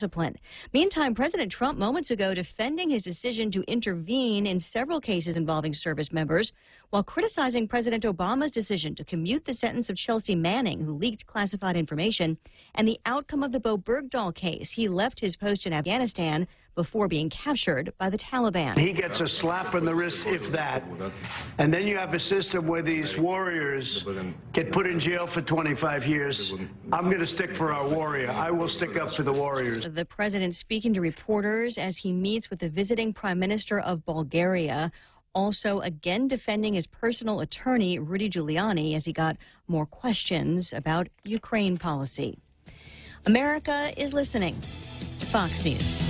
discipline. Meantime, President Trump moments ago defending his decision to intervene in several cases involving service members while criticizing President Obama's decision to commute the sentence of Chelsea Manning, who leaked classified information, and the outcome of the Bo Bergdahl case. He left his post in Afghanistan before being captured by the Taliban. He gets a slap on the wrist, if that. And then you have a system where these warriors get put in jail for 25 years. I'm going to stick for our warrior. I will stick up for the warriors. The president speaking to reporters as he meets with the visiting prime minister of Bulgaria, also again defending his personal attorney, Rudy Giuliani, as he got more questions about Ukraine policy. America is listening to Fox News.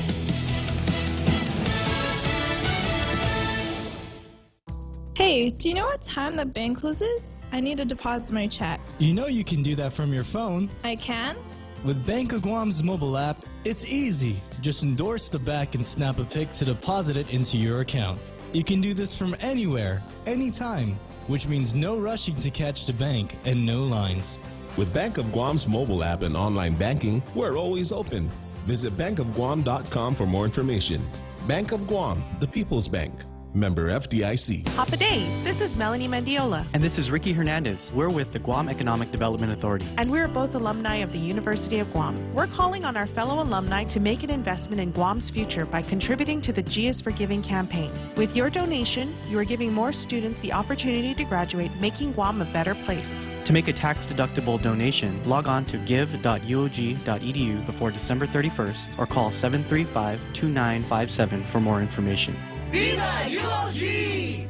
Hey, do you know what time the bank closes? I need to deposit my check. You know you can do that from your phone. I can? With Bank of Guam's mobile app, it's easy. Just endorse the back and snap a pic to deposit it into your account. You can do this from anywhere, anytime, which means no rushing to catch the bank and no lines. With Bank of Guam's mobile app and online banking, we're always open. Visit bankofguam.com for more information. Bank of Guam, the People's Bank. Member FDIC. Hop a day. This is Melanie Mendiola. And this is Ricky Hernandez. We're with the Guam Economic Development Authority. And we're both alumni of the University of Guam. We're calling on our fellow alumni to make an investment in Guam's future by contributing to the G is for Giving campaign. With your donation, you are giving more students the opportunity to graduate, making Guam a better place. To make a tax-deductible donation, log on to give.uog.edu before December 31st or call 735-2957 for more information. Viva UOG!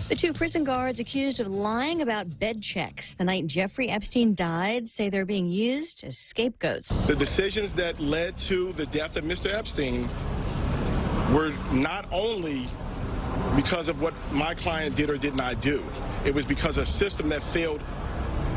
The two prison guards accused of lying about bed checks the night Jeffrey Epstein died say they're being used as scapegoats. The decisions that led to the death of Mr. Epstein were not only because of what my client did or did not do. It was because of a system that failed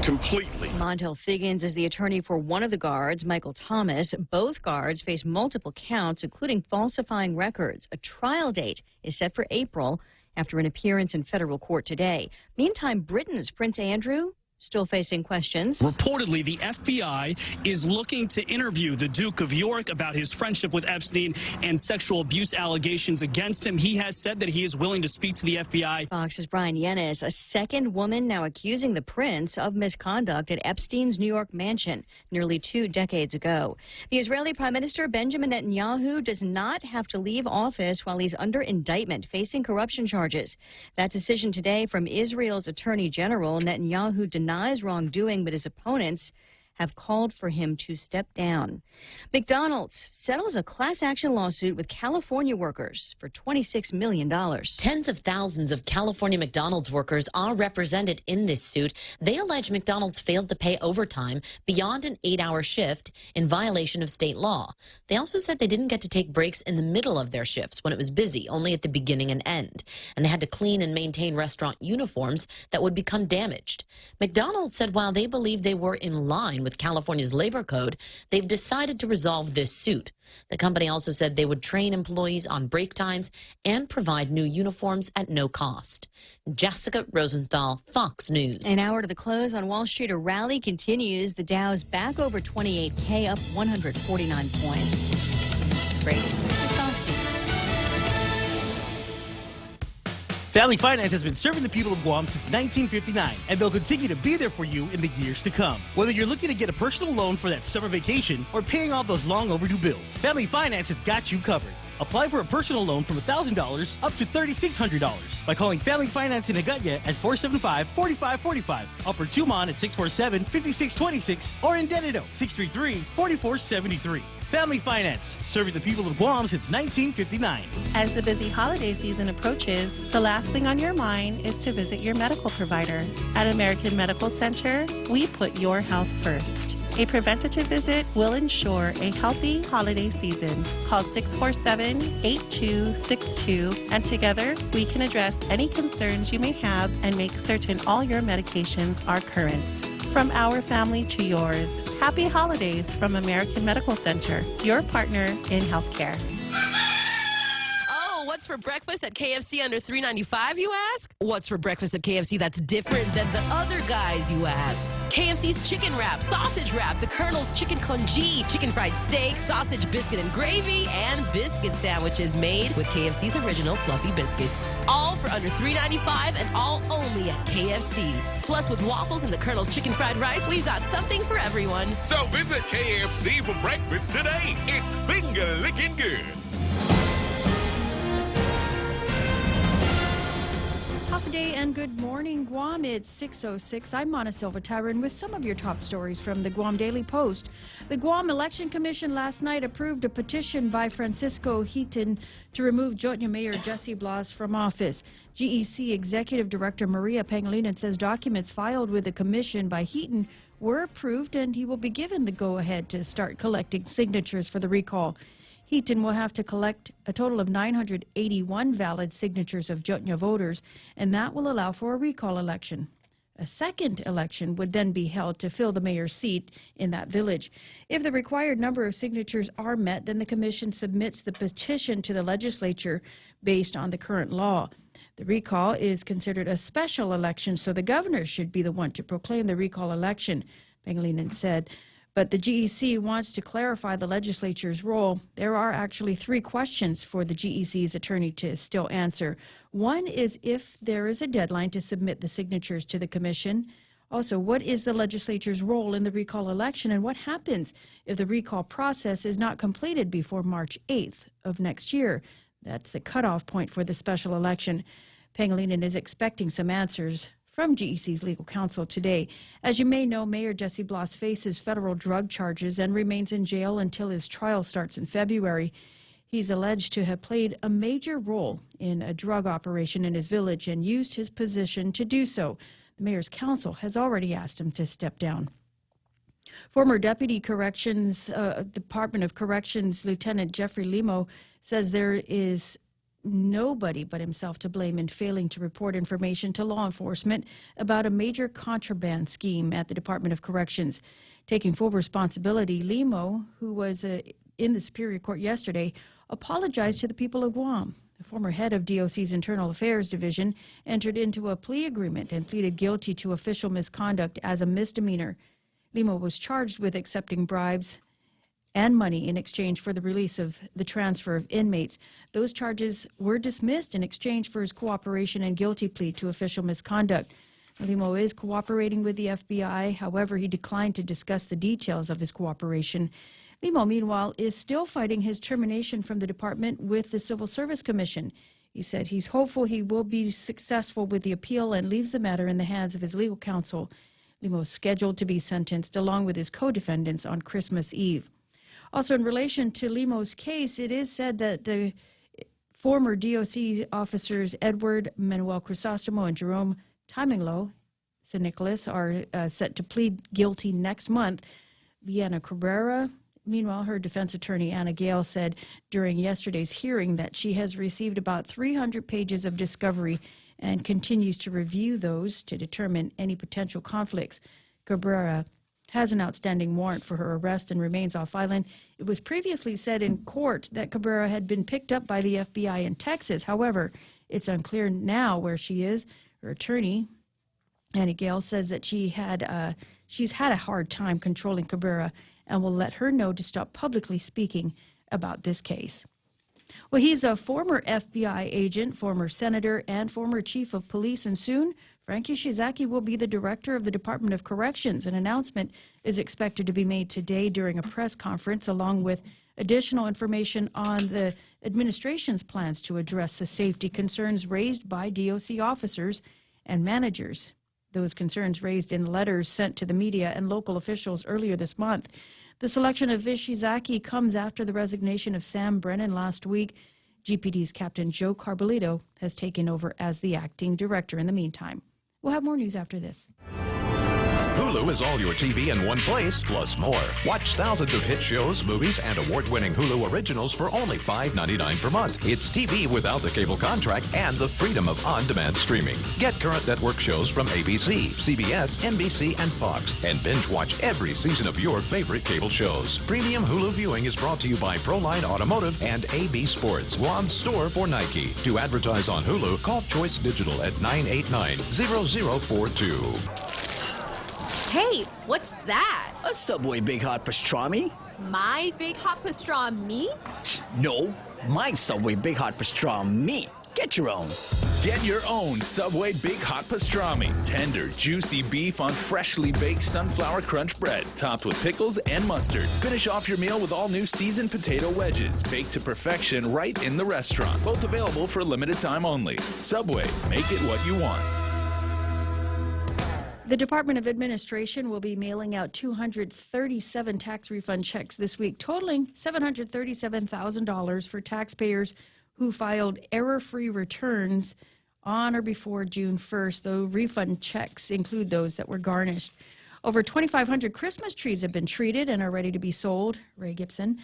completely. Montel Figgins is the attorney for one of the guards, Michael Thomas. Both guards face multiple counts, including falsifying records. A trial date is set for April after an appearance in federal court today. Meantime, Britain's Prince Andrew still facing questions. Reportedly, the FBI is looking to interview the Duke of York about his friendship with Epstein and sexual abuse allegations against him. He has said that he is willing to speak to the FBI. Fox's Brian Yennis, a second woman now accusing the prince of misconduct at Epstein's New York mansion nearly 2 decades ago. The Israeli Prime Minister Benjamin Netanyahu does not have to leave office while he's under indictment facing corruption charges. That decision today from Israel's Attorney General. Netanyahu denies wrongdoing, but his opponents have called for him to step down. McDonald's settles a class action lawsuit with California workers for $26 million. Tens of thousands of California McDonald's workers are represented in this suit. They allege McDonald's failed to pay overtime beyond an 8-hour shift in violation of state law. They also said they didn't get to take breaks in the middle of their shifts when it was busy, only at the beginning and end. And they had to clean and maintain restaurant uniforms that would become damaged. McDonald's said while they believe they were in line with California's labor code, they've decided to resolve this suit. The company also said they would train employees on break times and provide new uniforms at no cost. Jessica Rosenthal, Fox News. An hour to the close on Wall Street, a rally continues. The Dow's back over 28K, up 149 points. Brady, this is Fox News. Family Finance has been serving the people of Guam since 1959, and they'll continue to be there for you in the years to come. Whether you're looking to get a personal loan for that summer vacation or paying off those long overdue bills, Family Finance has got you covered. Apply for a personal loan from $1,000 up to $3,600 by calling Family Finance in Agutya at 475-4545, Upper Tumon at 647-5626, or in Dededo, 633-4473. Family Finance, serving the people of Guam since 1959. As the busy holiday season approaches, the last thing on your mind is to visit your medical provider. At American Medical Center, we put your health first. A preventative visit will ensure a healthy holiday season. Call 647-8262, and together we can address any concerns you may have and make certain all your medications are current. From our family to yours, happy holidays from American Medical Center, your partner in healthcare. Oh, what's What's for breakfast at KFC under $3.95, you ask? What's for breakfast at KFC that's different than the other guys, you ask? KFC's chicken wrap, sausage wrap, the Colonel's chicken congee, chicken fried steak, sausage biscuit and gravy, and biscuit sandwiches made with KFC's original fluffy biscuits. All for under $3.95 and all only at KFC. Plus, with waffles and the Colonel's chicken fried rice, we've got something for everyone. So visit KFC for breakfast today. It's finger-licking good. Half a day and good morning, Guam. It's 6:06. I'm Mana Silva Tyron with some of your top stories from the Guam Daily Post. The Guam Election Commission last night approved a petition by Francisco Heaton to remove Jotnya Mayor Jesse Blas from office. GEC Executive Director Maria Pangilinan says documents filed with the commission by Heaton were approved and he will be given the go-ahead to start collecting signatures for the recall. Heaton will have to collect a total of 981 valid signatures of Jotnya voters, and that will allow for a recall election. A second election would then be held to fill the mayor's seat in that village. If the required number of signatures are met, then the commission submits the petition to the legislature based on the current law. The recall is considered a special election, so the governor should be the one to proclaim the recall election, Pangilinan said. But the GEC wants to clarify the legislature's role. There are actually 3 questions for the GEC's attorney to still answer. One is if there is a deadline to submit the signatures to the commission. Also, what is the legislature's role in the recall election, and what happens if the recall process is not completed before March 8th of next year? That's the cutoff point for the special election. Pangilinan is expecting some answers from GEC's legal counsel today. As you may know, Mayor Jesse Blas faces federal drug charges and remains in jail until his trial starts in February. He's alleged to have played a major role in a drug operation in his village and used his position to do so. The mayor's counsel has already asked him to step down. Former Deputy Department of Corrections Lieutenant Jeffrey Limo says there is nobody but himself to blame in failing to report information to law enforcement about a major contraband scheme at the Department of Corrections. Taking full responsibility, Limo, who was in the Superior Court yesterday, apologized to the people of Guam. The former head of DOC's Internal Affairs Division entered into a plea agreement and pleaded guilty to official misconduct as a misdemeanor. Limo was charged with accepting bribes and money in exchange for the release of the transfer of inmates. Those charges were dismissed in exchange for his cooperation and guilty plea to official misconduct. Limo is cooperating with the FBI. However, he declined to discuss the details of his cooperation. Limo, meanwhile, is still fighting his termination from the department with the Civil Service Commission. He said he's hopeful he will be successful with the appeal and leaves the matter in the hands of his legal counsel. Limo is scheduled to be sentenced along with his co-defendants on Christmas Eve. Also, in relation to Limo's case, it is said that the former DOC officers Edward Manuel Crisostomo and Jerome Timinglo St. Nicholas are set to plead guilty next month. Liana Cabrera, meanwhile, her defense attorney Anna Gale said during yesterday's hearing that she has received about 300 pages of discovery and continues to review those to determine any potential conflicts. Cabrera has an outstanding warrant for her arrest and remains off island. It was previously said in court that Cabrera had been picked up by the FBI in Texas. However, it's unclear now where she is. Her attorney, Annie Gale, says that she's had a hard time controlling Cabrera and will let her know to stop publicly speaking about this case. Well, he's a former FBI agent, former senator, and former chief of police, and soon Frank Yoshizaki will be the director of the Department of Corrections. An announcement is expected to be made today during a press conference, along with additional information on the administration's plans to address the safety concerns raised by DOC officers and managers. Those concerns raised in letters sent to the media and local officials earlier this month. The selection of Yoshizaki comes after the resignation of Sam Brennan last week. GPD's Captain Joe Carbolito has taken over as the acting director in the meantime. We'll have more news after this. Hulu is all your TV in one place, plus more. Watch thousands of hit shows, movies, and award-winning Hulu originals for only $5.99 per month. It's TV without the cable contract and the freedom of on-demand streaming. Get current network shows from ABC, CBS, NBC, and Fox, and binge watch every season of your favorite cable shows. Premium Hulu viewing is brought to you by Proline Automotive and AB Sports, Guam's store for Nike. To advertise on Hulu, call Choice Digital at 989-0042. Hey, what's that? A Subway Big Hot Pastrami? My big hot pastrami? No, my Subway Big Hot Pastrami. Get your own. Get your own Subway Big Hot Pastrami. Tender, juicy beef on freshly baked sunflower crunch bread, topped with pickles and mustard. Finish off your meal with all new seasoned potato wedges, baked to perfection right in the restaurant. Both available for a limited time only. Subway, make it what you want. The Department of Administration will be mailing out 237 tax refund checks this week, totaling $737,000 for taxpayers who filed error-free returns on or before June 1st, though refund checks include those that were garnished. Over 2,500 Christmas trees have been treated and are ready to be sold. Ray Gibson.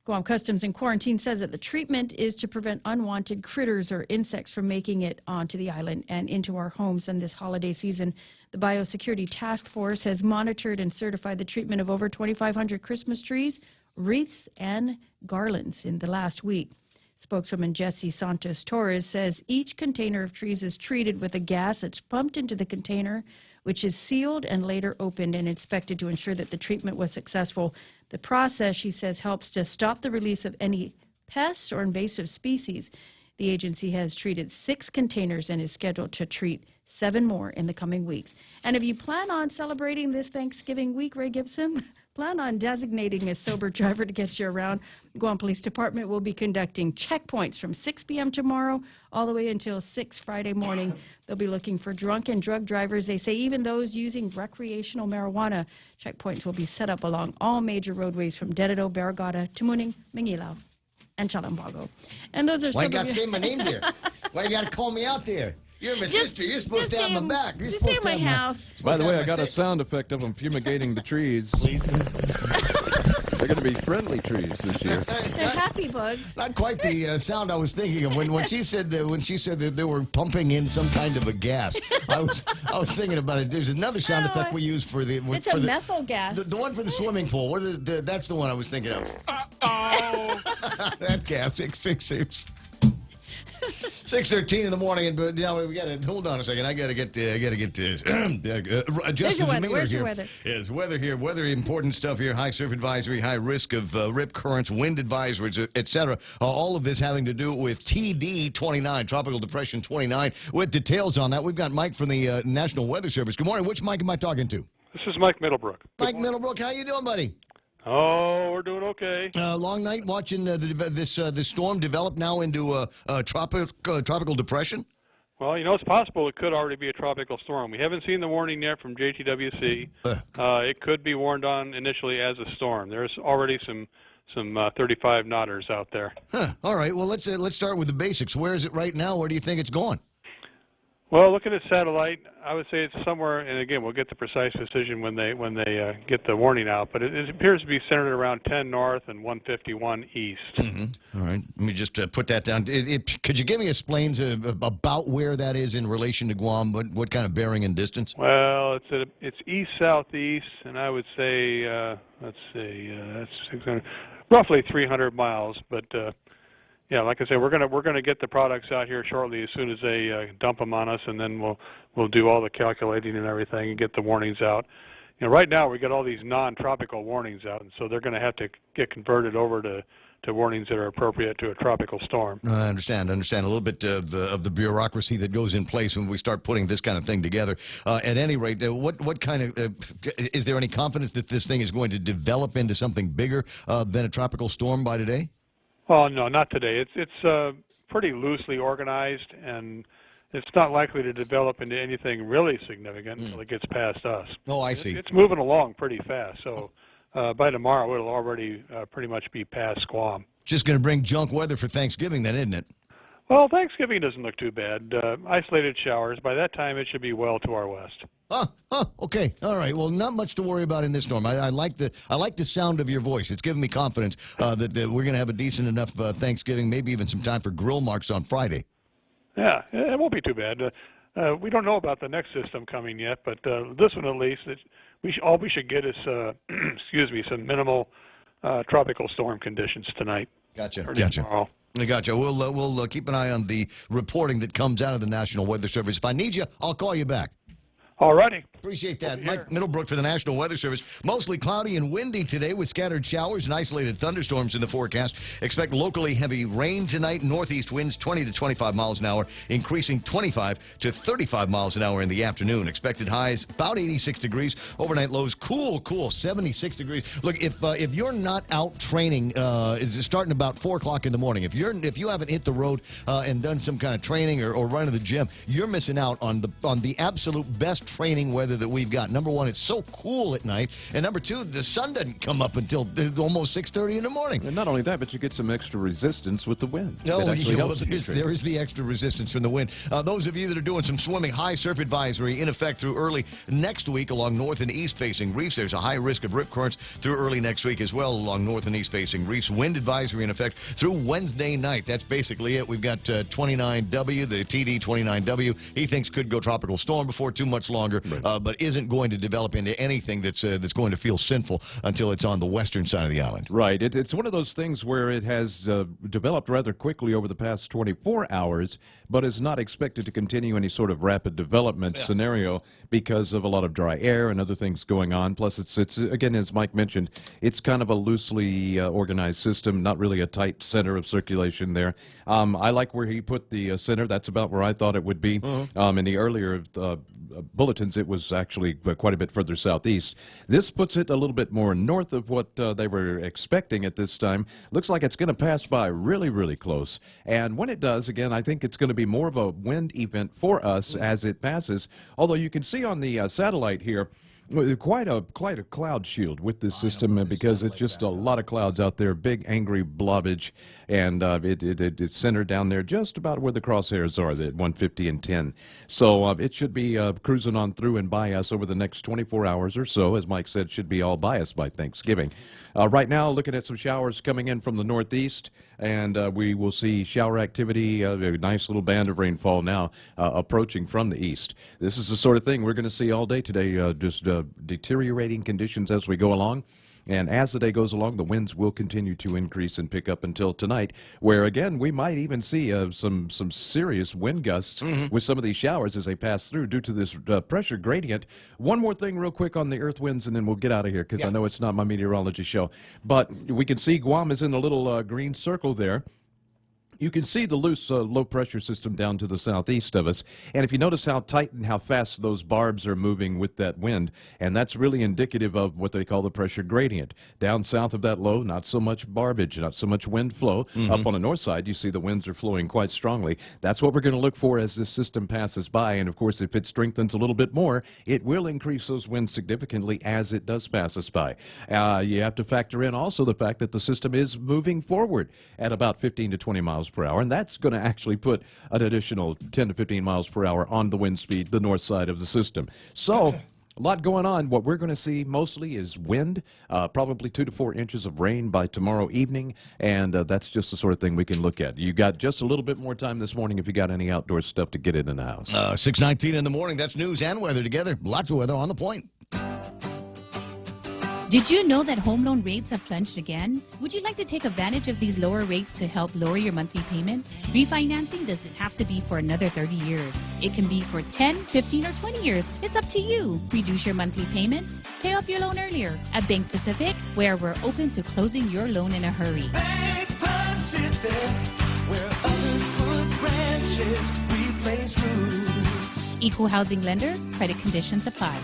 Guam Customs and Quarantine says that the treatment is to prevent unwanted critters or insects from making it onto the island and into our homes in this holiday season. The Biosecurity Task Force has monitored and certified the treatment of over 2,500 Christmas trees, wreaths, and garlands in the last week. Spokeswoman Jessie Santos Torres says each container of trees is treated with a gas that's pumped into the container, which is sealed and later opened and inspected to ensure that the treatment was successful. The process, she says, helps to stop the release of any pests or invasive species. The agency has treated 6 containers and is scheduled to treat 7 more in the coming weeks. And if you plan on celebrating this Thanksgiving week, Ray Gibson, plan on designating a sober driver to get you around. Guam Police Department will be conducting checkpoints from 6 p.m. tomorrow all the way until 6 Friday morning. They'll be looking for drunk and drug drivers. They say even those using recreational marijuana. Checkpoints will be set up along all major roadways from Dededo, Barragata, Tumuning, Mangilao, and Chalambago. And those are Why some you got of to your... say my name there? Why you got to call me out there? You're my sister. You're supposed to have my back. You're Just supposed stay to at my have house. By the way, I got a six. sound effect of them fumigating the trees. Please. They're going to be friendly trees this year. They're happy bugs. Not quite the sound I was thinking of when she said that they were pumping in some kind of a gas. I was thinking about it. There's another sound effect we use for the. It's a methyl gas. The one for the swimming pool. What is that's the one I was thinking of. That gas. 666. 6:13 in the morning, and we got to hold on a second. I got to get this. Justin weather. Miller Where's here. your weather? Yes, weather here. Weather important stuff here. High surf advisory, high risk of rip currents, wind advisories, etc. All of this having to do with TD 29, Tropical Depression 29. With details on that, we've got Mike from the National Weather Service. Good morning. Which Mike am I talking to? This is Mike Middlebrook. Mike Middlebrook. How you doing, buddy? Oh, we're doing okay. Long night watching this storm develop now into a tropical depression? Well, it's possible it could already be a tropical storm. We haven't seen the warning yet from JTWC. It could be warned on initially as a storm. There's already some 35 knotters out there. Huh. All right. Well, let's start with the basics. Where is it right now? Where do you think it's going? Well, looking at satellite, I would say it's somewhere, and again, we'll get the precise decision when they get the warning out. But it appears to be centered around 10 north and 151 east. Mm-hmm. All right, let me just put that down. Could you give me explains about where that is in relation to Guam? What kind of bearing and distance? Well, it's east southeast, and I would say that's 600, roughly 300 miles, but. Yeah, like I said, we're gonna get the products out here shortly as soon as they dump them on us, and then we'll do all the calculating and everything and get the warnings out. Right now we got all these non-tropical warnings out, and so they're going to have to get converted over to warnings that are appropriate to a tropical storm. I understand a little bit of the bureaucracy that goes in place when we start putting this kind of thing together. At any rate, what kind of is there any confidence that this thing is going to develop into something bigger than a tropical storm by today? Well, no, not today. It's pretty loosely organized, and it's not likely to develop into anything really significant until it gets past us. Oh, I see. It's moving along pretty fast, so by tomorrow it'll already pretty much be past Guam. Just going to bring junk weather for Thanksgiving then, isn't it? Well, Thanksgiving doesn't look too bad. Isolated showers. By that time, it should be well to our west. Okay. All right. Well, not much to worry about in this storm. I like the sound of your voice. It's giving me confidence that we're going to have a decent enough Thanksgiving, maybe even some time for grill marks on Friday. Yeah, it won't be too bad. We don't know about the next system coming yet, but this one at least, all we should get is, some minimal tropical storm conditions tonight. Gotcha. Tomorrow. I gotcha. We'll keep an eye on the reporting that comes out of the National Weather Service. If I need you, I'll call you back. All righty. Appreciate that. Mike Middlebrook for the National Weather Service. Mostly cloudy and windy today with scattered showers and isolated thunderstorms in the forecast. Expect locally heavy rain tonight. Northeast winds 20 to 25 miles an hour, increasing 25 to 35 miles an hour in the afternoon. Expected highs about 86 degrees. Overnight lows cool, 76 degrees. Look, if you're not out training, it's starting about 4 o'clock in the morning. If you haven't hit the road and done some kind of training or run to the gym, you're missing out on the absolute best training weather that we've got. Number one, it's so cool at night, and number two, the sun doesn't come up until almost 6:30 in the morning. And not only that, but you get some extra resistance with the wind. There is the extra resistance from the wind. Those of you that are doing some swimming, high surf advisory in effect through early next week along north and east facing reefs. There's a high risk of rip currents through early next week as well along north and east facing reefs. Wind advisory in effect through Wednesday night. That's basically it. We've got 29W, the TD 29W. He thinks could go tropical storm before too much longer. But isn't going to develop into anything that's going to feel sinful until it's on the western side of the island. Right. It's one of those things where it has developed rather quickly over the past 24 hours, but is not expected to continue any sort of rapid development scenario because of a lot of dry air and other things going on. Plus, it's again, as Mike mentioned, it's kind of a loosely organized system, not really a tight center of circulation there. I like where he put the center. That's about where I thought it would be. In the earlier bulletins, it was actually quite a bit further southeast. This puts it a little bit more north of what they were expecting at this time. Looks like it's going to pass by really, really close. And when it does, again, I think it's going to be more of a wind event for us as it passes. Although you can see on the satellite here, quite a cloud shield with this system because it's just a lot of clouds out there, big angry blobbage, and it's centered down there just about where the crosshairs are, the 150 and 10. So it should be cruising on through and by us over the next 24 hours or so. As Mike said, should be all by us by Thanksgiving. Right now, looking at some showers coming in from the northeast, and we will see shower activity, a nice little band of rainfall now approaching from the east. This is the sort of thing we're going to see all day today, just deteriorating conditions as we go along. And as the day goes along, the winds will continue to increase and pick up until tonight, where, again, we might even see some serious wind gusts with some of these showers as they pass through due to this pressure gradient. One more thing real quick on the earth winds, and then we'll get out of here because I know it's not my meteorology show. But we can see Guam is in a little green circle there. You can see the loose low-pressure system down to the southeast of us, and if you notice how tight and how fast those barbs are moving with that wind, and that's really indicative of what they call the pressure gradient. Down south of that low, not so much barbage, not so much wind flow. Up on the north side, you see the winds are flowing quite strongly. That's what we're going to look for as this system passes by, and of course, if it strengthens a little bit more, it will increase those winds significantly as it does pass us by. You have to factor in also the fact that the system is moving forward at about 15 to 20 miles per hour, and that's going to actually put an additional 10 to 15 miles per hour on the wind speed, the north side of the system. So a lot going on. What we're going to see mostly is wind, probably 2 to 4 inches of rain by tomorrow evening, and that's just the sort of thing we can look at. You got just a little bit more time this morning if you got any outdoor stuff to get it in the house. 6:19 in the morning. That's news and weather together. Lots of weather on the point. Did you know that home loan rates have plunged again? Would you like to take advantage of these lower rates to help lower your monthly payments? Refinancing doesn't have to be for another 30 years. It can be for 10, 15, or 20 years. It's up to you. Reduce your monthly payments. Pay off your loan earlier. At Bank Pacific, where we're open to closing your loan in a hurry. Bank Pacific, where others put branches, replace roots. Equal housing lender. Credit conditions apply.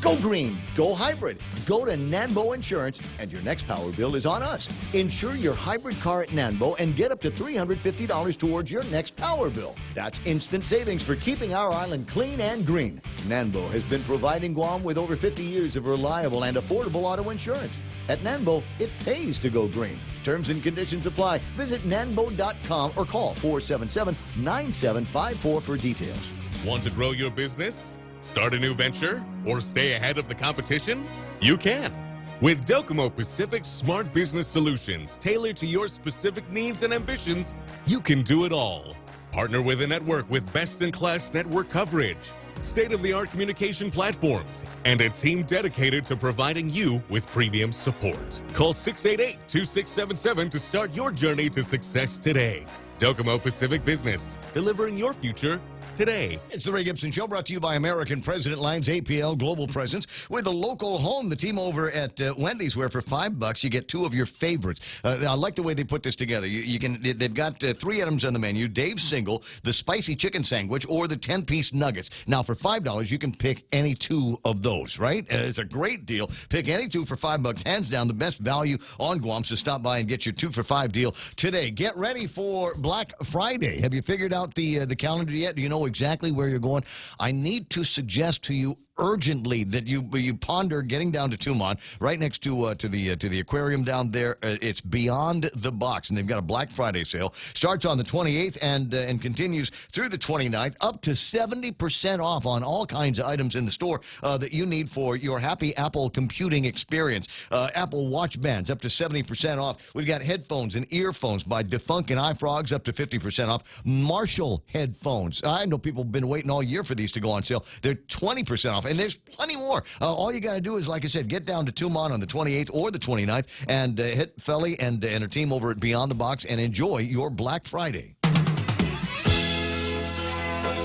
Go green, go hybrid. Go to Nanbo Insurance, and your next power bill is on us. Insure your hybrid car at Nanbo and get up to $350 towards your next power bill. That's instant savings for keeping our island clean and green. Nanbo has been providing Guam with over 50 years of reliable and affordable auto insurance. At Nanbo, it pays to go green. Terms and conditions apply. Visit nanbo.com or call 477-9754 for details. Want to grow your business? Start a new venture? Or stay ahead of the competition? You can. With Docomo Pacific Smart Business Solutions tailored to your specific needs and ambitions, you can do it all. Partner with a network with best-in-class network coverage, state-of-the-art communication platforms, and a team dedicated to providing you with premium support. Call 688-2677 to start your journey to success today. Docomo Pacific Business, delivering your future today. It's the Ray Gibson Show, brought to you by American President Lines APL Global Presence. With a local home, the team over at Wendy's, where for $5 you get two of your favorites. I like the way they put this together. They've got 3 items on the menu: Dave's Single, the Spicy Chicken Sandwich, or the 10-piece Nuggets. Now, for $5, you can pick any 2 of those, right? It's a great deal. Pick any 2 for $5. Hands down, the best value on Guam. So stop by and get your 2 for $5 deal today. Get ready for Black Friday. Have you figured out the calendar yet? Do you know exactly where you're going? I need to suggest to you urgently that you ponder getting down to Tumon, right next to the aquarium down there. It's Beyond the Box, and they've got a Black Friday sale. Starts on the 28th and continues through the 29th, up to 70% off on all kinds of items in the store that you need for your happy Apple computing experience. Apple Watch bands up to 70% off. We've got headphones and earphones by Defunk and iFrogs up to 50% off. Marshall headphones. I know people have been waiting all year for these to go on sale. They're 20% off. And there's plenty more. All you got to do is, like I said, get down to Tumon on the 28th or the 29th and hit Felly and her team over at Beyond the Box and enjoy your Black Friday.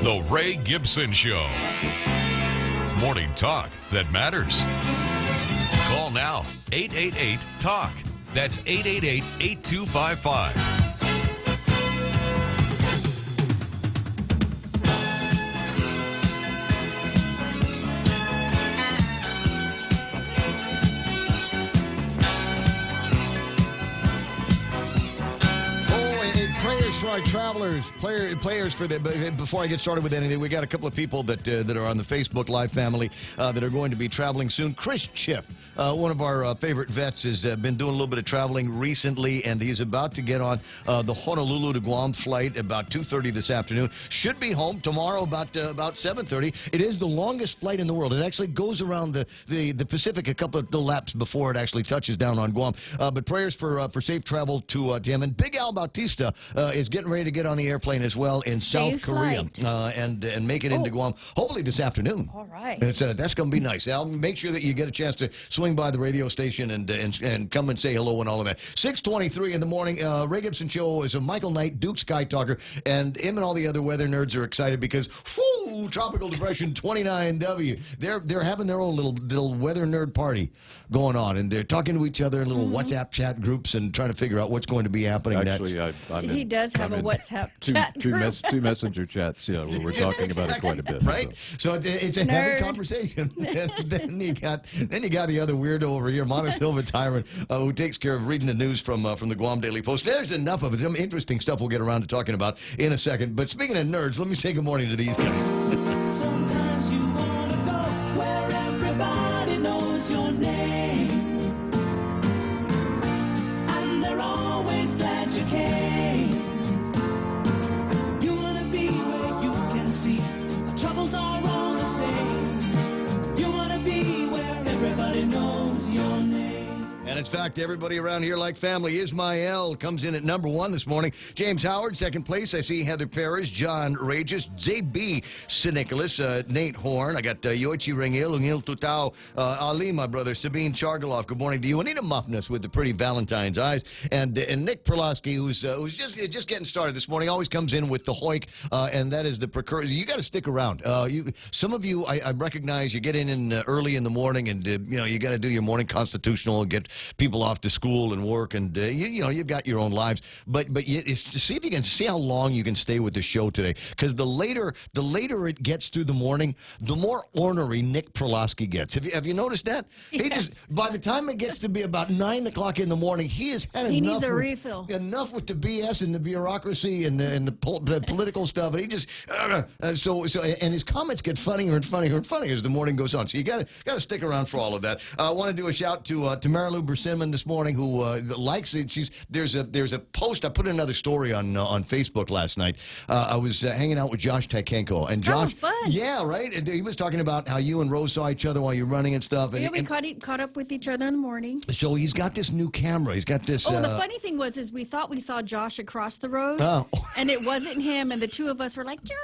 The Ray Gibson Show. Morning talk that matters. Call now, 888-TALK. That's 888-8255. For our travelers, players for the. Before I get started with anything, we got a couple of people that are on the Facebook Live family that are going to be traveling soon. Chris Chip, one of our favorite vets, has been doing a little bit of traveling recently, and he's about to get on the Honolulu to Guam flight about 2:30 this afternoon. Should be home tomorrow about 7:30. It is the longest flight in the world. It actually goes around the Pacific a couple of laps before it actually touches down on Guam. But prayers for safe travel to him. And Big Al Bautista is getting ready to get on the airplane as well in South Korea and make it into Guam, hopefully this afternoon. All right. That's going to be nice. Al, make sure that you get a chance to swing by the radio station and come and say hello and all of that. 6:23 in the morning. Ray Gibson Show is a Michael Knight, Duke Sky Talker, and him and all the other weather nerds are excited because Tropical Depression 29W. They're having their own little weather nerd party going on, and they're talking to each other in little WhatsApp chat groups and trying to figure out what's going to be happening Actually, next. He does have a WhatsApp chat group. Two messenger chats, where we're talking about it quite a bit. Right? So it's a heavy conversation. then you got the other weirdo over here, Mona Silva Tyrant, who takes care of reading the news from the Guam Daily Post. There's enough of it. Some interesting stuff we'll get around to talking about in a second. But speaking of nerds, let me say good morning to these guys. Sometimes you want to go where everybody knows your name, and they're always glad you came. You want to be where you can see the troubles are all the same. You want to be where everybody knows your name. And in fact, everybody around here like family. Ismael comes in at number 1 this morning. James Howard, second place. I see Heather Perez, John Regis, JB Nicholas, Nate Horn. I got Yoichi Rengil, Ungil Tutao, Ali, my brother, Sabine Chargaloff. Good morning to you. Anita Muffness with the pretty Valentine's eyes. And Nick Perlowski, who's just getting started this morning, always comes in with the hoik, and that is the precursor. You got to stick around. Some of you, I recognize you get in early in the morning, and you got to do your morning constitutional, get people people off to school and work, and you know, you've got your own lives. But see if you can see how long you can stay with the show today, because the later it gets through the morning, the more ornery Nick Perlosky gets. Have you noticed that? Yes. He just, by the time it gets to be about 9 o'clock in the morning, he has had He enough. needs a refill. Enough with the BS and the bureaucracy and the political stuff, and he just and his comments get funnier and funnier and funnier as the morning goes on. So you got to stick around for all of that. I want to do a shout to Marilu Bersimmon this morning, who likes it. There's a post. I put another story on Facebook last night. I was hanging out with Josh Tykenko, and Josh, fun. yeah, right. And he was talking about how you and Rose saw each other while you're running and stuff. And, Yeah, we caught up with each other in the morning. so he's got this new camera. He's got this. Oh, the funny thing was we thought we saw Josh across the road, and it wasn't him, and the two of us were like, Josh!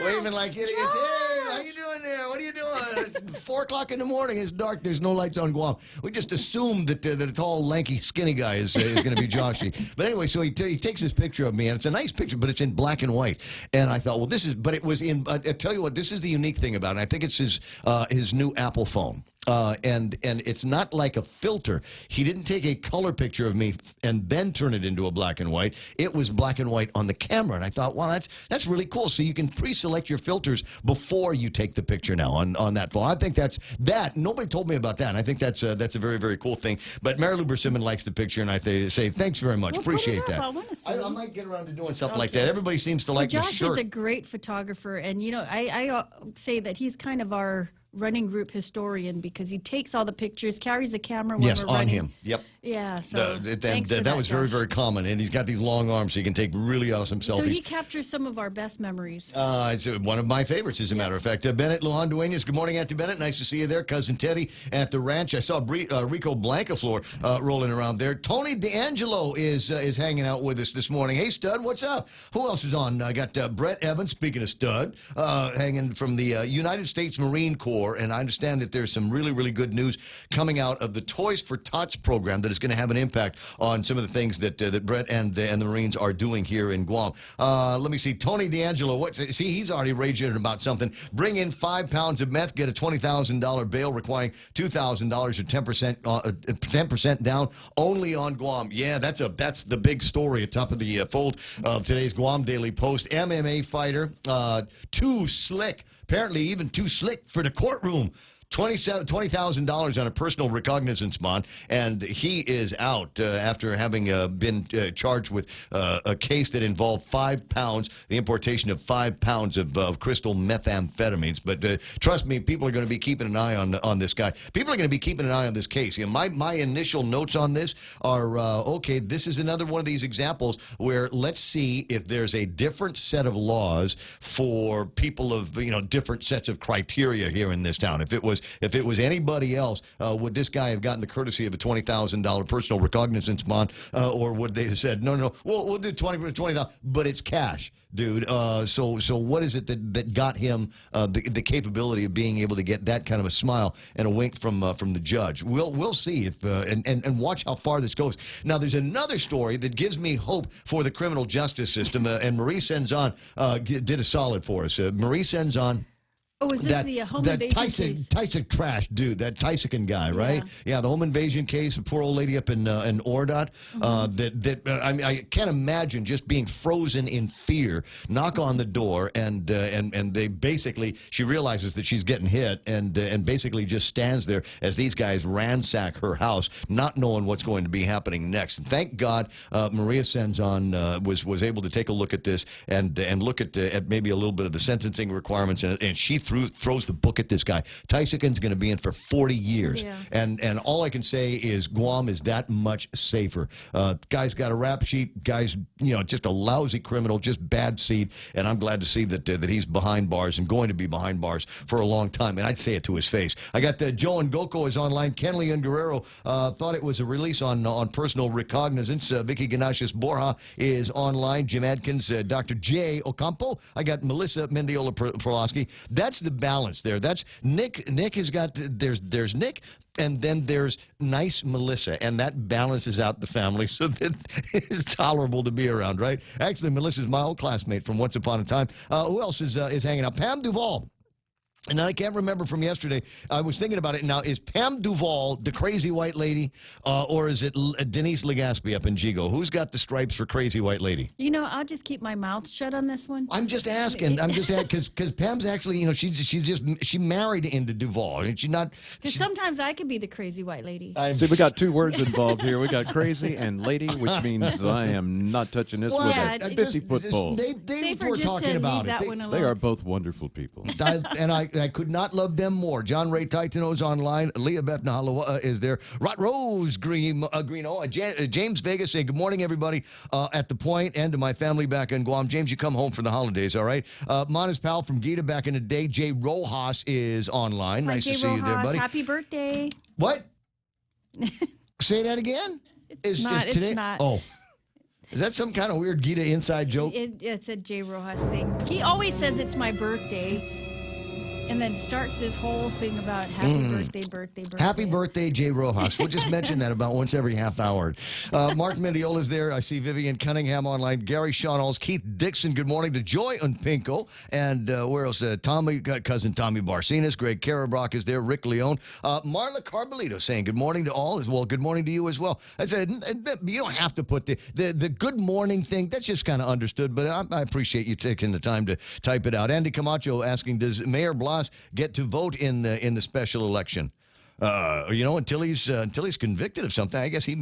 Waving like idiots. Hey, how you doing there? What are you doing? It's 4 o'clock in the morning. It's dark. There's no lights on Guam. We just assumed that a tall, lanky, skinny guy is going to be Joshy. But anyway, so he takes this picture of me, and it's a nice picture, but it's in black and white. And I thought, well, but it was in. I tell you what, this is the unique thing about it. I think it's his new Apple phone. And it's not like a filter. He didn't take a color picture of me and then turn it into a black and white. It was black and white on the camera, and I thought, wow, that's really cool. So you can pre-select your filters before you take the picture now on that phone. I think that. Nobody told me about that. And I think that's a very, very cool thing. But Marilu Bersimmon likes the picture, and I say thanks very much. Appreciate that. I want to see. I might get around to doing something like that. Everybody seems to like the Josh shirt. is a great photographer, and I say that he's kind of our running group historian, because he takes all the pictures, carries a camera when we're running. On him. Yep. Yeah, so thanks for that was very, Josh. very common. And he's got these long arms, so he can take really awesome selfies. So he captures some of our best memories. It's one of my favorites, as a matter of fact. Bennett Lujan Duenas, good morning, Auntie Bennett. Nice to see you there. Cousin Teddy at the ranch. I saw Rico Blancaflor rolling around there. Tony D'Angelo is hanging out with us this morning. Hey, Stud, what's up? Who else is on? I got Brett Evans, speaking of Stud, hanging from the United States Marine Corps. And I understand that there's some really, really good news coming out of the Toys for Tots program that is going to have an impact on some of the things that Brett and the Marines are doing here in Guam. Let me see. Tony D'Angelo, he's already raging about something. Bring in 5 pounds of meth, get a $20,000 bail requiring $2,000 or 10% down only on Guam. Yeah, that's the big story at top of the fold of today's Guam Daily Post. MMA fighter, too slick, apparently even too slick for the courtroom. $20,000 on a personal recognizance bond, and he is out after having been charged with a case that involved 5 pounds, the importation of 5 pounds of crystal methamphetamines. But trust me, people are going to be keeping an eye on this guy. People are going to be keeping an eye on this case. You know, my initial notes on this are, okay, this is another one of these examples where let's see if there's a different set of laws for people of, different sets of criteria here in this town. If it was anybody else, would this guy have gotten the courtesy of a $20,000 personal recognizance bond, or would they have said, no, we'll do 20,000, but it's cash, dude. So what is it that got him the capability of being able to get that kind of a smile and a wink from the judge? We'll see if and watch how far this goes. Now, there's another story that gives me hope for the criminal justice system, and Marie Senzon did a solid for us. Marie Senzon. Oh, is this the home invasion case? Tysick trash dude, that Tysican guy, right? Yeah, the home invasion case, a poor old lady up in Ordot. I can't imagine just being frozen in fear. Knock on the door, and they basically, she realizes that she's getting hit, and basically just stands there as these guys ransack her house, not knowing what's going to be happening next. And thank God, Maria Senzon was able to take a look at this and look at maybe a little bit of the sentencing requirements, and she throws the book at this guy. Tysican's going to be in for 40 years. Yeah. And all I can say is Guam is that much safer. Guy's got a rap sheet. Guy's, just a lousy criminal, just bad seed. And I'm glad to see that he's behind bars and going to be behind bars for a long time. And I'd say it to his face. I got Joe and Goko is online. Kenley and Guerrero thought it was a release on personal recognizance. Vicky Ganashis Borja is online. Jim Adkins, Dr. J. Ocampo. I got Melissa Mendiola Perlosky. That's the balance there. That's Nick. Nick has got, there's Nick, and then there's nice Melissa, and that balances out the family so that it's tolerable to be around, right? Actually, Melissa's my old classmate from once upon a time. Who else is hanging out? Pam Duvall And I can't remember from yesterday. I was thinking about it. Now, is Pam Duvall the crazy white lady, or is it Denise Legaspi up in Gigo? Who's got the stripes for crazy white lady? You know, I'll just keep my mouth shut on this one. I'm just asking. I'm just asking because Pam's actually, you know, she married into Duvall, and she's not. Because sometimes I could be the crazy white lady. See, we got two words involved here. We got crazy and lady, which means I am not touching this with a 50-foot pole. They Safer were just talking to about leave it. that one alone. They are both wonderful people. I could not love them more. John Ray Titano's online. Leah Beth Nahalawa is there. Rot Rose Greeno. James Vegas saying, good morning, everybody, at the point and to my family back in Guam. James, you come home for the holidays, all right? Mona's pal from Gita back in the day. Jay Rojas is online. Hi, Nice Jay to see you there, Rojas. buddy. Happy birthday. What? Say that again? It's not. Oh. Is that some kind of weird Gita inside joke? It's a Jay Rojas thing. He always says it's my birthday. And then starts this whole thing about happy birthday. Happy birthday, Jay Rojas. We'll just mention that about once every half hour. Mark Mendiola's there. I see Vivian Cunningham online. Gary Shawnalls. Keith Dixon, good morning to Joy and Pinko. And where else? Tommy, cousin Tommy Barcinas. Greg Karabrock is there. Rick Leone. Marla Carbolito saying good morning to all as well. Good morning to you as well. I said, you don't have to put the good morning thing. That's just kind of understood, but I appreciate you taking the time to type it out. Andy Camacho asking, does Mayor Blas get to vote in the special election? Until he's convicted of something, I guess he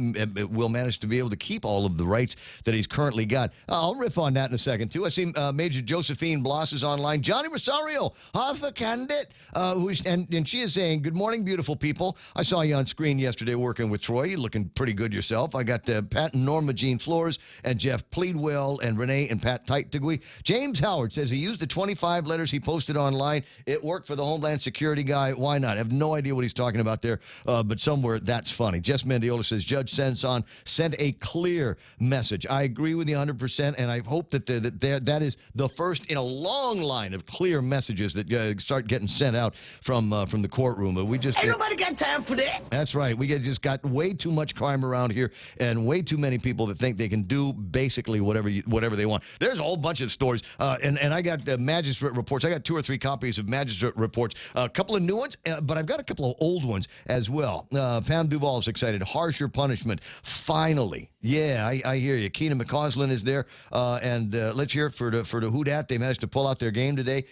will manage to be able to keep all of the rights that he's currently got. I'll riff on that in a second, too. I see Major Josephine Bloss is online. Johnny Rosario, half a candidate, and she is saying, good morning, beautiful people. I saw you on screen yesterday working with Troy. You're looking pretty good yourself. I got Pat and Norma Jean Flores and Jeff Pleadwell and Renee and Pat Tigui. James Howard says he used the 25 letters he posted online. It worked for the Homeland Security guy. Why not? I have no idea what he's talking about there, but somewhere that's funny. Jess Mendiola says Judge Senson sent a clear message. I agree with you 100%, and I hope that that is the first in a long line of clear messages that start getting sent out from the courtroom. But we just Ain't nobody got time for that. That's right. We just got way too much crime around here, and way too many people that think they can do basically whatever they want. There's a whole bunch of stories, and I got magistrate reports. I got 2 or 3 copies of magistrate reports. A couple of new ones, but I've got a couple of old ones as well. Pam Duvall is excited. Harsher punishment. Finally. Yeah, I hear you. Keenan McCausland is there. And let's hear it for the Who Dat. They managed to pull out their game today.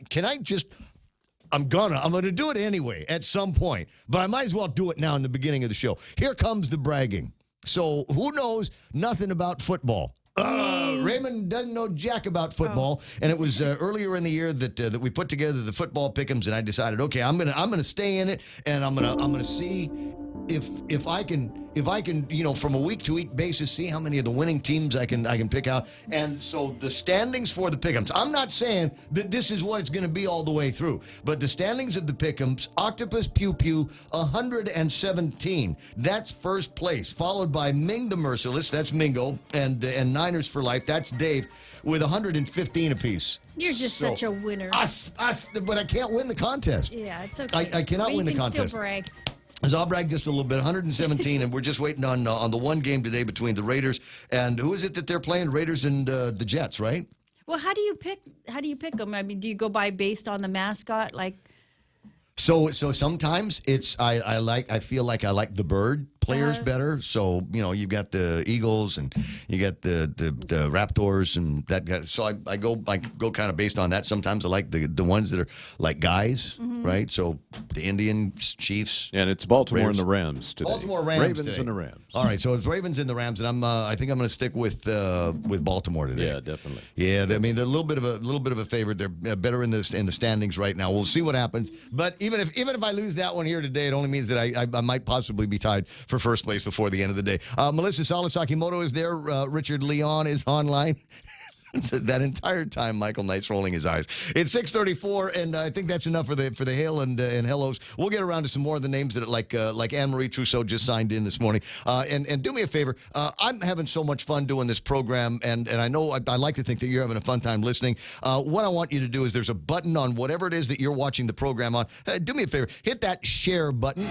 Can I just... I'm gonna do it anyway at some point, but I might as well do it now in the beginning of the show. Here comes the bragging. So who knows nothing about football? Raymond doesn't know jack about football, and it was earlier in the year that we put together the football pick'ems, and I decided, okay, I'm gonna stay in it, and I'm gonna see if I can from a week to week basis see how many of the winning teams I can pick out. And so the standings for the pick'ems. I'm not saying that this is what it's going to be all the way through, but the standings of the pick'ems: Octopus Pew Pew 117. That's first place, followed by Ming the Merciless. That's Mingo, and Niners for Life. That's Dave with 115 apiece. You're just such a winner. But I can't win the contest. Yeah, it's okay. I cannot win the contest. You can still brag. So I'll brag just a little bit. 117, and we're just waiting on the one game today between the Raiders and who is it that they're playing? Raiders and the Jets, right? Well, how do you pick them? I mean, do you go based on the mascot, like? So sometimes it's I feel like I like the bird players better. So you've got the Eagles and you got the Raptors and that guy. So I go kind of based on that. Sometimes I like the ones that are like guys, right? So the Indians, Chiefs, and it's Baltimore Raiders. And the Rams today. Baltimore Rams, Ravens today. and the Rams. All right, so it's Ravens and the Rams, and I think I'm going to stick with Baltimore today. Yeah, definitely. Yeah, I mean they're a little bit of a favorite. They're better in the standings right now. We'll see what happens. But even if I lose that one here today, it only means that I might possibly be tied for first place before the end of the day. Melissa Salasakimoto is there. Richard Leon is online. That entire time, Michael Knight's rolling his eyes. It's 6:34, and I think that's enough for the hail and hellos. We'll get around to some more of the names that like Anne-Marie Trousseau just signed in this morning. And do me a favor. I'm having so much fun doing this program, and I know I like to think that you're having a fun time listening. What I want you to do is there's a button on whatever it is that you're watching the program on. Do me a favor. Hit that share button.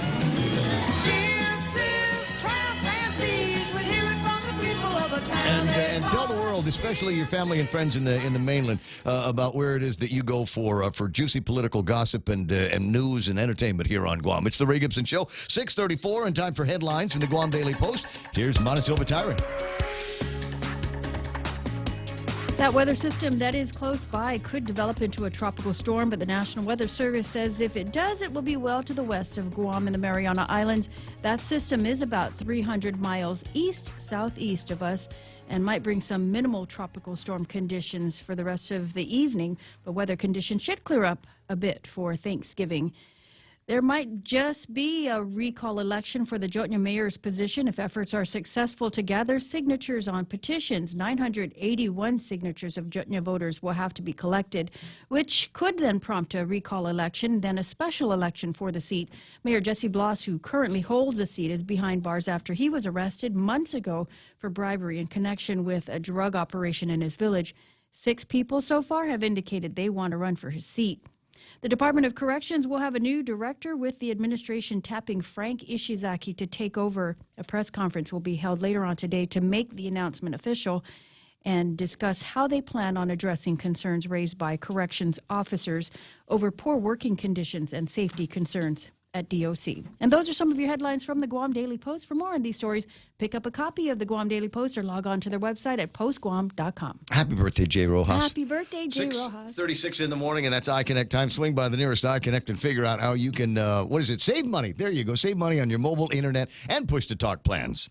And tell the world world, especially your family and friends in the mainland, about where it is that you go for juicy political gossip and news and entertainment here on Guam. It's the Ray Gibson Show, 6:34, and time for headlines from the Guam Daily Post. Here's Montecillo Tyron. That weather system that is close by could develop into a tropical storm, but the National Weather Service says if it does, it will be well to the west of Guam and the Mariana Islands. That system is about 300 miles southeast of us and might bring some minimal tropical storm conditions for the rest of the evening, but weather conditions should clear up a bit for Thanksgiving. There might just be a recall election for the Jotnya mayor's position if efforts are successful to gather signatures on petitions. 981 signatures of Jotnya voters will have to be collected, which could then prompt a recall election, then a special election for the seat. Mayor Jesse Bloss, who currently holds the seat, is behind bars after he was arrested months ago for bribery in connection with a drug operation in his village. 6 people so far have indicated they want to run for his seat. The Department of Corrections will have a new director, with the administration tapping Frank Ishizaki to take over. A press conference will be held later on today to make the announcement official and discuss how they plan on addressing concerns raised by corrections officers over poor working conditions and safety concerns at DOC. And those are some of your headlines from the Guam Daily Post. For more on these stories, pick up a copy of the Guam Daily Post or log on to their website at postguam.com. Happy birthday, Jay Rojas. Happy birthday, Jay Rojas. 6:36 in the morning, and that's iConnect time. Swing by the nearest iConnect and figure out how you can, save money. There you go. Save money on your mobile, internet, and push-to-talk plans.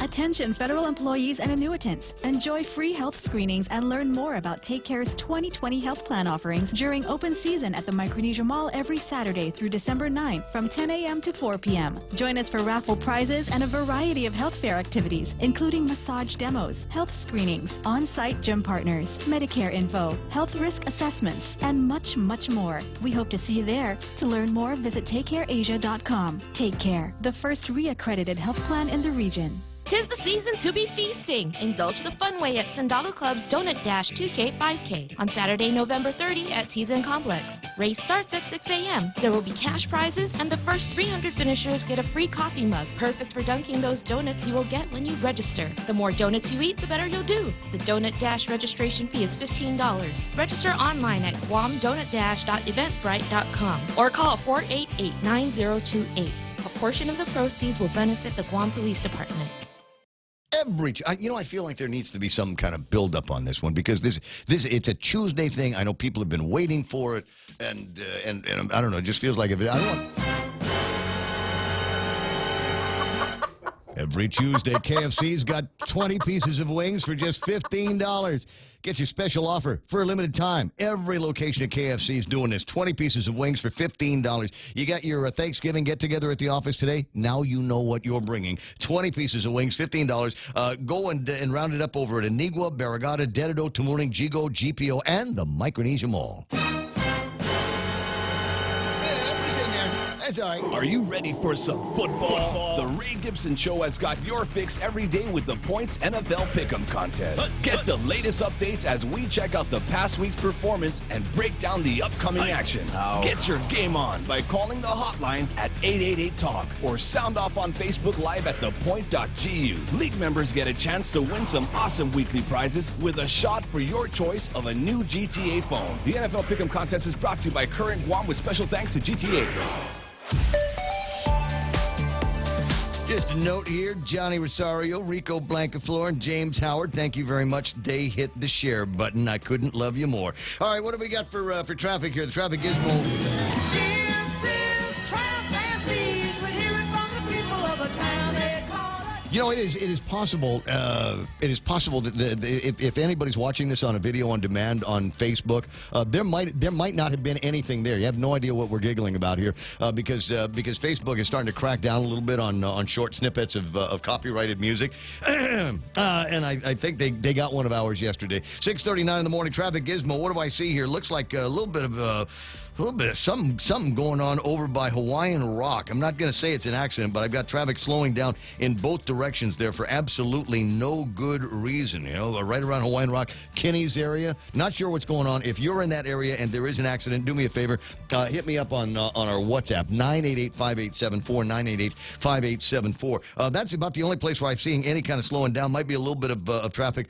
Attention federal employees and annuitants. Enjoy free health screenings and learn more about Take Care's 2020 health plan offerings during open season at the Micronesia Mall every Saturday through December 9th from 10 a.m. to 4 p.m. Join us for raffle prizes and a variety of health fair activities, including massage demos, health screenings, on-site gym partners, Medicare info, health risk assessments, and much, much more. We hope to see you there. To learn more, visit TakeCareAsia.com. Take Care, the first re-accredited health plan in the region. 'Tis the season to be feasting. Indulge the fun way at Sandalo Club's Donut Dash 2K 5K on Saturday, November 30 at Tizen Complex. Race starts at 6 a.m. There will be cash prizes, and the first 300 finishers get a free coffee mug, perfect for dunking those donuts you will get when you register. The more donuts you eat, the better you'll do. The Donut Dash registration fee is $15. Register online at guamdonutdash.eventbrite.com or call 488-9028. A portion of the proceeds will benefit the Guam Police Department. I feel like there needs to be some kind of build-up on this one, because this it's a Tuesday thing. I know people have been waiting for it, and I don't know. It just feels like Every Tuesday, KFC's got 20 pieces of wings for just $15. Get your special offer for a limited time. Every location at KFC is doing this. 20 pieces of wings for $15. You got your Thanksgiving get-together at the office today? Now you know what you're bringing. 20 pieces of wings, $15. Go and round it up over at Anigua, Barragata, Dededo, Tumuning, Jigo, GPO, and the Micronesia Mall. That's all right. Are you ready for some football? The Ray Gibson Show has got your fix every day with the Points NFL Pick'em Contest. Get the latest updates as we check out the past week's performance and break down the upcoming action. Get your game on by calling the hotline at 888-TALK or sound off on Facebook Live at thepoint.gu. League members get a chance to win some awesome weekly prizes with a shot for your choice of a new GTA phone. The NFL Pick'em Contest is brought to you by Current Guam with special thanks to GTA. Just a note here, Johnny Rosario, Rico Blancaflor, and James Howard, thank you very much. They hit the share button. I couldn't love you more. All right, what do we got for traffic here? The traffic gizmo. You know, it is possible. It is possible that if anybody's watching this on a video on demand on Facebook, there might not have been anything there. You have no idea what we're giggling about here, because Facebook is starting to crack down a little bit on short snippets of copyrighted music, and I think they got one of ours yesterday. 6:39 in the morning. Traffic gizmo. What do I see here? Looks like a little bit of A little bit of something going on over by Hawaiian Rock. I'm not going to say it's an accident, but I've got traffic slowing down in both directions there for absolutely no good reason. You know, right around Hawaiian Rock, Kinney's area. Not sure what's going on. If you're in that area and there is an accident, do me a favor. Hit me up on our WhatsApp, 988-5874, 988-5874. That's about the only place where I'm seeing any kind of slowing down. Might be a little bit of traffic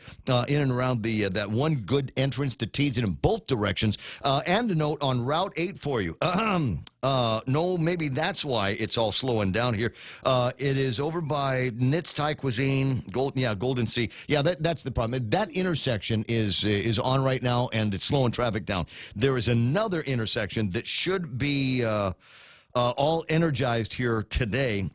in and around the that one good entrance to Teads in both directions. And a note on Route 8 for you. No, maybe that's why it's all slowing down here. It is over by Nitz Thai Cuisine, Golden Sea. Yeah, that's the problem. That intersection is on right now, and it's slowing traffic down. There is another intersection that should be all energized here today.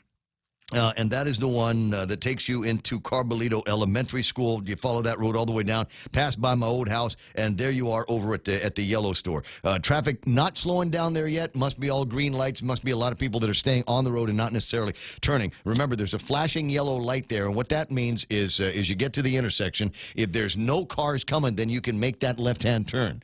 And that is the one that takes you into Carbolito Elementary School. You follow that road all the way down, pass by my old house, and there you are over at the Yellow Store. Traffic not slowing down there yet. Must be all green lights. Must be a lot of people that are staying on the road and not necessarily turning. Remember, there's a flashing yellow light there, and what that means is you get to the intersection. If there's no cars coming, then you can make that left-hand turn.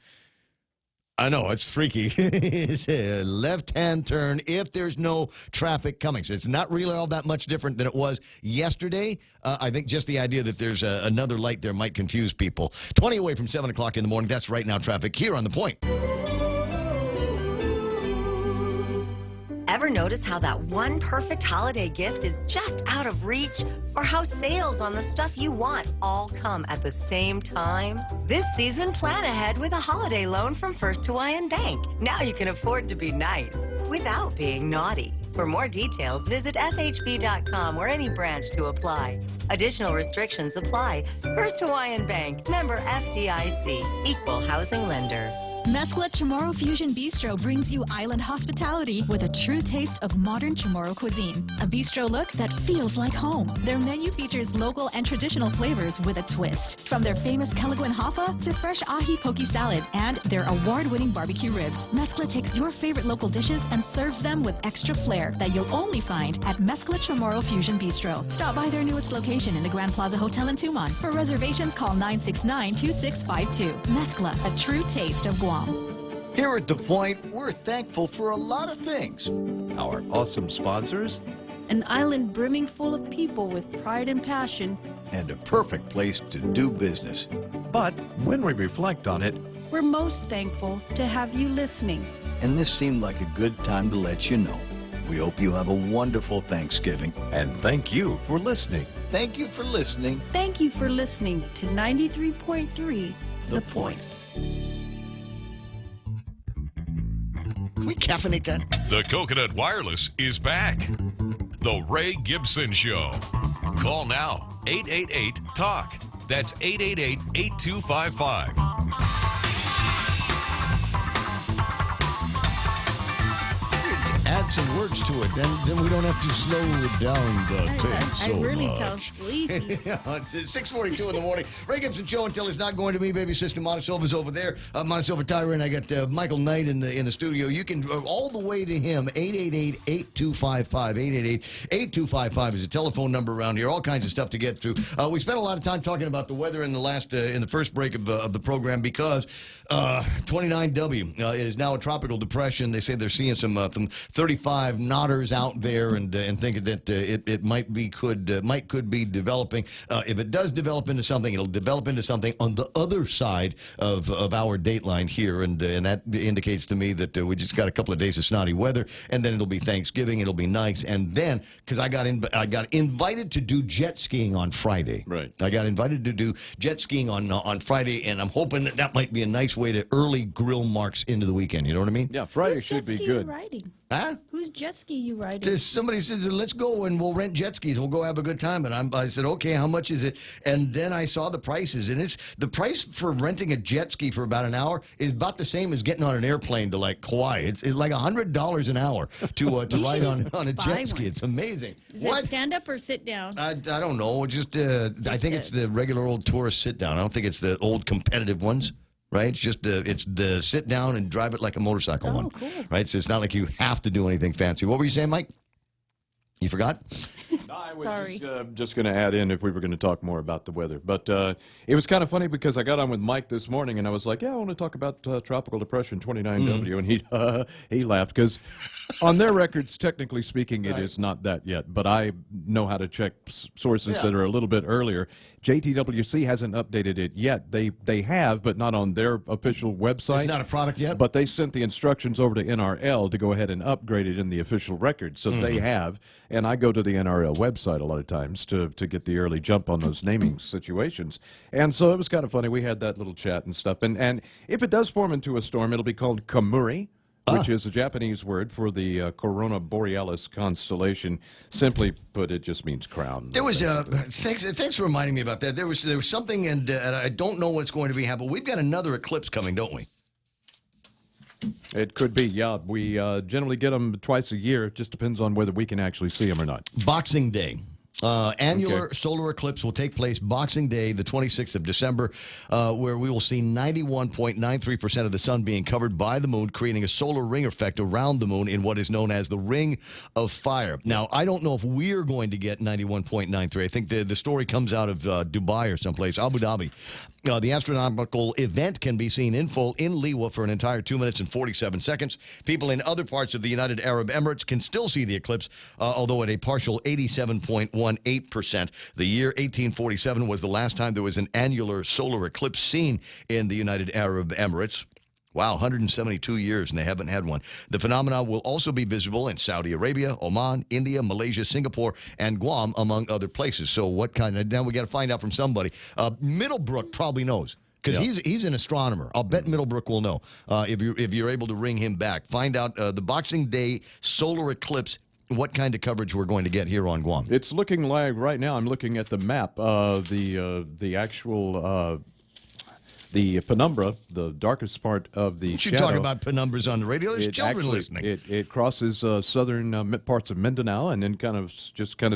I know, it's freaky. It's a left-hand turn if there's no traffic coming. So it's not really all that much different than it was yesterday. I think just the idea that there's another light there might confuse people. 20 away from 7 o'clock in the morning. That's right now traffic here on The Point. Ever notice how that one perfect holiday gift is just out of reach? Or how sales on the stuff you want all come at the same time? This season, plan ahead with a holiday loan from First Hawaiian Bank. Now you can afford to be nice without being naughty. For more details, visit FHB.com or any branch to apply. Additional restrictions apply. First Hawaiian Bank, member FDIC, equal housing lender. Mescla Chamorro Fusion Bistro brings you island hospitality with a true taste of modern Chamorro cuisine. A bistro look that feels like home. Their menu features local and traditional flavors with a twist. From their famous Kelaguen Hafa to fresh ahi poke salad and their award-winning barbecue ribs. Mescla takes your favorite local dishes and serves them with extra flair that you'll only find at Mescla Chamorro Fusion Bistro. Stop by their newest location in the Grand Plaza Hotel in Tumon. For reservations, call 969-2652. Mescla, a true taste of Guam. Here at The Point, we're thankful for a lot of things. Our awesome sponsors. An island brimming full of people with pride and passion. And a perfect place to do business. But when we reflect on it, we're most thankful to have you listening. And this seemed like a good time to let you know. We hope you have a wonderful Thanksgiving. And thank you for listening. Thank you for listening. Thank you for listening to 93.3 The Point. Can we caffeinate that? The Coconut Wireless is back. The Ray Gibson Show. Call now, 888-TALK. That's 888-8255. Add some words to it, then we don't have to slow it down the tape so I really much. sound sleepy. Yeah, it's 6:42 in the morning. Ray Gibson Show until it's not going to be. Baby sister Montesilva's over there. Montesilva Tyra, and I got Michael Knight in the studio. You can all the way to him. 888-8255. 888-8255 is a telephone number around here. All kinds of stuff to get to. We spent a lot of time talking about the weather in the first break of the program because 29W it is now a tropical depression. They say they're seeing some 35 knotters out there and thinking that it might could be developing. If it does develop into something, it'll develop into something on the other side of our dateline here, and that indicates to me that we just got a couple of days of snotty weather, and then it'll be Thanksgiving. It'll be nice, and then because I got invited to do jet skiing on Friday. Right. I got invited to do jet skiing on Friday, and I'm hoping that might be a nice way to early grill marks into the weekend. You know what I mean? Yeah, Friday should be good. Riding? Huh? Whose jet ski you riding? Somebody says, let's go and we'll rent jet skis. We'll go have a good time. And I said, okay, how much is it? And then I saw the prices. And it's the price for renting a jet ski for about an hour is about the same as getting on an airplane to like Hawaii. It's like $100 an hour to ride on a jet ski. It's amazing. Is it stand up or sit down? I don't know. Just I think it's the regular old tourist sit down. I don't think it's the old competitive ones. Right? It's just it's the sit down and drive it like a motorcycle one. Cool. Right? So it's not like you have to do anything fancy. What were you saying, Mike? You forgot? No, I Sorry. Just going to add in if we were going to talk more about the weather. But it was kind of funny because I got on with Mike this morning and I was like, yeah, I want to talk about Tropical Depression 29W. And he laughed because on their records, technically speaking, it is not that yet. But I know how to check sources that are a little bit earlier. JTWC hasn't updated it yet. They have, but not on their official website. It's not a product yet? But they sent the instructions over to NRL to go ahead and upgrade it in the official record. So they have. And I go to the NRL website a lot of times to get the early jump on those naming situations. And so it was kind of funny. We had that little chat and stuff. And if it does form into a storm, it'll be called Kamuri, which is a Japanese word for the Corona Borealis constellation. Simply put, it just means crown. There was thanks for reminding me about that. There was something, and I don't know what's going to be happening. We've got another eclipse coming, don't we? It could be, yeah. We generally get them twice a year. It just depends on whether we can actually see them or not. Boxing Day. Annular solar eclipse will take place Boxing Day, the 26th of December, where we will see 91.93% of the sun being covered by the moon, creating a solar ring effect around the moon in what is known as the Ring of Fire. Now, I don't know if we're going to get 91.93. I think the story comes out of Dubai or someplace, Abu Dhabi. The astronomical event can be seen in full in Liwa for an entire 2 minutes and 47 seconds. People in other parts of the United Arab Emirates can still see the eclipse, although at a partial 87.18%. The year 1847 was the last time there was an annular solar eclipse seen in the United Arab Emirates. Wow, 172 years, and they haven't had one. The phenomenon will also be visible in Saudi Arabia, Oman, India, Malaysia, Singapore, and Guam, among other places. So what kind of... Now we got to find out from somebody. Middlebrook probably knows, because he's an astronomer. I'll bet Middlebrook will know if you're able to ring him back. Find out the Boxing Day solar eclipse, what kind of coverage we're going to get here on Guam. It's looking like, right now, I'm looking at the map, the actual... the penumbra, the darkest part of the shadow. You talk about penumbras on the radio. There's children listening. It crosses southern parts of Mindanao and then kind of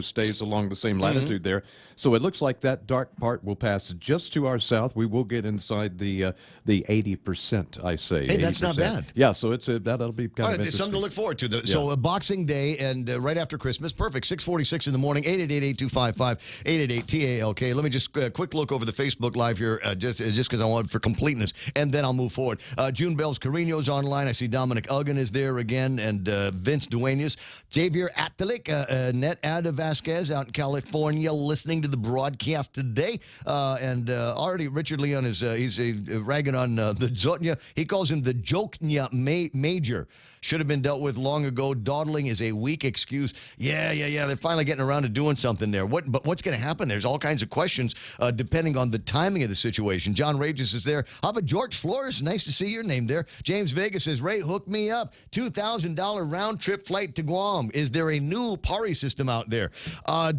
stays along the same latitude there. So it looks like that dark part will pass just to our south. We will get inside the 80%, I say. Hey, 80%. That's not bad. Yeah, so that'll be kind of interesting. Something to look forward to. So Boxing Day and right after Christmas, perfect. 6:46 in the morning. 888-8255, 888-TALK. Let me just quick look over the Facebook Live here, just because I want for completeness, and then I'll move forward. June Bells Carino's online. I see Dominic Uggan is there again, and Vince Duenas. Xavier Atalik, Net Ada Vasquez out in California, listening to the broadcast today. And already Richard Leon is he's ragging on the Zotnya. He calls him the Joknya Major. Should have been dealt with long ago. Dawdling is a weak excuse. Yeah. They're finally getting around to doing something there. But what's going to happen? There's all kinds of questions depending on the timing of the situation. John Rages is there. How about George Flores? Nice to see your name there. James Vegas says, Ray, hook me up. $2,000 round-trip flight to Guam. Is there a new PARI system out there?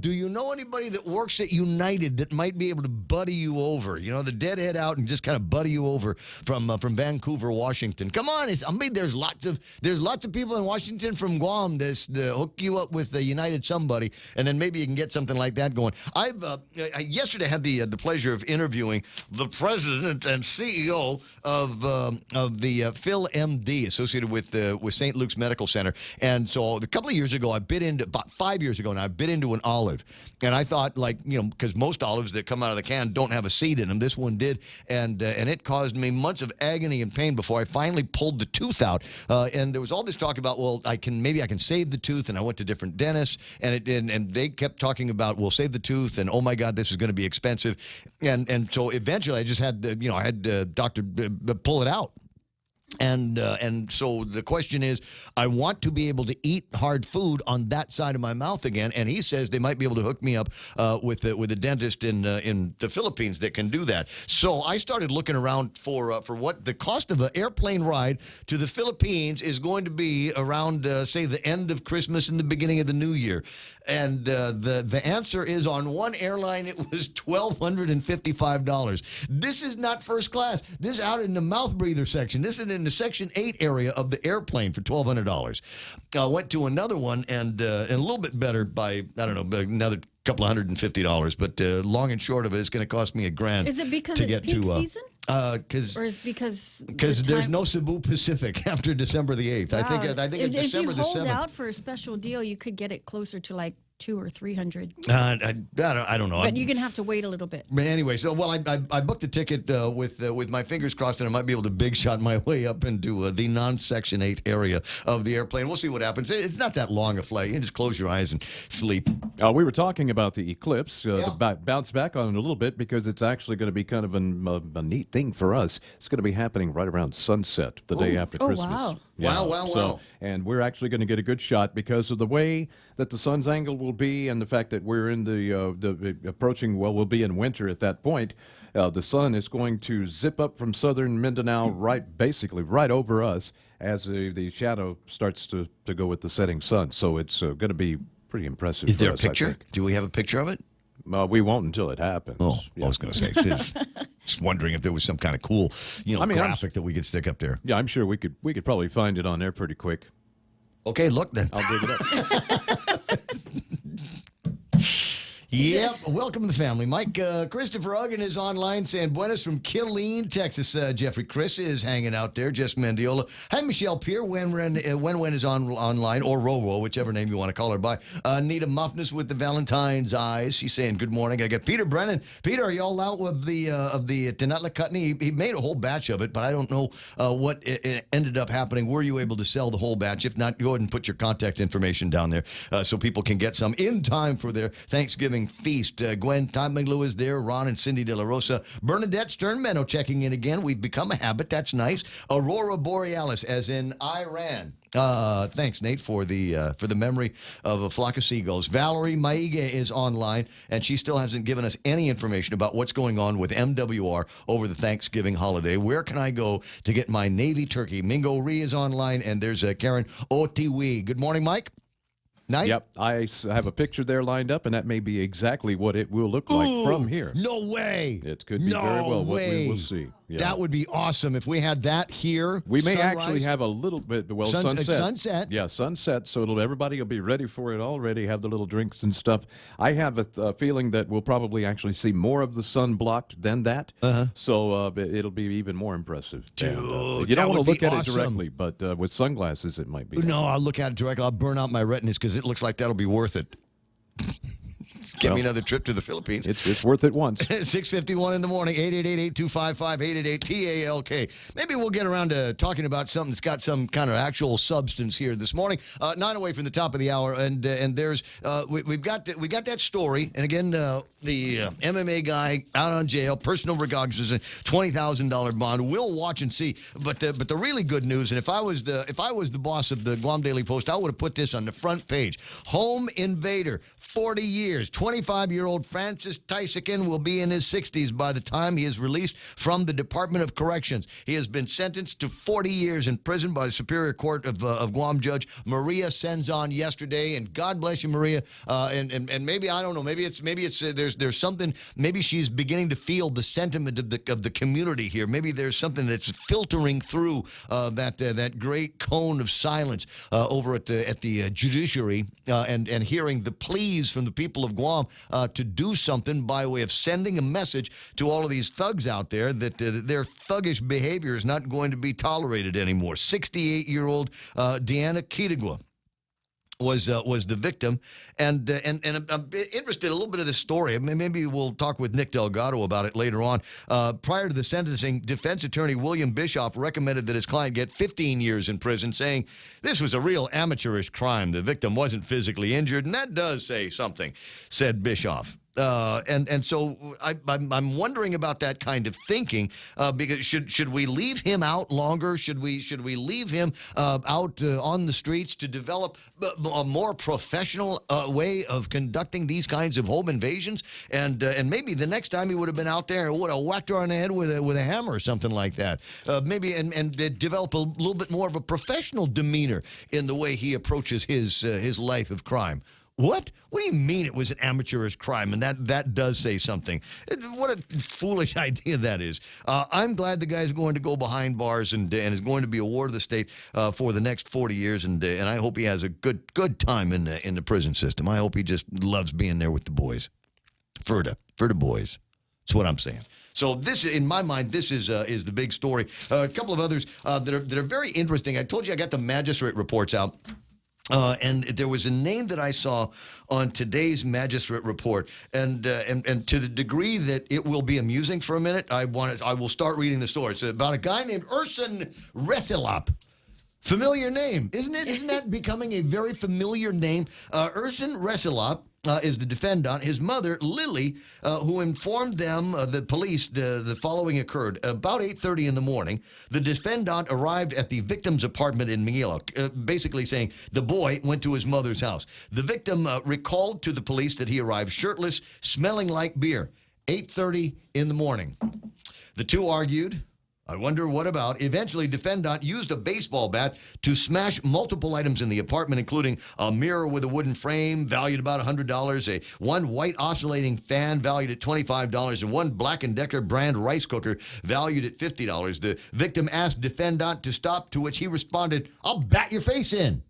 Do you know anybody that works at United that might be able to buddy you over? You know, the deadhead out and just kind of buddy you over from Vancouver, Washington. Come on. There's lots of people in Washington from Guam that hook you up with the United somebody, and then maybe you can get something like that going. I yesterday had the pleasure of interviewing the president and CEO of the Phil MD, associated with St. Luke's Medical Center. And so a couple of years ago, about 5 years ago now, I bit into an olive, and I thought, because most olives that come out of the can don't have a seed in them, this one did, and it caused me months of agony and pain before I finally pulled the tooth out. And there was all this talk about, well, I can save the tooth, and I went to different dentists, and they kept talking about, we'll save the tooth, and oh my God, this is going to be expensive, and so eventually I just had I had doctor pull it out. And so the question is, I want to be able to eat hard food on that side of my mouth again. And he says they might be able to hook me up with a dentist in the Philippines that can do that. So I started looking around for what the cost of an airplane ride to the Philippines is going to be around, say, the end of Christmas and the beginning of the New Year. And the answer is, on one airline, it was $1,255. This is not first class. This is out in the mouth breather section. This is in the Section 8 area of the airplane for $1,200. Went to another one and a little bit better by, I don't know, another couple of $150. But long and short of it, it's going to cost me $1,000. Is it because to it's get peak to, season? Or is it because there's no Cebu Pacific after December the 8th. Wow. I think it's December the 7th. If you hold out for a special deal, you could get it closer to like 200 or 300. I don't know. But you're going to have to wait a little bit. But anyway, so I booked a ticket with my fingers crossed that I might be able to big shot my way up into the non-Section 8 area of the airplane. We'll see what happens. It's not that long a flight. You just close your eyes and sleep. We were talking about the eclipse. To bounce back on it a little bit because it's actually going to be kind of a neat thing for us. It's going to be happening right around sunset the day after Christmas. Wow. Wow. And we're actually going to get a good shot because of the way that the sun's angle will be and the fact that we're in the approaching, we'll be in winter at that point. The sun is going to zip up from southern Mindanao basically right over us as the shadow starts to go with the setting sun. So it's going to be pretty impressive. Is there for a us, I picture? think. Do we have a picture of it? We won't until it happens. Oh, I was going to say, just wondering if there was some kind of cool, graphic that we could stick up there. Yeah, I'm sure we could probably find it on there pretty quick. Okay, look then. I'll dig it up. Yep. Welcome to the family. Mike, Christopher Uggan is online saying, Buenas from Killeen, Texas. Jeffrey Chris is hanging out there. Jess Mendiola. Hi, Michelle Peer. When is online, or Rowo, whichever name you want to call her by. Nita Muffness with the Valentine's eyes. She's saying, good morning. I got Peter Brennan. Peter, are you all out of the Tenatla Cutney? He made a whole batch of it, but I don't know what it ended up happening. Were you able to sell the whole batch? If not, go ahead and put your contact information down there so people can get some in time for their Thanksgiving feast. Gwen Tominglu is there. Ron and Cindy De La Rosa. Bernadette Sternmeno checking in again. We've become a habit. That's nice. Aurora Borealis, as in Iran. Thanks, Nate, for the memory of a flock of seagulls. Valerie Maiga is online, and she still hasn't given us any information about what's going on with MWR over the Thanksgiving holiday. Where can I go to get my Navy turkey? Mingo Ree is online, and there's Karen Otiwi. Good morning, Mike. Night? Yep, I have a picture there lined up, and that may be exactly what it will look like from here. No way. It could be very well what we will see. Yeah. That would be awesome if we had that here. We may sunrise. actually have a little bit, sunset. Sunset. Yeah, sunset, so everybody will be ready for it already, have the little drinks and stuff. I have a feeling that we'll probably actually see more of the sun blocked than that, so it'll be even more impressive. Dude, you don't want to look at awesome. it directly, but with sunglasses it might be. No, I'll look at it directly. I'll burn out my retinas because it looks like that'll be worth it. Get me another trip to the Philippines. It's worth it once. 6:51 in the morning, 888-8255-888-TALK. Maybe we'll get around to talking about something that's got some kind of actual substance here this morning. 9 away from the top of the hour, and there's we got that story. And again, the MMA guy out on jail, personal recognizance, $20,000 bond. We'll watch and see. But the really good news, and if I was the boss of the Guam Daily Post, I would have put this on the front page. Home invader, 40 years. 25-year-old Francis Tysican will be in his 60s by the time he is released from the Department of Corrections. He has been sentenced to 40 years in prison by the Superior Court of Guam Judge Maria Senzon yesterday. And God bless you, Maria. And maybe, I don't know, maybe it's there's something. Maybe she's beginning to feel the sentiment of the community here. Maybe there's something that's filtering through that great cone of silence over at the judiciary and hearing the pleas from the people of Guam to do something by way of sending a message to all of these thugs out there that their thuggish behavior is not going to be tolerated anymore. 68-year-old Deanna Kitagwa was the victim, and I'm interested in a little bit of this story. Maybe we'll talk with Nick Delgado about it later on. Prior to the sentencing, defense attorney William Bischoff recommended that his client get 15 years in prison, saying this was a real amateurish crime. The victim wasn't physically injured, and that does say something, said Bischoff. And so I'm wondering about that kind of thinking because should we leave him out longer? Should we leave him out on the streets to develop a more professional way of conducting these kinds of home invasions? And maybe the next time he would have been out there and would have whacked her on the head with a hammer or something like that. Maybe and develop a little bit more of a professional demeanor in the way he approaches his life of crime. What? What do you mean it was an amateurish crime? And that does say something. What a foolish idea that is. I'm glad the guy's going to go behind bars and is going to be a ward of the state for the next 40 years. And I hope he has a good time in the prison system. I hope he just loves being there with the boys. For the boys. That's what I'm saying. So this, in my mind, this is the big story. A couple of others that are very interesting. I told you I got the magistrate reports out. And there was a name that I saw on today's magistrate report, and to the degree that it will be amusing for a minute, I will start reading the story. It's about a guy named Urson Resilop. Familiar name, isn't it? Isn't that becoming a very familiar name? Urson Resilop is the defendant. His mother, Lily, who informed them, the police, the following occurred. About 8:30 in the morning, the defendant arrived at the victim's apartment in Manila, basically saying the boy went to his mother's house. The victim recalled to the police that he arrived shirtless, smelling like beer. 8:30 in the morning. The two argued. I wonder what about. Eventually, defendant used a baseball bat to smash multiple items in the apartment, including a mirror with a wooden frame valued about $100, one white oscillating fan valued at $25, and one Black & Decker brand rice cooker valued at $50. The victim asked defendant to stop, to which he responded, "I'll bat your face in."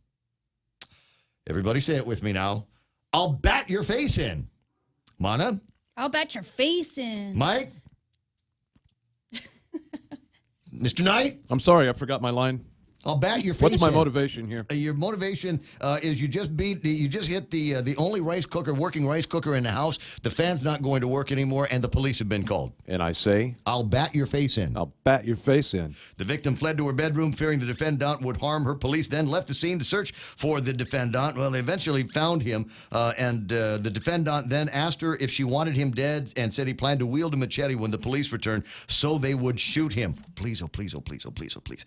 Everybody say it with me now. I'll bat your face in. Mana? I'll bat your face in. Mike? Mr. Knight? I'm sorry, I forgot my line. I'll bat your face. What's my motivation here? Your motivation is you just hit the only working rice cooker in the house. The fan's not going to work anymore, and the police have been called. And I say, I'll bat your face in. I'll bat your face in. The victim fled to her bedroom, fearing the defendant would harm her. Police then left the scene to search for the defendant. Well, they eventually found him, and the defendant then asked her if she wanted him dead, and said he planned to wield a machete when the police returned, so they would shoot him. Please, oh please, oh please, oh please, oh please.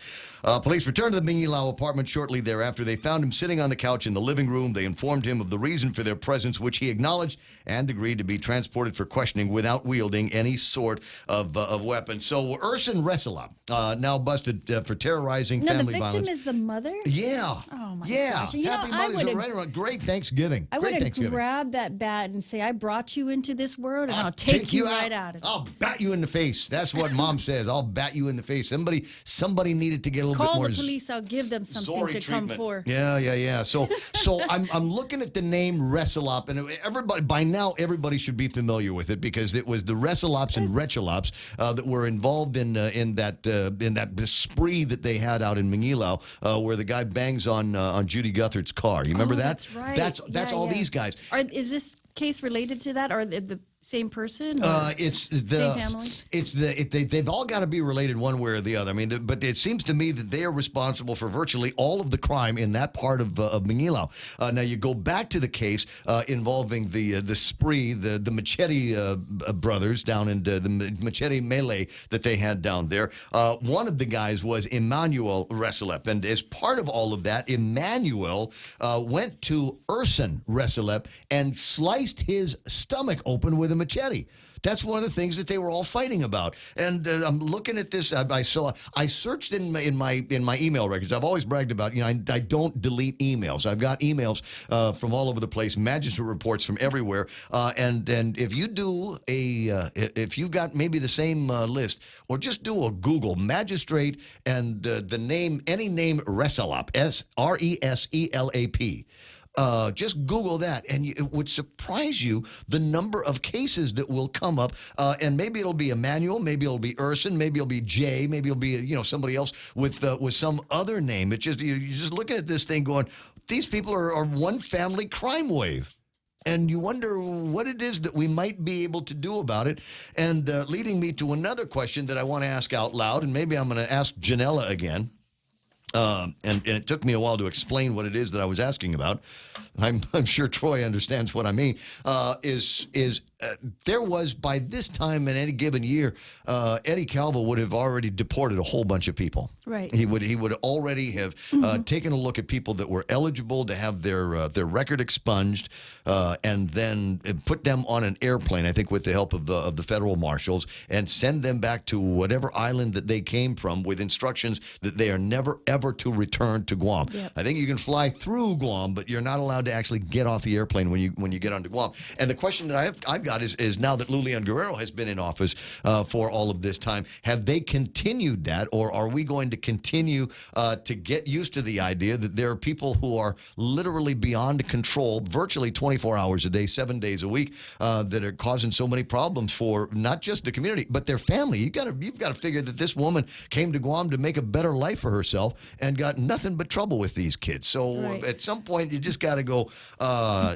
Police returned to the Mingilao apartment shortly thereafter. They found him sitting on the couch in the living room. They informed him of the reason for their presence, which he acknowledged, and agreed to be transported for questioning without wielding any sort of weapon. So Urson Resilop, now busted for terrorizing family the victim violence. is the mother? Yeah. Oh, my yeah. gosh. You Happy know, Mother's Day. Right around. Great Thanksgiving. I would Great have Thanksgiving. grabbed that bat and say, I brought you into this world, and I'll take you right out of it. I'll bat you in the face. That's what Mom says. I'll bat you in the face. Somebody needed to get a little bit Call more the police. I'll give them something Zori to come treatment. for. Yeah. So I'm looking at the name Resilop, and everybody by now everybody should be familiar with it, because it was the Resilops and Rechilops that were involved in that spree that they had out in Mangilao, where the guy bangs on Judy Guthard's car. You remember that? That's right. That's all these guys. Is this case related to that, or the same person? It's the same family. They've all got to be related one way or the other. I mean, but it seems to me that they are responsible for virtually all of the crime in that part of Mangilao. Now you go back to the case involving the spree, the Machete brothers down in the Machete melee that they had down there. One of the guys was Emmanuel Resilep, and as part of all of that, Emmanuel went to Urson Resilep and sliced his stomach open with a machete. That's one of the things that they were all fighting about. And I'm looking at this. I searched in my email records. I've always bragged about, I don't delete emails. I've got emails from all over the place, magistrate reports from everywhere. And if you do if you've got maybe the same list, or just do a Google magistrate and the name, any name Resilop, Reselap. Just Google that, and it would surprise you the number of cases that will come up. And maybe it'll be Emmanuel, maybe it'll be Urson, maybe it'll be Jay, maybe it'll be somebody else with some other name. It's just you're just looking at this thing going, these people are one family crime wave. And you wonder what it is that we might be able to do about it. And leading me to another question that I want to ask out loud, and maybe I'm going to ask Janella again. And it took me a while to explain what it is that I was asking about. I'm sure Troy understands what I mean. There was, by this time in any given year, Eddie Calvo would have already deported a whole bunch of people. Right. He would already have taken a look at people that were eligible to have their record expunged, and then put them on an airplane, I think with the help of the federal marshals, and send them back to whatever island that they came from, with instructions that they are never ever to return to Guam. Yep. I think you can fly through Guam, but you're not allowed to actually get off the airplane when you get onto Guam. And the question that I've got is now that Lulian Guerrero has been in office for all of this time, have they continued that, or are we going to continue to get used to the idea that there are people who are literally beyond control, virtually 24 hours a day, 7 days a week, that are causing so many problems for not just the community but their family? You've got to figure that this woman came to Guam to make a better life for herself, and got nothing but trouble with these kids. So at some point, you just got to go,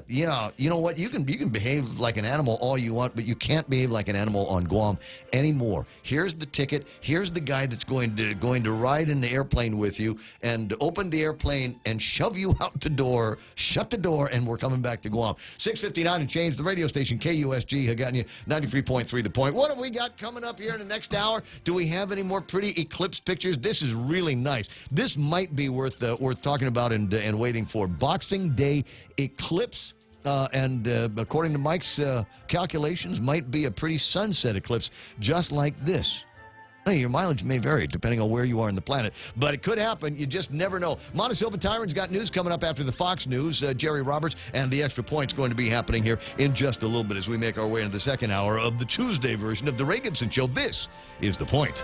yeah, you know what? You can behave like an animal all you want, but you can't behave like an animal on Guam anymore. Here's the ticket. Here's the guy that's going to ride in the airplane with you and open the airplane and shove you out the door, shut the door, and we're coming back to Guam. 6:59 and change. The radio station KUSG had gotten you 93.3 The Point. What have we got coming up here in the next hour? Do we have any more pretty eclipse pictures? This is really nice. This might be worth talking about and waiting for. Boxing Day eclipse. And according to Mike's calculations, might be a pretty sunset eclipse just like this. Hey, your mileage may vary depending on where you are in the planet, but it could happen. You just never know. Montesilva Tyron's got news coming up after the Fox News. Jerry Roberts and the Extra Point's going to be happening here in just a little bit as we make our way into the second hour of the Tuesday version of The Ray Gibson Show. This is The Point.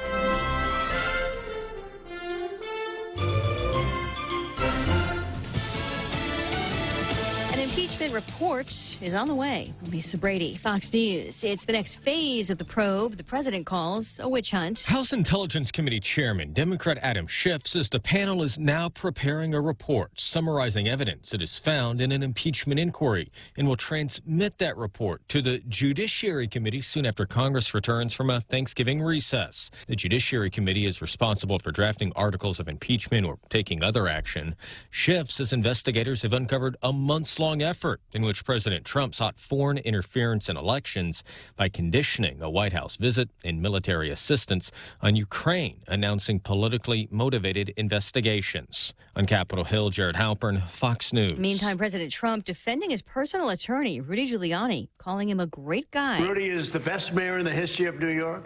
Impeachment report is on the way. Lisa Brady, Fox News. It's the next phase of the probe the president calls a witch hunt. House Intelligence Committee Chairman, Democrat Adam Schiff, says the panel is now preparing a report summarizing evidence it has found in an impeachment inquiry and will transmit that report to the Judiciary Committee soon after Congress returns from a Thanksgiving recess. The Judiciary Committee is responsible for drafting articles of impeachment or taking other action. Schiff says investigators have uncovered a months-long effort in which President Trump sought foreign interference in elections by conditioning a White House visit and military assistance on Ukraine, announcing politically motivated investigations. On Capitol Hill, Jared Halpern, Fox News. Meantime, President Trump defending his personal attorney, Rudy Giuliani, calling him a great guy. Rudy is the best mayor in the history of New York.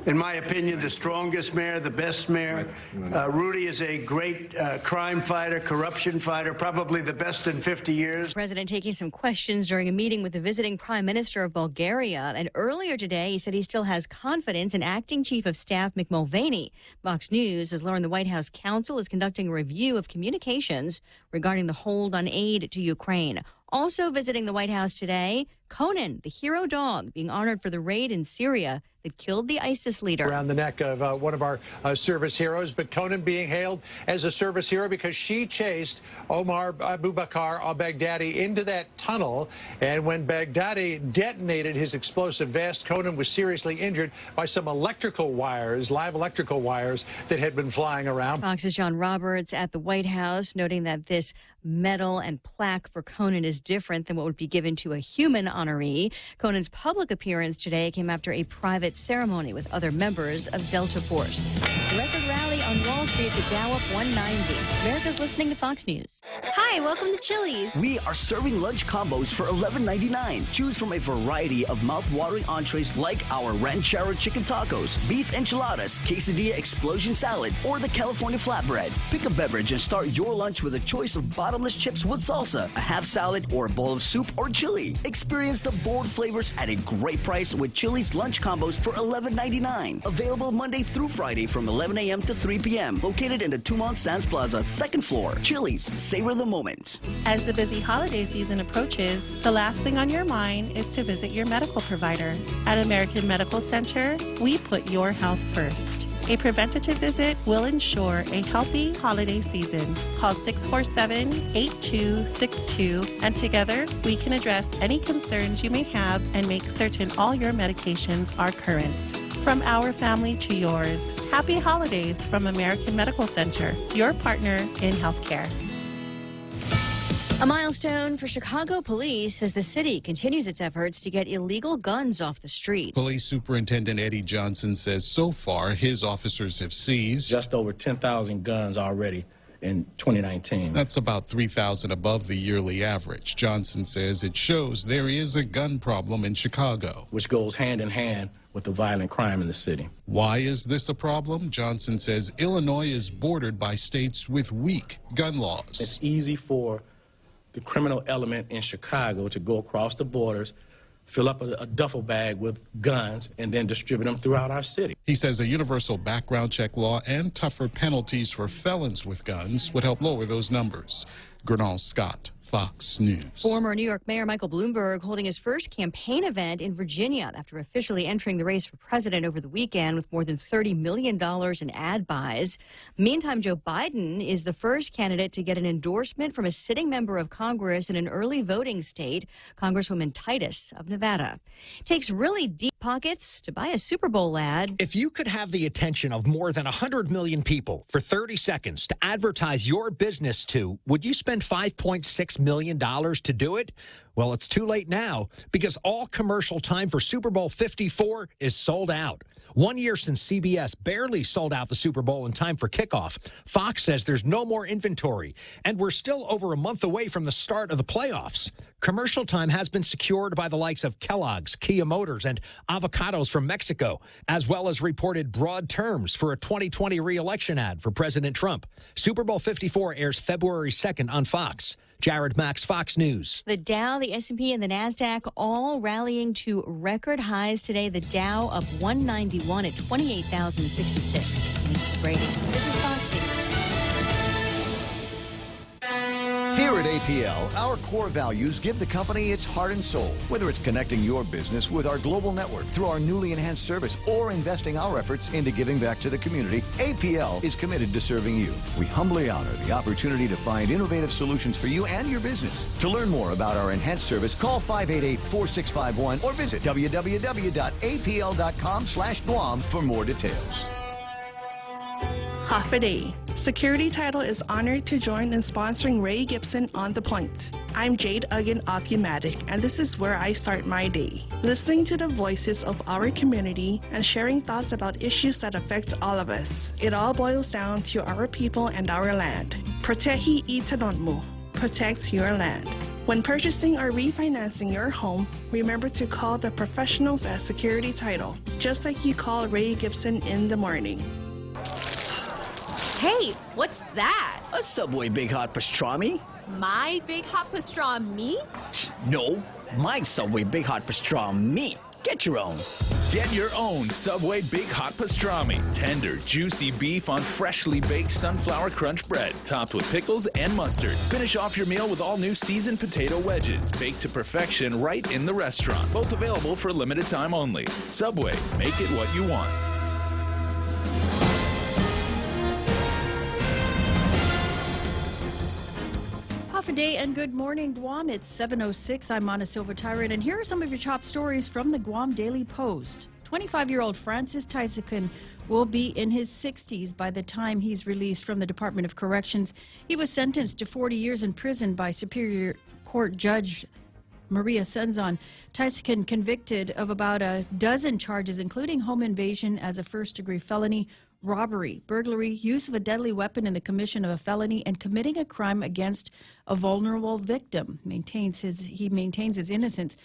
In my opinion, the strongest mayor, the best mayor. Rudy is a great crime fighter, corruption fighter, probably the best in 50 years. The president taking some questions during a meeting with the visiting prime minister of Bulgaria. And earlier today, he said he still has confidence in acting chief of staff Mick Mulvaney. Fox News has learned the White House counsel is conducting a review of communications regarding the hold on aid to Ukraine. Also visiting the White House today, Conan, the hero dog, being honored for the raid in Syria that killed the ISIS leader. Around the neck of one of our service heroes, but Conan being hailed as a service hero because she chased Omar Abu Bakr al-Baghdadi into that tunnel, and when Baghdadi detonated his explosive vest, Conan was seriously injured by some electrical wires, live electrical wires that had been flying around. Fox's John Roberts at the White House, noting that this medal and plaque for Conan is different than what would be given to a human honoree. Conan's public appearance today came after a private ceremony with other members of Delta Force. The record rally on Wall Street, the Dow up 190. America's listening to Fox News. Hi, welcome to Chili's. We are serving lunch combos for $11.99. Choose from a variety of mouth-watering entrees like our ranchero chicken tacos, beef enchiladas, quesadilla explosion salad, or the California flatbread. Pick a beverage and start your lunch with a choice of bottomless chips with salsa, a half salad, or a bowl of soup or chili. Experience the bold flavors at a great price with Chili's lunch combos for $11.99. Available Monday through Friday from 11 a.m. to 3 p.m. Located in the Tumont Sands Plaza, second floor. Chili's, savor the moment. As the busy holiday season approaches, the last thing on your mind is to visit your medical provider. At American Medical Center, we put your health first. A preventative visit will ensure a healthy holiday season. Call 647-8262, and together we can address any concerns you may have and make certain all your medications are current. From our family to yours, happy holidays from American Medical Center, your partner in healthcare. A milestone for Chicago police as the city continues its efforts to get illegal guns off the street. Police Superintendent Eddie Johnson says so far his officers have seized just over 10,000 guns already in 2019. That's about 3,000 above the yearly average. Johnson says it shows there is a gun problem in Chicago, which goes hand in hand with the violent crime in the city. Why is this a problem? Johnson says Illinois is bordered by states with weak gun laws. It's easy for the criminal element in Chicago to go across the borders, fill up a duffel bag with guns, and then distribute them throughout our city. He says a universal background check law and tougher penalties for felons with guns would help lower those numbers. Gernal Scott, Fox News. Former New York Mayor Michael Bloomberg holding his first campaign event in Virginia after officially entering the race for president over the weekend with more than $30 million in ad buys. Meantime, Joe Biden is the first candidate to get an endorsement from a sitting member of Congress in an early voting state, Congresswoman Titus of Nevada. Takes really deep pockets to buy a Super Bowl ad. If you could have the attention of more than 100 million people for 30 seconds to advertise your business to, would you spend $5.6 million to do it? Well, it's too late now because all commercial time for Super Bowl 54 is sold out. 1 year since CBS barely sold out the Super Bowl in time for kickoff, Fox says there's no more inventory, and we're still over a month away from the start of the playoffs. Commercial time has been secured by the likes of Kellogg's, Kia Motors, and Avocados from Mexico, as well as reported broad terms for a 2020 re-election ad for President Trump. Super Bowl 54 airs February 2nd on Fox. Jared Max, Fox News. The Dow, the S&P, and the NASDAQ all rallying to record highs today. The Dow up 191 at 28,066. Brady, this is Fox News. Here at APL, our core values give the company its heart and soul. Whether it's connecting your business with our global network through our newly enhanced service or investing our efforts into giving back to the community, APL is committed to serving you. We humbly honor the opportunity to find innovative solutions for you and your business. To learn more about our enhanced service, call 588-4651 or visit www.apl.com/Guam for more details. Half a day. Security Title is honored to join in sponsoring Ray Gibson on The Point. I'm Jade Uggan of Umatic, and this is where I start my day. Listening to the voices of our community and sharing thoughts about issues that affect all of us. It all boils down to our people and our land. Protehi itanonmo. Protect your land. When purchasing or refinancing your home, remember to call the professionals at Security Title, just like you call Ray Gibson in the morning. Hey, what's that? A Subway Big Hot Pastrami? My big hot pastrami? No, my Subway Big Hot Pastrami. Get your own. Get your own Subway Big Hot Pastrami. Tender, juicy beef on freshly baked sunflower crunch bread, topped with pickles and mustard. Finish off your meal with all new seasoned potato wedges, baked to perfection right in the restaurant. Both available for limited time only. Subway, make it what you want. Half a day and good morning, Guam. It's 7:06. I'm Mana Silva Tyrant, and here are some of your top stories from the Guam Daily Post. 25-year-old Francis Tysican will be in his 60s by the time he's released from the Department of Corrections. He was sentenced to 40 years in prison by Superior Court Judge Maria Senzon. Tysican convicted of about a dozen charges, including home invasion as a first-degree felony, robbery, burglary, use of a deadly weapon in the commission of a felony, and committing a crime against a vulnerable victim. He maintains his innocence.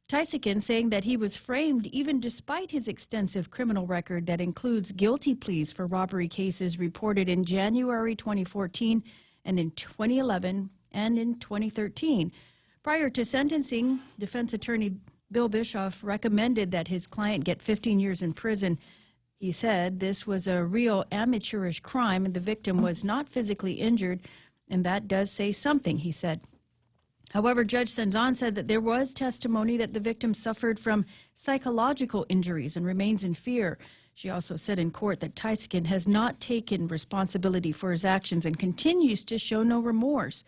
Tysican saying that he was framed even despite his extensive criminal record that includes guilty pleas for robbery cases reported in January 2014 and in 2011 and in 2013. Prior to sentencing, defense attorney Bill Bischoff recommended that his client get 15 years in prison. He said this was a real amateurish crime and the victim was not physically injured, and that does say something, he said. However, Judge Senzon said that there was testimony that the victim suffered from psychological injuries and remains in fear. She also said in court that Tysican has not taken responsibility for his actions and continues to show no remorse.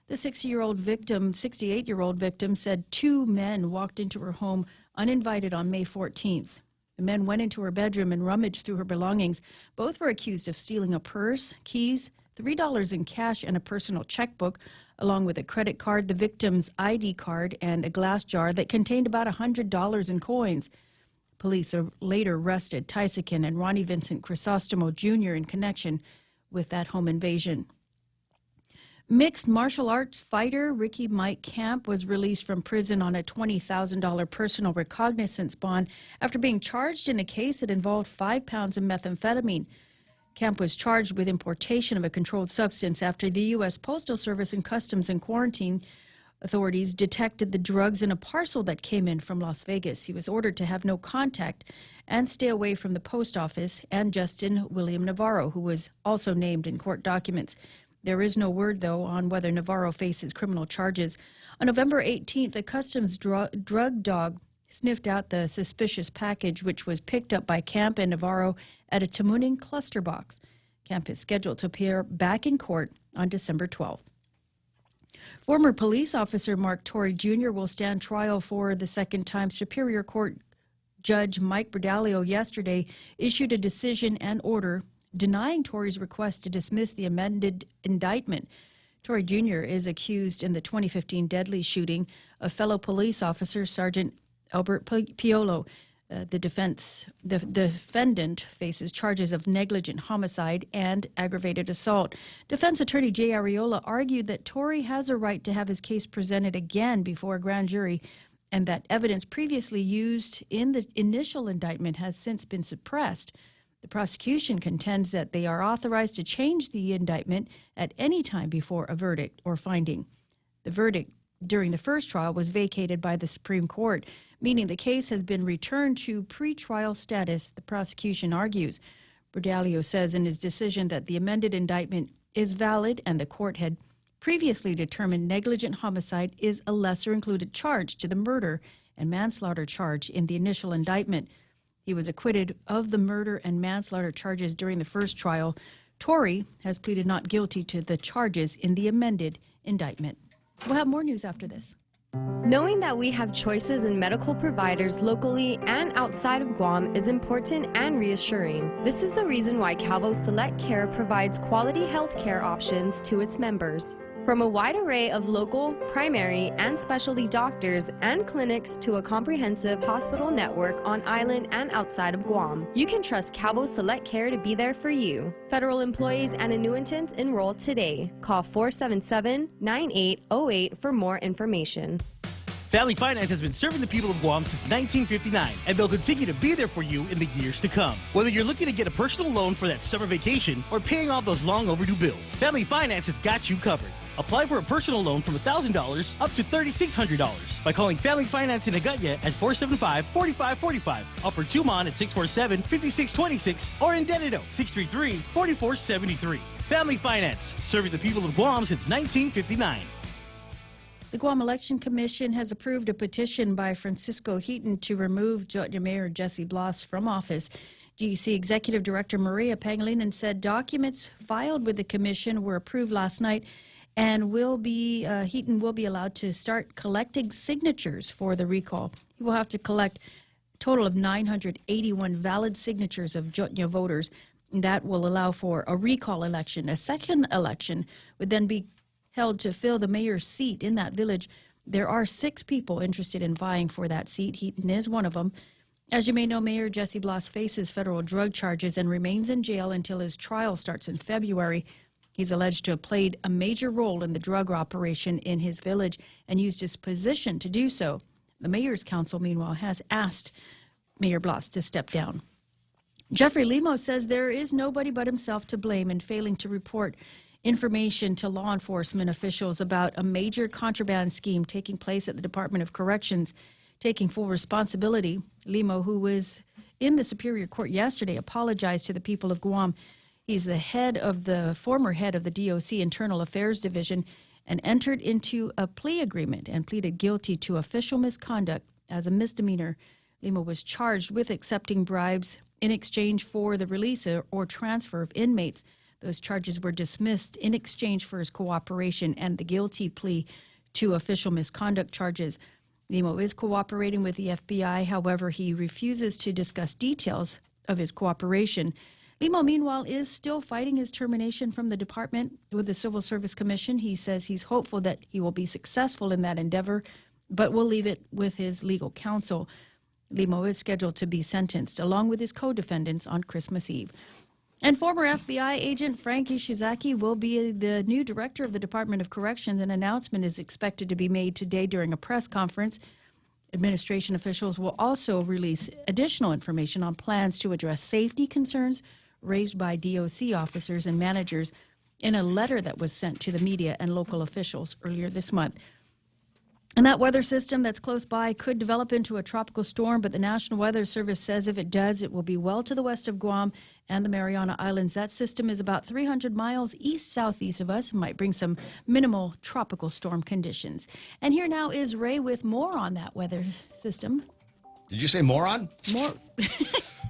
The 68-year-old victim said two men walked into her home uninvited on May 14th. The men went into her bedroom and rummaged through her belongings. Both were accused of stealing a purse, keys, $3 in cash, and a personal checkbook, along with a credit card, the victim's ID card, and a glass jar that contained about $100 in coins. Police later arrested Tysican and Ronnie Vincent Crisostomo Jr. in connection with that home invasion. Mixed martial arts fighter Ricky Mike Camp was released from prison on a $20,000 personal recognizance bond after being charged in a case that involved 5 pounds of methamphetamine. Camp was charged with importation of a controlled substance after the U.S. Postal Service and Customs and Quarantine authorities detected the drugs in a parcel that came in from Las Vegas. He was ordered to have no contact and stay away from the post office and Justin William Navarro, who was also named in court documents. There is no word, though, on whether Navarro faces criminal charges. On November 18th, a customs drug dog sniffed out the suspicious package, which was picked up by Camp and Navarro at a Tamuning cluster box. Camp is scheduled to appear back in court on December 12th. Former police officer Mark Torrey Jr. will stand trial for the second time. Superior Court Judge Mike Berdalio yesterday issued a decision and order denying Torrey's request to dismiss the amended indictment. Torrey Jr. is accused in the 2015 deadly shooting of fellow police officer Sergeant Albert Piolo. The defendant faces charges of negligent homicide and aggravated assault. Defense attorney Jay Arreola argued that Torrey has a right to have his case presented again before a grand jury, and that evidence previously used in the initial indictment has since been suppressed. The prosecution contends that they are authorized to change the indictment at any time before a verdict or finding. The verdict during the first trial was vacated by the Supreme Court, meaning the case has been returned to pretrial status, the prosecution argues. Berdalio says in his decision that the amended indictment is valid and the court had previously determined negligent homicide is a lesser included charge to the murder and manslaughter charge in the initial indictment. He was acquitted of the murder and manslaughter charges during the first trial. Torrey has pleaded not guilty to the charges in the amended indictment. We'll have more news after this. Knowing that we have choices in medical providers locally and outside of Guam is important and reassuring. This is the reason why Calvo Select Care provides quality health care options to its members. From a wide array of local, primary, and specialty doctors and clinics to a comprehensive hospital network on island and outside of Guam, you can trust Calvo Select Care to be there for you. Federal employees and annuitants enroll today. Call 477-9808 for more information. Family Finance has been serving the people of Guam since 1959, and they'll continue to be there for you in the years to come. Whether you're looking to get a personal loan for that summer vacation or paying off those long overdue bills, Family Finance has got you covered. Apply for a personal loan from $1,000 up to $3,600 by calling Family Finance in Agutya at 475-4545, Upper Tumon at 647-5626, or in Dededo, 633-4473. Family Finance, serving the people of Guam since 1959. The Guam Election Commission has approved a petition by Francisco Heaton to remove Georgia Mayor Jesse Bloss from office. GEC Executive Director Maria Pangilinan said documents filed with the commission were approved last night, and Heaton will be allowed to start collecting signatures for the recall. He will have to collect a total of 981 valid signatures of Jotnya voters. That will allow for a recall election. A second election would then be held to fill the mayor's seat in that village. There are 6 people interested in vying for that seat. Heaton is one of them. As you may know, Mayor Jesse Bloss faces federal drug charges and remains in jail until his trial starts in February. He's alleged to have played a major role in the drug operation in his village and used his position to do so. The mayor's council, meanwhile, has asked Mayor Bloss to step down. Jeffrey Limo says there is nobody but himself to blame in failing to report information to law enforcement officials about a major contraband scheme taking place at the Department of Corrections. Taking full responsibility, Limo, who was in the Superior Court yesterday, apologized to the people of Guam. He's the former head of the DOC Internal Affairs Division and entered into a plea agreement and pleaded guilty to official misconduct as a misdemeanor. Limo was charged with accepting bribes in exchange for the release or transfer of inmates. Those charges were dismissed in exchange for his cooperation and the guilty plea to official misconduct charges. Limo is cooperating with the FBI. However, he refuses to discuss details of his cooperation. Limo, meanwhile, is still fighting his termination from the department with the Civil Service Commission. He says he's hopeful that he will be successful in that endeavor, but will leave it with his legal counsel. Limo is scheduled to be sentenced along with his co-defendants on Christmas Eve. And former FBI agent Frank Ishizaki will be the new director of the Department of Corrections. An announcement is expected to be made today during a press conference. Administration officials will also release additional information on plans to address safety concerns raised by DOC officers and managers in a letter that was sent to the media and local officials earlier this month. And that weather system that's close by could develop into a tropical storm, but the National Weather Service says if it does, it will be well to the west of Guam and the Mariana Islands. That system is about 300 miles east-southeast of us and might bring some minimal tropical storm conditions. And here now is Ray with more on that weather system. Did you say moron? More.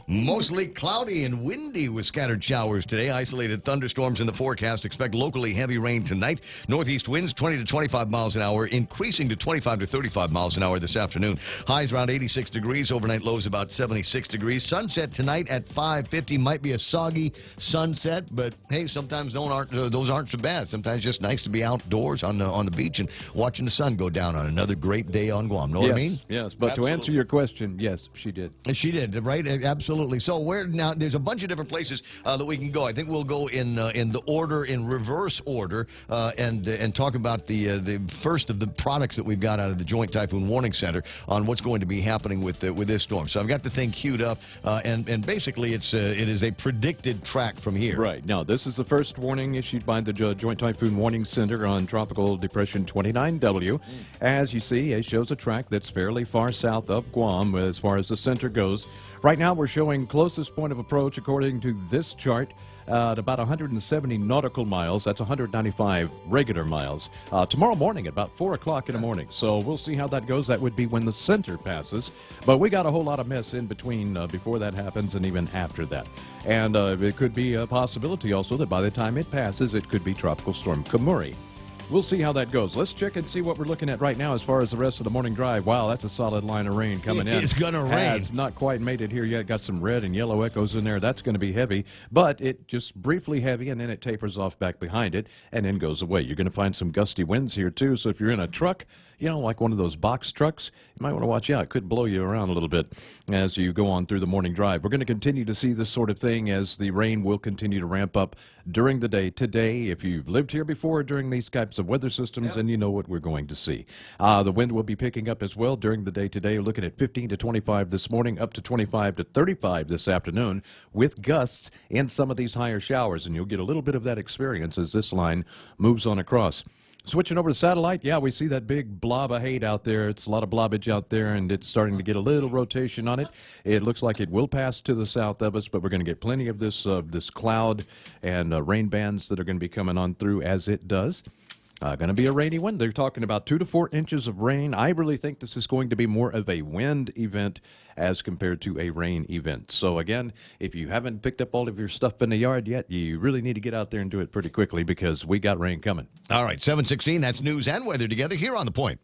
Mostly cloudy and windy with scattered showers today. Isolated thunderstorms in the forecast. Expect locally heavy rain tonight. Northeast winds 20 to 25 miles an hour, increasing to 25 to 35 miles an hour this afternoon. Highs around 86 degrees. Overnight lows about 76 degrees. Sunset tonight at 5:50. Might be a soggy sunset, but hey, sometimes those aren't so bad. Sometimes it's just nice to be outdoors on the beach and watching the sun go down on another great day on Guam. Know what I mean? Yes, but to answer your question, yes, she did. She did, right? Absolutely. So now there's a bunch of different places that we can go. I think we'll go in the order, in reverse order, and talk about the first of the products that we've got out of the Joint Typhoon Warning Center on what's going to be happening with this storm. So I've got the thing queued up, and basically it is a predicted track from here. Right. Now, this is the first warning issued by the Joint Typhoon Warning Center on Tropical Depression 29W. As you see, it shows a track that's fairly far south of Guam as far as the center goes. Right now, we're showing closest point of approach, according to this chart, at about 170 nautical miles. That's 195 regular miles. Tomorrow morning at about 4 o'clock in the morning. So we'll see how that goes. That would be when the center passes. But we got a whole lot of mess in between before that happens and even after that. And it could be a possibility also that by the time it passes, it could be Tropical Storm Kamuri. We'll see how that goes. Let's check and see what we're looking at right now as far as the rest of the morning drive. Wow, that's a solid line of rain coming in. It's going to rain. It's not quite made it here yet. Got some red and yellow echoes in there. That's going to be heavy, but it just briefly heavy, and then it tapers off back behind it and then goes away. You're going to find some gusty winds here, too, so if you're in a truck, like one of those box trucks, you might want to watch out. It could blow you around a little bit as you go on through the morning drive. We're going to continue to see this sort of thing as the rain will continue to ramp up during the day. Today, if you've lived here before during these types of weather systems, then you know what we're going to see. The wind will be picking up as well during the day today. We're looking at 15 to 25 this morning, up to 25 to 35 this afternoon, with gusts in some of these higher showers, and you'll get a little bit of that experience as this line moves on across. Switching over to satellite, yeah, we see that big blob of hate out there. It's a lot of blobbage out there, and it's starting to get a little rotation on it. It looks like it will pass to the south of us, but we're going to get plenty of this cloud and rain bands that are going to be coming on through as it does. Going to be a rainy one. They're talking about 2 to 4 inches of rain. I really think this is going to be more of a wind event as compared to a rain event. So again, if you haven't picked up all of your stuff in the yard yet, you really need to get out there and do it pretty quickly because we got rain coming. All right, 7:16. That's news and weather together here on The Point.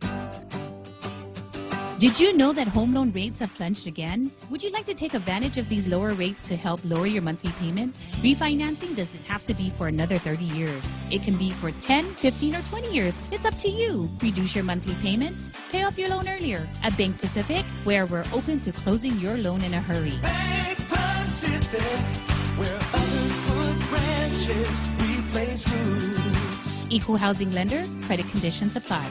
Did you know that home loan rates have plunged again? Would you like to take advantage of these lower rates to help lower your monthly payments? Refinancing doesn't have to be for another 30 years. It can be for 10, 15, or 20 years. It's up to you. Reduce your monthly payments. Pay off your loan earlier. At Bank Pacific, where we're open to closing your loan in a hurry. Bank Pacific, where others put branches, we place roots. Equal housing lender. Credit conditions apply.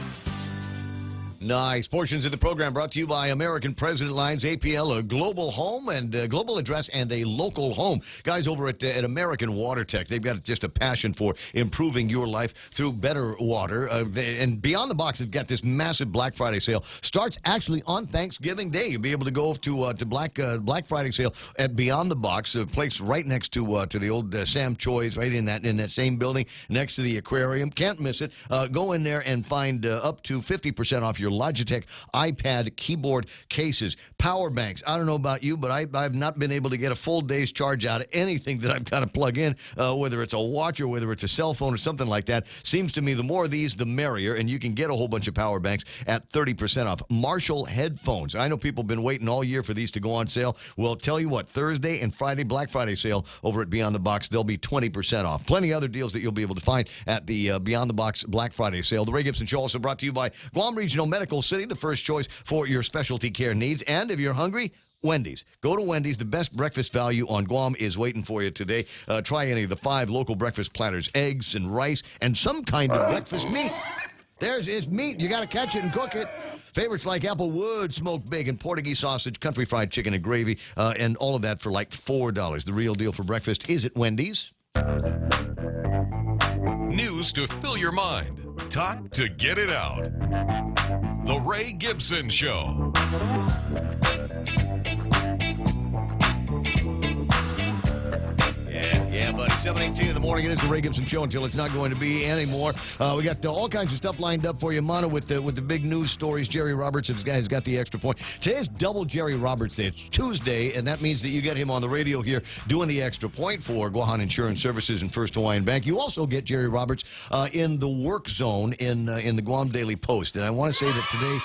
Nice. Portions of the program brought to you by American President Lines, APL, a global home and a global address and a local home. Guys over at American Water Tech, they've got just a passion for improving your life through better water. And Beyond the Box, they've got this massive Black Friday sale. Starts actually on Thanksgiving Day. You'll be able to go to Black Friday sale at Beyond the Box, a place right next to the old Sam Choi's, right in that same building next to the aquarium. Can't miss it. Go in there and find up to 50% off your Logitech iPad keyboard cases, power banks. I don't know about you, but I've not been able to get a full day's charge out of anything that I've got to plug in, whether it's a watch or whether it's a cell phone or something like that. Seems to me the more of these, the merrier, and you can get a whole bunch of power banks at 30% off. Marshall headphones. I know people have been waiting all year for these to go on sale. Well, tell you what, Thursday and Friday Black Friday sale over at Beyond the Box, they'll be 20% off. Plenty other deals that you'll be able to find at the Beyond the Box Black Friday sale. The Ray Gibson Show also brought to you by Guam Regional Medical City, the first choice for your specialty care needs. And if you're hungry, Wendy's. Go to Wendy's. The best breakfast value on Guam is waiting for you today. Try any of the 5 local breakfast platters, eggs and rice, and some kind of breakfast meat. It's meat. You got to catch it and cook it. Favorites like Applewood, smoked bacon, Portuguese sausage, country fried chicken and gravy, and all of that for like $4. The real deal for breakfast is at Wendy's. News to fill your mind. Talk to get it out. The Ray Gibson Show. Yeah, buddy. 7:18 in the morning. It is the Ray Gibson Show until it's not going to be anymore. We got all kinds of stuff lined up for you, Mono, with the big news stories. Jerry Roberts has got the extra point. Today's double Jerry Roberts Day. It's Tuesday, and that means that you get him on the radio here doing the extra point for Guahan Insurance Services and First Hawaiian Bank. You also get Jerry Roberts in the work zone in the Guam Daily Post. And I want to say that today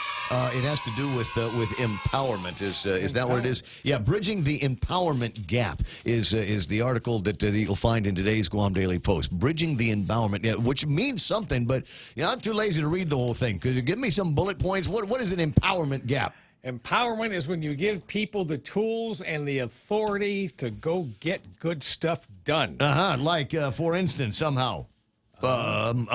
it has to do with empowerment. Is that what it is? Yeah, bridging the empowerment gap is the article that you'll find in today's Guam Daily Post. Bridging the empowerment, yeah, which means something, but I'm too lazy to read the whole thing. Could you give me some bullet points? What is an empowerment gap? Empowerment is when you give people the tools and the authority to go get good stuff done. Like, for instance, somehow. What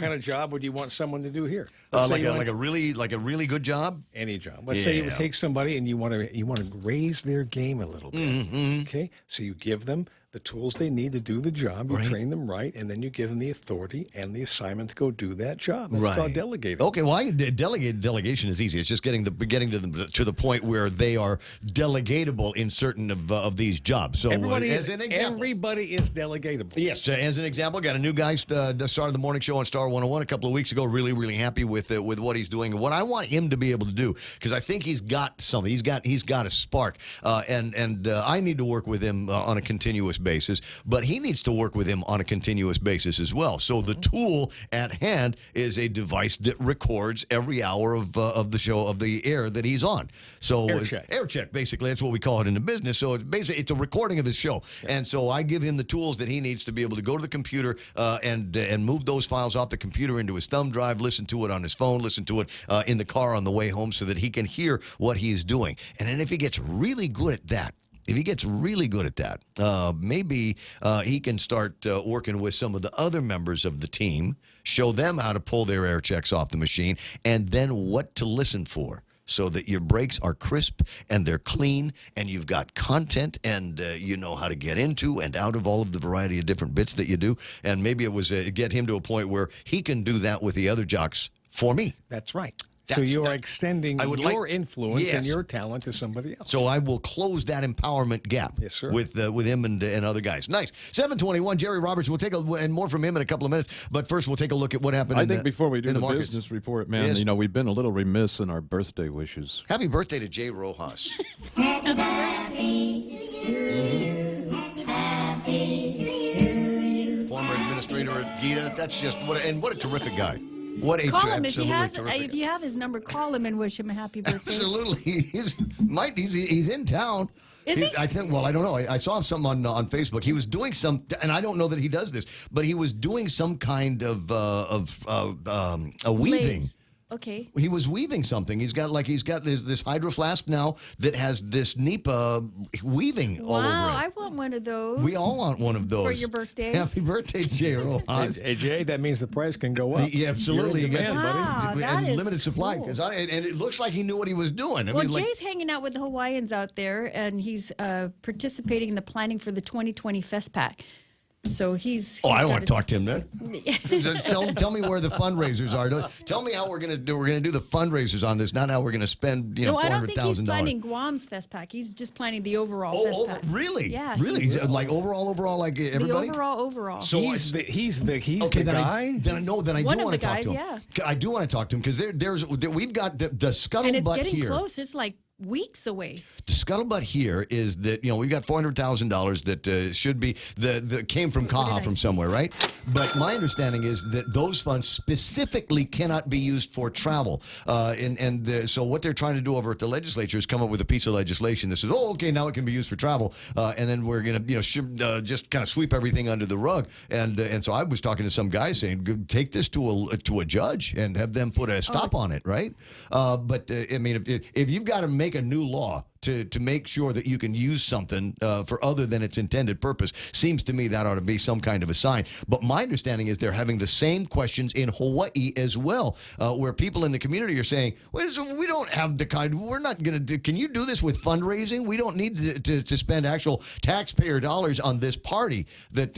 kind of job would you want someone to do here? Like a really good job? Any job. Let's say you take somebody and you want to raise their game a little bit. Mm-hmm. Okay, so you give them the tools they need to do the job. You train them right, and then you give them the authority and the assignment to go do that job. That's called delegating. Okay, well, delegation is easy. It's just getting to the point where they are delegatable in certain of these jobs. So, everybody is delegatable. Yes, as an example, got a new guy started the morning show on Star 101 a couple of weeks ago. Really, really happy with what he's doing and what I want him to be able to do, because I think he's got something. He's got a spark, and I need to work with him on a continuous basis, but he needs to work with him on a continuous basis as well. So the tool at hand is a device that records every hour of the show, of the air that he's on. So air check, basically, that's what we call it in the business. So it's a recording of his show, and so I give him the tools that he needs to be able to go to the computer and move those files off the computer into his thumb drive, listen to it on his phone, listen to it in the car on the way home, so that he can hear what he's doing. And then if he gets really good at that, maybe he can start working with some of the other members of the team, show them how to pull their air checks off the machine, and then what to listen for, so that your breaks are crisp and they're clean, and you've got content, and you know how to get into and out of all of the variety of different bits that you do. And maybe it was get him to a point where he can do that with the other jocks for me. That's right. So you are extending your influence and your talent to somebody else. So I will close that empowerment gap. Yes, sir. With him and other guys. Nice. 7:21, Jerry Roberts. We'll take and more from him in a couple of minutes. But first, we'll take a look at what happened. I think before we do the markets. business report, man, we've been a little remiss in our birthday wishes. Happy birthday to Jay Rojas. Former administrator at Gita. That's just what a terrific guy. What a call him if terrific you have his number. Call him and wish him a happy birthday. Absolutely, he's in town. Is he? I think. Well, I don't know. I saw something on Facebook. He was doing some, and I don't know that he does this, but he was doing some kind of a weaving. Lace. Okay. He was weaving something. He's got this hydro flask now that has this NEPA weaving all over it. Wow, I want one of those. We all want one of those. For your birthday. Happy birthday, Jay Rojas. Hey, Jay, that means the price can go up. Yeah, absolutely. You're in demand, buddy. That and is limited supply. cool. And it looks like he knew what he was doing. Jay's hanging out with the Hawaiians out there, and he's participating in the planning for the 2020 FestPac. So he's I want to talk to him then. tell me where the fundraisers are. Tell me how we're going to do. We're going to do the fundraisers on this, not how we're going to spend No, I don't $400,000. think he's planning Guam's FestPac. He's just planning the overall FestPac. Really? Yeah. Really? Like overall, like everybody. The overall. So he's the okay, guy. Then I do One of want the to talk guys, to him. Yeah. I do want to talk to him because we've got the scuttlebutt and it's getting here. close. It's like weeks away. The scuttlebutt here is that we've got $400,000 that should be that came from Kaha from somewhere, right? But my understanding is that those funds specifically cannot be used for travel, so what they're trying to do over at the legislature is come up with a piece of legislation that says, okay, now it can be used for travel, and then we're going to just kind of sweep everything under the rug. And so I was talking to some guys saying, take this to a judge and have them put a stop on it, right? But I mean, if you've got to make a new law to make sure that you can use something for other than its intended purpose, seems to me that ought to be some kind of a sign. But my understanding is they're having the same questions in Hawaii as well, where people in the community are saying, well, we don't have the kind, we're not going to do, can you do this with fundraising? We don't need to spend actual taxpayer dollars on this party that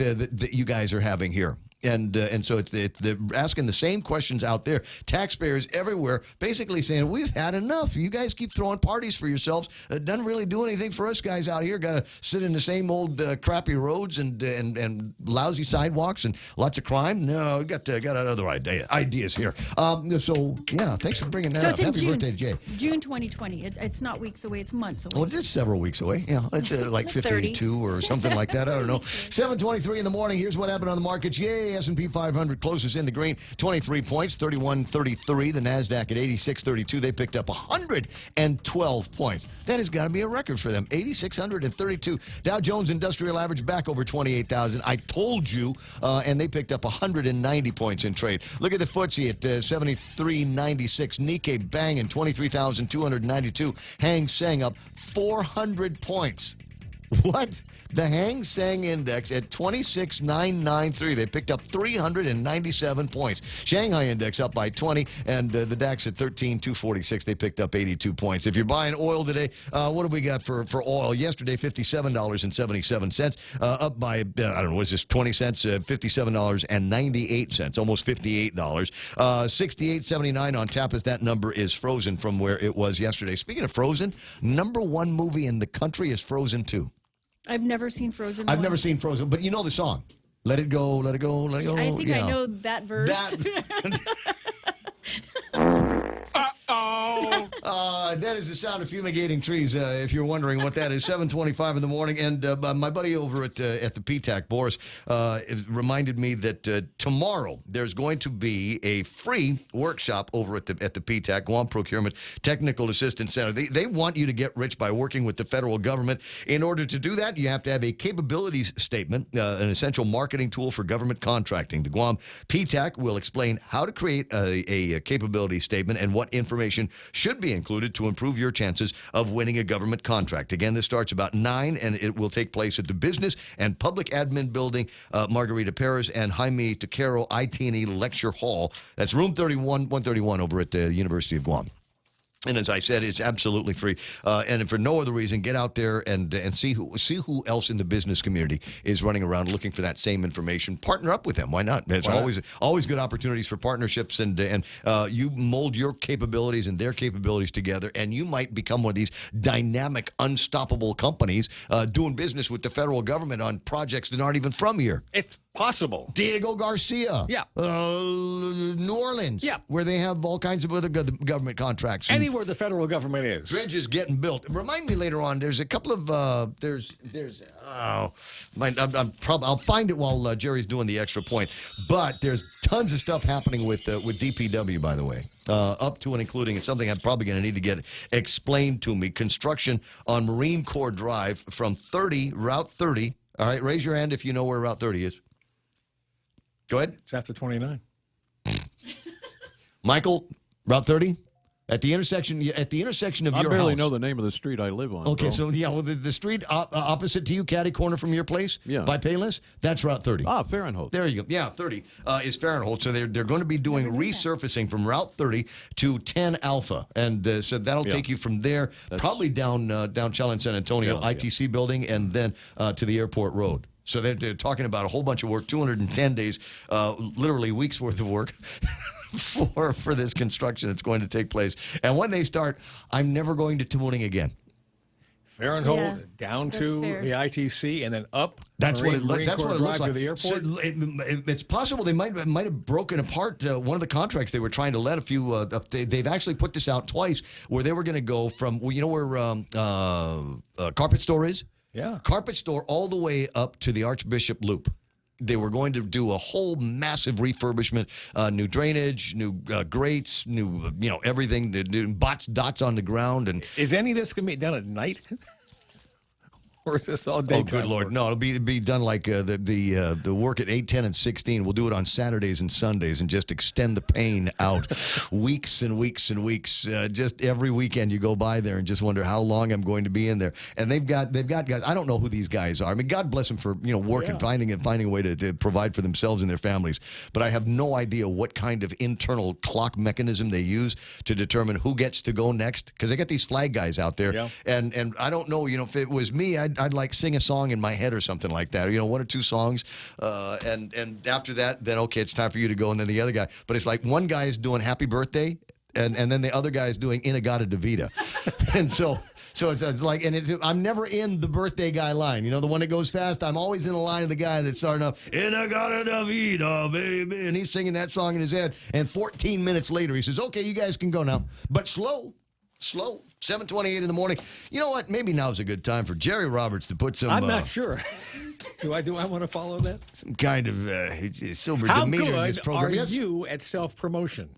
you guys are having here. And so they're asking the same questions out there. Taxpayers everywhere basically saying, we've had enough. You guys keep throwing parties for yourselves. It doesn't really do anything for us guys out here. Got to sit in the same old crappy roads and lousy sidewalks and lots of crime. No, we got other ideas here. So, yeah, thanks for bringing that up. It's in Happy June, birthday, Jay. June 2020. It's not weeks away. It's months away. Well, it's several weeks away. Yeah, it's like 52 or something like that. I don't know. 7:23 in the morning. Here's what happened on the markets. Yay, S&P 500 closes in the green. 23 points, 31.33. The NASDAQ at 86.32. They picked up 112 points. That has got to be a record for them. 8,632. Dow Jones Industrial Average back over 28,000. I told you, and they picked up 190 points in trade. Look at the FTSE at 73.96. Nikkei banging 23,292. Hang Seng up 400 points. What? The Hang Seng Index at 26,993. They picked up 397 points. Shanghai Index up by 20, and the DAX at 13,246. They picked up 82 points. If you're buying oil today, what have we got for oil? Yesterday, $57.77, up by, I don't know, was this 20 cents? $57.98, almost $58. 68.79 on tap as that number is frozen from where it was yesterday. Speaking of frozen, #1 movie in the country is Frozen 2. I've never seen Frozen. I've never seen Frozen, but you know the song. Let it go, let it go, let it go. I think I know that verse. That is the sound of fumigating trees, if you're wondering what that is. 7:25 in the morning, and my buddy over at the PTAC, Boris, reminded me that tomorrow there's going to be a free workshop over at the PTAC, Guam Procurement Technical Assistance Center. They want you to get rich by working with the federal government. In order to do that, you have to have a capabilities statement, an essential marketing tool for government contracting. The Guam PTAC will explain how to create a capability statement and what information should be included to improve your chances of winning a government contract. Again, this starts about 9, and it will take place at the Business and Public Admin Building, Margarita Perez and Jaime Taquero IT&E Lecture Hall. That's room 131 over at the University of Guam. And as I said, it's absolutely free. And for no other reason, get out there and see who else in the business community is running around looking for that same information. Partner up with them. Why not? There's always good opportunities for partnerships, and you mold your capabilities and their capabilities together, and you might become one of these dynamic, unstoppable companies doing business with the federal government on projects that aren't even from here. It's possible. Diego Garcia. Yeah. New Orleans. Yeah. Where they have all kinds of other government contracts. Anywhere the federal government is. Bridges getting built. Remind me later on. There's a couple of I'll find it while Jerry's doing the extra point. But there's tons of stuff happening with DPW, by the way, up to and including. It's something I'm probably going to need to get explained to me. Construction on Marine Corps Drive from Route 30. All right, raise your hand if you know where Route 30 is. Go ahead. It's after 29. Michael, Route 30? At the intersection of your house. I barely know the name of the street I live on. Okay, bro. so the street opposite to you, catty corner from your place, by Payless, that's Route 30. Ah, Fahrenheit. There you go. Yeah, 30 is Fahrenheit. So they're going to be doing resurfacing from Route 30 to 10 Alpha, and so that'll take you from there probably down Chela and San Antonio ITC building, and then to the airport road. So they're talking about a whole bunch of work, 210 days, literally weeks worth of work. For this construction that's going to take place. And when they start, I'm never going to Tuning again. Fahrenheit down to the ITC and then up. That's what it looks like. To the airport. So it's possible they might have broken apart one of the contracts they were trying to let a few. They've actually put this out twice where they were going to go from where Carpet Store is. Yeah, Carpet Store all the way up to the Archbishop Loop. They were going to do a whole massive refurbishment, new drainage, new grates, new everything. The new dots on the ground. And is any of this going to be done at night? Or is this all daytime? Oh, good Lord. work? No, it'll be done like the work at 8, 10, and 16. We'll do it on Saturdays and Sundays and just extend the pain out weeks and weeks and weeks. Just every weekend you go by there and just wonder how long I'm going to be in there. And they've got guys. I don't know who these guys are. I mean, God bless them for work and finding a way to provide for themselves and their families. But I have no idea what kind of internal clock mechanism they use to determine who gets to go next. Because they got these flag guys out there. Yeah. And I don't know, if it was me, I'd I'd like sing a song in my head or something like that. One or two songs, and after that, then okay, it's time for you to go, and then the other guy. But it's like one guy is doing Happy Birthday, and then the other guy is doing Inagata Davida, and so it's like, and I'm never in the birthday guy line. The one that goes fast. I'm always in the line of the guy that's starting up, Inagata Davida, baby, and he's singing that song in his head. And 14 minutes later, he says, "Okay, you guys can go now, but slow." 7:28 in the morning. You know what? Maybe now's a good time for Jerry Roberts to put some. I'm not sure. Do I want to follow that? Some kind of silver How demeanor in this good program. are Yes? you at self-promotion?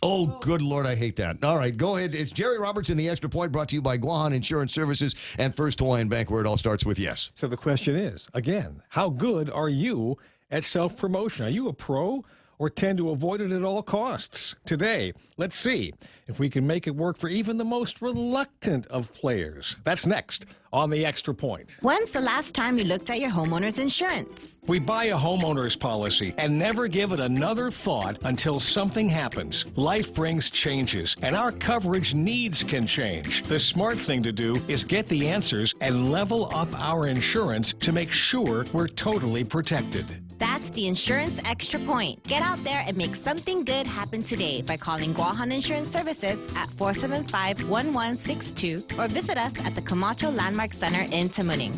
Oh, good Lord, I hate that. All right, go ahead. It's Jerry Roberts in the Extra Point, brought to you by Guahan Insurance Services and First Hawaiian Bank, where it all starts with yes. So the question is, again, how good are you at self-promotion? Are you a pro or tend to avoid it at all costs? Today, let's see if we can make it work for even the most reluctant of players. That's next on the Extra Point. When's the last time you looked at your homeowner's insurance? We buy a homeowner's policy and never give it another thought until something happens. Life brings changes, and our coverage needs can change. The smart thing to do is get the answers and level up our insurance to make sure we're totally protected. That's the Insurance Extra Point. Get out there and make something good happen today by calling Guahan Insurance Services at 475-1162 or visit us at the Camacho Landmark Center in Tamuning.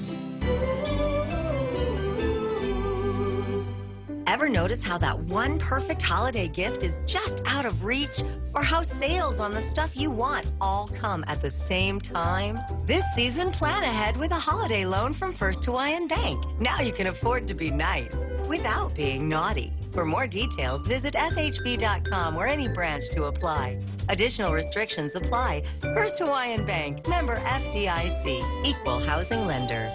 Ever notice how that one perfect holiday gift is just out of reach? Or how sales on the stuff you want all come at the same time? This season, plan ahead with a holiday loan from First Hawaiian Bank. Now you can afford to be nice without being naughty. For more details, visit FHB.com or any branch to apply. Additional restrictions apply. First Hawaiian Bank, member FDIC, equal housing lender.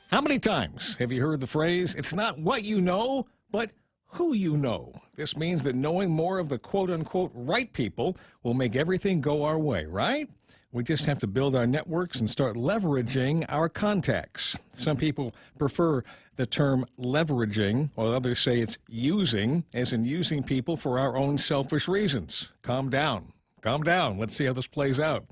How many times have you heard the phrase, it's not what you know, but who you know? This means that knowing more of the quote-unquote right people will make everything go our way, right? We just have to build our networks and start leveraging our contacts. Some people prefer the term leveraging, while others say it's using, as in using people for our own selfish reasons. Calm down. Calm down. Let's see how this plays out.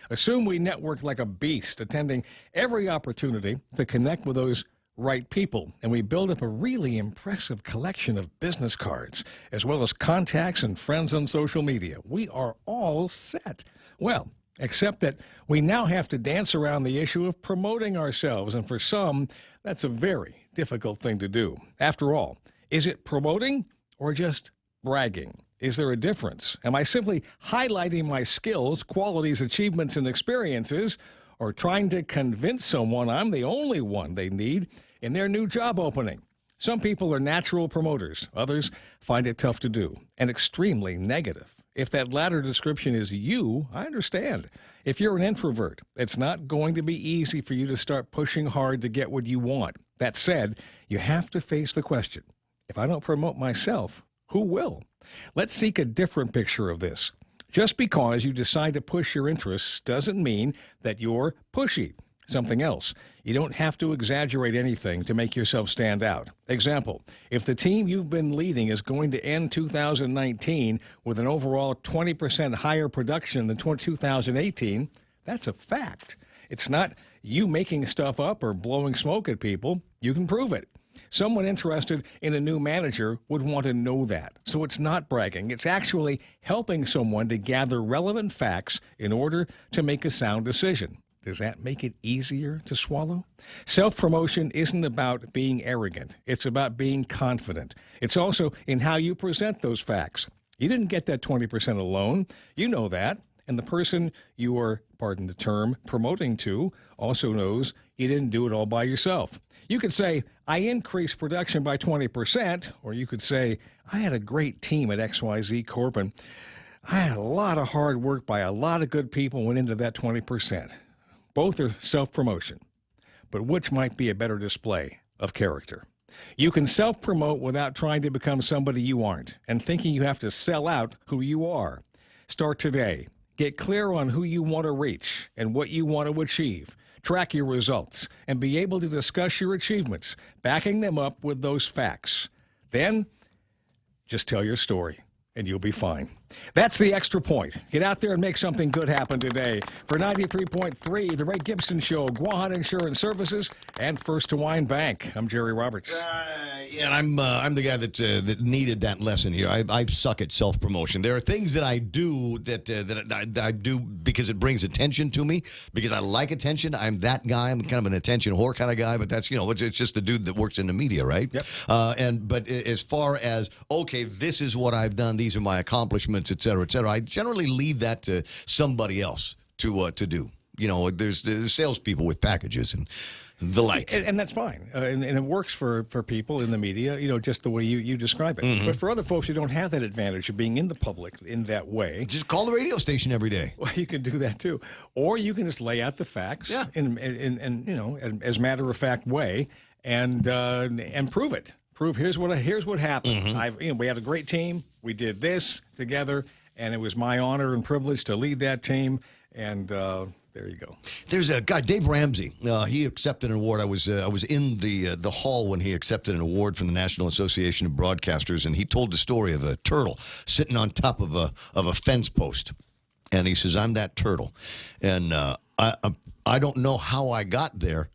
Assume we network like a beast, attending every opportunity to connect with those right people, and we build up a really impressive collection of business cards, as well as contacts and friends on social media. We are all set. Well, except that we now have to dance around the issue of promoting ourselves, and for some, that's a very difficult thing to do. After all, is it promoting or just bragging? Is there a difference? Am I simply highlighting my skills, qualities, achievements, and experiences, or trying to convince someone I'm the only one they need in their new job opening? Some people are natural promoters. Others find it tough to do and extremely negative. If that latter description is you, I understand. If you're an introvert, it's not going to be easy for you to start pushing hard to get what you want. That said, you have to face the question, if I don't promote myself, who will? Let's seek a different picture of this. Just because you decide to push your interests doesn't mean that you're pushy. Something else. You don't have to exaggerate anything to make yourself stand out. Example, if the team you've been leading is going to end 2019 with an overall 20% higher production than 2018, that's a fact. It's not you making stuff up or blowing smoke at people. You can prove it. Someone interested in a new manager would want to know that. So it's not bragging. It's actually helping someone to gather relevant facts in order to make a sound decision. Does that make it easier to swallow? Self-promotion isn't about being arrogant. It's about being confident. It's also in how you present those facts. You didn't get that 20% alone. You know that. And the person you are, pardon the term, promoting to also knows you didn't do it all by yourself. You could say, I increased production by 20%, or you could say, I had a great team at XYZ Corp, and I had a lot of hard work by a lot of good people went into that 20%. Both are self-promotion, but which might be a better display of character? You can self-promote without trying to become somebody you aren't and thinking you have to sell out who you are. Start today. Get clear on who you want to reach and what you want to achieve. Track your results and be able to discuss your achievements, backing them up with those facts. Then, just tell your story. and you'll be fine. That's the Extra Point. Get out there and make something good happen today. For 93.3, The Ray Gibson Show, Guahan Insurance Services, and First Hawaiian Bank. I'm Jerry Roberts. And I'm the guy that needed that lesson here. I suck at self-promotion. There are things that I do that I do because it brings attention to me, because I like attention. I'm that guy. I'm kind of an attention whore kind of guy, but that's, it's just the dude that works in the media, right? Yep. But as far as, okay, this is what I've done, these are my accomplishments, et cetera, I generally leave that to somebody else to do. There's salespeople with packages and the like. And that's fine. And it works for people in the media, just the way you describe it. Mm-hmm. But for other folks who don't have that advantage of being in the public in that way. Just call the radio station every day. Well, you can do that too. Or you can just lay out the facts in as matter-of-fact way and prove it. Prove here's what happened. Mm-hmm. We had a great team. We did this together, and it was my honor and privilege to lead that team. And there you go. There's a guy, Dave Ramsey. He accepted an award. I was in the hall when he accepted an award from the National Association of Broadcasters, and he told the story of a turtle sitting on top of a fence post. And he says, "I'm that turtle," and I don't know how I got there.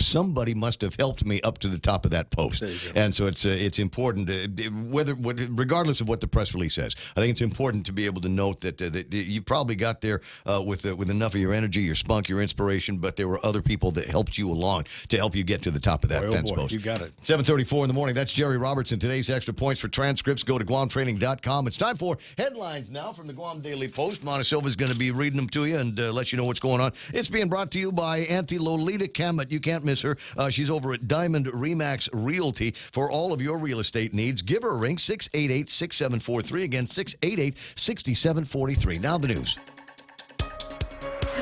Somebody must have helped me up to the top of that post. And so it's important, regardless of what the press release says. I think it's important to be able to note that you probably got there with enough of your energy, your spunk, your inspiration, but there were other people that helped you along to help you get to the top of that fence post. You got it. 7:34 in the morning. That's Jerry Robertson. Today's Extra Points. For transcripts, go to GuamTraining.com. It's time for headlines now from the Guam Daily Post. Mona Silva's going to be reading them to you and let you know what's going on. It's being brought to you by Auntie Lolita Kamet. You can't miss her. She's over at Diamond Remax Realty for all of your real estate needs. Give her a ring, 688-6743. Again, 688-6743. Now the news.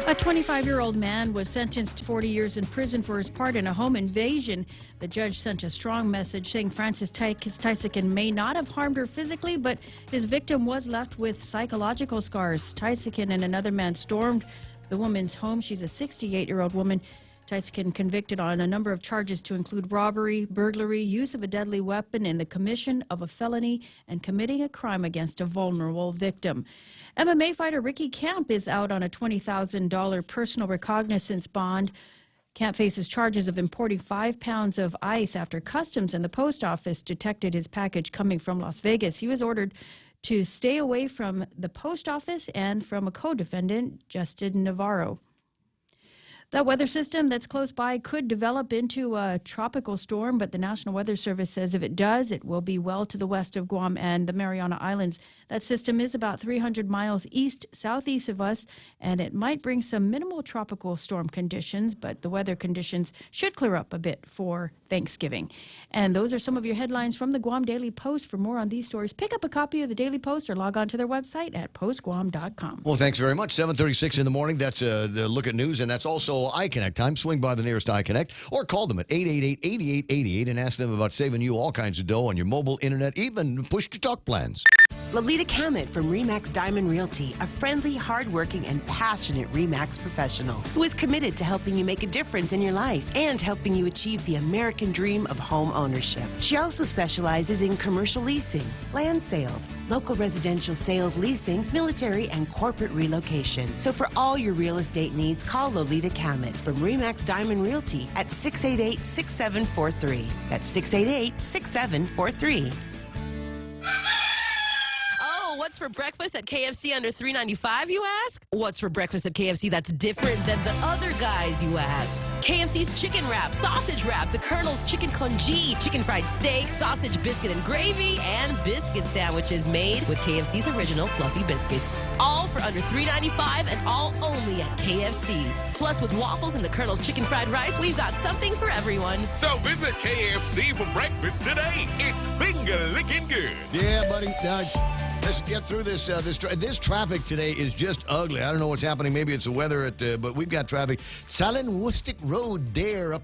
A 25-year-old man was sentenced to 40 years in prison for his part in a home invasion. The judge sent a strong message saying Francis Tysican may not have harmed her physically, but his victim was left with psychological scars. Tysican and another man stormed the woman's home. She's a 68-year-old woman. Tysican convicted on a number of charges to include robbery, burglary, use of a deadly weapon, and the commission of a felony and committing a crime against a vulnerable victim. MMA fighter Ricky Camp is out on a $20,000 personal recognizance bond. Camp faces charges of importing 5 pounds of ice after customs and the post office detected his package coming from Las Vegas. He was ordered to stay away from the post office and from a co-defendant, Justin Navarro. That weather system that's close by could develop into a tropical storm, but the National Weather Service says if it does, it will be well to the west of Guam and the Mariana Islands. That system is about 300 miles southeast of us, and it might bring some minimal tropical storm conditions, but the weather conditions should clear up a bit for Thanksgiving. And those are some of your headlines from the Guam Daily Post. For more on these stories, pick up a copy of the Daily Post or log on to their website at postguam.com. Well, thanks very much. 7:36 in the morning. That's the look at news, and that's also iConnect time. Swing by the nearest iConnect or call them at 888-8888 and ask them about saving you all kinds of dough on your mobile, internet, even push-to-talk plans. Lolita Kamet from RE/MAX Diamond Realty, a friendly, hardworking, and passionate RE/MAX professional who is committed to helping you make a difference in your life and helping you achieve the American dream of home ownership. She also specializes in commercial leasing, land sales, local residential sales leasing, military, and corporate relocation. So for all your real estate needs, call Lolita Kamet from RE/MAX Diamond Realty at 688-6743. That's 688-6743. What's for breakfast at KFC under $3.95, you ask? What's for breakfast at KFC that's different than the other guys, you ask? KFC's chicken wrap, sausage wrap, the Colonel's chicken congee, chicken fried steak, sausage biscuit and gravy, and biscuit sandwiches made with KFC's original fluffy biscuits. All for under $3.95 and all only at KFC. Plus, with waffles and the Colonel's chicken fried rice, we've got something for everyone. So visit KFC for breakfast today. It's finger-licking good. Yeah, buddy. Let's get through this. This traffic today is just ugly. I don't know what's happening. Maybe it's the weather, but we've got traffic. Salinwustic Road there,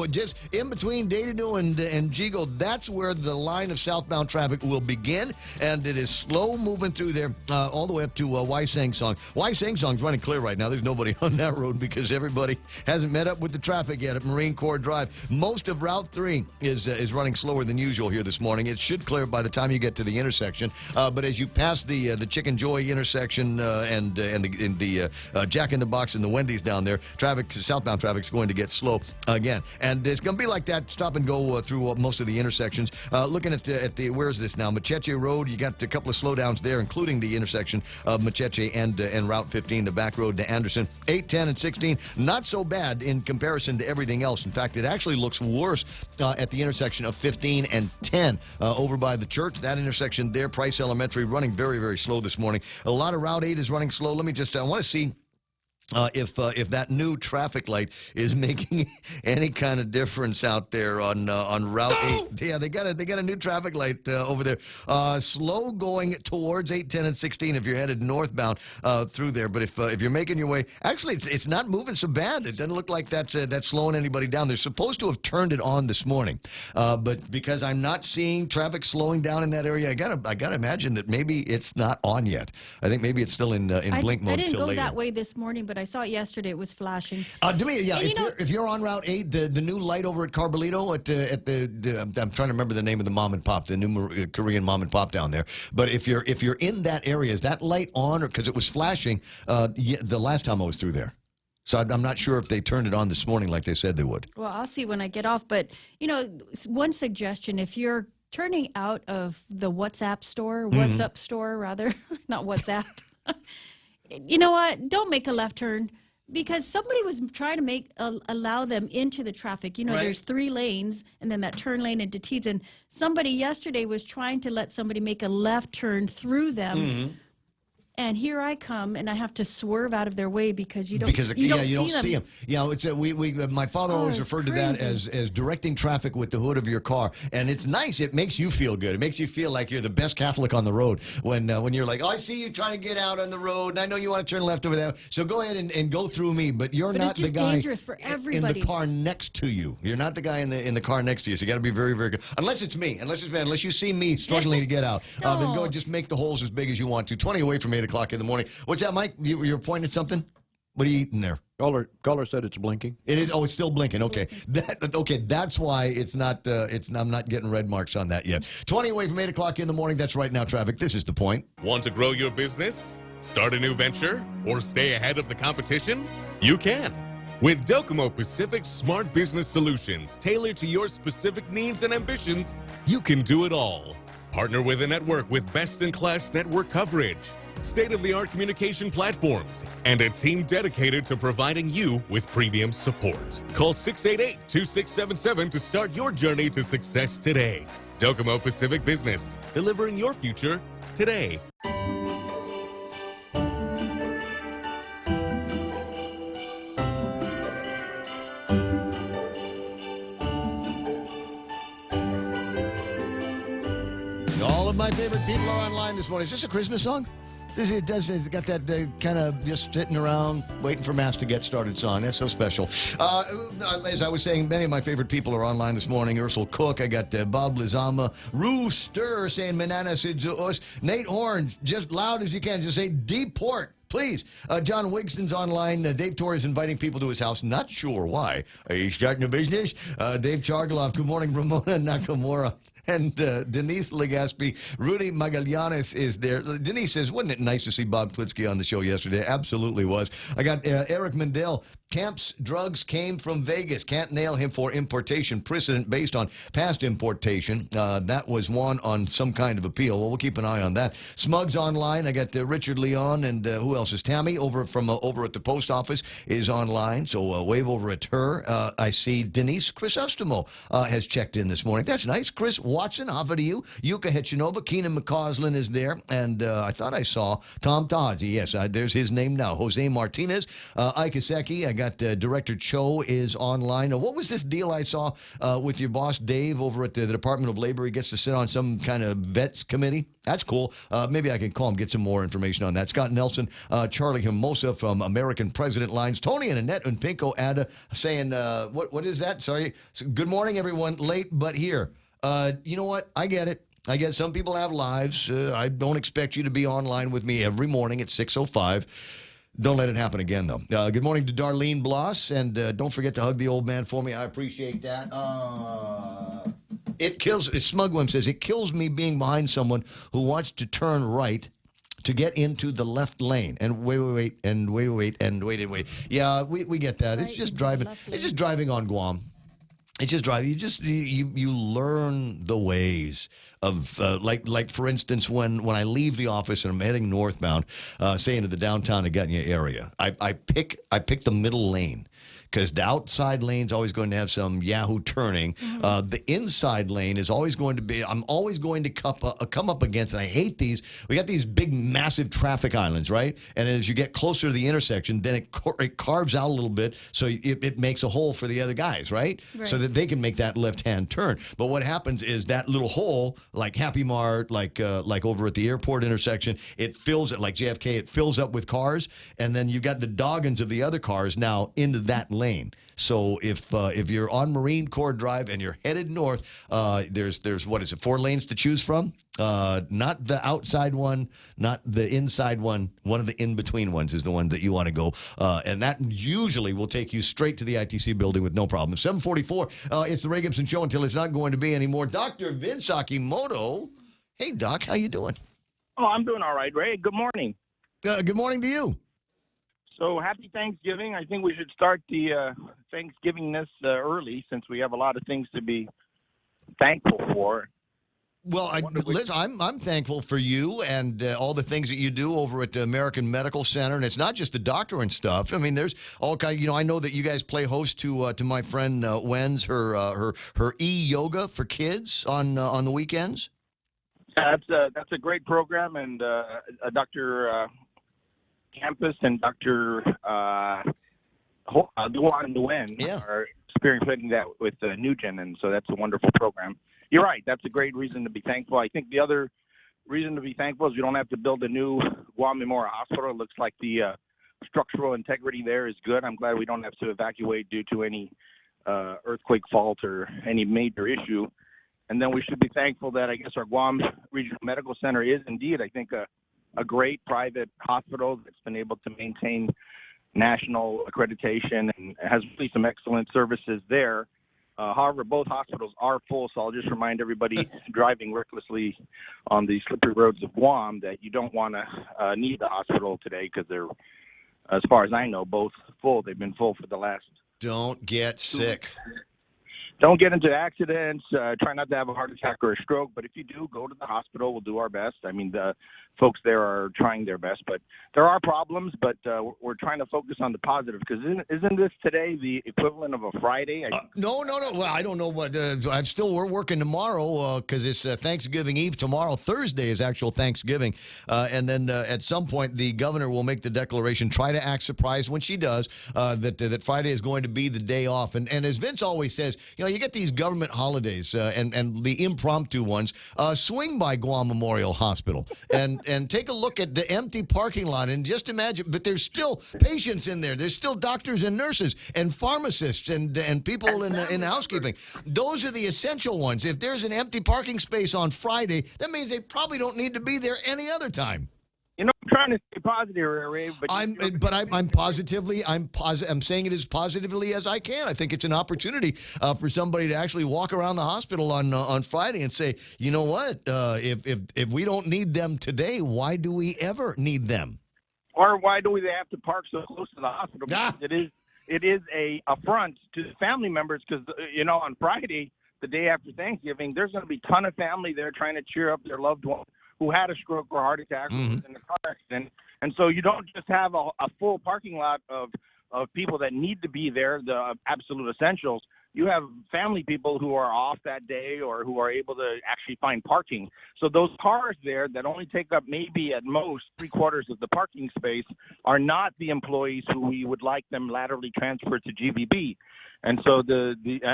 just in between Datadoo and Jigo. That's where the line of southbound traffic will begin, and it is slow moving through there all the way up to Waisang Song. Waisang Song's running clear right now. There's nobody on that road because everybody hasn't met up with the traffic yet at Marine Corps Drive. Most of Route 3 is running slower than usual here this morning. It should clear by the time you get to the intersection. But as you pass the Chicken Joy intersection and the Jack in the Box and the Wendy's down there, southbound traffic is going to get slow again. And it's going to be like that, stop and go through most of the intersections. Looking at the where's this now? Macheche Road, you got a couple of slowdowns there, including the intersection of Macheche and Route 15, the back road to Anderson. 8, 10, and 16, not so bad in comparison to everything else. In fact, it actually looks worse at the intersection of 15 and 10 over by the church. That intersection there, Price Elementary, running very, very slow this morning. A lot of Route 8 is running slow. Let me just, I want to see if that new traffic light is making any kind of difference out there on Route 8. Yeah, they got a new traffic light over there. Slow going towards 8, 10, and 16 if you're headed northbound through there. But if you're making your way, actually it's not moving so bad. It doesn't look like that's slowing anybody down. They're supposed to have turned it on this morning, but because I'm not seeing traffic slowing down in that area, I gotta imagine that maybe it's not on yet. I think maybe it's still in blink mode. I didn't till go later. That way this morning, but I saw it yesterday. It was flashing. If you're on Route 8, the new light over at Carbolito at the I'm trying to remember the name of the mom and pop, the new Korean mom and pop down there. But if you're in that area, is that light on? Or because it was flashing the last time I was through there. So I'm not sure if they turned it on this morning like they said they would. Well, I'll see when I get off. But one suggestion: if you're turning out of the WhatsApp store, WhatsApp store rather, not WhatsApp. You know what? Don't make a left turn because somebody was trying to allow them into the traffic. Right. There's 3 lanes and then that turn lane into Teeds. And somebody yesterday was trying to let somebody make a left turn through them. Mm-hmm. And here I come, and I have to swerve out of their way because you don't see them. It's my father always referred to that as directing traffic with the hood of your car, and it's nice. It makes you feel good. It makes you feel like you're the best Catholic on the road when you're like, I see you trying to get out on the road, and I know you want to turn left over there, so go ahead and go through me. But you're not the guy dangerous for everybody. in the car next to you. You're not the guy in the car next to you. So you got to be very, very good. Unless it's me. Unless you see me struggling to get out, then go and just make the holes as big as you want to. 20 away from 8 o'clock in the morning. What's that, Mike? You're pointing at something? What are you eating there? Caller said it's blinking. It is. Oh, it's still blinking. Okay. That's why it's not. I'm not getting red marks on that yet. 20 away from 8 o'clock in the morning. That's right now traffic. This is The Point. Want to grow your business? Start a new venture? Or stay ahead of the competition? You can. With Docomo Pacific Smart Business Solutions tailored to your specific needs and ambitions, you can do it all. Partner with a network with best-in-class network coverage, state-of-the-art communication platforms, and a team dedicated to providing you with premium support. Call 688-2677 to start your journey to success today. Docomo Pacific Business, delivering your future today. All of my favorite people are online this morning. Is this a Christmas song? It's got that kind of just sitting around waiting for Mass to get started song. That's so special. As I was saying, many of my favorite people are online this morning. Ursula Cook, I got Bob Lizama, Rooster saying Manana Sidzuos, Nate Horn, just loud as you can, just say deport. Please. John Wigston's online. Dave Torrey is inviting people to his house. Not sure why. Are you starting a business? Dave Chargalov. Good morning, Ramona Nakamura. And Denise Legaspi, Rudy Magallanes is there. Denise says, wasn't it nice to see Bob Klitsky on the show yesterday? Absolutely was. I got Eric Mendel. Camp's drugs came from Vegas. Can't nail him for importation. Precedent based on past importation. That was one on some kind of appeal. Well, we'll keep an eye on that. Smug's online. I got Richard Leon and who else is Tammy over at the post office is online. So wave over at her. I see Denise Chrysostomo has checked in this morning. That's nice. Chris Watson, offer to you. Yuka Hechinova. Keenan McCausland is there. And I thought I saw Tom Todd. Yes, there's his name now. Jose Martinez. Ike Iseki. I got Director Cho is online. What was this deal I saw with your boss, Dave, over at the Department of Labor? He gets to sit on some kind of vets committee. That's cool. Maybe I can call him, get some more information on that. Scott Nelson, Charlie Hermosa from American President Lines. Tony and Annette and Pinko Ada saying, what is that? Sorry. Good morning, everyone. Late, but here. You know what? I get it. I guess some people have lives. I don't expect you to be online with me every morning at 6:05. Don't let it happen again, though. Good morning to Darlene Bloss, and don't forget to hug the old man for me. I appreciate that. It kills, as Smugwim says, it kills me being behind someone who wants to turn right to get into the left lane. And wait. Yeah, we get that. It's just driving. It's just driving on Guam. It's just driving. You learn the ways of like for instance when I leave the office and I'm heading northbound, say into the downtown Agutnia area, I pick the middle lane. Because the outside lane's always going to have some Yahoo turning. The inside lane is always going to be, I'm always going to come up against, and I hate these. We got these big, massive traffic islands, right? And as you get closer to the intersection, then it carves out a little bit, so it makes a hole for the other guys, right? So that they can make that left-hand turn. But what happens is that little hole, like Happy Mart, like over at the airport intersection, it fills it, like JFK, it fills up with cars, and then you've got the doggons of the other cars now into that lane. So if you're on Marine Corps Drive and you're headed north, there's what is it, 4 lanes to choose from? Not the outside one, not the inside one. One of the in-between ones is the one that you want to go. And that usually will take you straight to the ITC building with no problem. 744, it's the Ray Gibson Show until it's not going to be anymore. Dr. Vince Akimoto. Hey, Doc, how you doing? Oh, I'm doing all right, Ray. Good morning. Good morning to you. So happy Thanksgiving. I think we should start the Thanksgivingness early since we have a lot of things to be thankful for. Well, Liz, I'm thankful for you and all the things that you do over at the American Medical Center, and it's not just the doctor and stuff. I mean, there's all kind. You know, I know that you guys play host to my friend Wen's her e-yoga for kids on the weekends. That's a great program, and Dr. Campus and Dr. Duan and Nguyen are spearheading that with Nugent, and so that's a wonderful program. You're right. That's a great reason to be thankful. I think the other reason to be thankful is we don't have to build a new Guam Memorial Hospital. It looks like the structural integrity there is good. I'm glad we don't have to evacuate due to any earthquake fault or any major issue. And then we should be thankful that I guess our Guam Regional Medical Center is indeed, I think, a great private hospital that's been able to maintain national accreditation and has really some excellent services there. However, both hospitals are full, so I'll just remind everybody driving recklessly on the slippery roads of Guam that you don't want to need the hospital today because they're, as far as I know, both full. They've been full for the last. Don't get sick. Don't get into accidents. Try not to have a heart attack or a stroke. But if you do, go to the hospital. We'll do our best. I mean, the folks there are trying their best. But there are problems, but we're trying to focus on the positive. Because isn't this today the equivalent of a Friday? No. Well, I don't know what. We're working tomorrow because it's Thanksgiving Eve. Tomorrow, Thursday, is actual Thanksgiving. And then at some point, the governor will make the declaration, try to act surprised when she does, that Friday is going to be the day off. And as Vince always says, you know, you get these government holidays and the impromptu ones. Swing by Guam Memorial Hospital and take a look at the empty parking lot and just imagine. But there's still patients in there. There's still doctors and nurses and pharmacists and people in housekeeping. Those are the essential ones. If there's an empty parking space on Friday, that means they probably don't need to be there any other time. You know, I'm trying to stay positive, Ray. But I'm saying it as positively as I can. I think it's an opportunity for somebody to actually walk around the hospital on Friday and say, you know what? If we don't need them today, why do we ever need them? Or why do they have to park so close to the hospital? Because it is a affront to the family members. Because you know, on Friday, the day after Thanksgiving, there's going to be a ton of family there trying to cheer up their loved one who had a stroke or heart attack or was in a car accident. And so you don't just have a full parking lot of people that need to be there, the absolute essentials. You have family people who are off that day or who are able to actually find parking. So those cars there that only take up maybe at most 3/4 of the parking space are not the employees who we would like them laterally transferred to GVB. And so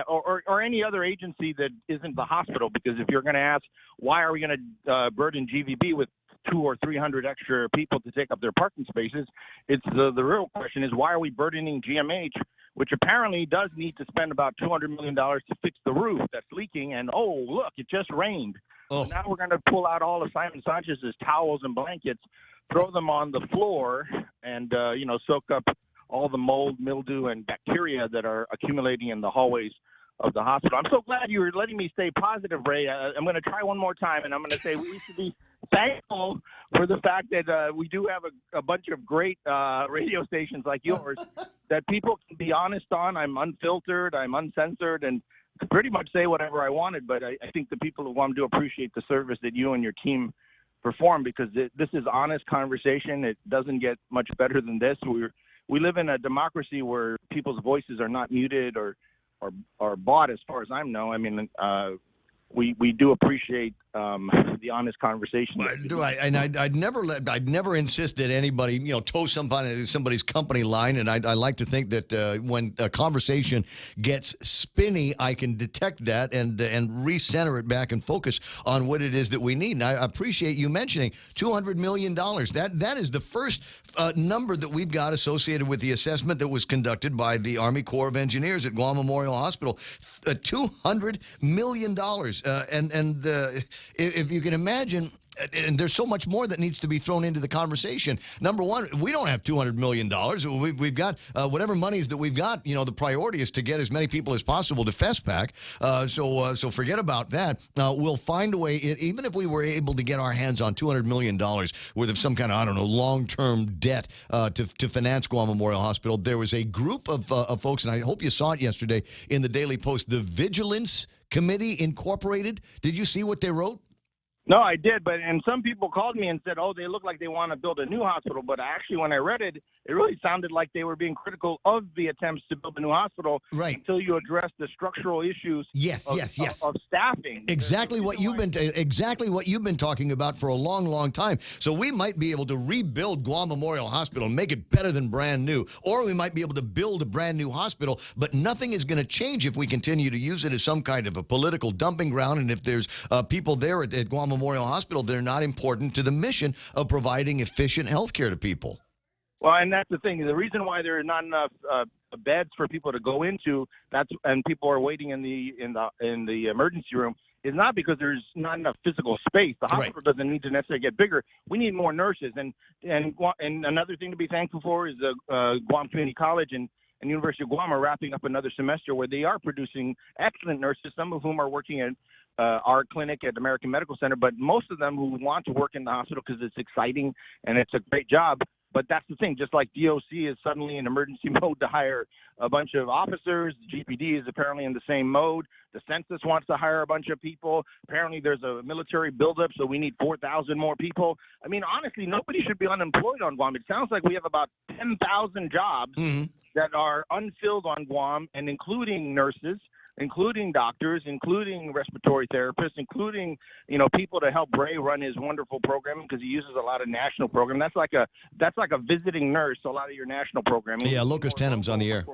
or any other agency that isn't the hospital, because if you're going to ask, why are we going to burden GVB with 200 or 300 extra people to take up their parking spaces? It's the real question is, why are we burdening GMH, which apparently does need to spend about $200 million to fix the roof that's leaking? And oh, look, it just rained. So now we're going to pull out all of Simon Sanchez's towels and blankets, throw them on the floor, and soak up all the mold, mildew, and bacteria that are accumulating in the hallways of the hospital. I'm so glad you were letting me stay positive, Ray. I'm going to try one more time, and I'm going to say we should be thankful for the fact that we do have a bunch of great radio stations like yours that people can be honest on. I'm unfiltered, I'm uncensored, and could pretty much say whatever I wanted. But I think the people of Guam do appreciate the service that you and your team perform, because this is honest conversation. It doesn't get much better than this. We live in a democracy where people's voices are not muted or bought, as far as I know. I mean, we do appreciate the honest conversation. I'd never insist that anybody toe somebody's company line, and I like to think that when a conversation gets spinny, I can detect that and recenter it back and focus on what it is that we need. And I appreciate you mentioning $200 million. That is the first number that we've got associated with the assessment that was conducted by the Army Corps of Engineers at Guam Memorial Hospital. $200 million. If you can imagine, and there's so much more that needs to be thrown into the conversation. Number one, we don't have $200 million. We've got whatever monies that we've got. The priority is to get as many people as possible to FESPAC. So forget about that. We'll find a way, even if we were able to get our hands on $200 million worth of some kind of, long-term debt to finance Guam Memorial Hospital. There was a group of folks, and I hope you saw it yesterday in the Daily Post, the Vigilance Committee Incorporated. Did you see what they wrote? No, I did, and some people called me and said, they look like they want to build a new hospital. But actually, when I read it, it really sounded like they were being critical of the attempts to build a new hospital until you address the structural issues of staffing. Exactly what you've been talking about for a long, long time. So we might be able to rebuild Guam Memorial Hospital and make it better than brand new, or we might be able to build a brand new hospital, but nothing is going to change if we continue to use it as some kind of a political dumping ground. And if there's people there at Guam Memorial Hospital, they're not important to the mission of providing efficient health care to people. Well, and that's the thing. The reason why there are not enough beds for people to go into, and people are waiting in the emergency room, is not because there's not enough physical space. The hospital doesn't need to necessarily get bigger. We need more nurses, and another thing to be thankful for is Guam Community College and University of Guam are wrapping up another semester where they are producing excellent nurses, some of whom are working at our clinic at American Medical Center, but most of them who want to work in the hospital because it's exciting and it's a great job. But that's the thing, just like DOC is suddenly in emergency mode to hire a bunch of officers, the GPD is apparently in the same mode. The census wants to hire a bunch of people. Apparently there's a military buildup, so we need 4,000 more people. I mean, honestly, nobody should be unemployed on Guam. It sounds like we have about 10,000 jobs that are unfilled on Guam, and including nurses, including doctors, including respiratory therapists, including, people to help Ray run his wonderful programming, because he uses a lot of national programming. That's like a visiting nurse, a lot of your national programming. Yeah, Locus Tenens on the air.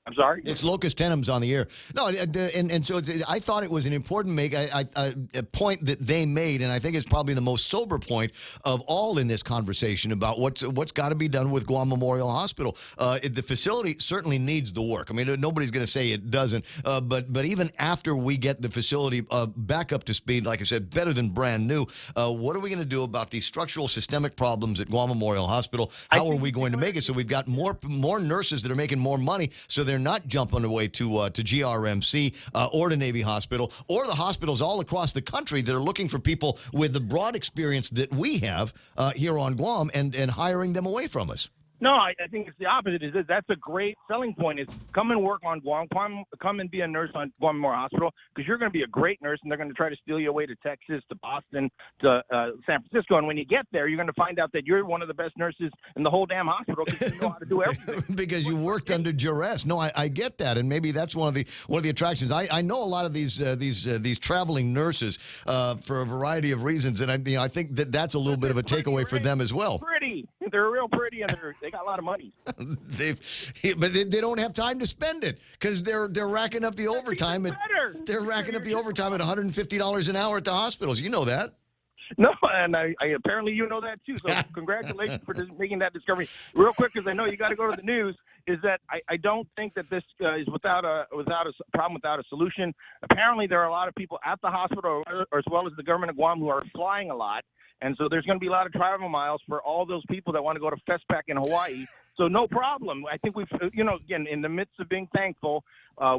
I'm sorry? It's Locus Tenens on the air. No, and so I thought it was an important a point that they made, and I think it's probably the most sober point of all in this conversation about what's got to be done with Guam Memorial Hospital. The facility certainly needs the work. I mean, nobody's going to say it doesn't, but even after we get the facility back up to speed, like I said, better than brand new, what are we going to do about these structural systemic problems at Guam Memorial Hospital? How are we going to make it so we've got more nurses that are making more money, so they're not jumping away to GRMC or to Navy Hospital or the hospitals all across the country that are looking for people with the broad experience that we have here on Guam and hiring them away from us? No, I think it's the opposite. That's a great selling point. Is come and work on Guam. Come and be a nurse on Guam Memorial Hospital, because you're going to be a great nurse, and they're going to try to steal you away to Texas, to Boston, to San Francisco. And when you get there, you're going to find out that you're one of the best nurses in the whole damn hospital because you know how to do everything. Because you worked under duress. No, I get that, and maybe that's one of the attractions. I know a lot of these traveling nurses for a variety of reasons, and I think that's a little bit of a takeaway for them as well. They're real pretty, and they got a lot of money. But they don't have time to spend it because they're racking up the overtime. They're racking up the overtime at $150 an hour at the hospitals. You know that. No, and I apparently you know that too. So congratulations for making that discovery. Real quick, because I know you got to go to the news. Is that I don't think that this is without a problem without a solution. Apparently, there are a lot of people at the hospital, or as well as the government of Guam, who are flying a lot. And so there's going to be a lot of travel miles for all those people that want to go to FestPac in Hawaii. So no problem. I think we've, again, in the midst of being thankful,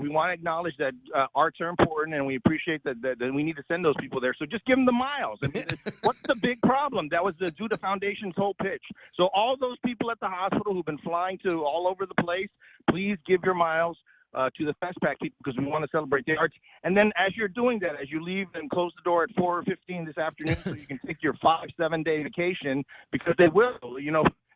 we want to acknowledge that arts are important, and we appreciate that we need to send those people there. So just give them the miles. I mean, what's the big problem? That was the Judah Foundation's whole pitch. So all those people at the hospital who've been flying to all over the place, please give your miles to the FestPac people, because we want to celebrate the arts. And then as you're doing that, as you leave and close the door at 4:15 this afternoon so you can take your 5-7 day vacation, because they will,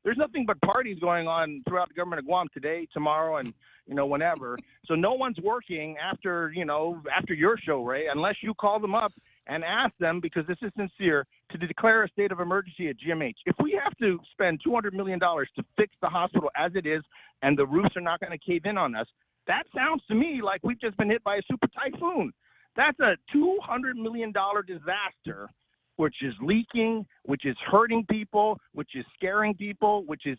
there's nothing but parties going on throughout the government of Guam today, tomorrow, and whenever. So no one's working after your show, Ray, unless you call them up and ask them, because this is sincere, to declare a state of emergency at GMH. If we have to spend $200 million to fix the hospital as it is, and the roofs are not going to cave in on us, that sounds to me like we've just been hit by a super typhoon. That's a $200 million disaster, which is leaking, which is hurting people, which is scaring people, which is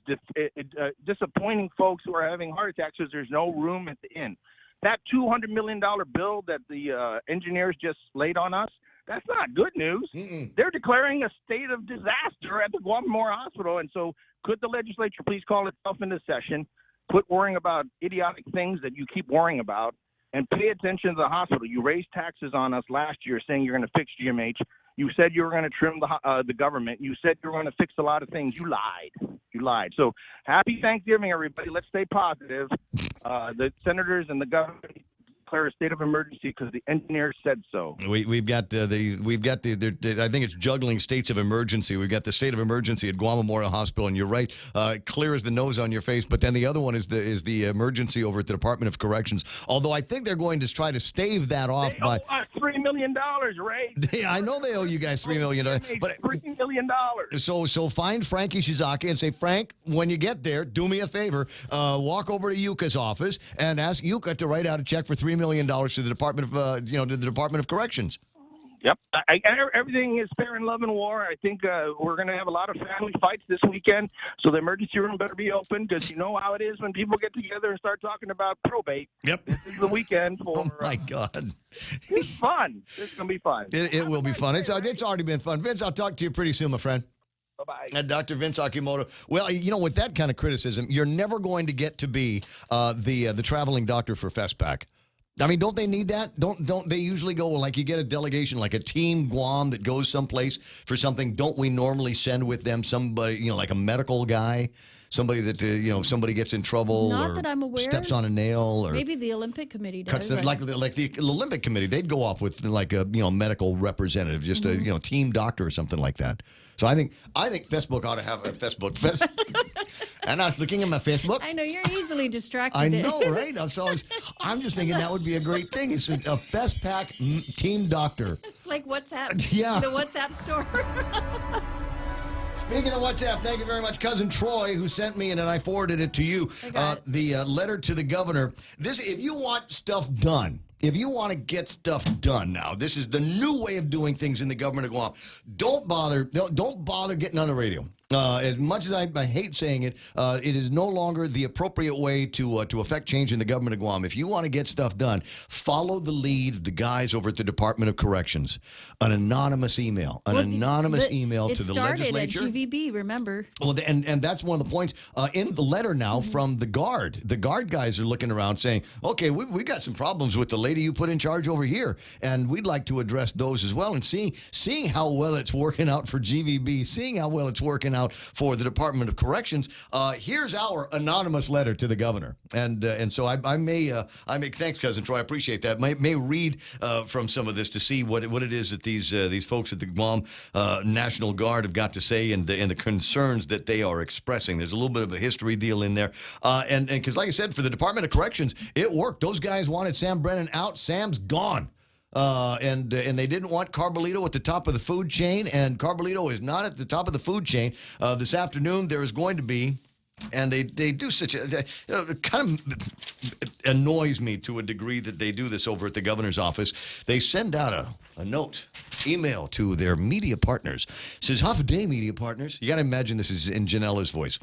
disappointing folks who are having heart attacks because there's no room at the inn. That $200 million bill that the engineers just laid on us, that's not good news. They're declaring a state of disaster at the Guam Memorial Hospital. And so could the legislature please call itself into session, quit worrying about idiotic things that you keep worrying about, and pay attention to the hospital. You raised taxes on us last year saying you're going to fix GMH. You said you were going to trim the government. You said you were going to fix a lot of things. You lied. So happy Thanksgiving, everybody. Let's stay positive. The senators and the government declare a state of emergency because the engineers said so. We've got the I think it's juggling states of emergency. We've got the state of emergency at Guam Memorial Hospital, and you're right, clear as the nose on your face. But then the other one is the emergency over at the Department of Corrections. Although I think they're going to try to stave that off They by owe us $3 million, Ray. I know they owe you guys $3 million, but $3 million. So find Frankie Shizaki and say, Frank, when you get there, do me a favor, walk over to Yuka's office and ask Yuka to write out a check for $3 million to the Department of to the Department of Corrections. Yep. Everything is fair in love and war. I think we're going to have a lot of family fights this weekend, so the emergency room better be open, because you know how it is when people get together and start talking about probate. Yep. This is the weekend for... Oh, my God. It's fun. It's going to be fun. It will be fun. It's already been fun. Vince, I'll talk to you pretty soon, my friend. Bye-bye. Dr. Vince Akimoto. Well, with that kind of criticism, you're never going to get to be the traveling doctor for FestPac. I mean, don't they need that? Don't they usually go, like, you get a delegation, like a team Guam that goes someplace for something? Don't we normally send with them somebody, like a medical guy? Somebody that, somebody gets in trouble Not or that I'm aware. steps on a nail or Maybe the Olympic Committee does. like the Olympic Committee, they'd go off with like a medical representative, just a team doctor or something like that. So I think Facebook ought to have a Facebook. And I was looking at my Facebook. I know, you're easily distracted. I know, right? I'm just thinking that would be a great thing. It's a FestPac team doctor. It's like WhatsApp. Yeah. The WhatsApp store. Speaking of WhatsApp, thank you very much, Cousin Troy, who sent me, and then I forwarded it to you. The letter to the governor. If you want stuff done, if you want to get stuff done now, this is the new way of doing things in the government of Guam. Don't bother getting on the radio. As much as I hate saying it, it is no longer the appropriate way to affect change in the government of Guam. If you want to get stuff done, follow the lead of the guys over at the Department of Corrections. An anonymous email. Email to the legislature. It started at GVB, remember? Well, and that's one of the points in the letter now from the Guard. The Guard guys are looking around saying, okay, we got some problems with the lady you put in charge over here, and we'd like to address those as well. And seeing how well it's working out for GVB, seeing how well it's working out for the Department of Corrections, here's our anonymous letter to the governor. And so I may thanks, Cousin Troy, I appreciate that. May read from some of this to see what it is that these folks at the Guam National Guard have got to say and the concerns that they are expressing. There's a little bit of a history deal in there, and because like I said, for the Department of Corrections, it worked. Those guys wanted Sam Brennan out. Sam's gone. And they didn't want Carbolito at the top of the food chain, and Carbolito is not at the top of the food chain. This afternoon, there is going to be, and they do such a, it kind of annoys me to a degree that they do this over at the governor's office. They send out a note, email to their media partners. It says, half a day, media partners. You got to imagine this is in Janella's voice.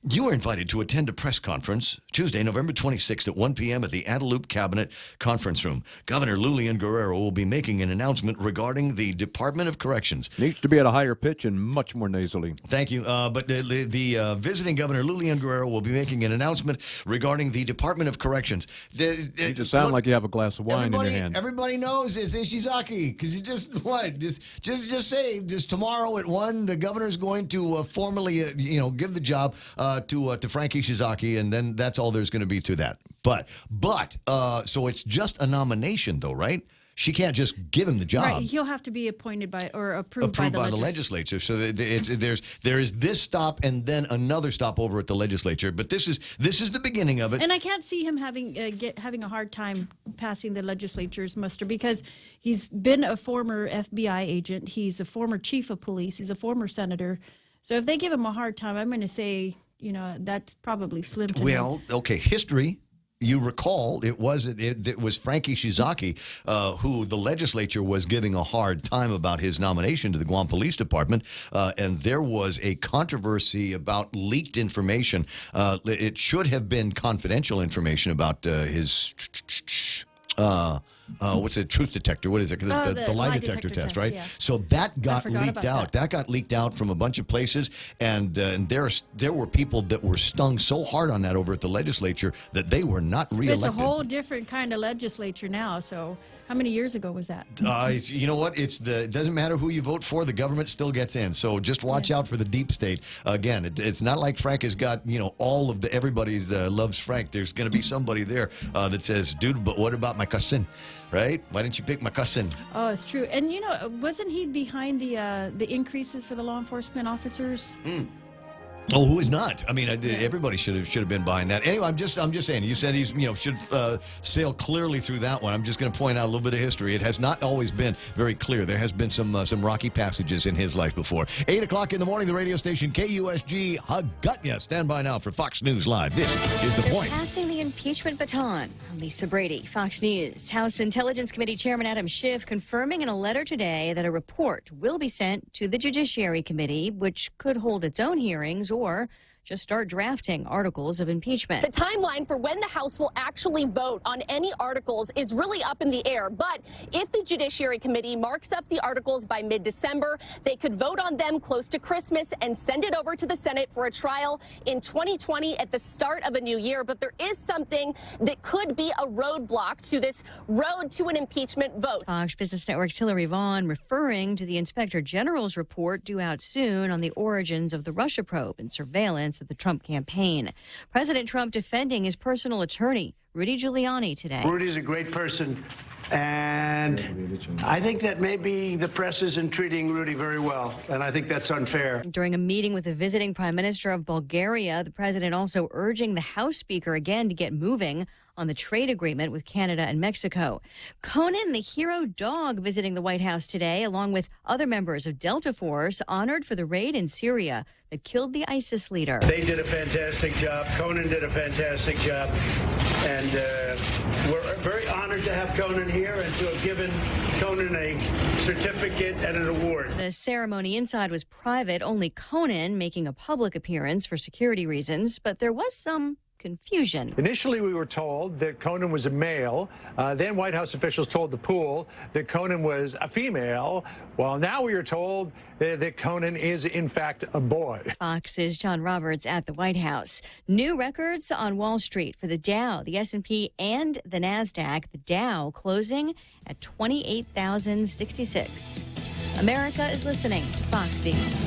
You are invited to attend a press conference Tuesday, November 26th at 1 p.m. at the Adelup Cabinet Conference Room. Governor Lulian Guerrero will be making an announcement regarding the Department of Corrections. Needs to be at a higher pitch and much more nasally. Thank you. But the visiting Governor Lulian Guerrero will be making an announcement regarding the Department of Corrections. You just sound like you have a glass of wine in your hand. Everybody knows it's Ishizaki because you just say tomorrow at 1 the governor's going to formally give the job to Frank Ishizaki, and then that's all there's going to be to that. But so it's just a nomination, though, right? She can't just give him the job. Right, he'll have to be appointed by or approved by the legislature. So there is this stop and then another stop over at the legislature. But this is the beginning of it. And I can't see him having a hard time passing the legislature's muster because he's been a former FBI agent. He's a former chief of police. He's a former senator. So if they give him a hard time, I'm going to say, that's probably slim to Well, okay, history. You recall it was Frank Ishizaki who the legislature was giving a hard time about his nomination to the Guam Police Department, and there was a controversy about leaked information. It should have been confidential information about his what's it? Truth detector. What is it? The lie detector test, right? Yeah. So that got leaked out. That got leaked out from a bunch of places, and there were people that were stung so hard on that over at the legislature that they were not reelected. It's a whole different kind of legislature now. So how many years ago was that? You know what? It doesn't matter who you vote for. The government still gets in. So just watch out for the deep state. Again, it's not like Frank has got all of everybody's loves Frank. There's going to be somebody there that says, dude, but what about my cousin? Right? Why didn't you pick my cousin? Oh, it's true. And wasn't he behind the increases for the law enforcement officers? Oh, who is not? I mean, everybody should have been behind that. Anyway, I'm just saying. You said he's should sail clearly through that one. I'm just going to point out a little bit of history. It has not always been very clear. There has been some rocky passages in his life before. 8 o'clock in the morning, the radio station KUSG Hagutnya. Stand by now for Fox News Live. This is The Point. Passing the impeachment baton. Lisa Brady, Fox News. House Intelligence Committee Chairman Adam Schiff confirming in a letter today that a report will be sent to the Judiciary Committee, which could hold its own hearings or just start drafting articles of impeachment. The timeline for when the House will actually vote on any articles is really up in the air. But if the Judiciary Committee marks up the articles by mid-December, they could vote on them close to Christmas and send it over to the Senate for a trial in 2020 at the start of a new year. But there is something that could be a roadblock to this road to an impeachment vote. Fox Business Network's Hillary Vaughn referring to the Inspector General's report due out soon on the origins of the Russia probe and surveillance of the Trump campaign. President Trump defending his personal attorney, Rudy Giuliani, today. Rudy's a great person, and I think that maybe the press isn't treating Rudy very well, and I think that's unfair. During a meeting with the visiting Prime Minister of Bulgaria, the president also urging the House Speaker again to get moving on the trade agreement with Canada and Mexico. Conan, the hero dog, visiting the White House today, along with other members of Delta Force, honored for the raid in Syria that killed the ISIS leader. They did a fantastic job. Conan did a fantastic job. And we're very honored to have Conan here and to have given Conan a certificate and an award. The ceremony inside was private, only Conan making a public appearance for security reasons, but there was some confusion. Initially, we were told that Conan was a male. Then White House officials told the pool that Conan was a female. Well, now we are told that Conan is, in fact, a boy. Fox's John Roberts at the White House. New records on Wall Street for the Dow, the S&P, and the NASDAQ. The Dow closing at 28,066. America is listening to Fox News.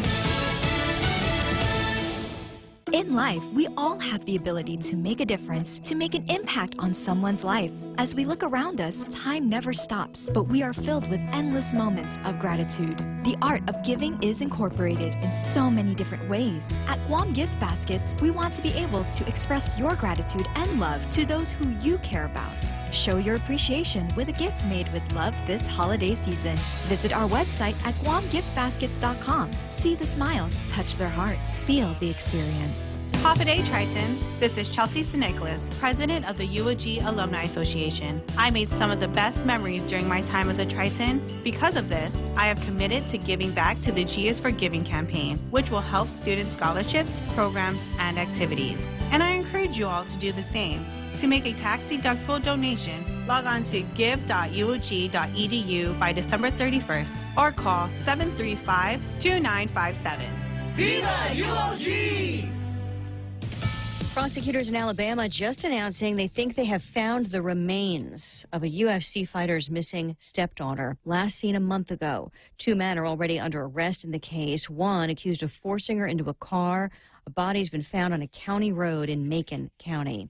In life, we all have the ability to make a difference, to make an impact on someone's life. As we look around us, time never stops, but we are filled with endless moments of gratitude. The art of giving is incorporated in so many different ways. At Guam Gift Baskets, we want to be able to express your gratitude and love to those who you care about. Show your appreciation with a gift made with love this holiday season. Visit our website at guamgiftbaskets.com. See the smiles, touch their hearts, feel the experience. Hafa Day, Tritons. This is Chelsea Sineklis, President of the UOG Alumni Association. Association. I made some of the best memories during my time as a Triton. Because of this, I have committed to giving back to the G is for Giving campaign, which will help student scholarships, programs, and activities. And I encourage you all to do the same. To make a tax-deductible donation, log on to give.uog.edu by December 31st or call 735-2957. Viva UOG! Prosecutors in Alabama just announcing they think they have found the remains of a UFC fighter's missing stepdaughter, last seen a month ago. 2 men are already under arrest in the case. One accused of forcing her into a car. A body's been found on a county road in Macon County.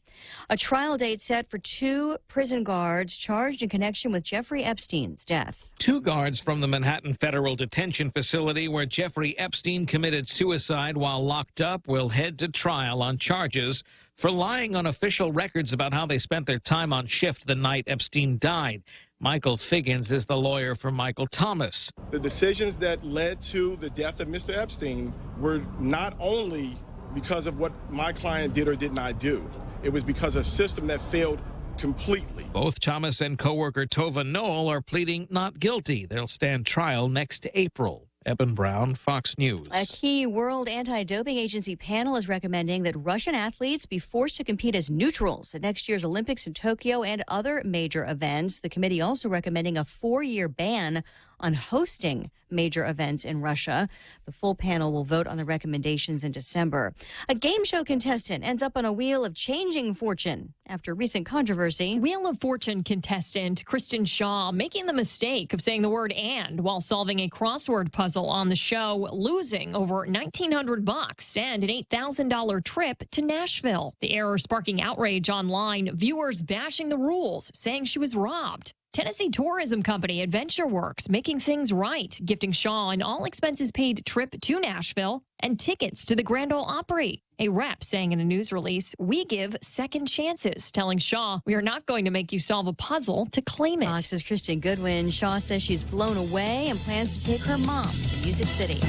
A trial date set for 2 prison guards charged in connection with Jeffrey Epstein's death. 2 guards from the Manhattan Federal Detention Facility where Jeffrey Epstein committed suicide while locked up will head to trial on charges for lying on official records about how they spent their time on shift the night Epstein died. Michael Figgins is the lawyer for Michael Thomas. The decisions that led to the death of Mr. Epstein were not only because of what my client did or did not do. It was because of a system that failed completely. Both Thomas and co-worker Tova Noel are pleading not guilty. They'll stand trial next April. Eben Brown, Fox News. A key World Anti-Doping Agency panel is recommending that Russian athletes be forced to compete as neutrals at next year's Olympics in Tokyo and other major events. The committee also recommending a 4-year ban on hosting major events in Russia. The full panel will vote on the recommendations in December. A game show contestant ends up on a wheel of changing fortune after recent controversy. Wheel of Fortune contestant Kristen Shaw making the mistake of saying the word "and" while solving a crossword puzzle on the show, losing over $1,900 and an $8,000 trip to Nashville. The error sparking outrage online, viewers bashing the rules, saying she was robbed. Tennessee tourism company AdventureWorks making things right, gifting Shaw an all-expenses-paid trip to Nashville and tickets to the Grand Ole Opry. A rep saying in a news release, "We give second chances," telling Shaw, "We are not going to make you solve a puzzle to claim it." Fox's Kristen Goodwin. Shaw says she's blown away and plans to take her mom to Music City.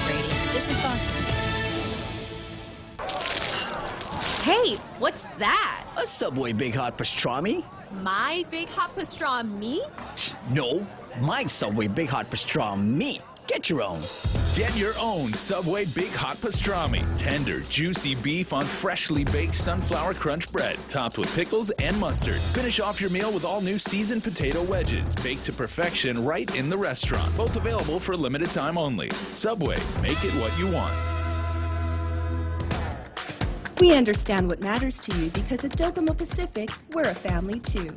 Brady, this is Fox News. Hey, what's that? A Subway Big Hot Pastrami? My big hot pastrami? No, my Subway Big Hot Pastrami. Get your own. Get your own Subway Big Hot Pastrami. Tender, juicy beef on freshly baked sunflower crunch bread, topped with pickles and mustard. Finish off your meal with all new seasoned potato wedges, baked to perfection right in the restaurant. Both available for a limited time only. Subway, make it what you want. We understand what matters to you because at Docomo Pacific, we're a family too.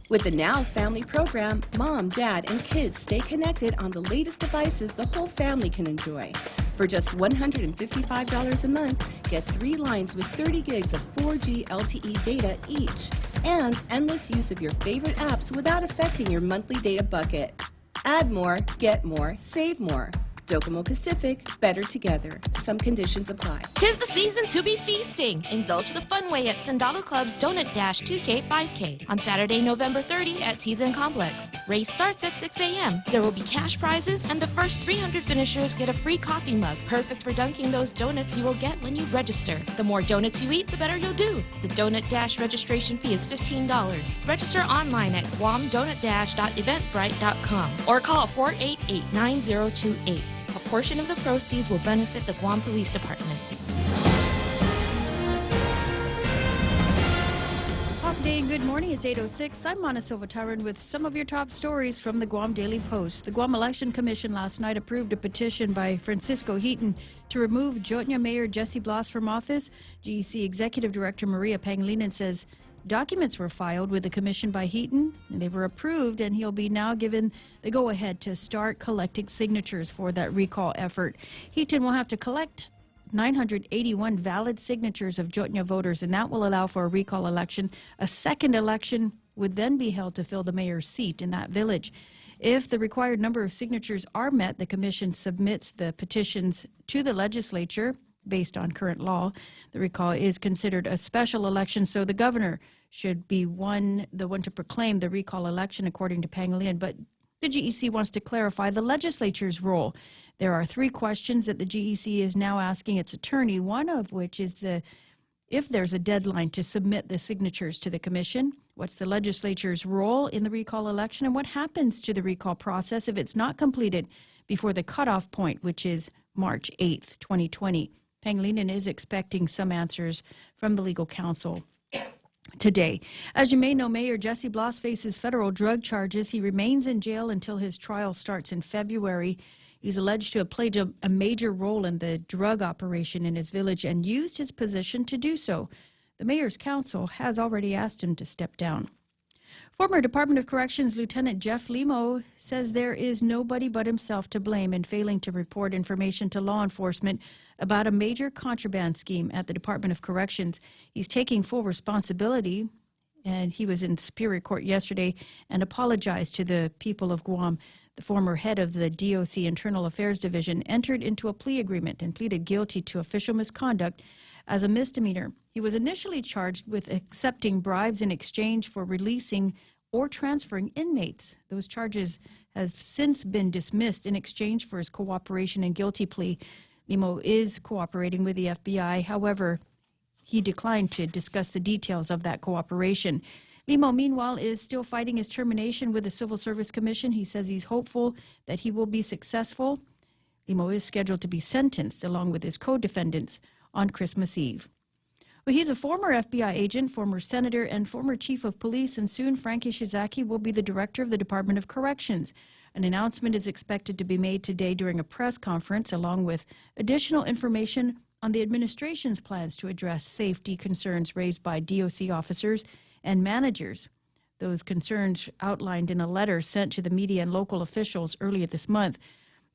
With the Now Family program, mom, dad, and kids stay connected on the latest devices the whole family can enjoy. For just $155 a month, get 3 lines with 30 gigs of 4G LTE data each, and endless use of your favorite apps without affecting your monthly data bucket. Add more, get more, save more. Docomo Pacific, better together. Some conditions apply. 'Tis the season to be feasting. Indulge the fun way at Sandalo Club's Donut Dash 2K 5K on Saturday, November 30 at Teasen Complex. Race starts at 6 a.m. There will be cash prizes, and the first 300 finishers get a free coffee mug, perfect for dunking those donuts you will get when you register. The more donuts you eat, the better you'll do. The Donut Dash registration fee is $15. Register online at guamdonutdash.eventbrite.com or call 488-9028. A portion of the proceeds will benefit the Guam Police Department. Today and good morning. It's 8:06. I'm Mana Silva Tyron with some of your top stories from the Guam Daily Post. The Guam Election Commission last night approved a petition by Francisco Heaton to remove Jotnya Mayor Jesse Blas from office. GEC Executive Director Maria Pangilinan says documents were filed with the commission by Heaton, and they were approved, and he'll be now given the go-ahead to start collecting signatures for that recall effort. Heaton will have to collect 981 valid signatures of Jotnya voters, and that will allow for a recall election. A second election would then be held to fill the mayor's seat in that village. If the required number of signatures are met, the commission submits the petitions to the legislature based on current law. The recall is considered a special election, so the governor should be the one to proclaim the recall election, according to Pangilinan. But the GEC wants to clarify the legislature's role. There are 3 questions that the GEC is now asking its attorney, one of which is if there's a deadline to submit the signatures to the commission. What's the legislature's role in the recall election, and what happens to the recall process if it's not completed before the cutoff point, which is March 8th, 2020? Pangilinan is expecting some answers from the legal counsel today. As you may know, Mayor Jesse Bloss faces federal drug charges. He remains in jail until his trial starts in February. He's alleged to have played a major role in the drug operation in his village and used his position to do so. The mayor's counsel has already asked him to step down. Former Department of Corrections Lieutenant Jeff Limo says there is nobody but himself to blame in failing to report information to law enforcement about a major contraband scheme at the Department of Corrections. He's taking full responsibility, and he was in Superior Court yesterday and apologized to the people of Guam. The former head of the DOC Internal Affairs Division entered into a plea agreement and pleaded guilty to official misconduct as a misdemeanor. He was initially charged with accepting bribes in exchange for releasing or transferring inmates. Those charges have since been dismissed in exchange for his cooperation and guilty plea. Limo is cooperating with the FBI. However, he declined to discuss the details of that cooperation. Limo, meanwhile, is still fighting his termination with the Civil Service Commission. He says he's hopeful that he will be successful. Limo is scheduled to be sentenced along with his co-defendants on Christmas Eve. Well, he's a former FBI agent, former senator, and former chief of police, and soon Frankie Shizaki will be the director of the Department of Corrections. An announcement is expected to be made today during a press conference, along with additional information on the administration's plans to address safety concerns raised by DOC officers and managers. Those concerns outlined in a letter sent to the media and local officials earlier this month.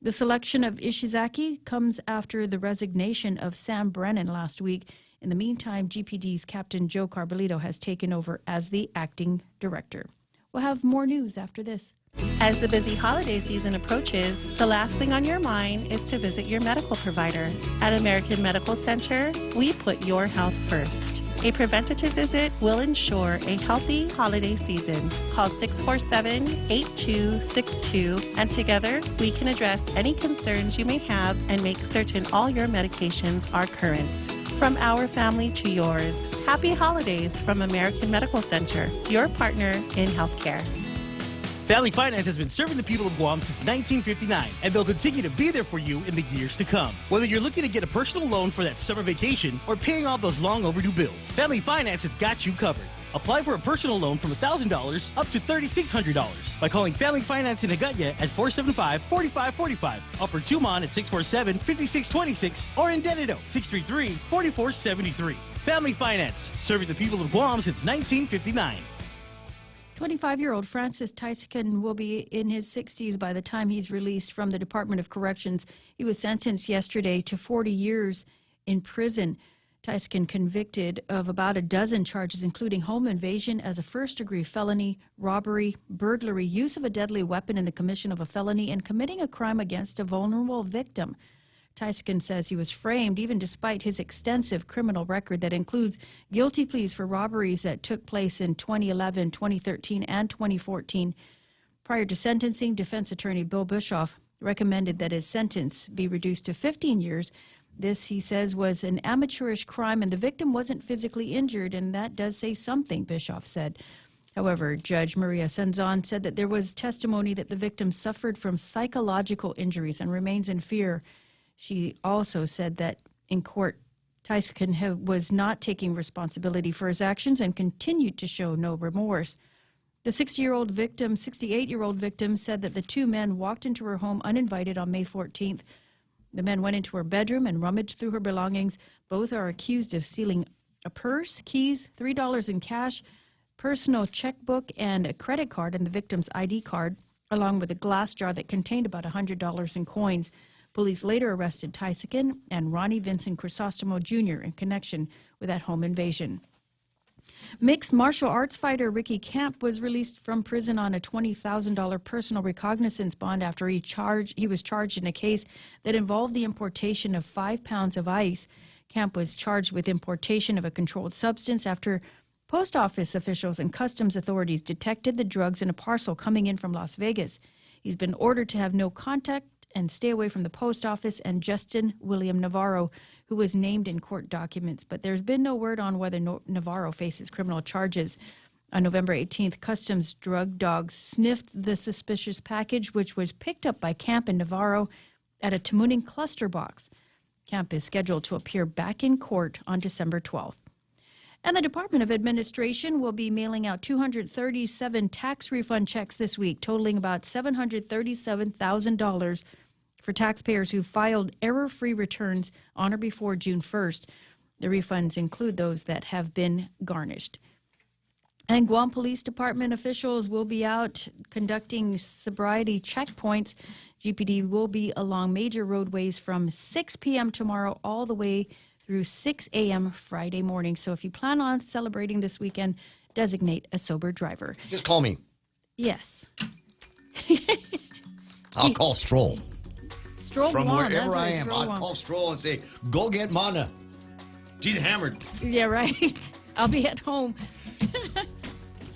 The selection of Ishizaki comes after the resignation of Sam Brennan last week. In the meantime, GPD's Captain Joe Carbolito has taken over as the acting director. We'll have more news after this. As the busy holiday season approaches, the last thing on your mind is to visit your medical provider. At American Medical Center, we put your health first. A preventative visit will ensure a healthy holiday season. Call 647-8262, and together we can address any concerns you may have and make certain all your medications are current. From our family to yours, happy holidays from American Medical Center, your partner in healthcare. Family Finance has been serving the people of Guam since 1959, and they'll continue to be there for you in the years to come. Whether you're looking to get a personal loan for that summer vacation or paying off those long overdue bills, Family Finance has got you covered. Apply for a personal loan from $1,000 up to $3,600 by calling Family Finance in Agutya at 475-4545, Upper Tumon at 647-5626, or in Dededo 633-4473. Family Finance, serving the people of Guam since 1959. 25-year-old Francis Tyson will be in his 60s by the time he's released from the Department of Corrections. He was sentenced yesterday to 40 years in prison. Tyson convicted of about a dozen charges, including home invasion as a first-degree felony, robbery, burglary, use of a deadly weapon in the commission of a felony, and committing a crime against a vulnerable victim. Tyson says he was framed even despite his extensive criminal record that includes guilty pleas for robberies that took place in 2011, 2013, and 2014. Prior to sentencing, defense attorney Bill Bischoff recommended that his sentence be reduced to 15 years. This, he says, was an amateurish crime and the victim wasn't physically injured, and that does say something, Bischoff said. However, Judge Maria Senzon said that there was testimony that the victim suffered from psychological injuries and remains in fear. She also said that in court, Tyson was not taking responsibility for his actions and continued to show no remorse. The 68-year-old victim said that the two men walked into her home uninvited on May 14th. The men went into her bedroom and rummaged through her belongings. Both are accused of stealing a purse, keys, $3 in cash, personal checkbook, and a credit card and the victim's ID card, along with a glass jar that contained about $100 in coins. Police later arrested Tyson and Ronnie Vincent Crisostomo Jr. in connection with that home invasion. Mixed martial arts fighter Ricky Camp was released from prison on a $20,000 personal recognizance bond after he was charged in a case that involved the importation of 5 pounds of ice. Camp was charged with importation of a controlled substance after post office officials and customs authorities detected the drugs in a parcel coming in from Las Vegas. He's been ordered to have no contact and stay away from the post office and Justin William Navarro, who was named in court documents. But there's been no word on whether Navarro faces criminal charges. On November 18th, Customs drug dogs sniffed the suspicious package, which was picked up by Camp in Navarro at a Tamuning cluster box. Camp is scheduled to appear back in court on December 12th. And the Department of Administration will be mailing out 237 tax refund checks this week, totaling about $737,000 for taxpayers who filed error-free returns on or before June 1st. The refunds include those that have been garnished. And Guam Police Department officials will be out conducting sobriety checkpoints. GPD will be along major roadways from 6 p.m. tomorrow all the way through 6 a.m. Friday morning. So if you plan on celebrating this weekend, designate a sober driver. Just call me. Yes. I'll call Stroll. Stroll From Guam, wherever that's I right, am, Stroll I'll Guam. call Stroll and say, go get Mana. She's hammered. Yeah, right. I'll be at home.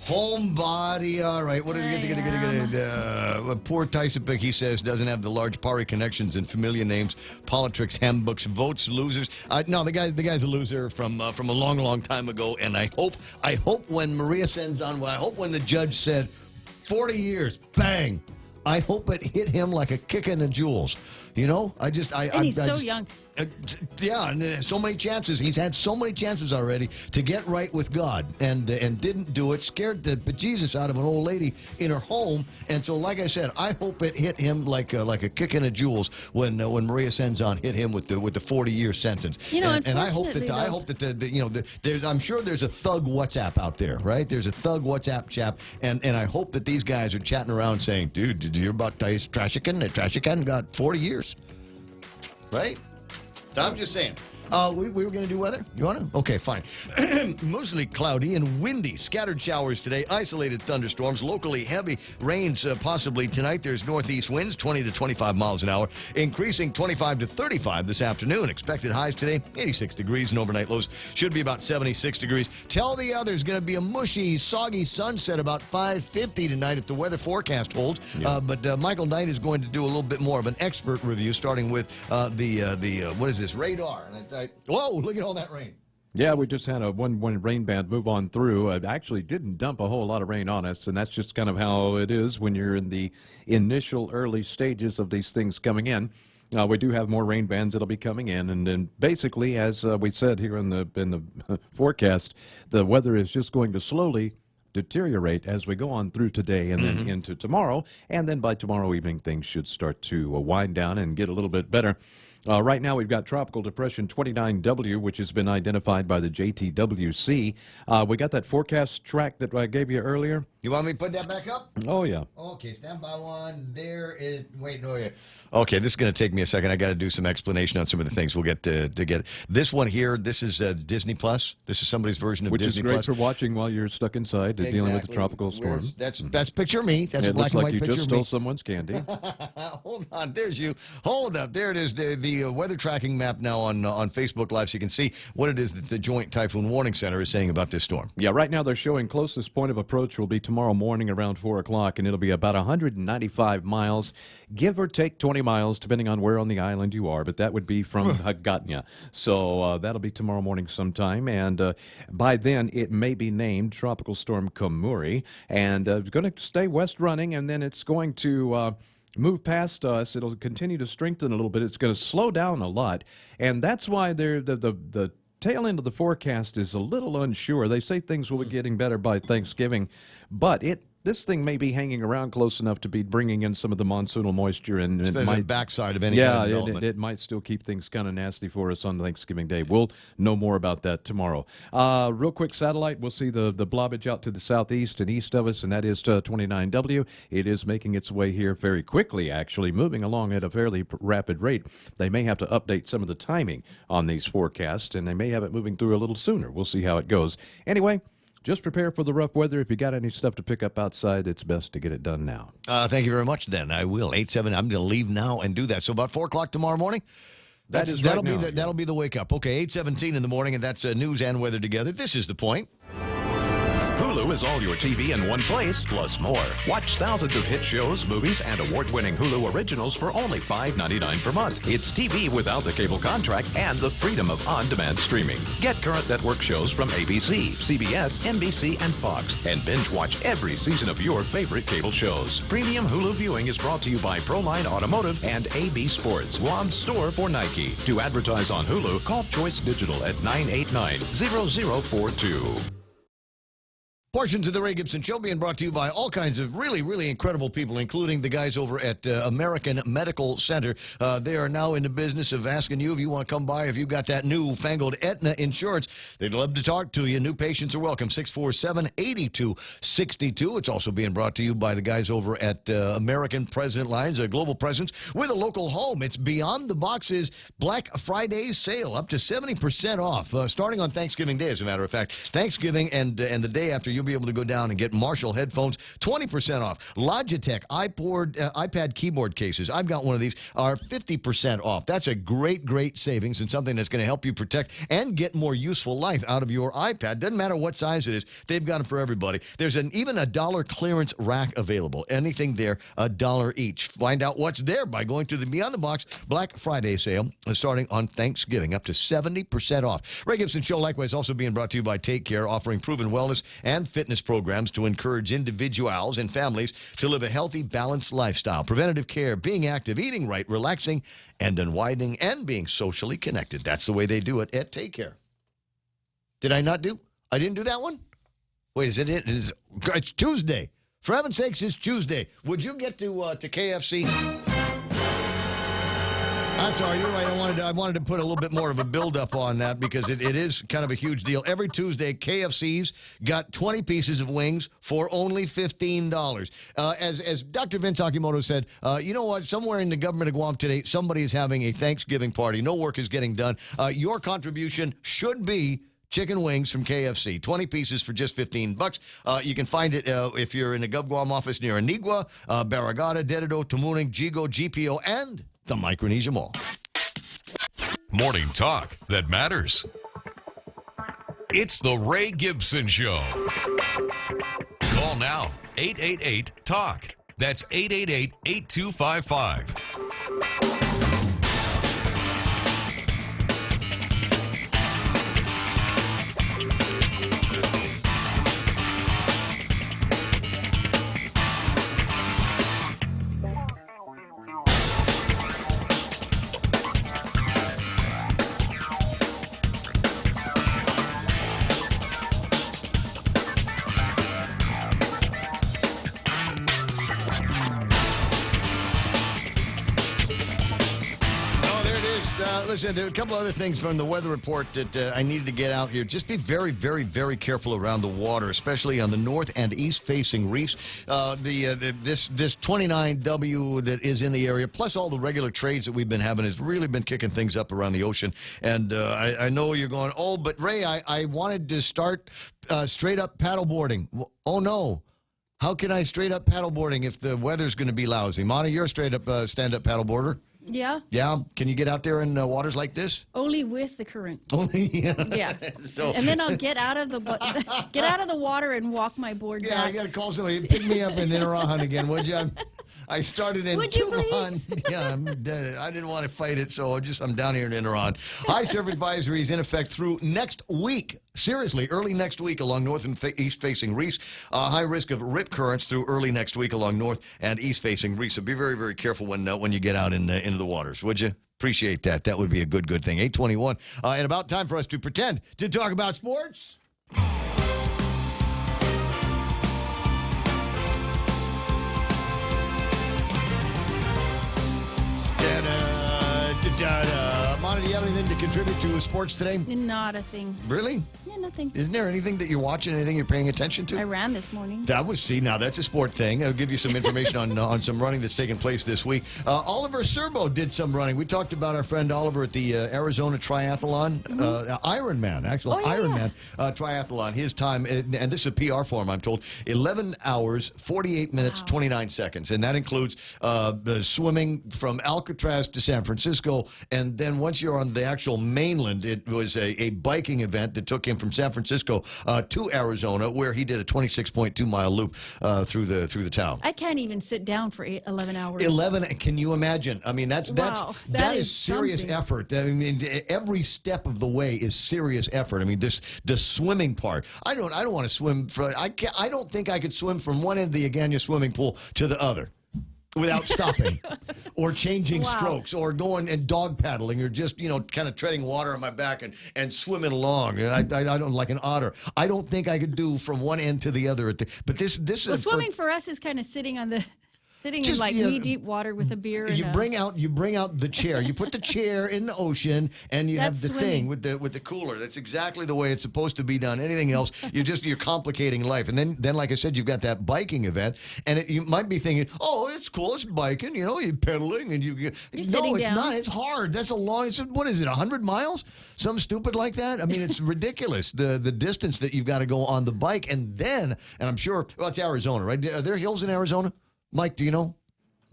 Homebody, all right. What is it? Poor Tyson Pick, he says, doesn't have the large party connections and familiar names, politics, handbooks, votes, losers. No, the guy's a loser from a long, long time ago. And I hope when Maria sends on, I hope when the judge said 40 years, bang, I hope it hit him like a kick in the jewels. You know, And he's so young. Yeah, and so many chances. He's had so many chances already to get right with God, and didn't do it. Scared the bejesus out of an old lady in her home. And so, like I said, I hope it hit him like a kick in the jewels when Maria Senzon hit him with the 40-year sentence. You know, and I hope that there's I'm sure there's a thug WhatsApp out there, right? There's a thug WhatsApp chap, and I hope that these guys are chatting around saying, "Dude, did you hear about Trashican? Trashican got 40 years." Right? So I'm just saying. We were going to do weather? You want to? Okay, fine. Mostly cloudy and windy. Scattered showers today. Isolated thunderstorms. Locally heavy rains possibly tonight. There's northeast winds, 20 to 25 miles an hour. Increasing 25 to 35 this afternoon. Expected highs today, 86 degrees. And overnight lows should be about 76 degrees. Tell the others, going to be a mushy, soggy sunset about 5:50 tonight if the weather forecast holds. Yeah. But Michael Knight is going to do a little bit more of an expert review, starting with the what is this, radar. And whoa, look at all that rain. Yeah, we just had a one rain band move on through. It actually didn't dump a whole lot of rain on us, and that's just kind of how it is when you're in the initial early stages of these things coming in. We do have more rain bands that'll be coming in, and then basically, as we said here in the forecast, the weather is just going to slowly deteriorate as we go on through today and then into tomorrow, and then by tomorrow evening things should start to wind down and get a little bit better. Right now we've got Tropical Depression 29W, which has been identified by the JTWC. We got that forecast track that I gave you earlier. You want me to put that back up? Oh, yeah. Okay, stand by one. There is... Wait, no, yeah. Okay, this is going to take me a second. I got to do some explanation on some of the things we'll get to get. This one here, this is Disney Plus. This is somebody's version of Disney Plus. Which is great for watching while you're stuck inside dealing with the tropical storm. That's picture me. That's a it black looks and like white you picture just of stole me. someone's candy. Hold on, there's you. Hold up, there it is. The weather tracking map now on Facebook Live, so you can see what it is that the Joint Typhoon Warning Center is saying about this storm. Yeah, right now they're showing closest point of approach will be tomorrow morning around 4 o'clock, and it'll be about 195 miles, give or take 20 miles, depending on where on the island you are, but that would be from Hagatna. So that'll be tomorrow morning sometime, and by then it may be named Tropical Storm Kamuri, and it's going to stay west running, and then it's going to... move past us. It'll continue to strengthen a little bit. It's going to slow down a lot, and that's why the tail end of the forecast is a little unsure. They say things will be getting better by Thanksgiving, but this thing may be hanging around close enough to be bringing in some of the monsoonal moisture, and it might the backside of any kind of development. it might still keep things kind of nasty for us on Thanksgiving Day. We'll know more about that tomorrow. Real quick satellite, we'll see the blobage out to the southeast and east of us, and that is 29W. It is making its way here very quickly, actually, moving along at a fairly rapid rate. They may have to update some of the timing on these forecasts, and they may have it moving through a little sooner. We'll see how it goes. Anyway, just prepare for the rough weather. If you got any stuff to pick up outside, it's best to get it done now. Thank you very much, then. I will. 8-7, I'm going to leave now and do that. So about 4 o'clock tomorrow morning? That'll be the wake up. Okay, 8:17 in the morning, and that's news and weather together. This is The Point. Hulu is all your TV in one place, plus more. Watch thousands of hit shows, movies, and award-winning Hulu originals for only $5.99 per month. It's TV without the cable contract and the freedom of on-demand streaming. Get current network shows from ABC, CBS, NBC, and Fox, and binge watch every season of your favorite cable shows. Premium Hulu viewing is brought to you by Proline Automotive and AB Sports, Guam's store for Nike. To advertise on Hulu, call Choice Digital at 989-0042. Portions of the Ray Gibson Show being brought to you by all kinds of really, really incredible people, including the guys over at American Medical Center. They are now in the business of asking you if you want to come by, if you've got that new-fangled Aetna insurance. They'd love to talk to you. New patients are welcome. 647-8262. It's also being brought to you by the guys over at American President Lines, a global presence with a local home. It's Beyond the Boxes Black Friday sale, up to 70% off, starting on Thanksgiving Day, as a matter of fact. Thanksgiving and the day after, you'll be able to go down and get Marshall headphones, 20% off. Logitech iPad keyboard cases, I've got one of these, are 50% off. That's a great, great savings and something that's going to help you protect and get more useful life out of your iPad. Doesn't matter what size it is, they've got them for everybody. There's even a $1 clearance rack available. Anything there, $1 each. Find out what's there by going to the Beyond the Box Black Friday sale, starting on Thanksgiving, up to 70% off. Ray Gibson Show, likewise, also being brought to you by Take Care, offering proven wellness and fitness programs to encourage individuals and families to live a healthy, balanced lifestyle. Preventative care, being active, eating right, relaxing, and unwinding, and being socially connected. That's the way they do it at Take Care. Did I not do? I didn't do that one? Wait, is it? It's Tuesday. For heaven's sakes, it's Tuesday. Would you get to KFC? I'm sorry, you're right. I wanted to put a little bit more of a build-up on that because it is kind of a huge deal. Every Tuesday, KFC's got 20 pieces of wings for only $15. As Dr. Vince Akimoto said, you know what? Somewhere in the government of Guam today, somebody is having a Thanksgiving party. No work is getting done. Your contribution should be chicken wings from KFC, 20 pieces for just $15. You can find it if you're in the GovGuam office near Anigua, Barragata, Dededo, Tamuning, Jigo, GPO, and the Micronesia Mall. Morning talk that matters. It's the Ray Gibson Show. Call now, 888-TALK. That's 888-8255. Listen, there are a couple other things from the weather report that I needed to get out here. Just be very, very, very careful around the water, especially on the north and east-facing reefs. This 29W that is in the area, plus all the regular trades that we've been having, has really been kicking things up around the ocean. And I know you're going, oh, but Ray, I wanted to start straight-up paddleboarding. Oh, no. How can I straight-up paddleboarding if the weather's going to be lousy? Monty, you're a straight-up stand-up paddleboarder. Yeah. Yeah. Can you get out there in waters like this? Only with the current. Only. Yeah. So, and then I'll get out of the water and walk my board back. Yeah, I got to call somebody. Pick me up in Inaran again, would you? I started in Tucson. Yeah, I didn't want to fight it, so I'm down here in Inaran. High surf advisory is in effect through next week. Seriously, early next week along north and east-facing reefs. High risk of rip currents through early next week along north and east-facing reefs. So be very, very careful when you get out into the waters, would you? Appreciate that. That would be a good thing. 8:21, and about time for us to pretend to talk about sports. Monty, do you have anything to contribute to sports today? Not a thing. Really? Yeah, nothing. Isn't there anything that you're watching, anything you're paying attention to? I ran this morning. Now that's a sport thing. I'll give you some information on some running that's taking place this week. Oliver Serbo did some running. We talked about our friend Oliver at the Arizona Triathlon, Ironman Triathlon. His time, and this is a PR for him, I'm told, 11 hours, 48 minutes, 29 seconds. And that includes the swimming from Alcatraz to San Francisco. And then once year on the actual mainland, it was a biking event that took him from San Francisco to Arizona, where he did a 26.2-mile loop through the town. I can't even sit down for 11 hours. 11, can you imagine? I mean, that is serious something. effort. I mean, every step of the way is serious effort. I mean, the swimming part. I don't want to swim. I don't think I could swim from one end of the Agana swimming pool to the other without stopping or changing strokes or going and dog paddling or just, kind of treading water on my back and swimming along. I don't like an otter. I don't think I could do from one end to the other. But this is swimming for us is kind of sitting in knee-deep water with a beer. You bring out the chair. You put the chair in the ocean, and you have the thing with the cooler. That's exactly the way it's supposed to be done. Anything else, you're complicating life. And then like I said, you've got that biking event, and you might be thinking, oh, it's cool, it's biking. You're pedaling, and you're sitting down. It's not. It's hard. That's a long. What is it? 100 miles? Something stupid like that. I mean, it's ridiculous. The distance that you've got to go on the bike, and I'm sure. Well, it's Arizona, right? Are there hills in Arizona? Mike, do you know?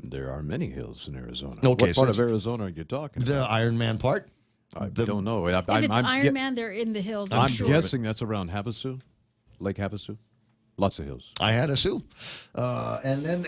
There are many hills in Arizona. Okay, what part of Arizona are you talking about? The Ironman part? I don't know. If it's Ironman, they're in the hills. I'm sure. guessing that's around Havasu, Lake Havasu. Lots of hills. I had a Sioux, and then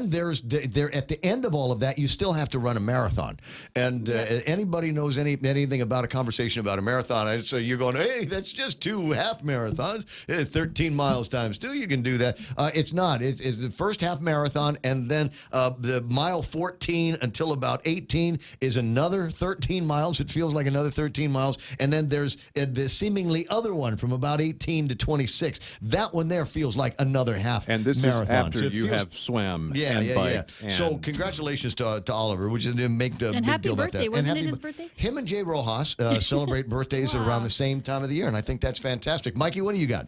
there's at the end of all of that, you still have to run a marathon. And anybody knows anything about a conversation about a marathon, so you're going, hey, that's just 2 half marathons, 13 miles times 2. You can do that. It's not. It's the first half marathon, and then the mile 14 until about 18 is another 13 miles. It feels like another 13 miles, and then there's the seemingly other one from about 18 to 26. That one there feels like another half and this marathon. is after you have swam and biked. And so congratulations to Oliver, which is make the and big deal about that. Happy birthday! Wasn't it his birthday? Him and Jay Rojas celebrate birthdays around the same time of the year, and I think that's fantastic. Mikey, what do you got?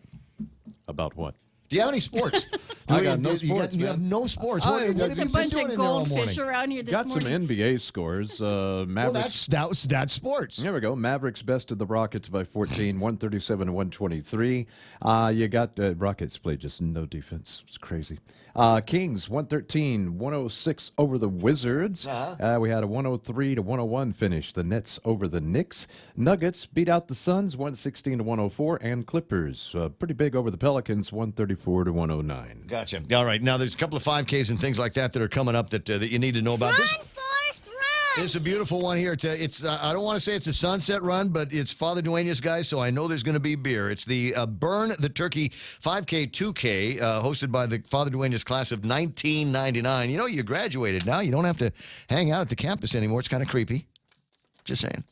About what? Do you have any sports? I got no sports, You have no sports. What have There's you a bunch been doing of in there all goldfish morning? around here this Got morning. some NBA scores. Mavericks. Well, that's sports. There we go. Mavericks bested the Rockets by 14, 137 to 123. You got Rockets play just no defense. It's crazy. Kings 113, 106 over the Wizards. We had a 103 to 101 finish. The Nets over the Knicks. Nuggets beat out the Suns 116 to 104, and Clippers pretty big over the Pelicans 134 to 109. Gotcha. All right. Now there's a couple of 5Ks and things like that are coming up that you need to know about. It's a beautiful one here. It's I don't want to say it's a sunset run, but it's Father Duenas, guys, so I know there's going to be beer. It's the Burn the Turkey 5K, 2K, hosted by the Father Duenas class of 1999. You know, you graduated now. You don't have to hang out at the campus anymore. It's kind of creepy. Just saying.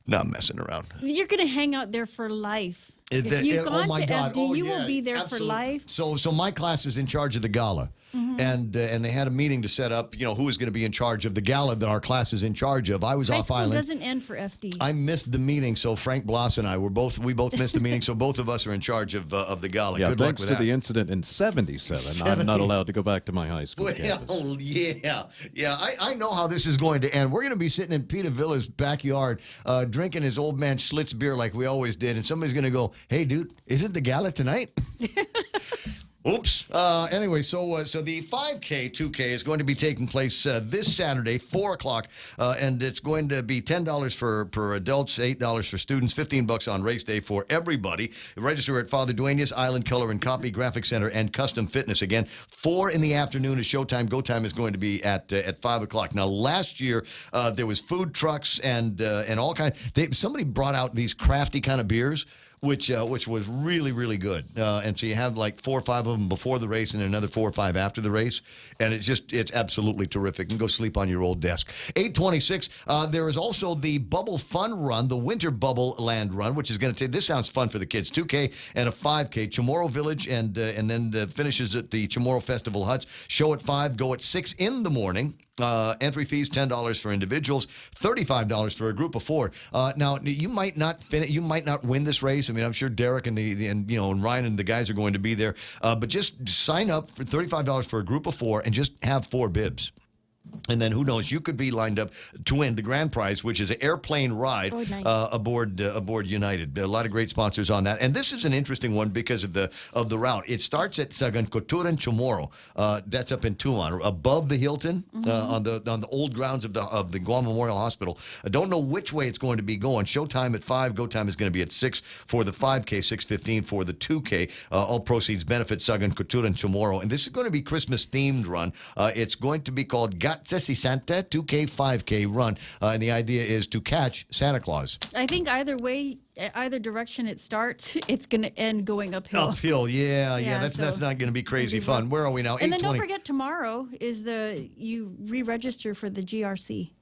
Not messing around. You're going to hang out there for life. If you've gone to FD, you will be there for life. So my class is in charge of the gala, and they had a meeting to set up, who was going to be in charge of the gala that our class is in charge of. I was High off school island. Doesn't end for FD. I missed the meeting, so Frank Bloss and I we both missed the meeting, so both of us are in charge of the gala. Yeah, Good luck thanks with to that. the incident in 77, I'm not allowed to go back to my high school campus. Well, yeah. I know how this is going to end. We're going to be sitting in Peter Villa's backyard drinking his old man Schlitz beer like we always did, and somebody's going to go, hey, dude, isn't the gala tonight? Oops. Anyway, so the 5K, 2K is going to be taking place this Saturday, 4 o'clock, and it's going to be $10 for adults, $8 for students, $15 on race day for everybody. Register at Father Duenas, Island Color and Copy, Graphic Center, and Custom Fitness. Again, 4 in the afternoon is showtime. Go time is going to be at 5 o'clock. Now, last year, there was food trucks and all kinds. Somebody brought out these crafty kind of beers, which was really, really good. And so you have like 4 or 5 of them before the race and another 4 or 5 after the race. And it's absolutely terrific. You can go sleep on your old desk. 8:26, there is also the Bubble Fun Run, the Winter Bubble Land Run, which is going to take, this sounds fun for the kids, 2K and a 5K. Chamorro Village and then finishes at the Chamorro Festival Huts. Show at 5, go at 6 in the morning. Entry fees $10 for individuals, $35 for a group of 4. Now you might not you might not win this race. I mean, I'm sure Derek and and Ryan and the guys are going to be there. But just sign up for $35 for a group of 4 and just have 4 bibs. And then who knows? You could be lined up to win the grand prize, which is an airplane ride aboard United. A lot of great sponsors on that. And this is an interesting one because of the route. It starts at Sagankoturan Chamorro. That's up in Tuman, above the Hilton, on the old grounds of the Guam Memorial Hospital. I don't know which way it's going to be going. Showtime at 5. Go time is going to be at 6 for the 5K, 6:15 for the 2K. All proceeds benefit Sagankoturan Chamorro. And this is going to be Christmas themed run. It's going to be called Gatse Si Santa 2K 5K run, and the idea is to catch Santa Claus. I think either way, either direction it starts, it's going to end going uphill. Uphill, yeah. That's not going to be crazy fun. Where are we now? And then don't forget, tomorrow is you re-register for the GRC.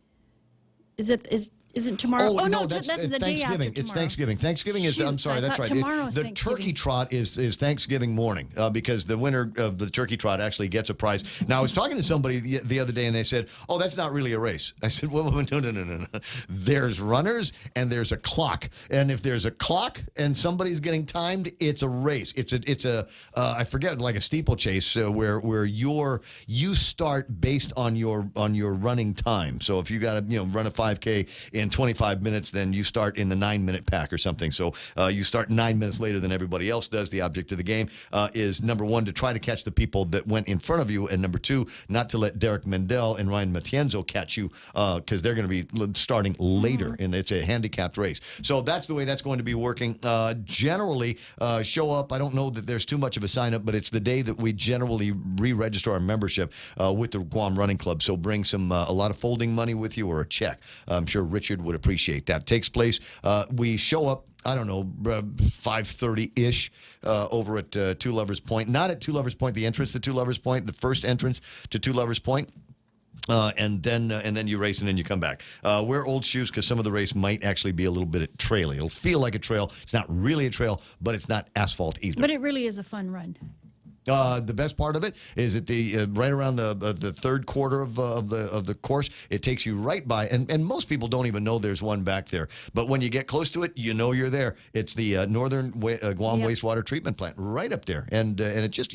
Isn't tomorrow? Oh, no, that's the day Thanksgiving. after tomorrow. It's Thanksgiving. Thanksgiving is, I'm sorry, that's right. Tomorrow's The turkey trot is Thanksgiving morning because the winner of the turkey trot actually gets a prize. Now, I was talking to somebody the other day and they said, oh, that's not really a race. I said, well, no. There's runners and there's a clock. And if there's a clock and somebody's getting timed, it's a race. It's a I forget, like a steeplechase where you start based on your running time. So if you got to run a 5K in 25 minutes, then you start in the 9-minute pack or something. So you start 9 minutes later than everybody else does. The object of the game is, number one, to try to catch the people that went in front of you, and number two, not to let Derek Mendel and Ryan Matienzo catch you because they're going to be starting later, and it's a handicapped race. So that's the way that's going to be working. Generally, show up. I don't know that there's too much of a sign-up, but it's the day that we generally re-register our membership with the Guam Running Club. So bring a lot of folding money with you or a check. I'm sure Richard would appreciate that. Takes place. We show up, I don't know, 5:30-ish over at Two Lovers Point. Not at Two Lovers Point, the entrance to Two Lovers Point, the first entrance to Two Lovers Point. And then you race and then you come back. Wear old shoes because some of the race might actually be a little bit traily. It'll feel like a trail. It's not really a trail, but it's not asphalt either. But it really is a fun run. The best part of it is at the right around the third quarter of the course. It takes you right by, and most people don't even know there's one back there. But when you get close to it, you know you're there. It's the Northern Guam Wastewater Treatment Plant right up there, and it just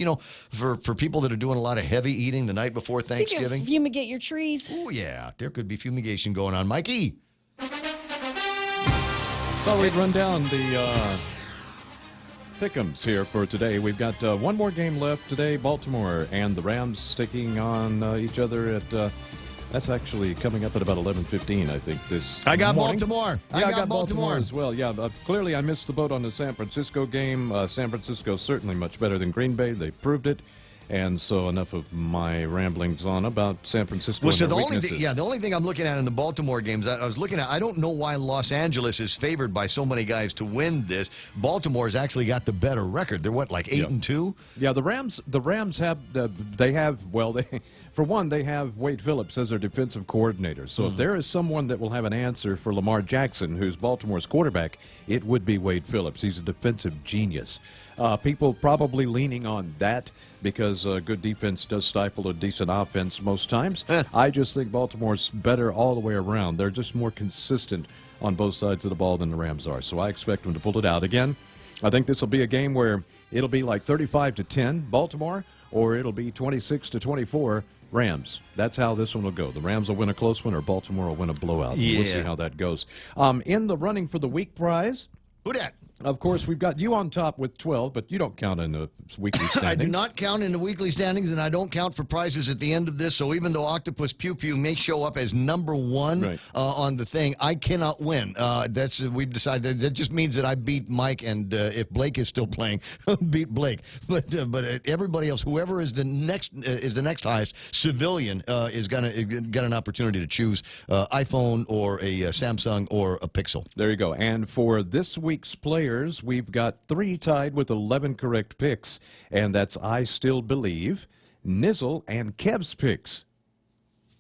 for people that are doing a lot of heavy eating the night before Thanksgiving. You can fumigate your trees. Oh yeah, there could be fumigation going on, Mikey. Well, we'd run down the pick'ems here for today. We've got one more game left today. Baltimore and the Rams taking on each other at that's actually coming up at about 11:15, I think. I got morning. Baltimore. I got Baltimore as well. Yeah, clearly I missed the boat on the San Francisco game. San Francisco certainly much better than Green Bay. They proved it. And so enough of my ramblings on about San Francisco and their weaknesses. The only thing I'm looking at in the Baltimore games, I was looking at, I don't know why Los Angeles is favored by so many guys to win this. Baltimore's actually got the better record. They're what, like 8-2? Yeah, the Rams have for one, they have Wade Phillips as their defensive coordinator. So if there is someone that will have an answer for Lamar Jackson, who's Baltimore's quarterback, it would be Wade Phillips. He's a defensive genius. People probably leaning on that because good defense does stifle a decent offense most times. I just think Baltimore's better all the way around. They're just more consistent on both sides of the ball than the Rams are. So I expect them to pull it out. Again, I think this will be a game where it'll be like 35-10 Baltimore, or it'll be 26-24 Rams. That's how this one will go. The Rams will win a close one, or Baltimore will win a blowout. Yeah. We'll see how that goes. In the running for the week prize, who dat? Of course, we've got you on top with 12, but you don't count in the weekly standings. I do not count in the weekly standings, and I don't count for prizes at the end of this. So even though Octopus Pew Pew may show up as number one on the thing, I cannot win. We've decided that just means that I beat Mike, and if Blake is still playing, beat Blake. But everybody else, whoever is the next highest civilian, is gonna get an opportunity to choose iPhone or a Samsung or a Pixel. There you go. And for this week's players, we've got 3 tied with 11 correct picks, and that's I Still Believe, Nizzle, and Kev's picks.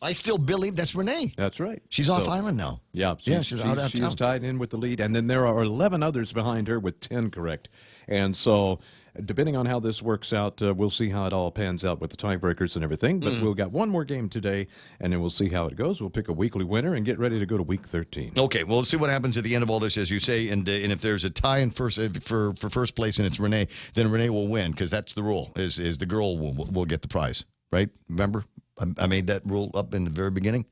I Still Believe, that's Renee. That's right. She's off island now. Yeah, she's tied in with the lead, and then there are 11 others behind her with 10 correct. And so, depending on how this works out, we'll see how it all pans out with the tiebreakers and everything. But we've got one more game today, and then we'll see how it goes. We'll pick a weekly winner and get ready to go to Week 13. Okay, well, let's see what happens at the end of all this, as you say. And if there's a tie in first for first place and it's Renee, then Renee will win, because that's the rule, is the girl will get the prize, right? Remember? I made that rule up in the very beginning.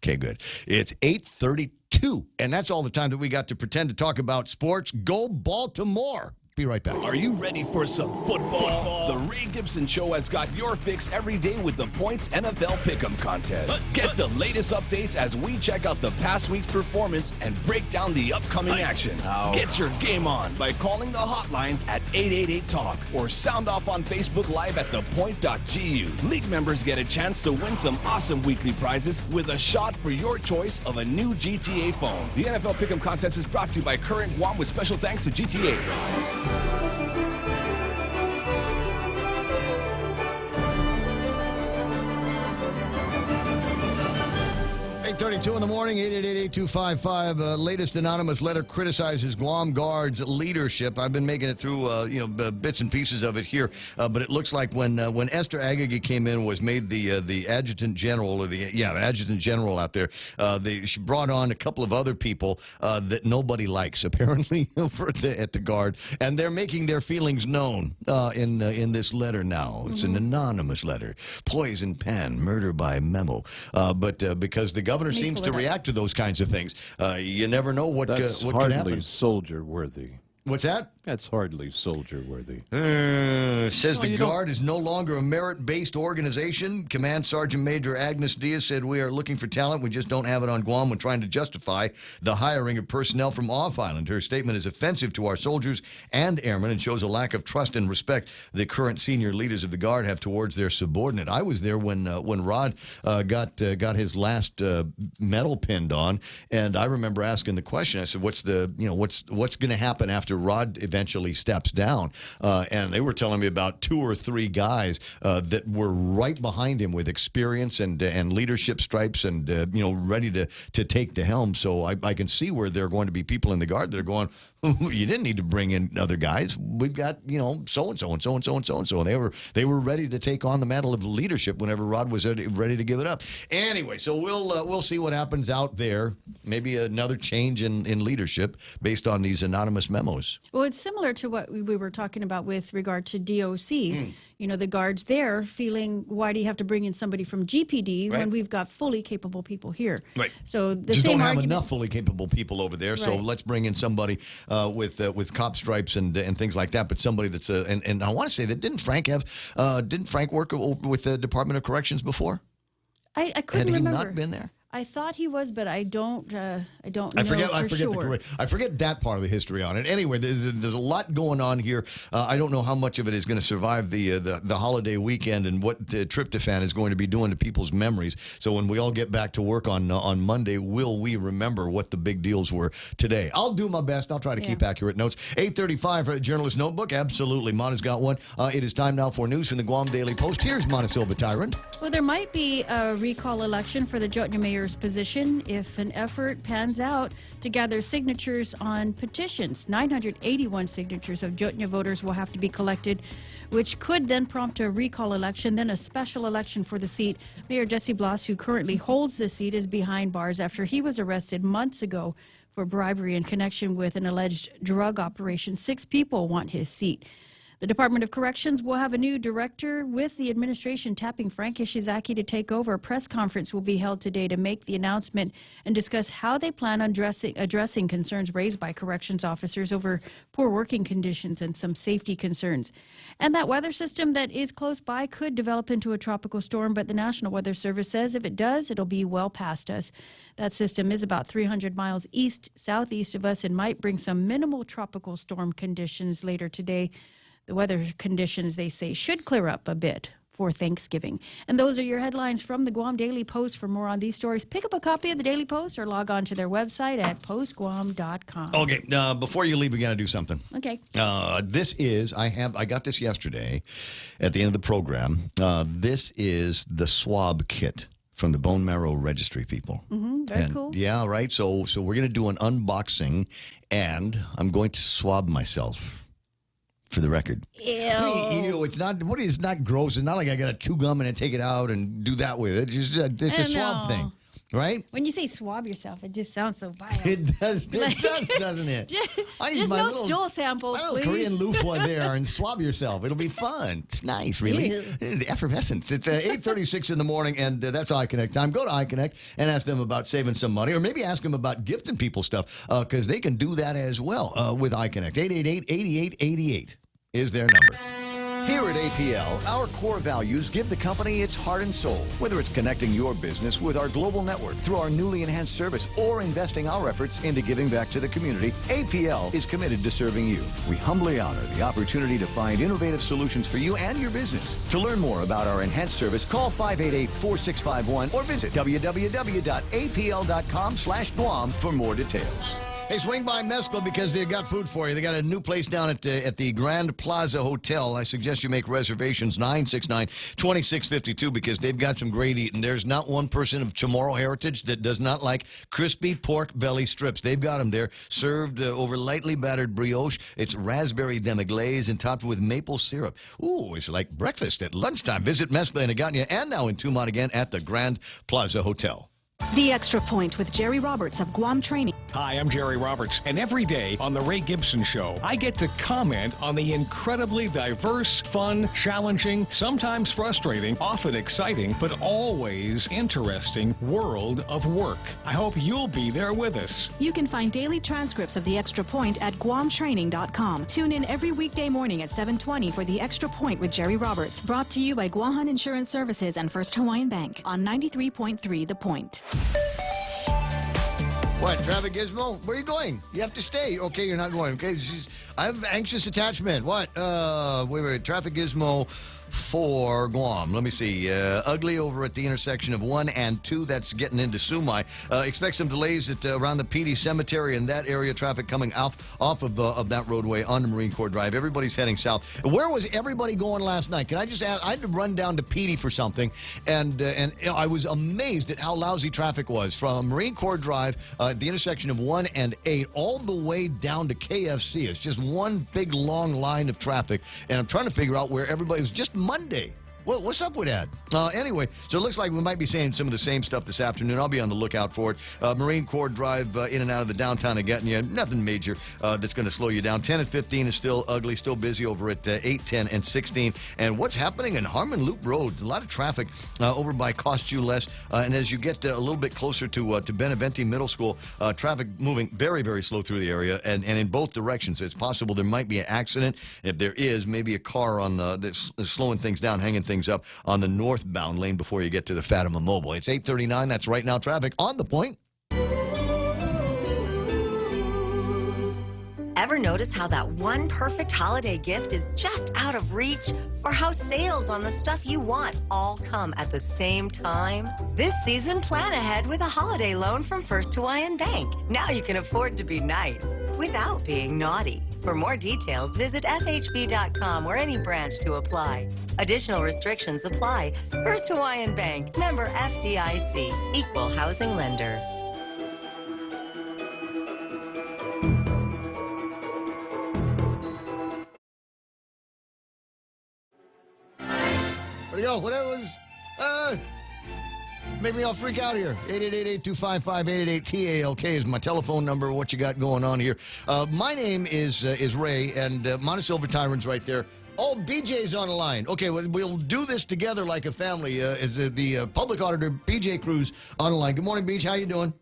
Okay, good. It's 8:32, and that's all the time that we got to pretend to talk about sports. Go Baltimore. Be right back. Are you ready for some football? The Ray Gibson Show has got your fix every day with the Points NFL Pick'em Contest. Get the latest updates as we check out the past week's performance and break down the upcoming action. Get your game on by calling the hotline at 888-TALK or sound off on Facebook Live at thepoint.gu. League members get a chance to win some awesome weekly prizes with a shot for your choice of a new GTA phone. The NFL Pick'em Contest is brought to you by Current Guam with special thanks to GTA. 8:32 in the morning, 888-8255. Latest anonymous letter criticizes Guam Guard's leadership. I've been making it through, bits and pieces of it here, but it looks like when Esther Agagi came in, was made the adjutant general, or the adjutant general out there. She brought on a couple of other people that nobody likes, apparently, over at the Guard, and they're making their feelings known in this letter now. It's an anonymous letter. Poison pen, murder by memo. But because the governor seems to react to those kinds of things, you never know what could happen. That's hardly soldier-worthy. What's that? That's hardly soldier-worthy. Says the Guard is no longer a merit-based organization. Command Sergeant Major Agnes Diaz said, "We are looking for talent. We just don't have it on Guam. We're trying to justify the hiring of personnel from off-island." Her statement is offensive to our soldiers and airmen and shows a lack of trust and respect the current senior leaders of the Guard have towards their subordinate. I was there when Rod got his last medal pinned on, and I remember asking the question. I said, "What's going to happen after Rod eventually steps down?" And they were telling me about 2 or 3 guys that were right behind him with experience and leadership stripes and ready to take the helm. So I can see where there are going to be people in the Guard that are going, "You didn't need to bring in other guys. We've got so and so and so and so and so and so." And they were ready to take on the mantle of leadership whenever Rod was ready to give it up. Anyway, so we'll see what happens out there. Maybe another change in leadership based on these anonymous memos. Well, it's similar to what we were talking about with regard to DOC. The Guards there feeling, why do you have to bring in somebody from GPD when we've got fully capable people here? Right. So the just same don't have argument, enough fully capable people over there. So let's bring in somebody with cop stripes and things like that. But somebody that's and I want to say that didn't Frank work with the Department of Corrections before? I couldn't remember. Had he not been there? I thought he was, but I don't know I forget sure. I forget that part of the history on it. Anyway, there's a lot going on here. I don't know how much of it is going to survive the holiday weekend and what tryptophan is going to be doing to people's memories. So when we all get back to work on Monday, will we remember what the big deals were today? I'll do my best. I'll try to keep accurate notes. 8:35 for a Journalist Notebook. Absolutely. Mona's got one. It is time now for news from the Guam Daily Post. Here's Mona Silva Tyrant. Well, there might be a recall election for the Jotnya mayor's position if an effort pans out to gather signatures on petitions. 981 signatures of Jotnya voters will have to be collected, which could then prompt a recall election, then a special election for the seat. Mayor Jesse Bloss, who currently holds the seat, is behind bars after he was arrested months ago for bribery in connection with an alleged drug operation. 6 people want his seat. The Department of Corrections will have a new director, with the administration tapping Frank Ishizaki to take over. A press conference will be held today to make the announcement and discuss how they plan on addressing concerns raised by corrections officers over poor working conditions and some safety concerns. And that weather system that is close by could develop into a tropical storm, but the National Weather Service says if it does, it'll be well past us. That system is about 300 miles southeast of us and might bring some minimal tropical storm conditions later today. The weather conditions, they say, should clear up a bit for Thanksgiving. And those are your headlines from the Guam Daily Post. For more on these stories, pick up a copy of the Daily Post or log on to their website at postguam.com. Okay, before you leave, we got to do something. Okay. This is, I got this yesterday at the end of the program. This is the swab kit from the Bone Marrow Registry people. Very cool. Yeah, right. So we're going to do an unboxing, and I'm going to swab myself. For the record. Ew. It's not gross. It's not like I got to chew gum and take it out and do that with it. It's a swab thing. right? When you say swab yourself, it just sounds so violent. It does, doesn't it? Just no stool samples, my please. little Korean loofah there and swab yourself. It'll be fun. It's nice, really. The effervescence. It's 8:36 in the morning, and that's iConnect time. Go to iConnect and ask them about saving some money, or maybe ask them about gifting people stuff, because they can do that as well with iConnect. 888-8888 is their number. Here at APL, our core values give the company its heart and soul. Whether it's connecting your business with our global network through our newly enhanced service or investing our efforts into giving back to the community, APL is committed to serving you. We humbly honor the opportunity to find innovative solutions for you and your business. To learn more about our enhanced service, call 588-4651 or visit www.apl.com/Guam for more details. Hey, swing by Mescal because they've got food for you. They got a new place down at the Grand Plaza Hotel. I suggest you make reservations 969-2652 because they've got some great eating. There's not one person of Chamorro heritage that does not like crispy pork belly strips. They've got them there, served over lightly battered brioche. It's raspberry demi-glaze and topped with maple syrup. Ooh, it's like breakfast at lunchtime. Visit Mescal in Agania and now in Tumon again at the Grand Plaza Hotel. The Extra Point with Jerry Roberts of Guam Training. Hi, I'm Jerry Roberts, and every day on The Ray Gibson Show, I get to comment on the incredibly diverse, fun, challenging, sometimes frustrating, often exciting, but always interesting world of work. I hope you'll be there with us. You can find daily transcripts of The Extra Point at guamtraining.com. Tune in every weekday morning at 7:20 for The Extra Point with Jerry Roberts, brought to you by Guahan Insurance Services and First Hawaiian Bank on 93.3 The Point. What, Traffic Gizmo? Where are you going? You have to stay. Okay, you're not going. Okay, I have anxious attachment. What? Wait. Traffic Gizmo for Guam. Let me see. Ugly over at the intersection of 1 and 2. That's getting into Sumai. Expect some delays at around the PD Cemetery and that area. Traffic coming off of that roadway onto Marine Corps Drive. Everybody's heading south. Where was everybody going last night? Can I just ask? I had to run down to PD for something, and I was amazed at how lousy traffic was from Marine Corps Drive, the intersection of 1 and 8, all the way down to KFC. It's just one big long line of traffic, and I'm trying to figure out where everybody. It was just Monday. Well, what's up with that? Anyway, so it looks like we might be saying some of the same stuff this afternoon. I'll be on the lookout for it. Marine Corps Drive in and out of the downtown of Gatineau. Nothing major that's going to slow you down. 10 and 15 is still ugly, still busy over at 8, 10, and 16. And what's happening in Harmon Loop Road? A lot of traffic over by Cost You Less. And as you get a little bit closer to Benevente Middle School, traffic moving very, very slow through the area and in both directions. It's possible there might be an accident. If there is, maybe a car on that's slowing things down, hanging things up on the northbound lane before you get to the Fatima Mobile. It's 8:39. That's right now traffic on the point. Ever notice how that one perfect holiday gift is just out of reach? Or how sales on the stuff you want all come at the same time? This season, plan ahead with a holiday loan from First Hawaiian Bank. Now you can afford to be nice without being naughty. For more details, visit FHB.com or any branch to apply. Additional restrictions apply. First Hawaiian Bank, member FDIC, equal housing lender. Where'd it go? What it was? Make me all freak out here. 888-825-5888-TALK is my telephone number. What you got going on here? My name is Ray, and Montesilva Tyrant's right there. Oh, BJ's on the line. Okay, we'll do this together like a family. The public auditor, BJ Cruz, on the line. Good morning, BJ. How you doing?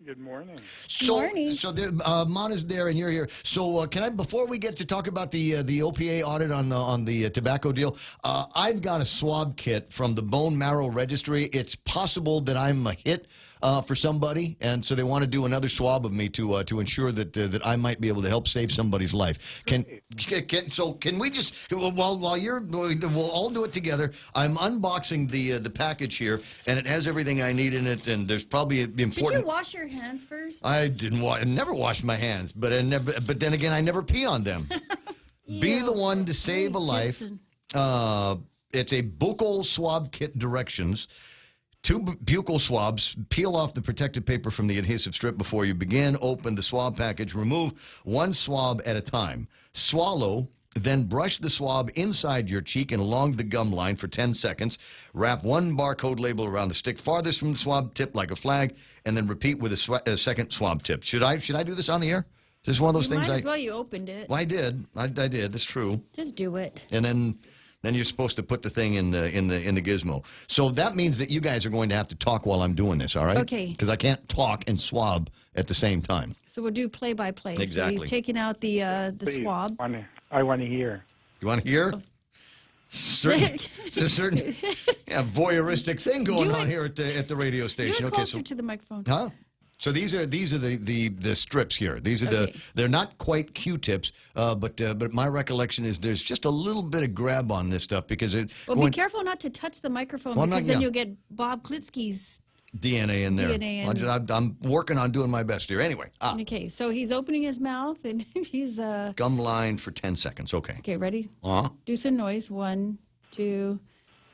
Good morning. So Mon is there and you're here. So can I, before we get to talk about the OPA audit on the tobacco deal, I've got a swab kit from the Bone Marrow Registry. It's possible that I'm a hit for somebody, and so they want to do another swab of me to ensure that I might be able to help save somebody's life. Can we just we'll all do it together. I'm unboxing the package here, and it has everything I need in it, and there's probably important. Did you wash your hands first? I never wash my hands, but then again, I never pee on them. Be the one to save a life. Gibson. It's a buccal swab kit directions. 2 buccal swabs. Peel off the protective paper from the adhesive strip before you begin. Open the swab package. Remove 1 swab at a time. Swallow Then brush the swab inside your cheek and along the gum line for 10 seconds. Wrap one barcode label around the stick farthest from the swab tip like a flag, and then repeat with a second swab tip. Should I do this on the air? Is this one of those things Might as well you opened it. Well, I did. I did. That's true. Just do it. And then you're supposed to put the thing in the gizmo. So that means that you guys are going to have to talk while I'm doing this, all right? Okay. Because I can't talk and swab at the same time. So we'll do play by play. Exactly. So he's taking out the Please, swab. I want to hear. You want to hear? It's a certain voyeuristic thing going on here at the radio station. Get closer to the microphone. Huh? So these are the strips here. These are they're not quite Q-tips, but my recollection is there's just a little bit of grab on this stuff because it. Well, be careful not to touch the microphone because then you'll get Bob Klitsky's DNA in there. I'm working on doing my best here. Anyway. Okay, so he's opening his mouth and he's gum line for 10 seconds. Okay. Okay, ready? Uh-huh. Do some noise. 1, 2,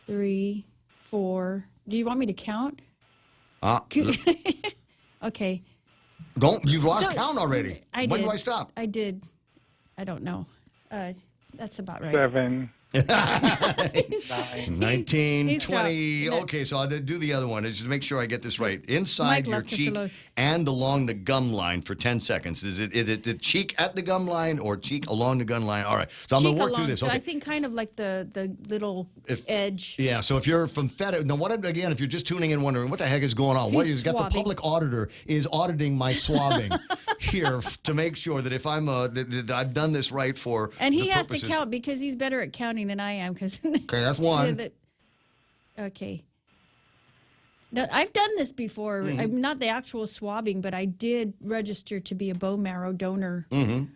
3, 4. Do you want me to count? Okay. You've lost count already. When do I stop? I did. I don't know. That's about right. 7. 19, 20. Okay, so I'll do the other one. Just to make sure I get this right. Inside your cheek and along the gum line for 10 seconds. Is it the cheek at the gum line or cheek along the gum line? All right. So I'm going to work through this. So okay. I think kind of like the little edge. Yeah, so if you're from FedEx, now if you're just tuning in wondering what the heck is going on, He's got the public auditor is auditing my swabbing here to make sure that if I'm that I've done this right for and he the has purposes. to count because he's better at counting than I am. Okay, that's one. Okay. Now, I've done this before. Mm-hmm. I'm not the actual swabbing, but I did register to be a bone marrow donor. Mm-hmm.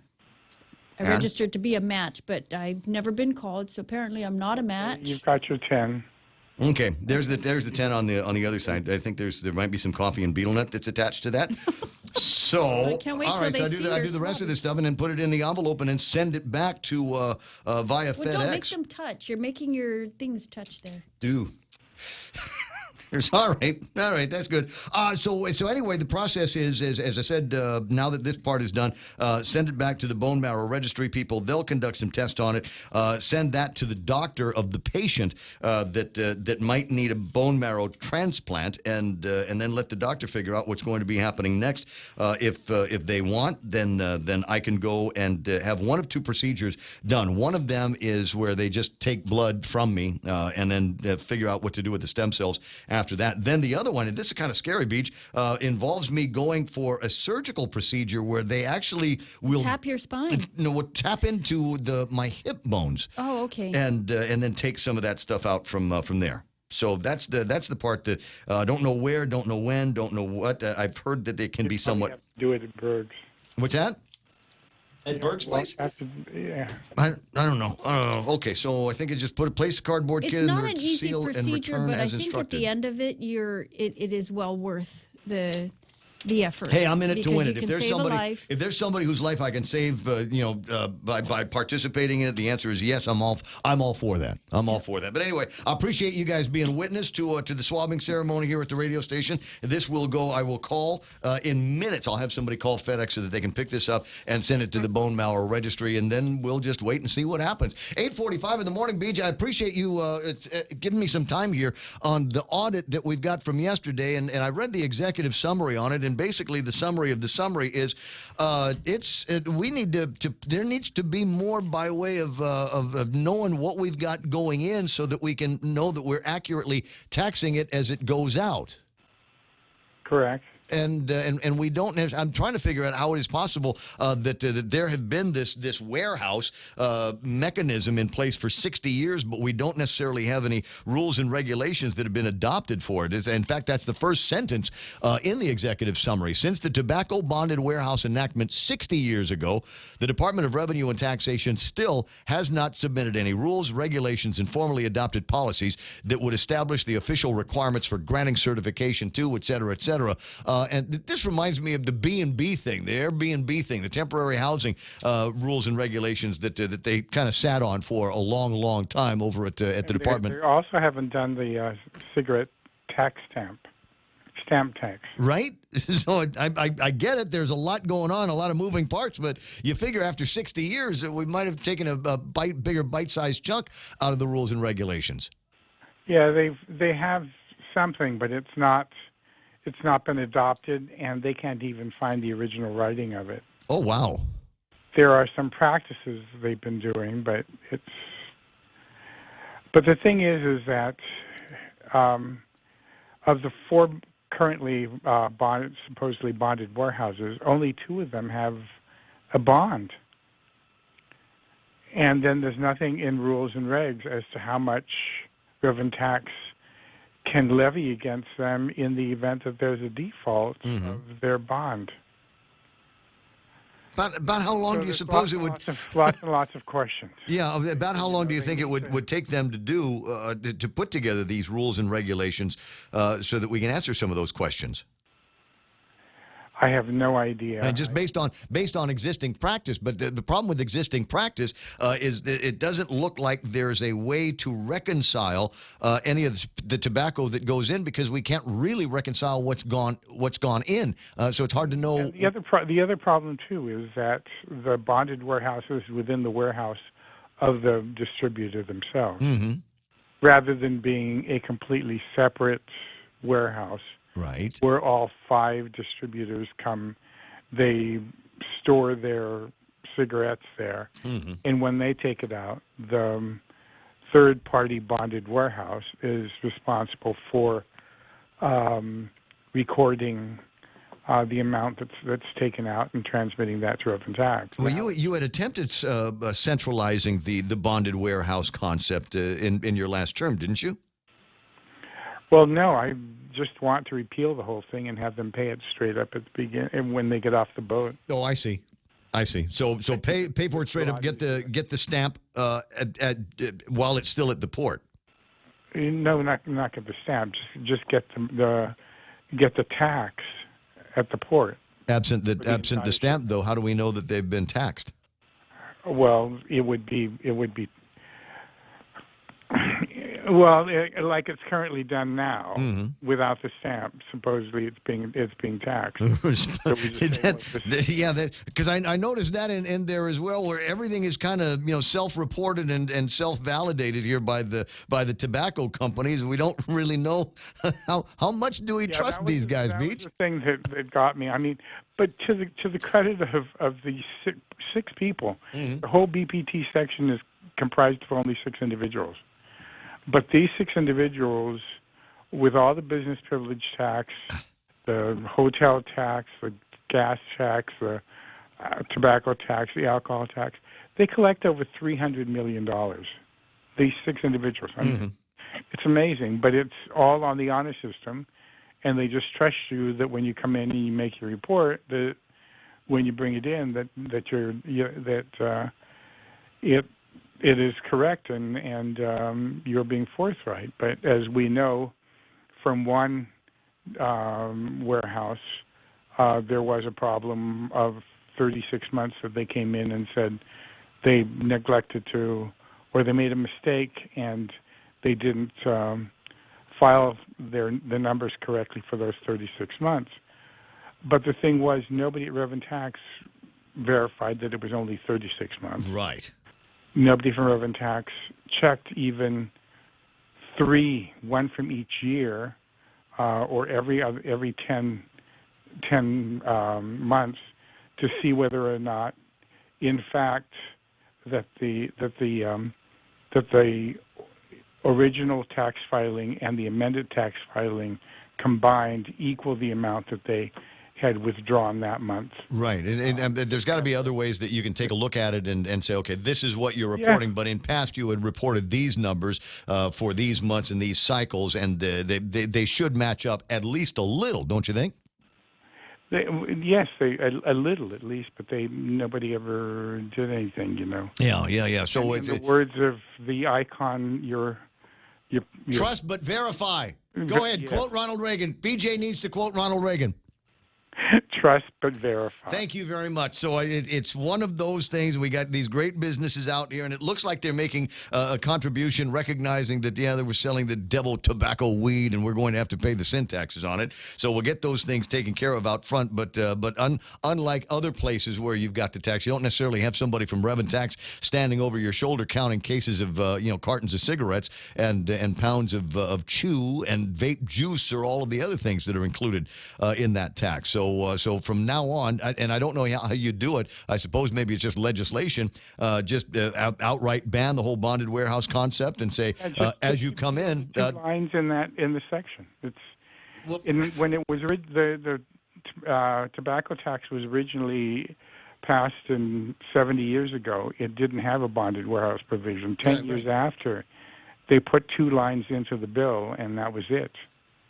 I registered to be a match, but I've never been called, so apparently I'm not a match. You've got your 10. Okay, there's the 10 on the other side. I think there might be some coffee and beetle nut that's attached to that. So, I can't wait all till right, they so I see do your the rest swab. of this stuff and then put it in the envelope and then send it back to via Well, FedEx. don't make them touch. You're making your things touch there. All right, that's good. So anyway, the process is as I said, now that this part is done, send it back to the bone marrow registry people. They'll conduct some tests on it. Send that to the doctor of the patient that might need a bone marrow transplant, and then let the doctor figure out what's going to be happening next. If they want, then I can go and have one of two procedures done. One of them is where they just take blood from me and then figure out what to do with the stem cells after that. Then the other one, and this is kind of scary, Beach, involves me going for a surgical procedure where they actually will tap your spine. will tap into my hip bones. Oh, okay. And then take some of that stuff out from there. So that's the part that don't know where, don't know when, don't know what. I've heard that they can be somewhat. Have to do it at Berg's. What's that? At Berg's place? Yeah. I don't know. Okay, so I think it just place a cardboard It's kit not in an the easy seal and procedure, return but I as think instructed. at the end of it, it is well worth the effort. Hey, I'm in it to because win you it. can save a life. If there's somebody whose life I can save, by participating in it, the answer is yes. I'm all for that. I'm all for that. But anyway, I appreciate you guys being witness to the swabbing ceremony here at the radio station. This will go. I will call in minutes. I'll have somebody call FedEx so that they can pick this up and send it to the bone marrow registry, and then we'll just wait and see what happens. 8:45 in the morning, BJ. I appreciate you giving me some time here on the audit that we've got from yesterday, and I read the executive summary on it. And basically, the summary of the summary is, we need to there needs to be more by way of knowing what we've got going in, so that we can know that we're accurately taxing it as it goes out. Correct. And we don't. I'm trying to figure out how it is possible that there have been this warehouse mechanism in place for 60 years, but we don't necessarily have any rules and regulations that have been adopted for it. In fact, that's the first sentence in the executive summary. Since the tobacco bonded warehouse enactment 60 years ago, the Department of Revenue and Taxation still has not submitted any rules, regulations, and formally adopted policies that would establish the official requirements for granting certification to, et cetera, et cetera. And this reminds me of the B&B thing, the Airbnb thing, the temporary housing rules and regulations that they kind of sat on for a long, long time over at the department. They also haven't done the cigarette tax stamp tax. Right? So I get it. There's a lot going on, a lot of moving parts, but you figure after 60 years that we might have taken a bigger bite-sized chunk out of the rules and regulations. Yeah, they have something, but it's not been adopted, and they can't even find the original writing of it. Oh, wow. There are some practices they've been doing, but the thing is that of the 4 currently supposedly bonded warehouses, only 2 of them have a bond. And then there's nothing in rules and regs as to how much revenue tax can levy against them in the event that there's a default of their bond. About how long do you suppose it would? Lots and lots of questions. Yeah, about how long do you think it would take them to do to put together these rules and regulations so that we can answer some of those questions? I have no idea. And just based on existing practice, but the problem with existing practice is that it doesn't look like there's a way to reconcile any of the tobacco that goes in, because we can't really reconcile what's gone in. So it's hard to know. And the other problem too is that the bonded warehouse is within the warehouse of the distributor themselves, rather than being a completely separate warehouse. Right. Where all 5 distributors come, they store their cigarettes there, and when they take it out, the third-party bonded warehouse is responsible for recording the amount that's taken out and transmitting that to revenue tax. Well, you had attempted centralizing the bonded warehouse concept in your last term, didn't you? Well, no, I just want to repeal the whole thing and have them pay it straight up at the beginning when they get off the boat. Oh, I see. So pay for it straight up. Get the stamp while it's still at the port. No, not get the stamp. Just get the tax at the port. Absent the stamp, though, how do we know that they've been taxed? Well, it would be. Well, like it's currently done now, without the stamp. Supposedly, it's being taxed. Because I noticed that in there as well, where everything is kind of self-reported and self-validated here by the tobacco companies. We don't really know how much do we trust these guys, Beach? That was the thing that got me. I mean, but to the credit of the 6 people, the whole BPT section is comprised of only 6 individuals. But these 6 individuals, with all the business privilege tax, the hotel tax, the gas tax, the tobacco tax, the alcohol tax, they collect over $300 million. These 6 individuals. I mean, it's amazing, but it's all on the honor system, and they just trust you that when you come in and you make your report, that when you bring it in, it is correct and you're being forthright. But as we know from one warehouse, there was a problem of 36 months that they came in and said they neglected to, or they made a mistake and they didn't file the numbers correctly for those 36 months. But the thing was, nobody at Revenue Tax verified that it was only 36 months. Right. Nobody from Revenue Tax checked even 3, one from each year, or every 10 months, to see whether or not, in fact, that the original tax filing and the amended tax filing combined equal the amount that they had withdrawn that month. Right, and there's got to be other ways that you can take a look at it and say, okay, this is what you're reporting, but in past you had reported these numbers for these months and these cycles, and they should match up at least a little, don't you think? Yes, a little at least, but nobody ever did anything, Yeah. So in the words of the icon, you're trust but verify. Go ahead, quote Ronald Reagan. BJ needs to quote Ronald Reagan. Trust but verify. Thank you very much. So it's one of those things. We got these great businesses out here, and it looks like they're making a contribution, recognizing that, yeah, they were selling the devil tobacco weed, and we're going to have to pay the sin taxes on it. So we'll get those things taken care of out front. But unlike other places where you've got the tax, you don't necessarily have somebody from Rev and Tax standing over your shoulder counting cases of cartons of cigarettes and pounds of chew and vape juice or all of the other things that are included in that tax. So from now on, and I don't know how you do it. I suppose maybe it's just legislation, outright ban the whole bonded warehouse concept and say, as you come in, lines in the section. It's when it was the tobacco tax was originally passed in 70 years ago. It didn't have a bonded warehouse provision. 10 years after, they put 2 lines into the bill, and that was it.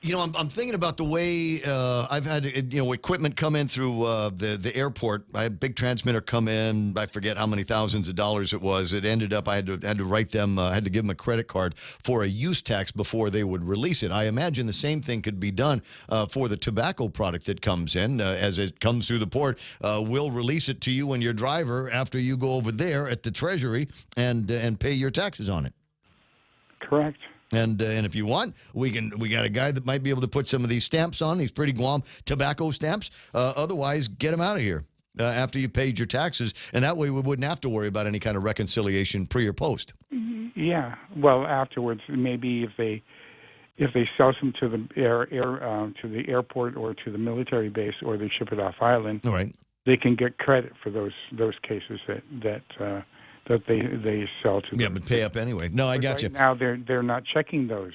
I'm thinking about the way I've had equipment come in through the airport. I had a big transmitter come in. I forget how many thousands of dollars it was. It ended up I had to write them. I had to give them a credit card for a use tax before they would release it. I imagine the same thing could be done for the tobacco product that comes in as it comes through the port. We'll release it to you and your driver after you go over there at the Treasury and pay your taxes on it. Correct. And if you want, we got a guy that might be able to put some of these stamps on, these pretty Guam tobacco stamps. Otherwise, get them out of here after you paid your taxes, and that way we wouldn't have to worry about any kind of reconciliation pre or post. Yeah. Well, afterwards, maybe if they sell some to the to the airport or to the military base, or they ship it off island, all right, they can get credit for those cases that they sell to. Yeah, but pay up anyway. No, I got you. Now they're not checking those.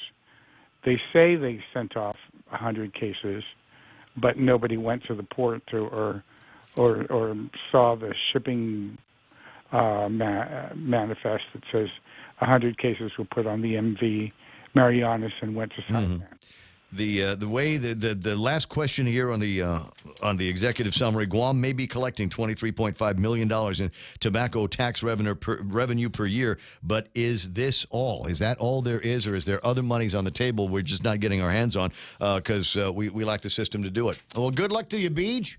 They say they sent off 100 cases, but nobody went to the port or saw the shipping manifest that says 100 cases were put on the MV Marianas and went to Saipan. The way the last question here on the executive summary, Guam may be collecting $23.5 million in tobacco tax revenue per year, but is this all? Is that all there is, or is there other monies on the table we're just not getting our hands on because we lack the system to do it? Well, good luck to you, Beej.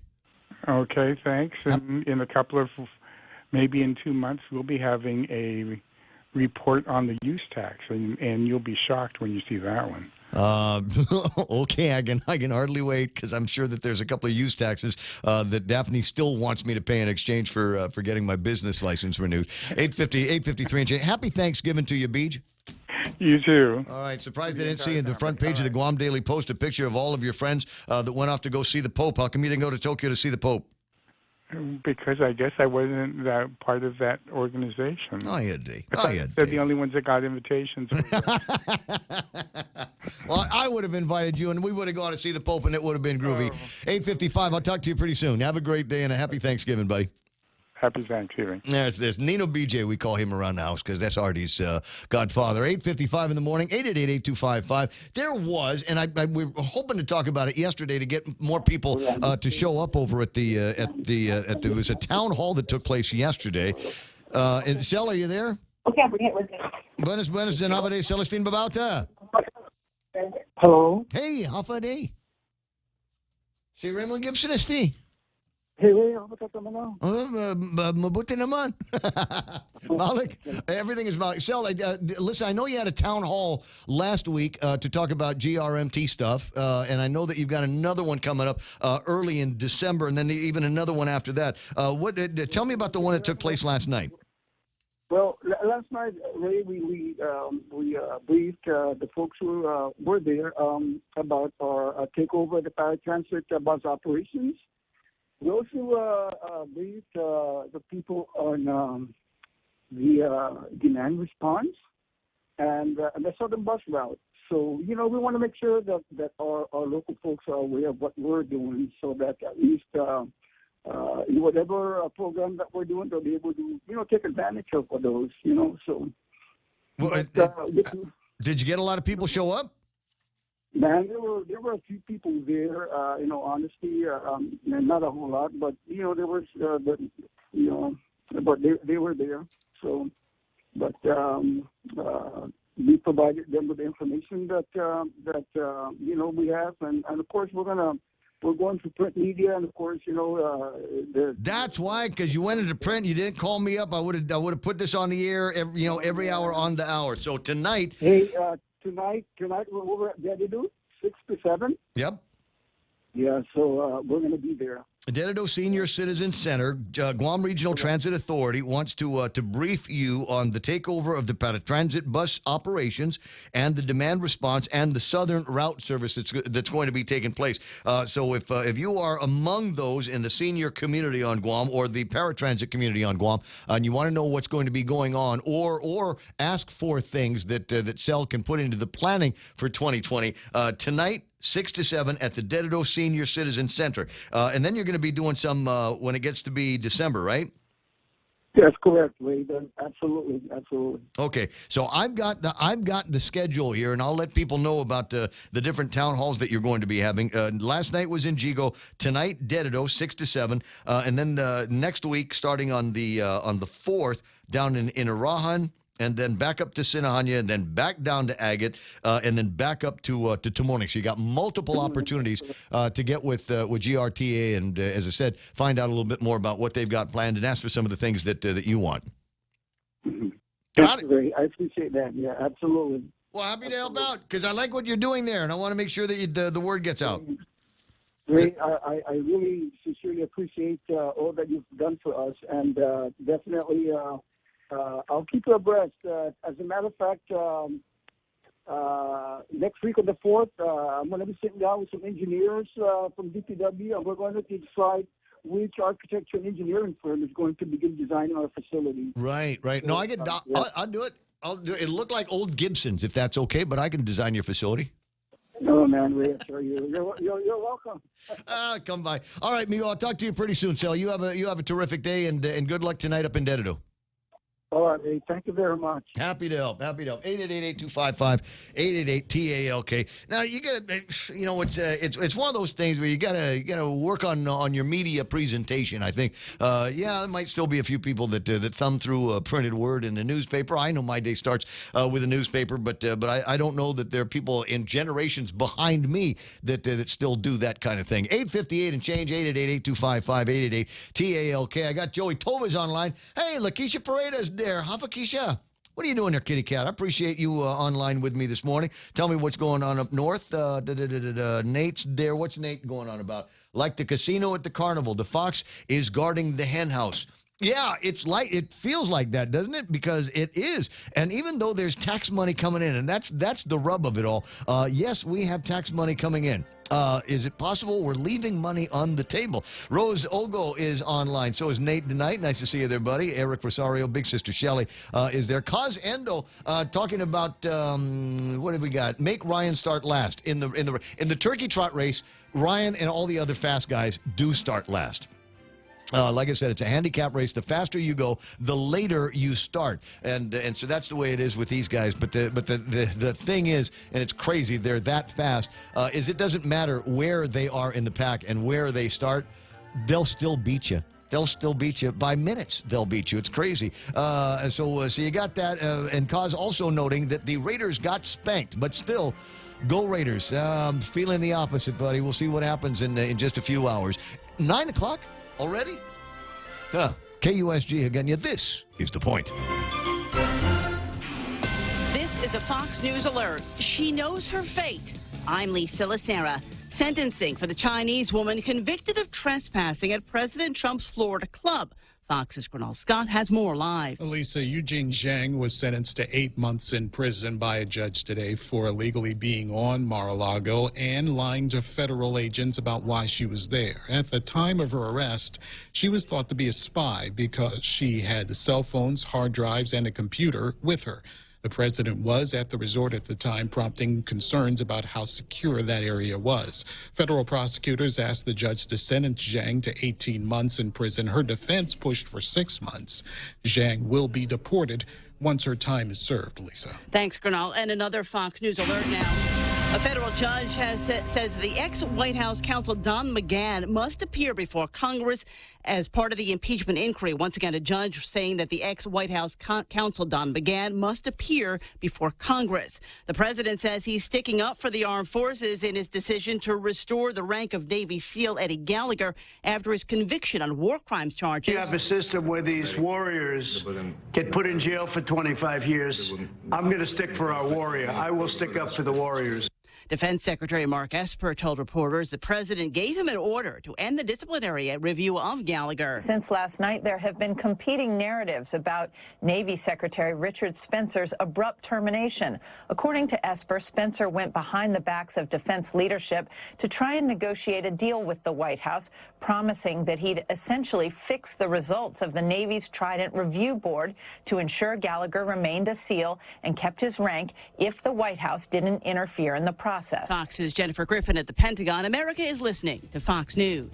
Okay, thanks. And in a couple of, maybe in 2 months, we'll be having a report on the use tax, and you'll be shocked when you see that one. Okay, I can hardly wait because I'm sure that there's a couple of use taxes that Daphne still wants me to pay in exchange for getting my business license renewed. 853 and Happy Thanksgiving to you, Beej. You too. All right. Surprised I didn't see in the front page of the Guam Daily Post a picture of all of your friends that went off to go see the Pope. How come you didn't go to Tokyo to see the Pope? Because I guess I wasn't part of that organization. Oh, you did. They're the only ones that got invitations. Well, I would have invited you, and we would have gone to see the Pope, and it would have been groovy. 8:55. I'll talk to you pretty soon. Have a great day and a happy Thanksgiving, buddy. Happy Thanksgiving. There's Nino BJ. We call him around the house because that's Artie's godfather. 8:55 in the morning. 888-8255. There was, and we were hoping to talk about it yesterday to get more people to show up over at there was a town hall that took place yesterday. And Sel, are you there? Okay, I forget what's Buenos de Navade, Celestine Babauta. Hello. Hey, Alpha Day. Si Raymond Gibson esti. Hey, ako tatamanaw. Mabuti naman. Malik, everything is Malik. Sel, listen, I know you had a town hall last week to talk about GRMT stuff, and I know that you've got another one coming up early in December, and then even another one after that. Tell me about the one that took place last night. Well, last night, Ray, we briefed the folks who were there about our takeover the paratransit bus operations. We also briefed the people on the demand response and the southern bus route. So, we want to make sure that our local folks are aware of what we're doing so that at least in whatever program that we're doing, they'll be able to, take advantage of those, so. Well, did you get a lot of people show up? Man, there were a few people there. Honestly, not a whole lot, but there was, but they were there. So, but we provided them with the information that we have, and of course we're gonna we're going to print media, and of course, That's why, because you went into print. You didn't call me up. I would have put this on the air. Every hour on the hour. So tonight. Hey, tonight we're at Dedido, 6 to 7. Yep. Yeah, so we're going to be there. Dedido Senior Citizen Center, Guam Regional Transit Authority wants to brief you on the takeover of the paratransit bus operations and the demand response and the southern route service that's going to be taking place. So if you are among those in the senior community on Guam or the paratransit community on Guam, and you want to know what's going to be going on, or ask for things that CEL can put into the planning for 2020, tonight, 6 to 7 at the Dedido Senior Citizen Center. And then you're going to be doing some when it gets to be December, right? That's correct, Wade. Absolutely, absolutely. Okay, so I've got the schedule here, and I'll let people know about the different town halls that you're going to be having. Last night was in Jigo. Tonight, Dedido, 6 to 7, and then next week, starting on the 4th, down in Irahan, and then back up to Sinahanya, and then back down to Agate, and then back up to Tamoning. So you got multiple opportunities to get with GRTA, and as I said, find out a little bit more about what they've got planned and ask for some of the things that you want. Got it. I appreciate that. Yeah, absolutely. Well, happy to help out because I like what you're doing there, and I want to make sure that the word gets out. Ray, I really sincerely appreciate all that you've done for us, and definitely. I'll keep you abreast. As a matter of fact, next week on the 4th, I'm going to be sitting down with some engineers from DPW, and we're going to decide which architecture and engineering firm is going to begin designing our facility. Right. No, I'll do it. I'll do it. It'll look like old Gibsons, if that's okay, but I can design your facility. No, man, Ray, I assure you. You're welcome. Come by. All right, Mio, I'll talk to you pretty soon, Sal. You have a terrific day, and good luck tonight up in Dedido. All right, Ray. Thank you very much. Happy to help. 888-825-5880-TALK. Now you gotta, it's one of those things where you gotta work on your media presentation. I think, there might still be a few people that thumb through a printed word in the newspaper. I know my day starts with a newspaper, but I don't know that there are people in generations behind me that still do that kind of thing. 858 and change. 888-825-5880-TALK. I got Joey Tova's online. Hey, Lakeisha Paredes there. Hafakisha. What are you doing there, kitty cat? I appreciate you online with me this morning. Tell me what's going on up north. Nate's there. What's Nate going on about? Like the casino at the carnival, the fox is guarding the hen house. Yeah, it feels like that, doesn't it? Because it is. And even though there's tax money coming in, and that's the rub of it all. Yes, we have tax money coming in. Is it possible we're leaving money on the table? Rose Ogo is online. So is Nate tonight. Nice to see you there, buddy. Eric Rosario, Big Sister Shelley is there. Cause Endo talking about what have we got? Make Ryan start last in the turkey trot race. Ryan and all the other fast guys do start last. Like I said, it's a handicap race. The faster you go, the later you start, and so that's the way it is with these guys. But the thing is, and it's crazy, they're that fast. Is it doesn't matter where they are in the pack and where they start, they'll still beat you. They'll still beat you by minutes. They'll beat you. It's crazy. So you got that, and Cause also noting that the Raiders got spanked, but still. Go Raiders. Feeling the opposite, buddy. We'll see what happens in just a few hours. 9 o'clock. Already? KUSG again. Yeah, this is The Point. This is a Fox News alert. She knows her fate. I'm Lisa Lacera. Sentencing for the Chinese woman convicted of trespassing at President Trump's Florida club. Fox's Gernal Scott has more live. Lisa, Eugene Zhang was sentenced to 8 months in prison by a judge today for illegally being on Mar-a-Lago and lying to federal agents about why she was there. At the time of her arrest, she was thought to be a spy because she had cell phones, hard drives, and a computer with her. The president was at the resort at the time, prompting concerns about how secure that area was. Federal prosecutors asked the judge to sentence Zhang to 18 months in prison. Her defense pushed for 6 months. Zhang will be deported once her time is served, Lisa. Thanks, Gernal. And another Fox News alert now. A federal judge says the ex-White House counsel Don McGahn must appear before Congress as part of the impeachment inquiry. Once again, a judge saying that the ex-White House counsel Don McGahn must appear before Congress. The president says he's sticking up for the armed forces in his decision to restore the rank of Navy SEAL Eddie Gallagher after his conviction on war crimes charges. You have a system where these warriors get put in jail for 25 years. I'm going to stick for our warrior. I will stick up for the warriors. Defense Secretary Mark Esper told reporters the president gave him an order to end the disciplinary review of Gallagher. Since last night, there have been competing narratives about Navy Secretary Richard Spencer's abrupt termination. According to Esper, Spencer went behind the backs of defense leadership to try and negotiate a deal with the White House, promising that he'd essentially fix the results of the Navy's Trident Review Board to ensure Gallagher remained a SEAL and kept his rank if the White House didn't interfere in the process. Fox's Jennifer Griffin at the Pentagon. America is listening to Fox News.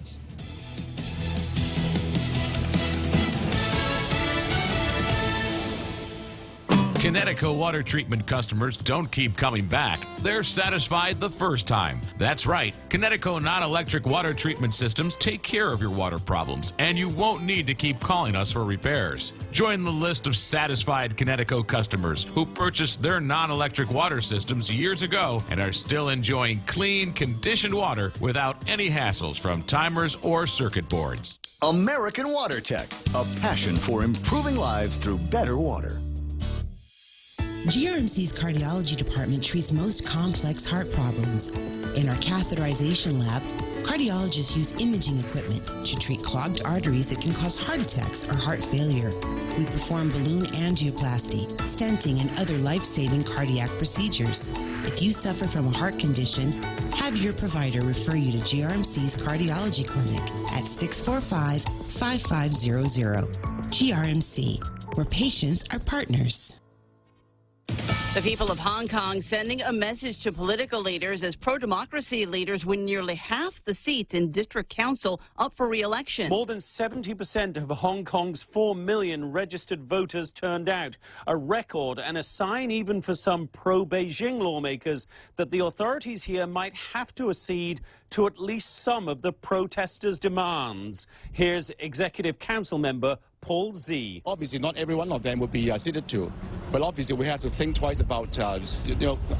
Connecticut water treatment customers don't keep coming back. They're satisfied the first time. That's right. Connecticut non-electric water treatment systems take care of your water problems, and you won't need to keep calling us for repairs. Join the list of satisfied Connecticut customers who purchased their non-electric water systems years ago and are still enjoying clean, conditioned water without any hassles from timers or circuit boards. American Water Tech, a passion for improving lives through better water. GRMC's cardiology department treats most complex heart problems. In our catheterization lab, cardiologists use imaging equipment to treat clogged arteries that can cause heart attacks or heart failure. We perform balloon angioplasty, stenting, and other life-saving cardiac procedures. If you suffer from a heart condition, have your provider refer you to GRMC's cardiology clinic at 645-5500. GRMC, where patients are partners. The people of Hong Kong sending a message to political leaders as pro-democracy leaders win nearly half the seats in district council up for re-election. More than 70% of Hong Kong's 4 million registered voters turned out, a record and a sign even for some pro-Beijing lawmakers that the authorities here might have to accede to at least some of the protesters' demands. Here's Executive Council member Paul Z. Obviously, not every one of them would be acceded to, but obviously we have to think twice about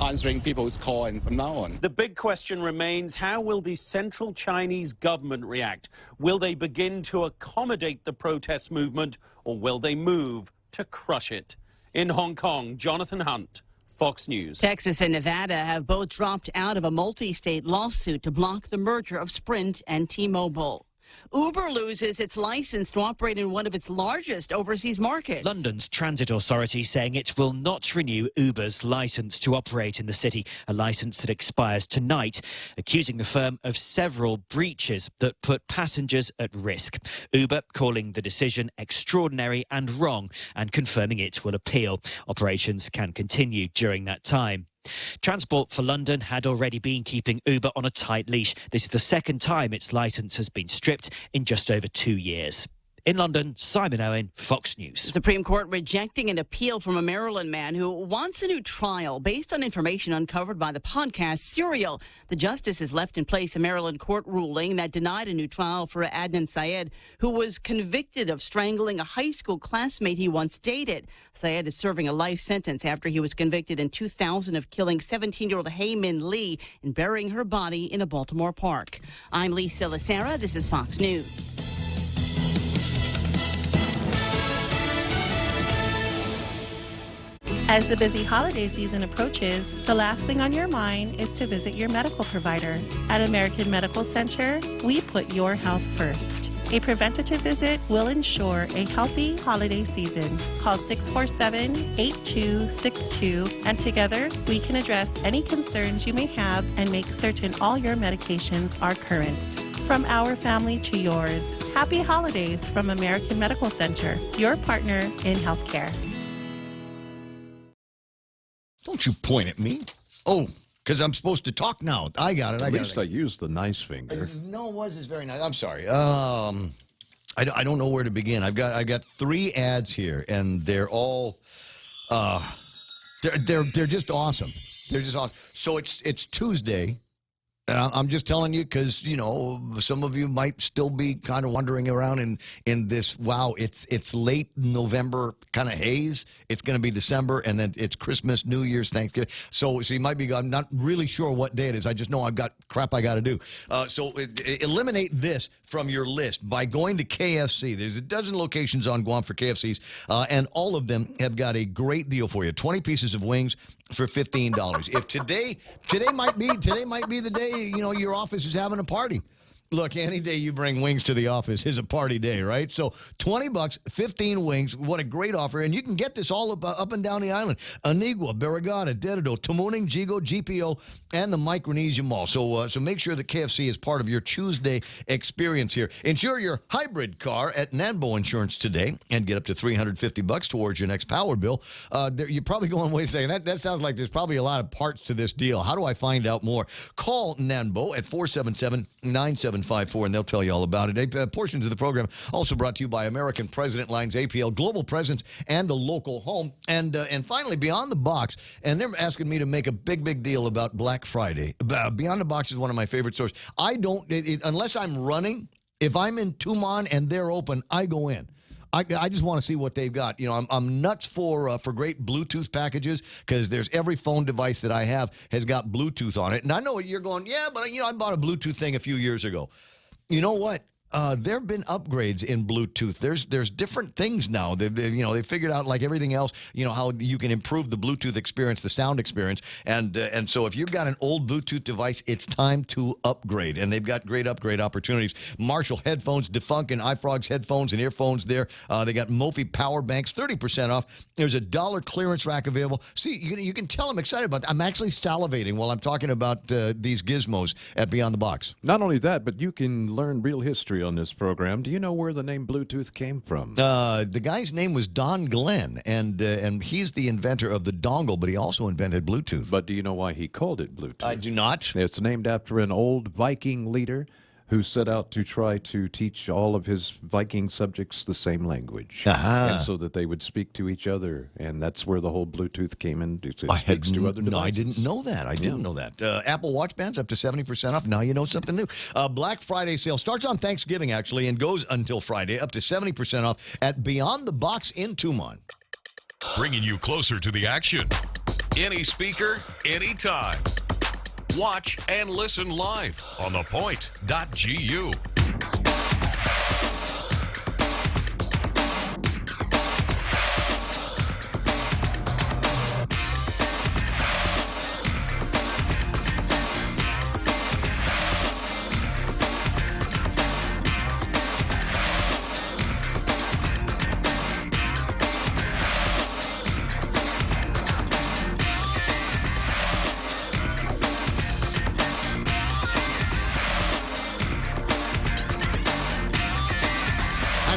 answering people's call and from now on. The big question remains, how will the central Chinese government react? Will they begin to accommodate the protest movement, or will they move to crush it? In Hong Kong, Jonathan Hunt, Fox News. Texas and Nevada have both dropped out of a multi-state lawsuit to block the merger of Sprint and T-Mobile. Uber loses its license to operate in one of its largest overseas markets. London's transit authority saying it will not renew Uber's license to operate in the city, a license that expires tonight, accusing the firm of several breaches that put passengers at risk. Uber calling the decision extraordinary and wrong and confirming it will appeal. Operations can continue during that time. Transport for London had already been keeping Uber on a tight leash. This is the second time its licence has been stripped in just over 2 years. In London, Simon Owen, Fox News. Supreme Court rejecting an appeal from a Maryland man who wants a new trial based on information uncovered by the podcast Serial. The justice has left in place a Maryland court ruling that denied a new trial for Adnan Syed, who was convicted of strangling a high school classmate he once dated. Syed is serving a life sentence after he was convicted in 2000 of killing 17-year-old Heymin Lee and burying her body in a Baltimore park. I'm Lee Silasera. This is Fox News. As the busy holiday season approaches, the last thing on your mind is to visit your medical provider. At American Medical Center, we put your health first. A preventative visit will ensure a healthy holiday season. Call 647-8262, and together we can address any concerns you may have and make certain all your medications are current. From our family to yours, happy holidays from American Medical Center, your partner in healthcare. Don't you point at me. Oh, because I'm supposed to talk now. I got it. At least I used the nice finger. No, it was very nice. I'm sorry. I don't know where to begin. I got 3 ads here, and they're all they're just awesome. They're just awesome. So it's Tuesday. And I'm just telling you because, you know, some of you might still be kind of wandering around in this, wow, it's late November kind of haze. It's going to be December, and then it's Christmas, New Year's, Thanksgiving. So you might be, I'm not really sure what day it is. I just know I've got crap I got to do. So eliminate this from your list by going to KFC. There's a dozen locations on Guam for KFCs, and all of them have got a great deal for you. 20 pieces of wings for $15. If today might be the day, you know, your office is having a party. Look, any day you bring wings to the office is a party day, right? So $20, 15 wings. What a great offer. And you can get this all up and down the island. Anigua, Barragata, Dededo, Tamuning, Jigo, GPO, and the Micronesia Mall. So make sure that KFC is part of your Tuesday experience here. Insure your hybrid car at Nanbo Insurance today and get up to $350 towards your next power bill. You're probably going away saying, that sounds like there's probably a lot of parts to this deal. How do I find out more? Call Nanbo at 477-9754, and they'll tell you all about it. Portions of the program also brought to you by American President Lines, APL, global presence, and a local home. And finally, Beyond the Box, and they're asking me to make a big deal about Black Friday. Beyond the Box is one of my favorite stores. I don't, unless I'm running, if I'm in Tumon and they're open, I go in. I just want to see what they've got. You know, I'm nuts for great Bluetooth packages because there's every phone device that I have has got Bluetooth on it. And I know you're going, yeah, but you know, I bought a Bluetooth thing a few years ago. You know what? There have been upgrades in Bluetooth. There's different things now. They figured out, like everything else, you know, how you can improve the Bluetooth experience, the sound experience. And so if you've got an old Bluetooth device, it's time to upgrade. And they've got great upgrade opportunities. Marshall headphones, Defunct and iFrog's headphones and earphones there. They got Mophie power banks, 30% off. There's a $1 clearance rack available. See, you can tell I'm excited about that. I'm actually salivating while I'm talking about these gizmos at Beyond the Box. Not only that, but you can learn real history on this program. Do you know where the name Bluetooth came from? The guy's name was Don Glenn, and he's the inventor of the dongle, but he also invented Bluetooth. But do you know why he called it Bluetooth? I do not. It's named after an old Viking leader who set out to try to teach all of his Viking subjects the same language, and so that they would speak to each other, and that's where the whole Bluetooth came in. It speaks to other devices. No, I didn't know that. I didn't know that. Apple Watch bands up to 70% off. Now you know something new. Black Friday sale starts on Thanksgiving, actually, and goes until Friday, up to 70% off at Beyond the Box in Tumon. Bringing you closer to the action. Any speaker, anytime. Watch and listen live on thepoint.gu.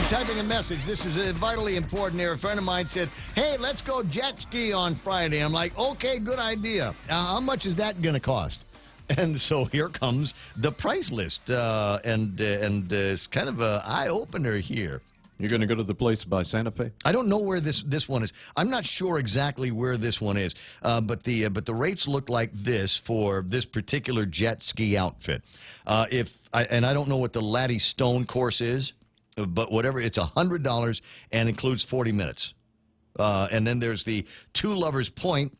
Typing a message. This is vitally important here. A friend of mine said, hey, let's go jet ski on Friday. I'm like, okay, good idea. How much is that going to cost? And so here comes the price list. And it's kind of an eye-opener here. You're going to go to the place by Santa Fe? I don't know where this one is. I'm not sure exactly where this one is, but the rates look like this for this particular jet ski outfit. And I don't know what the Laddie Stone course is, but whatever, it's $100 and includes 40 minutes. And then there's the Two Lovers Point,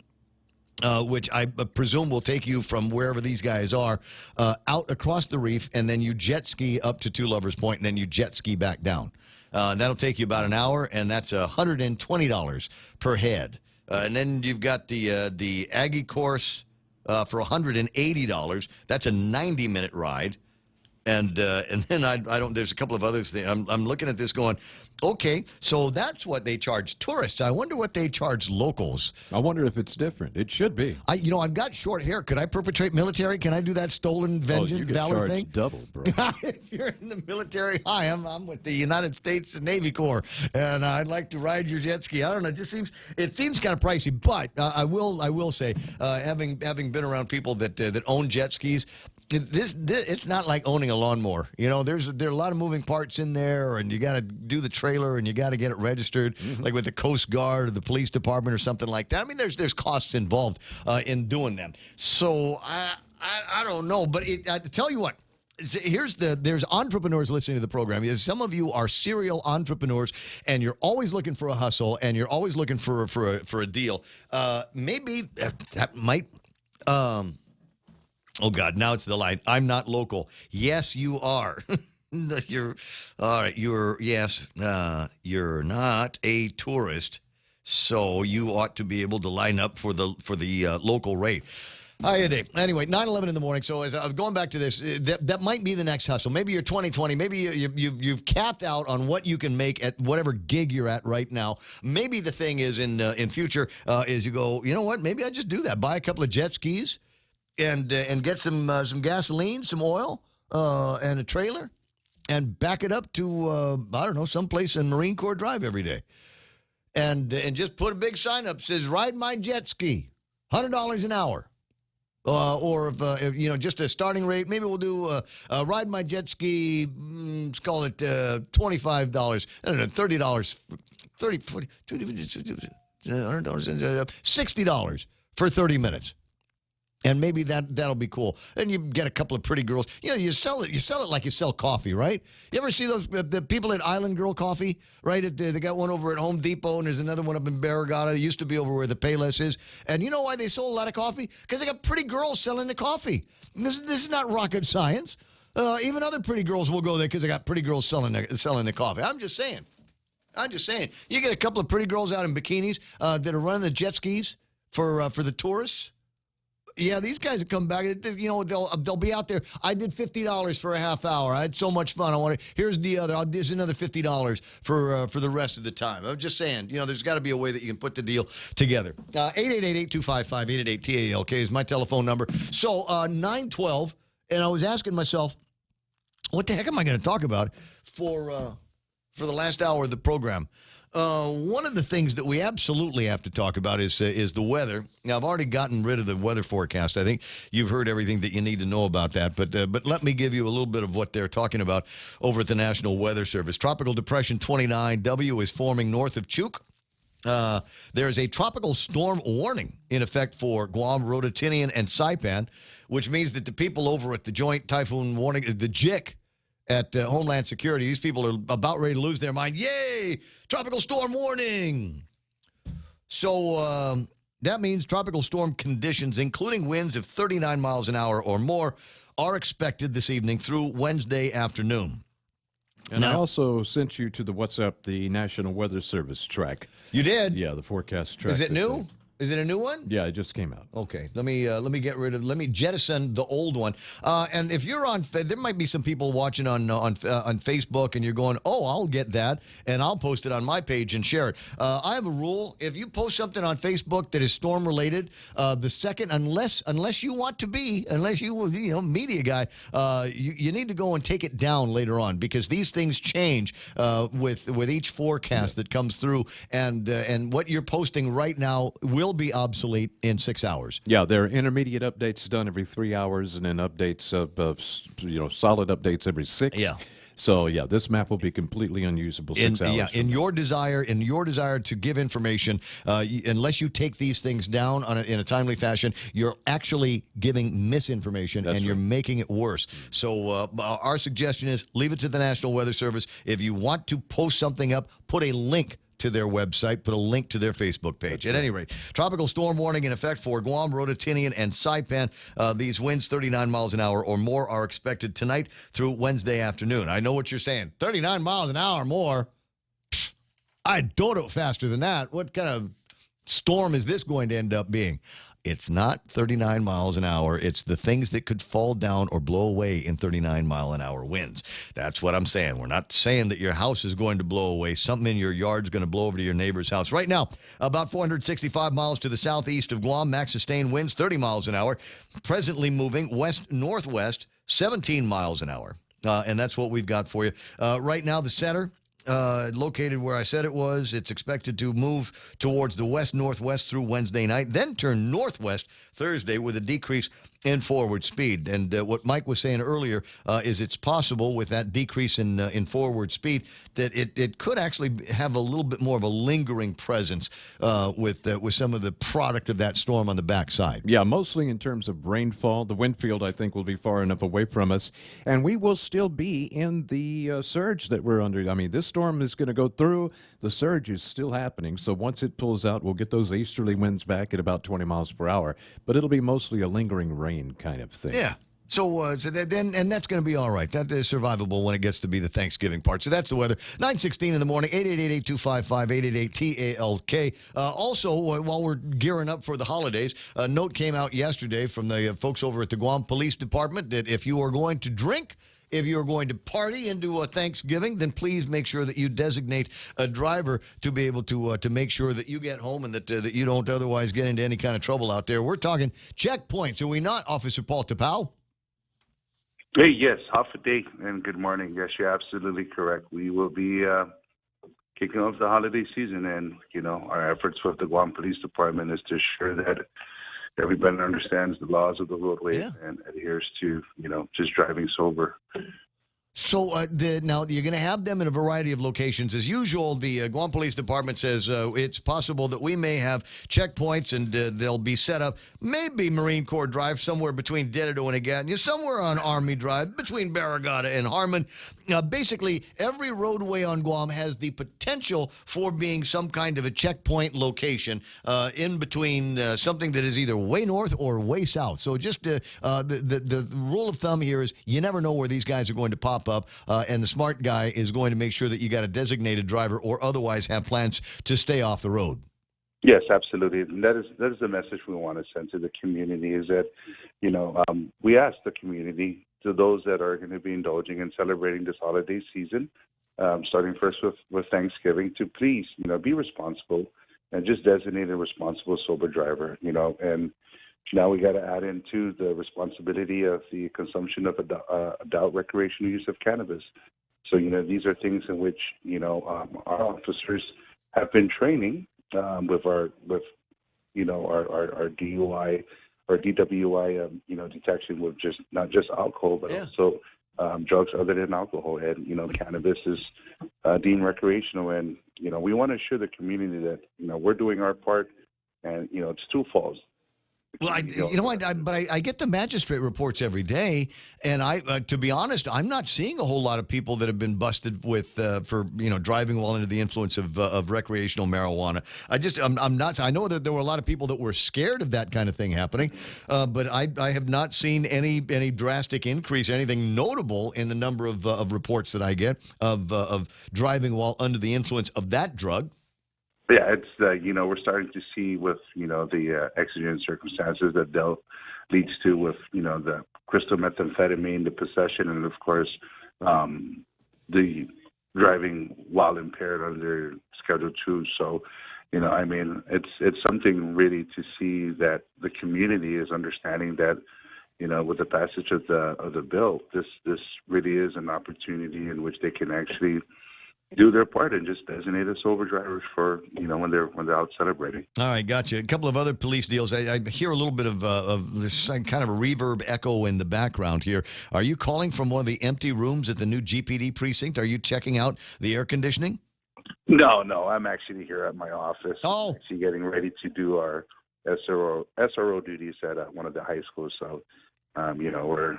which I presume will take you from wherever these guys are out across the reef, and then you jet ski up to Two Lovers Point, and then you jet ski back down. That'll take you about an hour, and that's $120 per head. And then you've got the Aggie course for $180. That's a 90-minute ride. And then I don't. There's a couple of others. I'm looking at this going, okay, so that's what they charge tourists. I wonder what they charge locals. I wonder if it's different. It should be. I've got short hair. Could I perpetrate military? Can I do that stolen vengeance valor thing? Double, bro. If you're in the military, hi, I'm with the United States Navy Corps, and I'd like to ride your jet ski. I don't know. It seems kind of pricey, but I will say, having been around people that own jet skis, It's not like owning a lawnmower. There are a lot of moving parts in there, and you got to do the trailer, and you got to get it registered, like with the Coast Guard or the police department or something like that. I mean, there's costs involved in doing them. So I don't know, but I tell you what. There's entrepreneurs listening to the program. Some of you are serial entrepreneurs, and you're always looking for a hustle, and you're always looking for a deal. Maybe that might. Oh God! Now it's the line. I'm not local. Yes, you are. You're all right. You're not a tourist, so you ought to be able to line up for the local rate. Anyway, 9:11 in the morning. So as I'm going back to this, that might be the next hustle. Maybe you're 2020. Maybe you've capped out on what you can make at whatever gig you're at right now. Maybe the thing is in future is you go, you know what? Maybe I just do that. Buy a couple of jet skis and get some gasoline, some oil, and a trailer, and back it up to I don't know, someplace in Marine Corps Drive every day, and just put a big sign up that says "Ride my jet ski, $100 an hour." Or if just a starting rate, maybe we'll do ride my jet ski. Let's call it $25. I don't know, $30, $40, $100, $60 for 30 minutes. And maybe that'll be cool. And you get a couple of pretty girls. You sell it like you sell coffee, right? You ever see those the people at Island Girl Coffee, right? They got one over at Home Depot, and there's another one up in Barragata. It used to be over where the Payless is. And you know why they sold a lot of coffee? Because they got pretty girls selling the coffee. This is not rocket science. Even other pretty girls will go there because they got pretty girls selling the coffee. I'm just saying. You get a couple of pretty girls out in bikinis that are running the jet skis for the tourists. Yeah, these guys that come back, they'll be out there. I did $50 for a half hour. I had so much fun. Here's another $50 for the rest of the time. I'm just saying, there's got to be a way that you can put the deal together. 888-825-5888-TALK is my telephone number. So 912, and I was asking myself, what the heck am I going to talk about for the last hour of the program? One of the things that we absolutely have to talk about is the weather. Now, I've already gotten rid of the weather forecast. I think you've heard everything that you need to know about that. But let me give you a little bit of what they're talking about over at the National Weather Service. Tropical Depression 29W is forming north of Chuuk. There is a tropical storm warning in effect for Guam, Rototinian, and Saipan, which means that the people over at the Joint Typhoon Warning, the JIC, at Homeland Security, these people are about ready to lose their mind. Yay! Tropical storm warning! So that means tropical storm conditions, including winds of 39 miles an hour or more, are expected this evening through Wednesday afternoon. And I also sent you to the WhatsApp the National Weather Service track. You did? Yeah, the forecast track. Is it new? Is it a new one? Yeah, it just came out. Okay, let me jettison the old one. And if you're on, there might be some people watching on Facebook, and you're going, oh, I'll get that, and I'll post it on my page and share it. I have a rule: if you post something on Facebook that is storm related, the second, unless you want to be, media guy, you need to go and take it down later on, because these things change with each forecast that comes through, and what you're posting right now will be obsolete in 6 hours. Yeah, there are intermediate updates done every 3 hours, and then updates of solid updates every 6. Yeah. So yeah, this map will be completely unusable 6 hours. Yeah, in your desire to give information, unless you take these things down in a timely fashion, you're actually giving misinformation. That's you're making it worse. So our suggestion is leave it to the National Weather Service. If you want to post something up, put a link to their website, put a link to their Facebook page. At any rate, tropical storm warning in effect for Guam, Rototinian, and Saipan. These winds 39 miles an hour or more are expected tonight through Wednesday afternoon. I know what you're saying. 39 miles an hour or more? Pfft, I'd dodo faster than that. What kind of storm is this going to end up being? It's not 39 miles an hour. It's the things that could fall down or blow away in 39-mile-an-hour winds. That's what I'm saying. We're not saying that your house is going to blow away. Something in your yard's going to blow over to your neighbor's house. Right now, about 465 miles to the southeast of Guam, max sustained winds 30 miles an hour. Presently moving west-northwest, 17 miles an hour. And that's what we've got for you. Right now, the center, located where I said it was, it's expected to move towards the west-northwest through Wednesday night, then turn northwest Thursday with a decrease in forward speed. And what Mike was saying earlier is it's possible with that decrease in forward speed that it could actually have a little bit more of a lingering presence with some of the product of that storm on the backside. Yeah, mostly in terms of rainfall. The wind field, I think, will be far enough away from us, and we will still be in the surge that we're under. I mean, this storm is going to go through. The surge is still happening, so once it pulls out, we'll get those easterly winds back at about 20 miles per hour, but it'll be mostly a lingering rain kind of thing. Yeah. So then that's going to be all right. That is survivable when it gets to be the Thanksgiving part. So that's the weather. 9:16 in the morning, 888-825-5888-TALK. Also, while we're gearing up for the holidays, a note came out yesterday from the folks over at the Guam Police Department that if you are going to drink, if you're going to party into Thanksgiving, then please make sure that you designate a driver to be able to make sure that you get home and that you don't otherwise get into any kind of trouble out there. We're talking checkpoints, are we not, Officer Paul Tapau? Hey, yes, half a day, and good morning. Yes, you're absolutely correct. We will be kicking off the holiday season, and, our efforts with the Guam Police Department is to ensure that everybody understands the laws of the roadway and adheres to, just driving sober. So now you're going to have them in a variety of locations. As usual, the Guam Police Department says it's possible that we may have checkpoints and they'll be set up, maybe Marine Corps Drive, somewhere between Dededo and Agatna, somewhere on Army Drive, between Barragata and Harmon. Basically, every roadway on Guam has the potential for being some kind of a checkpoint location in between something that is either way north or way south. So just the rule of thumb here is you never know where these guys are going to pop up, and the smart guy is going to make sure that you got a designated driver or otherwise have plans to stay off the road. Yes, absolutely. And that is the message we want to send to the community is that, we ask the community, to those that are going to be indulging and celebrating this holiday season, starting first with Thanksgiving, to please, be responsible and just designate a responsible, sober driver, and now we got to add into the responsibility of the consumption of adult recreational use of cannabis. So, these are things in which, our officers have been training with our DUI or DWI, detection with not just alcohol, but also drugs other than alcohol. And, cannabis is deemed recreational. And, we want to assure the community that, we're doing our part. And, it's twofold. Well, I get the magistrate reports every day, and to be honest, I'm not seeing a whole lot of people that have been busted with for driving while under the influence of recreational marijuana. I'm not. I know that there were a lot of people that were scared of that kind of thing happening, but I have not seen any drastic increase, anything notable in the number of reports that I get of driving while under the influence of that drug. Yeah, it's we're starting to see with the exigent circumstances that leads to with the crystal methamphetamine, the possession, and of course the driving while impaired under Schedule 2. So, it's something really to see that the community is understanding that with the passage of the bill, this really is an opportunity in which they can actually do their part and just designate as sober drivers for when they're out celebrating. All right, gotcha. A couple of other police deals. I hear a little bit of this kind of a reverb echo in the background here. Are you calling from one of the empty rooms at the new GPD precinct? Are you checking out the air conditioning? No, I'm actually here at my office. Oh, I'm actually getting ready to do our SRO duties at one of the high schools. So, I'm here.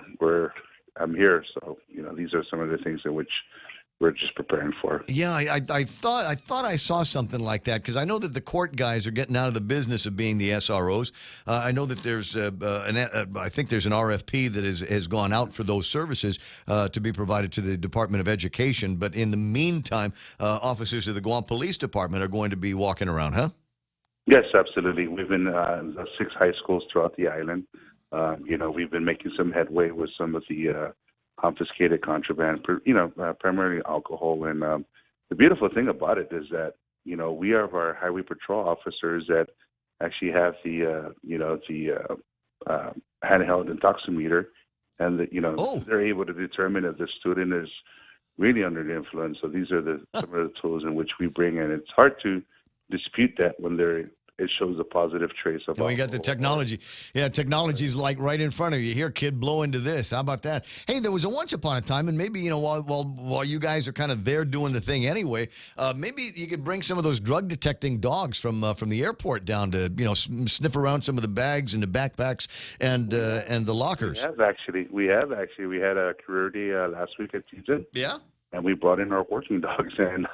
So, these are some of the things in which we're just preparing for. Yeah, I thought I saw something like that because I know that the court guys are getting out of the business of being the SROs. I know that there's I think there's an RFP that has gone out for those services to be provided to the Department of Education. But in the meantime, officers of the Guam Police Department are going to be walking around, huh? Yes, absolutely. We've been 6 high schools throughout the island. We've been making some headway with some of the confiscated contraband, primarily alcohol. And the beautiful thing about it is that, we have our highway patrol officers that actually have the handheld intoximeter, and they're able to determine if the student is really under the influence. So these are some of the tools in which we bring in. It's hard to dispute that when they're it shows a positive trace of. Then we got the technology. Yeah, technology's like right in front of you. Here, kid, blow into this. How about that? Hey, there was a once upon a time, and maybe, while you guys are kind of there doing the thing anyway, maybe you could bring some of those drug detecting dogs from the airport down to, sniff around some of the bags and the backpacks and the lockers. We have actually. We had a career day last week at Gibson. Yeah. And we brought in our working dogs, and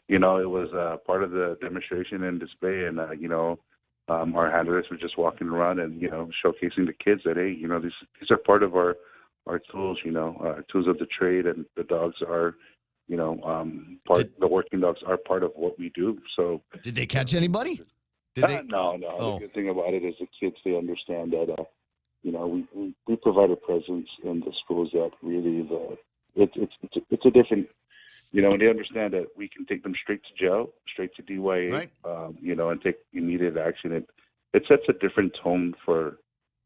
it was part of the demonstration and display, and our handlers were just walking around and showcasing the kids that, hey, these are part of our tools, tools of the trade, and the dogs are, the working dogs are part of what we do. So did they catch anybody? No. The good thing about it is the kids, they understand that we provide a presence in the schools that really it's a different, and they understand that we can take them straight to jail, straight to DYA, right. And take immediate action. It sets a different tone for,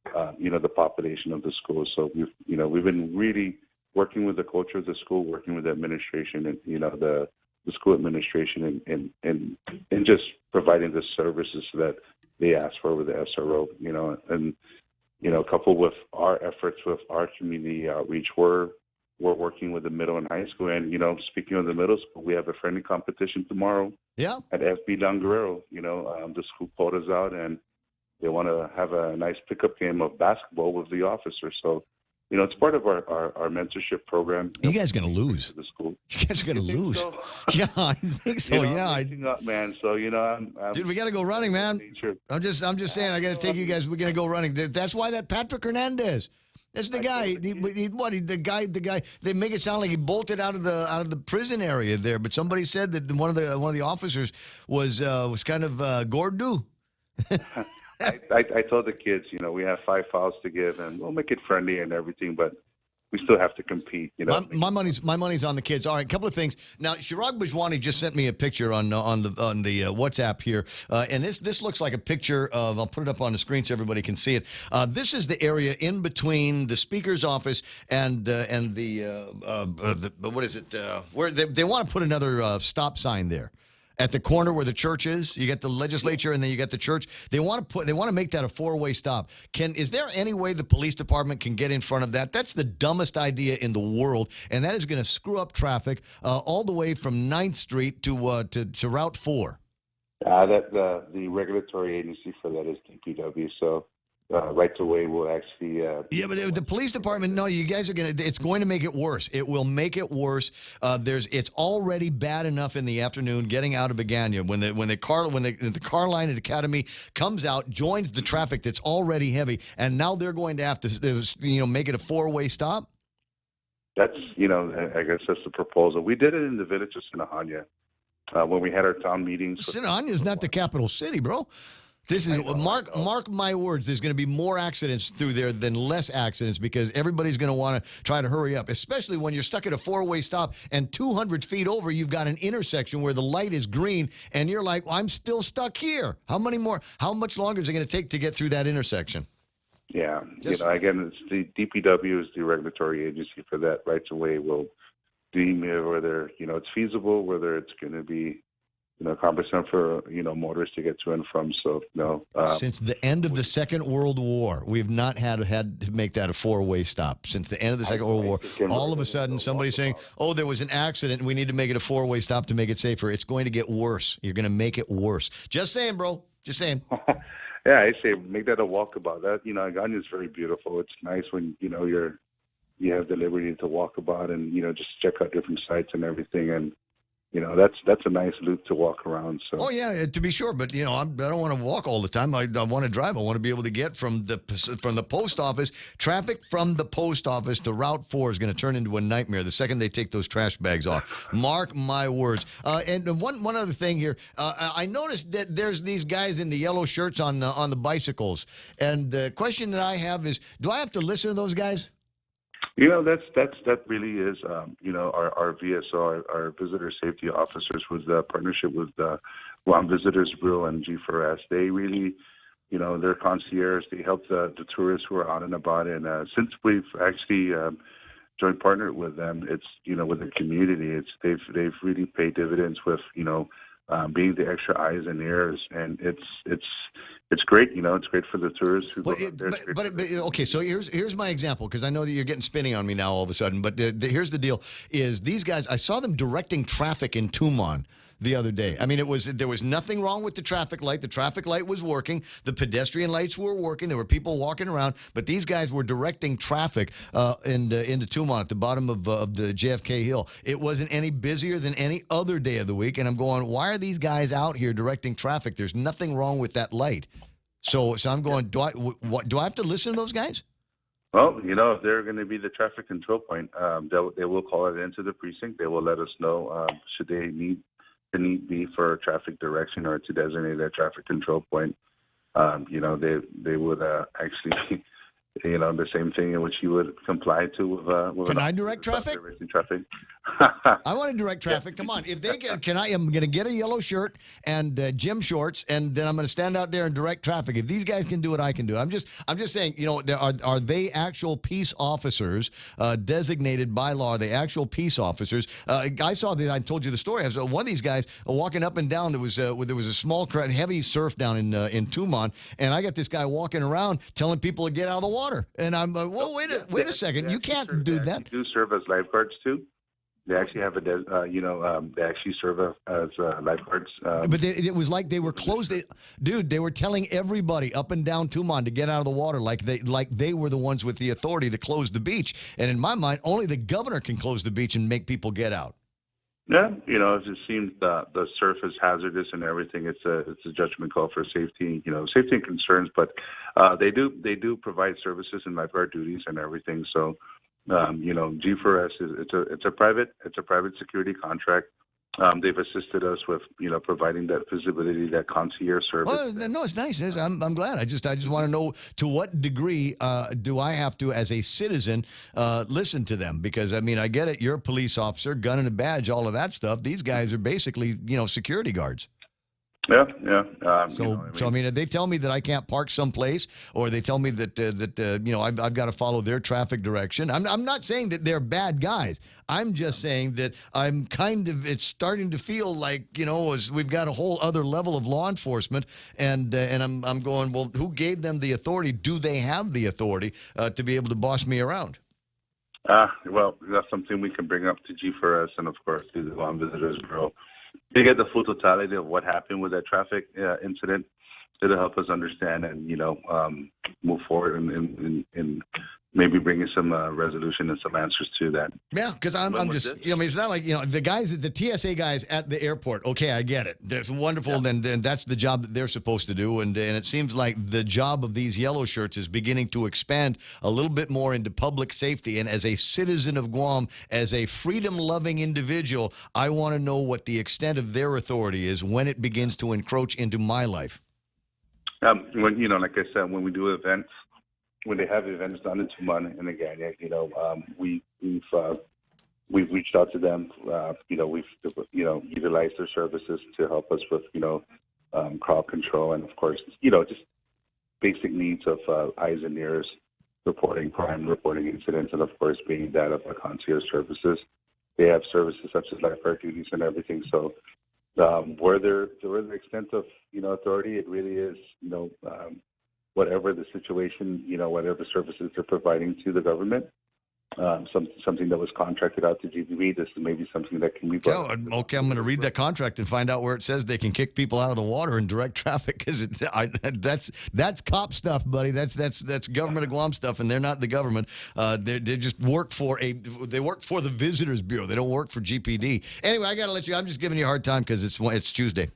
the population of the school. So we've been really working with the culture of the school, working with the administration and, the school administration and just providing the services that they ask for with the SRO, and coupled with our efforts with our community outreach, we're working with the middle and high school. And, speaking of the middle school, we have a friendly competition tomorrow at FB Don Guerrero. The school pulled us out, and they want to have a nice pickup game of basketball with the officers. So, it's part of our mentorship program. You guys going to lose. The school. You guys are going to lose. So? Yeah, I think so. I'm up, man. So, I'm dude, we got to go running, man. I'm just saying, I got to take you guys. We're going to go running. That's why that Patrick Hernandez. That's the guy. The guy. They make it sound like he bolted out of the prison area there, but somebody said that one of the officers was kind of Gordu. I told the kids, we have 5 fouls to give, and we'll make it friendly and everything, but we still have to compete. My money's on the kids. All right, a couple of things. Now, Chirag Bajwani just sent me a picture on the WhatsApp here, and this looks like a picture of. I'll put it up on the screen so everybody can see it. This is the area in between the Speaker's office and the what is it? Where they want to put another stop sign there. At the corner where the church is, you get the legislature and then you get the church. They want to make that a 4-way stop. Is there any way the police department can get in front of that? That's the dumbest idea in the world, and that is going to screw up traffic all the way from 9th Street to Route 4. The regulatory agency for that is DPW. So. Right away will actually. Yeah, but the police department. No, you guys are gonna. It's going to make it worse. It will make it worse. It's already bad enough in the afternoon getting out of Begania when the car line at Academy comes out, joins the traffic that's already heavy, and now they're going to have to make it a 4-way stop. That's I guess that's the proposal. We did it in the village of Sinahanya when we had our town meetings. Sinahanya is not the capital city, bro. This is mark my words. There's going to be more accidents through there than less accidents because everybody's going to want to try to hurry up, especially when you're stuck at a 4-way stop and 200 feet over you've got an intersection where the light is green and you're like, I'm still stuck here. How much longer is it going to take to get through that intersection? Yeah, again, it's the DPW is the regulatory agency for that. Right away will deem whether it's feasible, whether it's going to be. Cumbersome for, motorists to get to and from. So, no. Since the end of the Second World War, we've not had to make that a 4-way stop. Since the end of the Second World War, all of a sudden somebody's saying, oh, there was an accident and we need to make it a 4-way stop to make it safer. It's going to get worse. You're going to make it worse. Just saying, bro. Just saying. Yeah, I say make that a walkabout. That, Ganya is very beautiful. It's nice when, you have the liberty to walk about and, just check out different sites and everything. And, that's a nice loop to walk around. So. Oh yeah, to be sure, but I don't want to walk all the time. I want to drive. I want to be able to get from the post office. Traffic from the post office to Route 4 is going to turn into a nightmare the second they take those trash bags off. Mark my words. And one other thing here, I noticed that there's these guys in the yellow shirts on the bicycles. And the question that I have is, do I have to listen to those guys? That really is, our VSO, our visitor safety officers, with the partnership with Guam Visitors Bureau and G4S. They really, they're concierge. They help the tourists who are out and about. And since we've actually joint partnered with them, it's with the community. They've really paid dividends with being the extra eyes and ears, and it's great. It's great for the tourists who go out there. But okay, so here's my example, because I know that you're getting spinning on me now all of a sudden. But here's the deal: is these guys? I saw them directing traffic in Tumon the other day. I mean, there was nothing wrong with the traffic light. The traffic light was working. The pedestrian lights were working. There were people walking around, but these guys were directing traffic into Tumon at the bottom of the JFK Hill. It wasn't any busier than any other day of the week, and I'm going, why are these guys out here directing traffic? There's nothing wrong with that light. So I'm going, do I have to listen to those guys? Well, if they're going to be the traffic control point, they will call it into the precinct. They will let us know should they need be for traffic direction or to designate a traffic control point. They would actually be, the same thing in which you would comply to with Can I direct traffic? I want to direct traffic. Come on. If they I'm going to get a yellow shirt and gym shorts, and then I'm going to stand out there and direct traffic. If these guys can do it, I can do it. I'm just saying, are they actual peace officers designated by law? Are they actual peace officers? I saw this. I told you the story. I was one of these guys walking up and down. There was a small crowd, heavy surf down in Tumon, and I got this guy walking around telling people to get out of the water. And I'm like, whoa, wait a second. You can't do that. They do serve as lifeguards too. They actually have they actually serve as lifeguards. But it was like they were closed. They were telling everybody up and down Tumon to get out of the water, like they were the ones with the authority to close the beach. And in my mind, only the governor can close the beach and make people get out. Yeah, it just seems the surf is hazardous and everything. It's a judgment call for safety, safety and concerns. But they do provide services and lifeguard duties and everything. So. G4S it's a private security contract. They've assisted us with providing that visibility, that concierge service. Well, no, it's nice. I'm glad. I just want to know to what degree do I have to, as a citizen, listen to them? Because I get it. You're a police officer, gun and a badge, all of that stuff. These guys are basically security guards. Yeah. If they tell me that I can't park someplace, or they tell me that I've got to follow their traffic direction. I'm not saying that they're bad guys. I'm just saying that it's starting to feel like we've got a whole other level of law enforcement, and I'm going, well, who gave them the authority? Do they have the authority to be able to boss me around? Well, that's something we can bring up to G4S and of course to the Guam Visitors Bureau. To get the full totality of what happened with that traffic incident, it'll help us understand and move forward and maybe bringing some resolution and some answers to that. Yeah, because I'm just it's not like the guys, the TSA guys at the airport. Okay, I get it. They're wonderful. Yeah. Then that's the job that they're supposed to do, and it seems like the job of these yellow shirts is beginning to expand a little bit more into public safety. And as a citizen of Guam, as a freedom-loving individual, I want to know what the extent of their authority is when it begins to encroach into my life. When like I said, when we do events. When they have events done in Tumon, and again, we've reached out to them. We've utilized their services to help us with crowd control and of course just basic needs of eyes and ears, reporting crime, reporting incidents, and of course being data for concierge services. They have services such as lifeguard duties and everything. So where the extent of authority, it really is whatever the situation, whatever services they're providing to the government, something that was contracted out to GBB, this is maybe something that can be brought. Yeah, okay, I'm going to read that contract and find out where it says they can kick people out of the water and direct traffic, because that's cop stuff, buddy. That's government of Guam stuff, and they're not the government. They just work for the Visitors Bureau. They don't work for GPD. Anyway, I got to let you. I'm just giving you a hard time because it's Tuesday.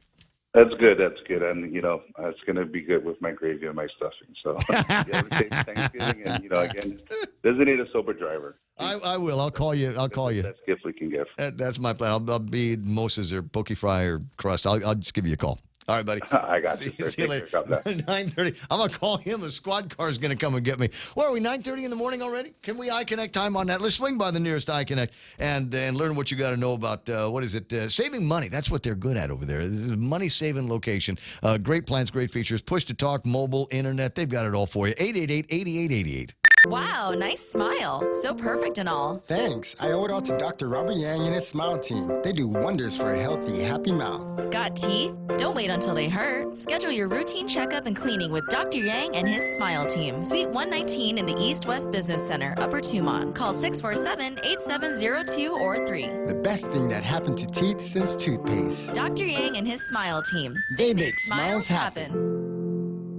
That's good. And it's going to be good with my gravy and my stuffing. So Thanksgiving, and again, designate a sober driver. I will. I'll call you. That's the best gift we can give. That's my plan. I'll be mimosas or poke fry or crust. I'll just give you a call. All right, buddy. I got you. See you later. 9:30. I'm going to call him. The squad car is going to come and get me. What are we, 9:30 in the morning already? Can we iConnect time on that? Let's swing by the nearest iConnect and learn what you got to know about, saving money. That's what they're good at over there. This is a money-saving location. Great plans, great features. Push to talk, mobile, internet. They've got it all for you. 888-8888. Wow, nice smile. So perfect and all. Thanks. I owe it all to Dr. Robert Yang and his smile team. They do wonders for a healthy, happy mouth. Got teeth? Don't wait until they hurt. Schedule your routine checkup and cleaning with Dr. Yang and his smile team. Suite 119 in the East West Business Center, Upper Tumon. Call 647-8702 or 3. The best thing that happened to teeth since toothpaste. Dr. Yang and his smile team. They make smiles happen.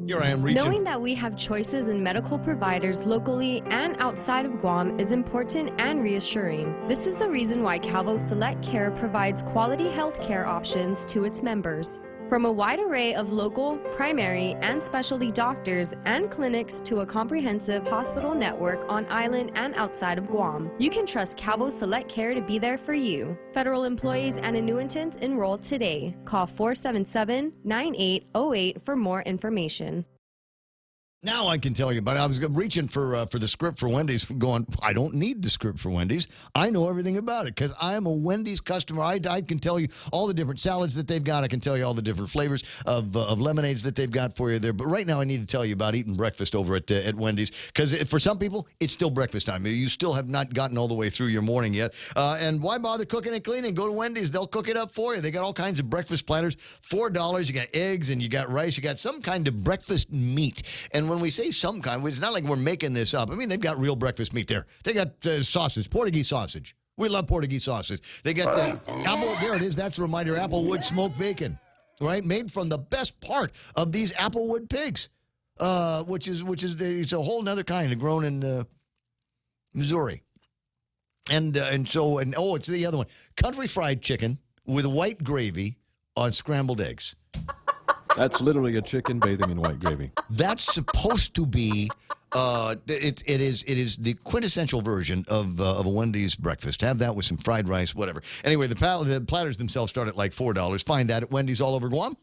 Here I am reaching. Knowing that we have choices in medical providers locally and outside of Guam is important and reassuring. This is the reason why Calvo Select Care provides quality health care options to its members. From a wide array of local, primary, and specialty doctors and clinics to a comprehensive hospital network on island and outside of Guam, you can trust Calvo Select Care to be there for you. Federal employees and annuitants enroll today. Call 477-9808 for more information. Now I can tell you, but I was reaching for the script for Wendy's, going, I don't need the script for Wendy's. I know everything about it because I'm a Wendy's customer. I can tell you all the different salads that they've got. I can tell you all the different flavors of lemonades that they've got for you there. But right now I need to tell you about eating breakfast over at Wendy's because for some people, it's still breakfast time. You still have not gotten all the way through your morning yet. And why bother cooking and cleaning? Go to Wendy's. They'll cook it up for you. They got all kinds of breakfast platters, $4. You got eggs and you got rice. You got some kind of breakfast meat. And when we say some kind, it's not like we're making this up. I mean, they've got real breakfast meat there. They got sausage, Portuguese sausage. We love Portuguese sausage. They got apple. There it is. That's a reminder. Applewood smoked bacon, right? Made from the best part of these Applewood pigs, which is it's a whole nother kind grown in Missouri. And it's the other one. Country fried chicken with white gravy on scrambled eggs. That's literally a chicken bathing in white gravy. That's supposed to be. It is the quintessential version of a Wendy's breakfast. Have that with some fried rice, whatever. Anyway, the platters themselves start at like $4. Find that at Wendy's all over Guam.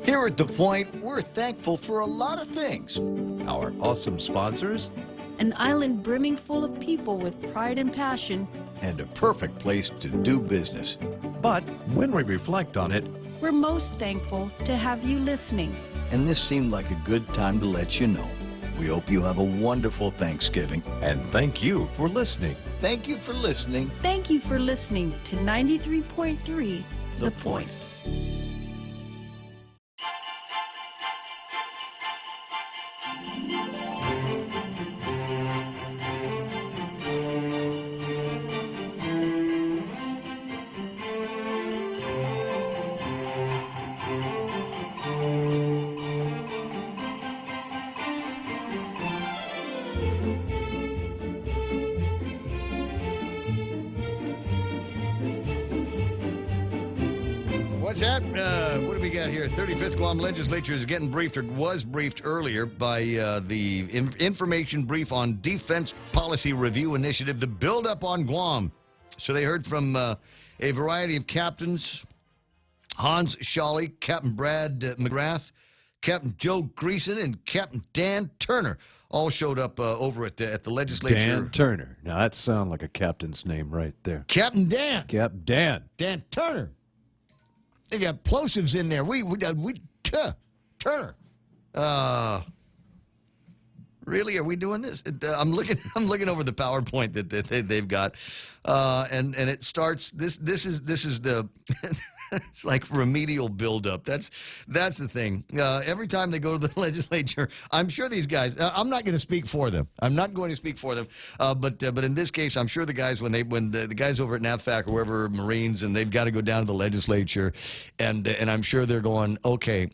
Here at The Point, we're thankful for a lot of things. Our awesome sponsors. An island brimming full of people with pride and passion. And a perfect place to do business. But when we reflect on it, we're most thankful to have you listening. And this seemed like a good time to let you know. We hope you have a wonderful Thanksgiving. And thank you for listening. Thank you for listening. Thank you for listening to 93.3 The Point. What's that? What do we got here? 35th Guam Legislature is getting briefed, or was briefed earlier, by the information brief on Defense Policy Review Initiative, the build-up on Guam. So they heard from a variety of captains, Hans Schawley, Captain Brad McGrath, Captain Joe Greason, and Captain Dan Turner. All showed up over at the legislature. Dan Turner. Now, that sounds like a captain's name right there. Captain Dan. Captain Dan. Dan Turner. They got plosives in there. Turner. Really? Are we doing this? I'm looking over the PowerPoint that they've got, and it starts. This is the. It's like remedial buildup. That's the thing. Every time they go to the legislature, I'm sure these guys. I'm not going to speak for them. I'm not going to speak for them. But in this case, I'm sure the guys when the guys over at NAVFAC or wherever Marines, and they've got to go down to the legislature, and I'm sure they're going, okay.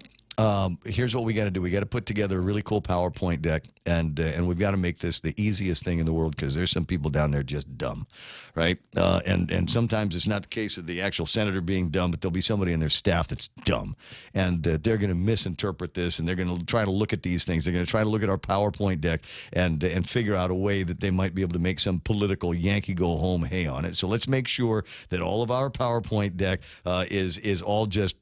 Here's what we got to do. We got to put together a really cool PowerPoint deck, and we've got to make this the easiest thing in the world because there's some people down there just dumb, right? And sometimes it's not the case of the actual senator being dumb, but there'll be somebody in their staff that's dumb, and they're going to misinterpret this, and they're going to try to look at these things. They're going to try to look at our PowerPoint deck and figure out a way that they might be able to make some political Yankee go home hay on it. So let's make sure that all of our PowerPoint deck is all just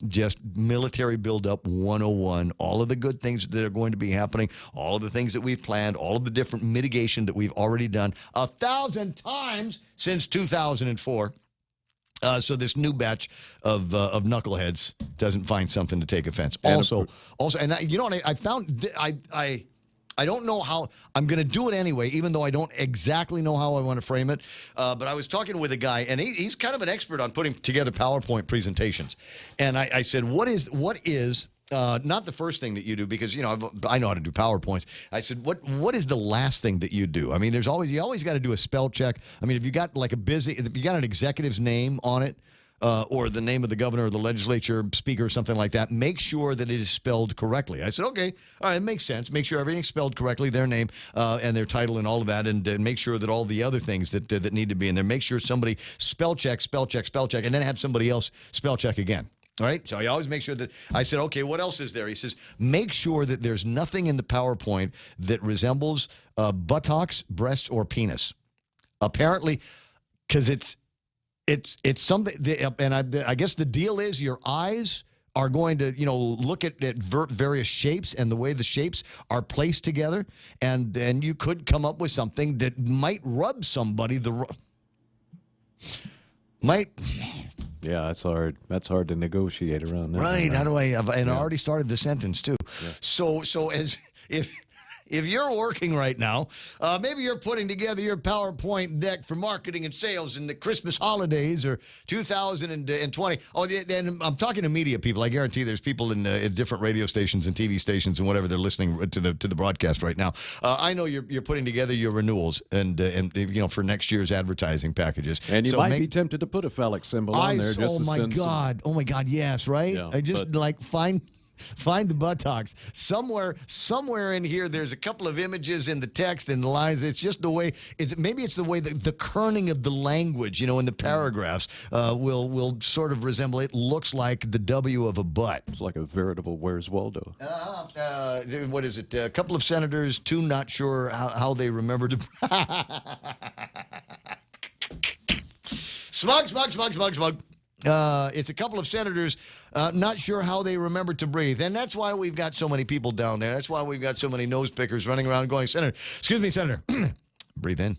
military buildup 101. All of the good things that are going to be happening, all of the things that we've planned, all of the different mitigation that we've already done 1,000 times since 2004. So this new batch of knuckleheads doesn't find something to take offense. Also, and you know what I found? I I don't know how. I'm going to do it anyway, even though I don't exactly know how I want to frame it. But I was talking with a guy, and he's kind of an expert on putting together PowerPoint presentations. And I said, what is not the first thing that you do, because I know how to do PowerPoints. I said, what is the last thing that you do? I mean, you always got to do a spell check. I mean, if you got an executive's name on it, or the name of the governor or the legislature speaker or something like that, make sure that it is spelled correctly. I said, okay, all right, it makes sense. Make sure everything's spelled correctly, their name and their title and all of that, and make sure that all the other things that need to be in there. Make sure somebody spell check, and then have somebody else spell check again. All right, so I always make sure that. I said, okay, what else is there? He says, make sure that there's nothing in the PowerPoint that resembles buttocks, breasts, or penis. Apparently, because it's something, and I guess the deal is your eyes are going to, look at various shapes and the way the shapes are placed together, and you could come up with something that might rub somebody Yeah, that's hard. That's hard to negotiate around. That, right? How do I? I already started the sentence too. Yeah. So as if you're working right now, maybe you're putting together your PowerPoint deck for marketing and sales in the Christmas holidays or 2020. Oh, and I'm talking to media people. I guarantee there's people in different radio stations and TV stations and whatever they're listening to the broadcast right now. I know you're putting together your renewals and for next year's advertising packages. And you might be tempted to put a phallic symbol on there. Just oh my God, yes, right? Yeah, I just Find the buttocks. Somewhere in here, there's a couple of images in the text and the lines. It's just the way, maybe it's the way the kerning of the language, in the paragraphs will sort of resemble, it looks like the W of a butt. It's like a veritable Where's Waldo. What is it? A couple of senators, two not sure how they remember to... Smug. It's a couple of senators not sure how they remember to breathe. And that's why we've got so many people down there. That's why we've got so many nose pickers running around going, Senator, excuse me, Senator. Breathe in.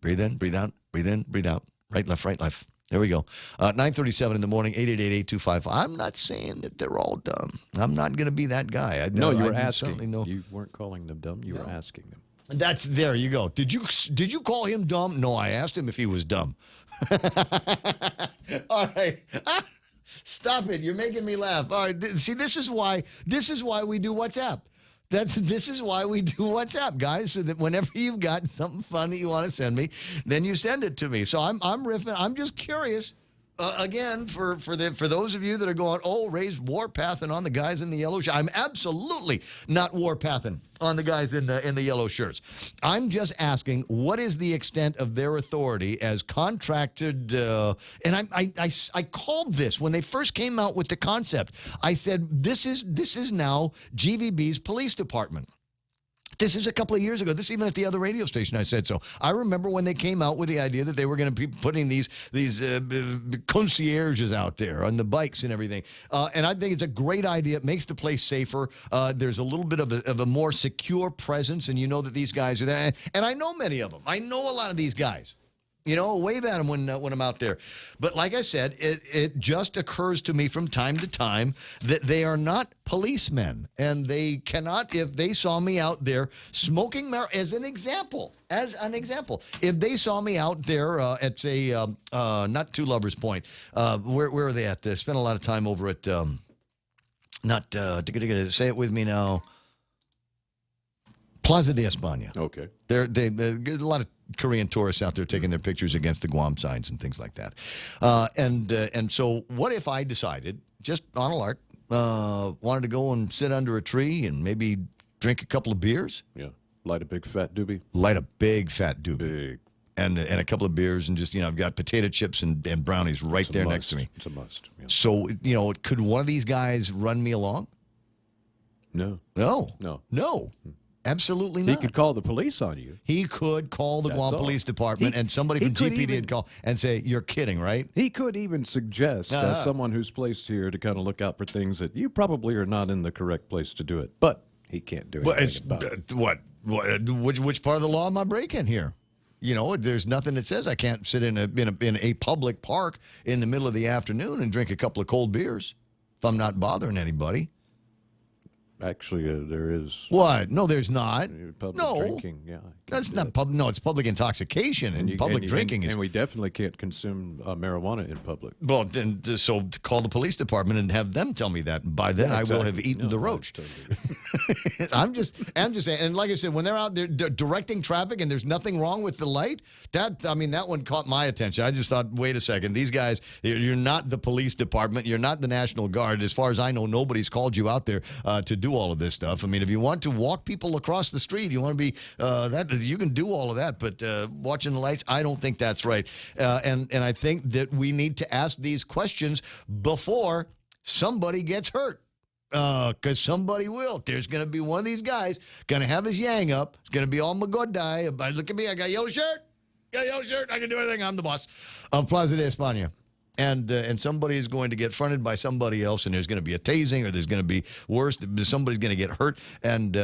Breathe in, breathe out, breathe in, breathe out. Right, left. There we go. 9:37 in the morning, 888-8255. I'm not saying that they're all dumb. I'm not going to be that guy. No, you were asking. You weren't calling them dumb. You were asking them. There you go. Did you call him dumb? No, I asked him if he was dumb. All right. Stop it. You're making me laugh. All right. See, this is why we do WhatsApp. This is why we do WhatsApp, guys, so that whenever you've got something fun that you want to send me, then you send it to me. So I'm riffing. I'm just curious. Again, for those of you that are going, Ray's warpathing on the guys in the yellow shirts. I'm absolutely not warpathing on the guys in the yellow shirts. I'm just asking, what is the extent of their authority as contracted? And I called this when they first came out with the concept. I said, this is now GVB's police department. This is a couple of years ago. This is even at the other radio station I said so. I remember when they came out with the idea that they were going to be putting these concierges out there on the bikes and everything. And I think it's a great idea. It makes the place safer. There's a little bit of a more secure presence, and you know that these guys are there. And I know many of them. I know a lot of these guys. Wave at them when I'm out there. But like I said, it just occurs to me from time to time that they are not policemen. And they cannot, if they saw me out there smoking marijuana, as an example, if they saw me out there at, say, not Two Lovers Point, where are they at? They spent a lot of time over at, say it with me now, Plaza de España. Okay. They a lot of Korean tourists out there taking their pictures against the Guam signs and things like that. And so what if I decided, just on a lark, wanted to go and sit under a tree and maybe drink a couple of beers? Yeah. Light a big fat doobie. Light a big fat doobie. Big. And a couple of beers and just, I've got potato chips and brownies right there next to me. It's a must. Yeah. So, could one of these guys run me along? No. Absolutely not. He could call the police on you. He could call the Guam Police Department, and somebody from GPD would call and say, you're kidding, right? He could even suggest someone who's placed here to kind of look out for things that you probably are not in the correct place to do it. But he can't do anything about it. Which part of the law am I breaking here? There's nothing that says I can't sit in a public park in the middle of the afternoon and drink a couple of cold beers if I'm not bothering anybody. Actually, there is. What? No, there's not. Public drinking, yeah. That's not public. No, it's public intoxication and public drinking. And we definitely can't consume marijuana in public. Well, then, so call the police department and have them tell me that. And by then, I will have eaten the roach. I'm just saying. And like I said, when they're out there directing traffic and there's nothing wrong with the light, that one caught my attention. I just thought, wait a second, these guys, you're not the police department, you're not the National Guard. As far as I know, nobody's called you out there to do all of this stuff. I mean, if you want to walk people across the street, you want to be you can do all of that, but watching the lights, I don't think that's right. And I think that we need to ask these questions before somebody gets hurt. Because somebody will. There's going to be one of these guys going to have his yang up. It's going to be all Magodai. Look at me. I got a yellow shirt. I can do everything. I'm the boss of Plaza de España. And somebody is going to get fronted by somebody else, and there's going to be a tasing, or there's going to be worse. Somebody's going to get hurt, and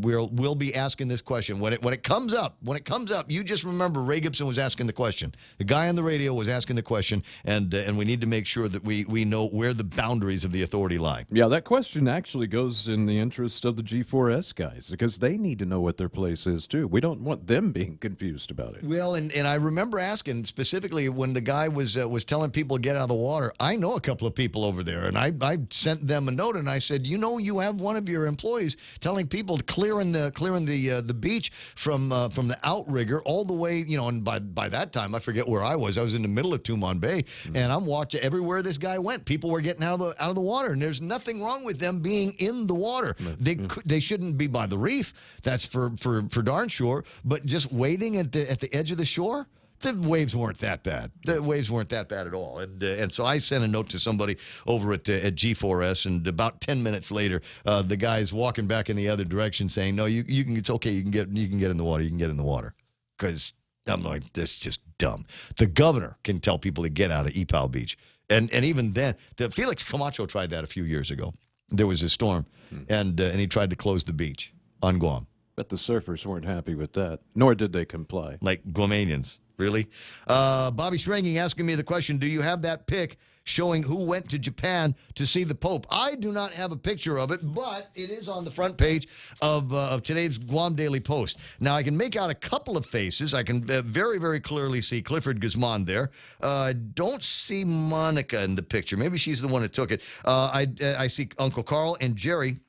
we'll be asking this question when it comes up. When it comes up, you just remember Ray Gibson was asking the question. The guy on the radio was asking the question, and we need to make sure that we know where the boundaries of the authority lie. Yeah, that question actually goes in the interest of the G4S guys, because they need to know what their place is too. We don't want them being confused about it. Well, and I remember asking specifically when the guy was telling people get out of the water. I know a couple of people over there, and I sent them a note, and I said, you have one of your employees telling people to clearing the beach from the outrigger all the way, and by that time I forget where I was. I was in the middle of Tumon Bay, and I'm watching everywhere this guy went. People were getting out of the water, and there's nothing wrong with them being in the water. They shouldn't be by the reef. That's for darn sure. But just waiting at the edge of the shore. The waves weren't that bad. The waves weren't that bad at all. And so I sent a note to somebody over at G4S, and about 10 minutes later, the guy's walking back in the other direction saying, no, you can, it's okay. You can get in the water. You can get in the water. Because I'm like, that's just dumb. The governor can tell people to get out of Ipao Beach. And even then, Felix Camacho tried that a few years ago. There was a storm, and he tried to close the beach on Guam. But the surfers weren't happy with that, nor did they comply. Like Guamanians. Really? Bobby Stranging asking me the question, do you have that pic showing who went to Japan to see the Pope? I do not have a picture of it, but it is on the front page of today's Guam Daily Post. Now, I can make out a couple of faces. I can very, very clearly see Clifford Guzman there. I don't see Monica in the picture. Maybe she's the one that took it. I see Uncle Carl and Jerry,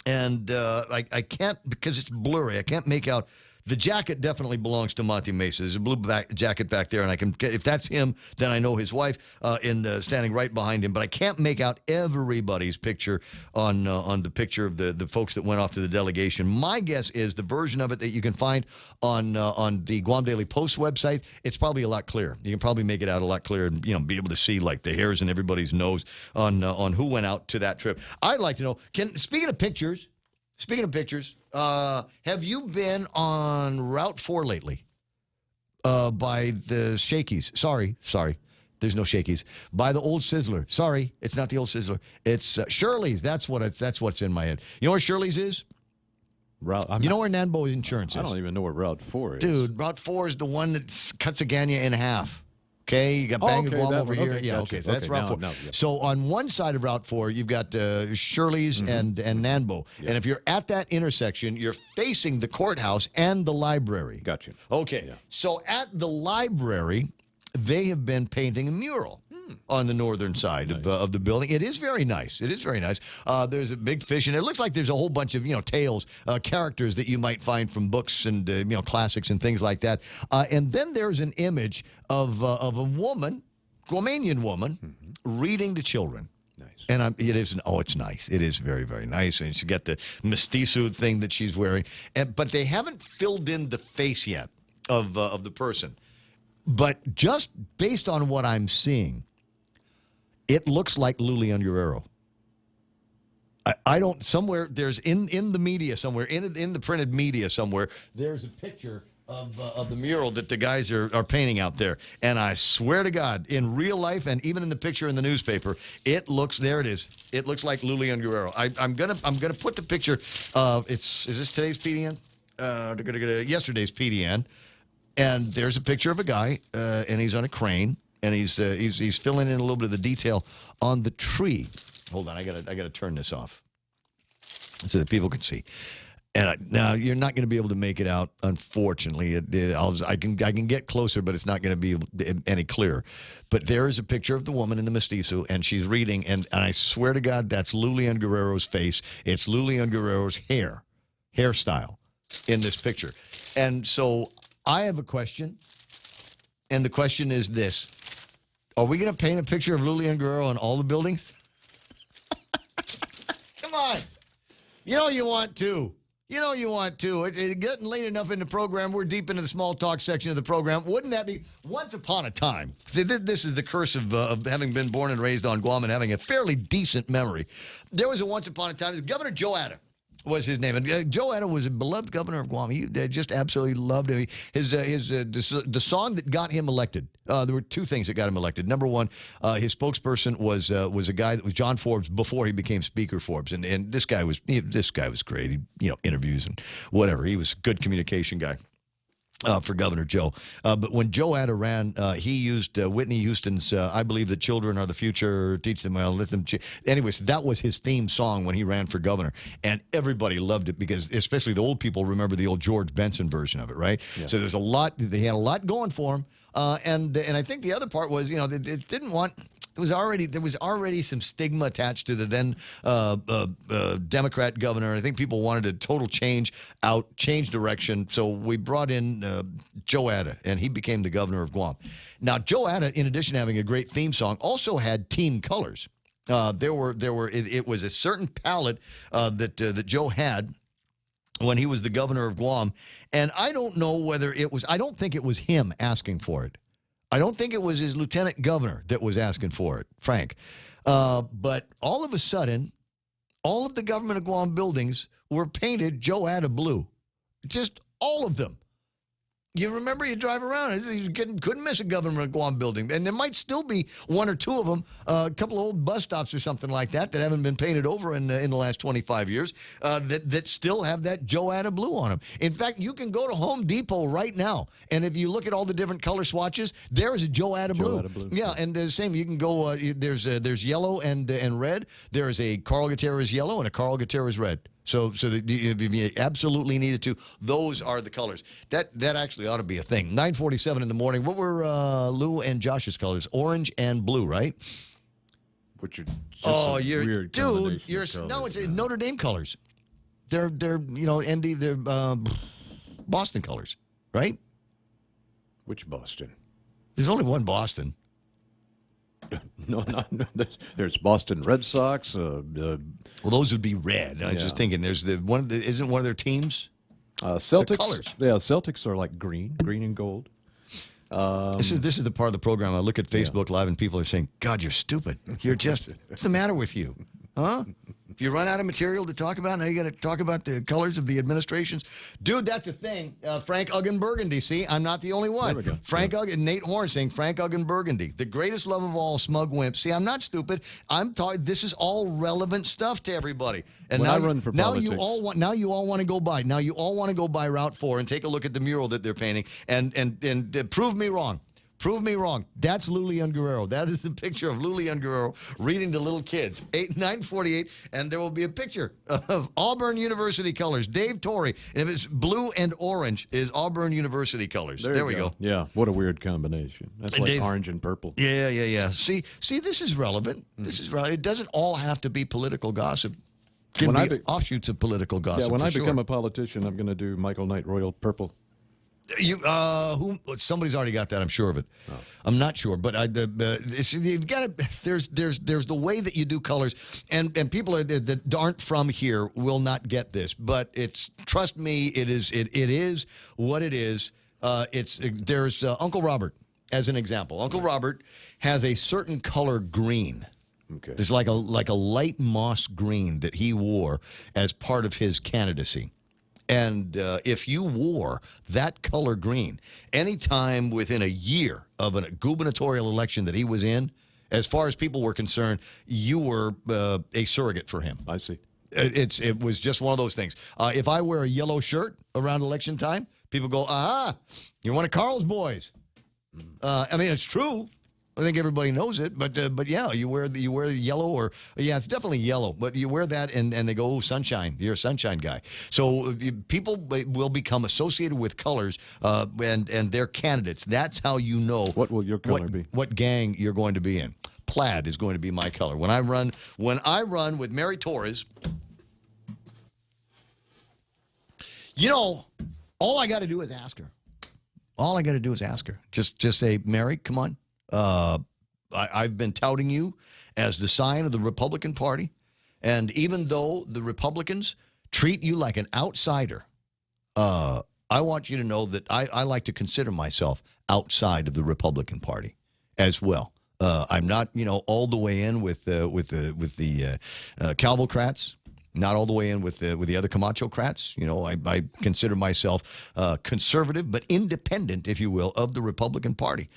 and I can't, because it's blurry, I can't make out. The jacket definitely belongs to Monty Mesa. There's a blue jacket back there, and I can get, if that's him, then I know his wife standing right behind him. But I can't make out everybody's picture on the picture of the folks that went off to the delegation. My guess is the version of it that you can find on the Guam Daily Post website, it's probably a lot clearer. You can probably make it out a lot clearer and be able to see like the hairs in everybody's nose on who went out to that trip. I'd like to know. Speaking of pictures. Have you been on Route 4 lately? By the Shakey's. Sorry. There's no Shakey's. By the Old Sizzler. Sorry, it's not the Old Sizzler. It's Shirley's. That's what's in my head. You know where Shirley's is? You know where Nanbo Insurance is? I don't even know where Route 4 is. Dude, Route 4 is the one that cuts Agana in half. Okay, you got Bangor Guam over here. Okay, yeah, gotcha. okay, so that's Route 4. Yeah. So on one side of Route 4, you've got Shirley's and Nanbo. Yeah. And if you're at that intersection, you're facing the courthouse and the library. Gotcha. Okay, yeah. So at the library, they have been painting a mural on the northern side of the building. It is very nice. There's a big fish, and it looks like there's a whole bunch of tales, characters that you might find from books and classics and things like that. And then there's an image of a woman, Guamanian woman, reading to children. Nice. And it's nice. It is very, very nice. And she's got the mestizo thing that she's wearing, but they haven't filled in the face yet of the person. But just based on what I'm seeing, it looks like Lulian Guerrero. I don't, somewhere, there's in the media somewhere, in the printed media somewhere, there's a picture of the mural that the guys are painting out there. And I swear to God, in real life and even in the picture in the newspaper, there it is. It looks like Lulian Guerrero. I'm gonna put the picture of, is this today's PDN? Yesterday's PDN. And there's a picture of a guy, and he's on a crane. And he's filling in a little bit of the detail on the tree. Hold on, I gotta turn this off. so that people can see. And now you're not going to be able to make it out, unfortunately. I can get closer, but it's not going to be any clearer. But there is a picture of the woman in the mestizo, and she's reading, and I swear to God, that's Lulian Guerrero's face. It's Lulian Guerrero's hairstyle in this picture. And so I have a question, and the question is this. Are we going to paint a picture of Lulian Guerrero on all the buildings? Come on. You know you want to. You know you want to. It's getting late enough in the program. We're deep into the small talk section of the program. Wouldn't that be once upon a time? See, this is the curse of having been born and raised on Guam and having a fairly decent memory. There was a once upon a time. Governor Joe Atta was his name. And Joe Atta was a beloved governor of Guam. He just absolutely loved him. The song that got him elected, there were two things that got him elected. Number one, his spokesperson was a guy that was John Forbes before he became Speaker Forbes. And this guy was great. He, interviews and whatever. He was a good communication guy. For Governor Joe. But when Joe Atta ran, he used Whitney Houston's I Believe That Children Are the Future, Teach Them Well, Let Them... Anyways, that was his theme song when he ran for governor. And everybody loved it because, especially the old people, remember the old George Benson version of it, right? Yeah. So there's a lot... They had a lot going for him. And I think the other part was, it didn't want... There was already some stigma attached to the then Democrat governor. I think people wanted a total change direction. So we brought in Joe Atta, and he became the governor of Guam. Now, Joe Atta, in addition to having a great theme song, also had team colors. It was a certain palette that Joe had when he was the governor of Guam, and I don't know whether it was. I don't think it was him asking for it. I don't think it was his lieutenant governor that was asking for it, Frank. But all of a sudden, all of the government of Guam buildings were painted Joe Atta blue. Just all of them. You remember you drive around, you couldn't miss a government of Guam building. And there might still be one or two of them, a couple of old bus stops or something like that haven't been painted over in the last 25 years that still have that Joe Atta blue on them. In fact, you can go to Home Depot right now, and if you look at all the different color swatches, there is a Joe Atta blue. Yeah, and same, you can go, there's yellow and red. There is a Carl Gutierrez yellow and a Carl Gutierrez red. So if you absolutely needed to, those are the colors. That actually ought to be a thing. 9:47 in the morning. What were Lou and Josh's colors? Orange and blue, right? Which are just weird dude. It's Notre Dame colors. They're Boston colors, right? Which Boston? There's only one Boston. No. There's Boston Red Sox. Well, those would be red. I was just thinking. There's isn't one of their teams? Celtics. The colors. Yeah, Celtics are like green and gold. This is the part of the program. I look at Facebook Live and people are saying, "God, you're stupid. You're just what's the matter with you, huh?" If you run out of material to talk about, now you got to talk about the colors of the administrations. Dude, that's a thing. Frank Uggan Burgundy. See, I'm not the only one. There we go. Frank Uggan, Nate Horn saying Frank Uggan Burgundy. The greatest love of all, smug wimp. See, I'm not stupid. I'm talking. This is all relevant stuff to everybody. And when now I run for politics, you all want to go by. Now you all want to go by Route 4 and take a look at the mural that they're painting and prove me wrong. Prove me wrong. That's Lulian Guerrero. That is the picture of Lulian Guerrero reading to little kids. 9:48, and there will be a picture of Auburn University colors. Dave Torrey. And if it's blue and orange, is Auburn University colors. There we go. Yeah, what a weird combination. That's like Dave, orange and purple. Yeah. See, this is relevant. This is relevant. It doesn't all have to be political gossip. It can be offshoots of political gossip. Yeah, when I become sure. a politician, I'm going to do Michael Knight Royal Purple. Somebody's already got that. I'm sure of it. Oh. I'm not sure, but you've got to. There's the way that you do colors, and people that aren't from here will not get this. But trust me, it is what it is. There's Uncle Robert as an example. Uncle Robert has a certain color green. Okay. It's like a light moss green that he wore as part of his candidacy. And if you wore that color green anytime within a year of a gubernatorial election that he was in, as far as people were concerned, you were a surrogate for him. I see. It was just one of those things. If I wear a yellow shirt around election time, people go, "Aha, you're one of Carl's boys." I mean, it's true. I think everybody knows it, but yeah, you wear yellow, or yeah, it's definitely yellow. But you wear that, and they go, oh, sunshine. You're a sunshine guy. So people will become associated with colors, and their candidates. That's how you know what will your color be. What gang you're going to be in. Plaid is going to be my color. When I run with Mary Torres, all I got to do is ask her. All I got to do is ask her. Just say, Mary, come on. I've been touting you as the sign of the Republican Party. And even though the Republicans treat you like an outsider, I want you to know that I like to consider myself outside of the Republican Party as well. I'm not, all the way in with the Calvocrats. Not all the way in with the other Camacho-crats. I consider myself conservative, but independent, if you will, of the Republican Party.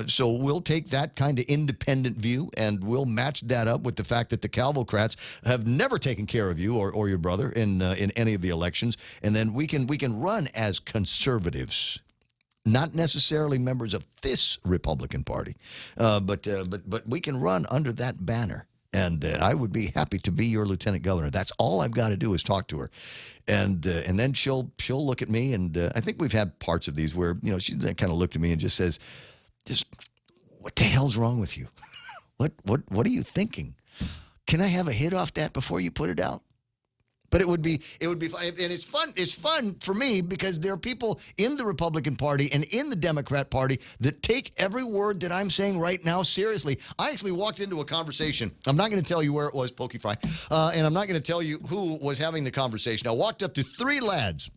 So we'll take that kind of independent view, and we'll match that up with the fact that the Calvocrats have never taken care of you or your brother in any of the elections, and then we can run as conservatives. Not necessarily members of this Republican Party, but we can run under that banner. And I would be happy to be your lieutenant governor. That's all I've got to do is talk to her, and then she'll look at me. And I think we've had parts of these where she kind of looked at me and just says, "What the hell's wrong with you? What are you thinking? Can I have a hit off that before you put it out?" But it would be fun, and it's fun. It's fun for me because there are people in the Republican Party and in the Democrat Party that take every word that I'm saying right now seriously. I actually walked into a conversation. I'm not going to tell you where it was, Pokey Fry, and I'm not going to tell you who was having the conversation. I walked up to three lads.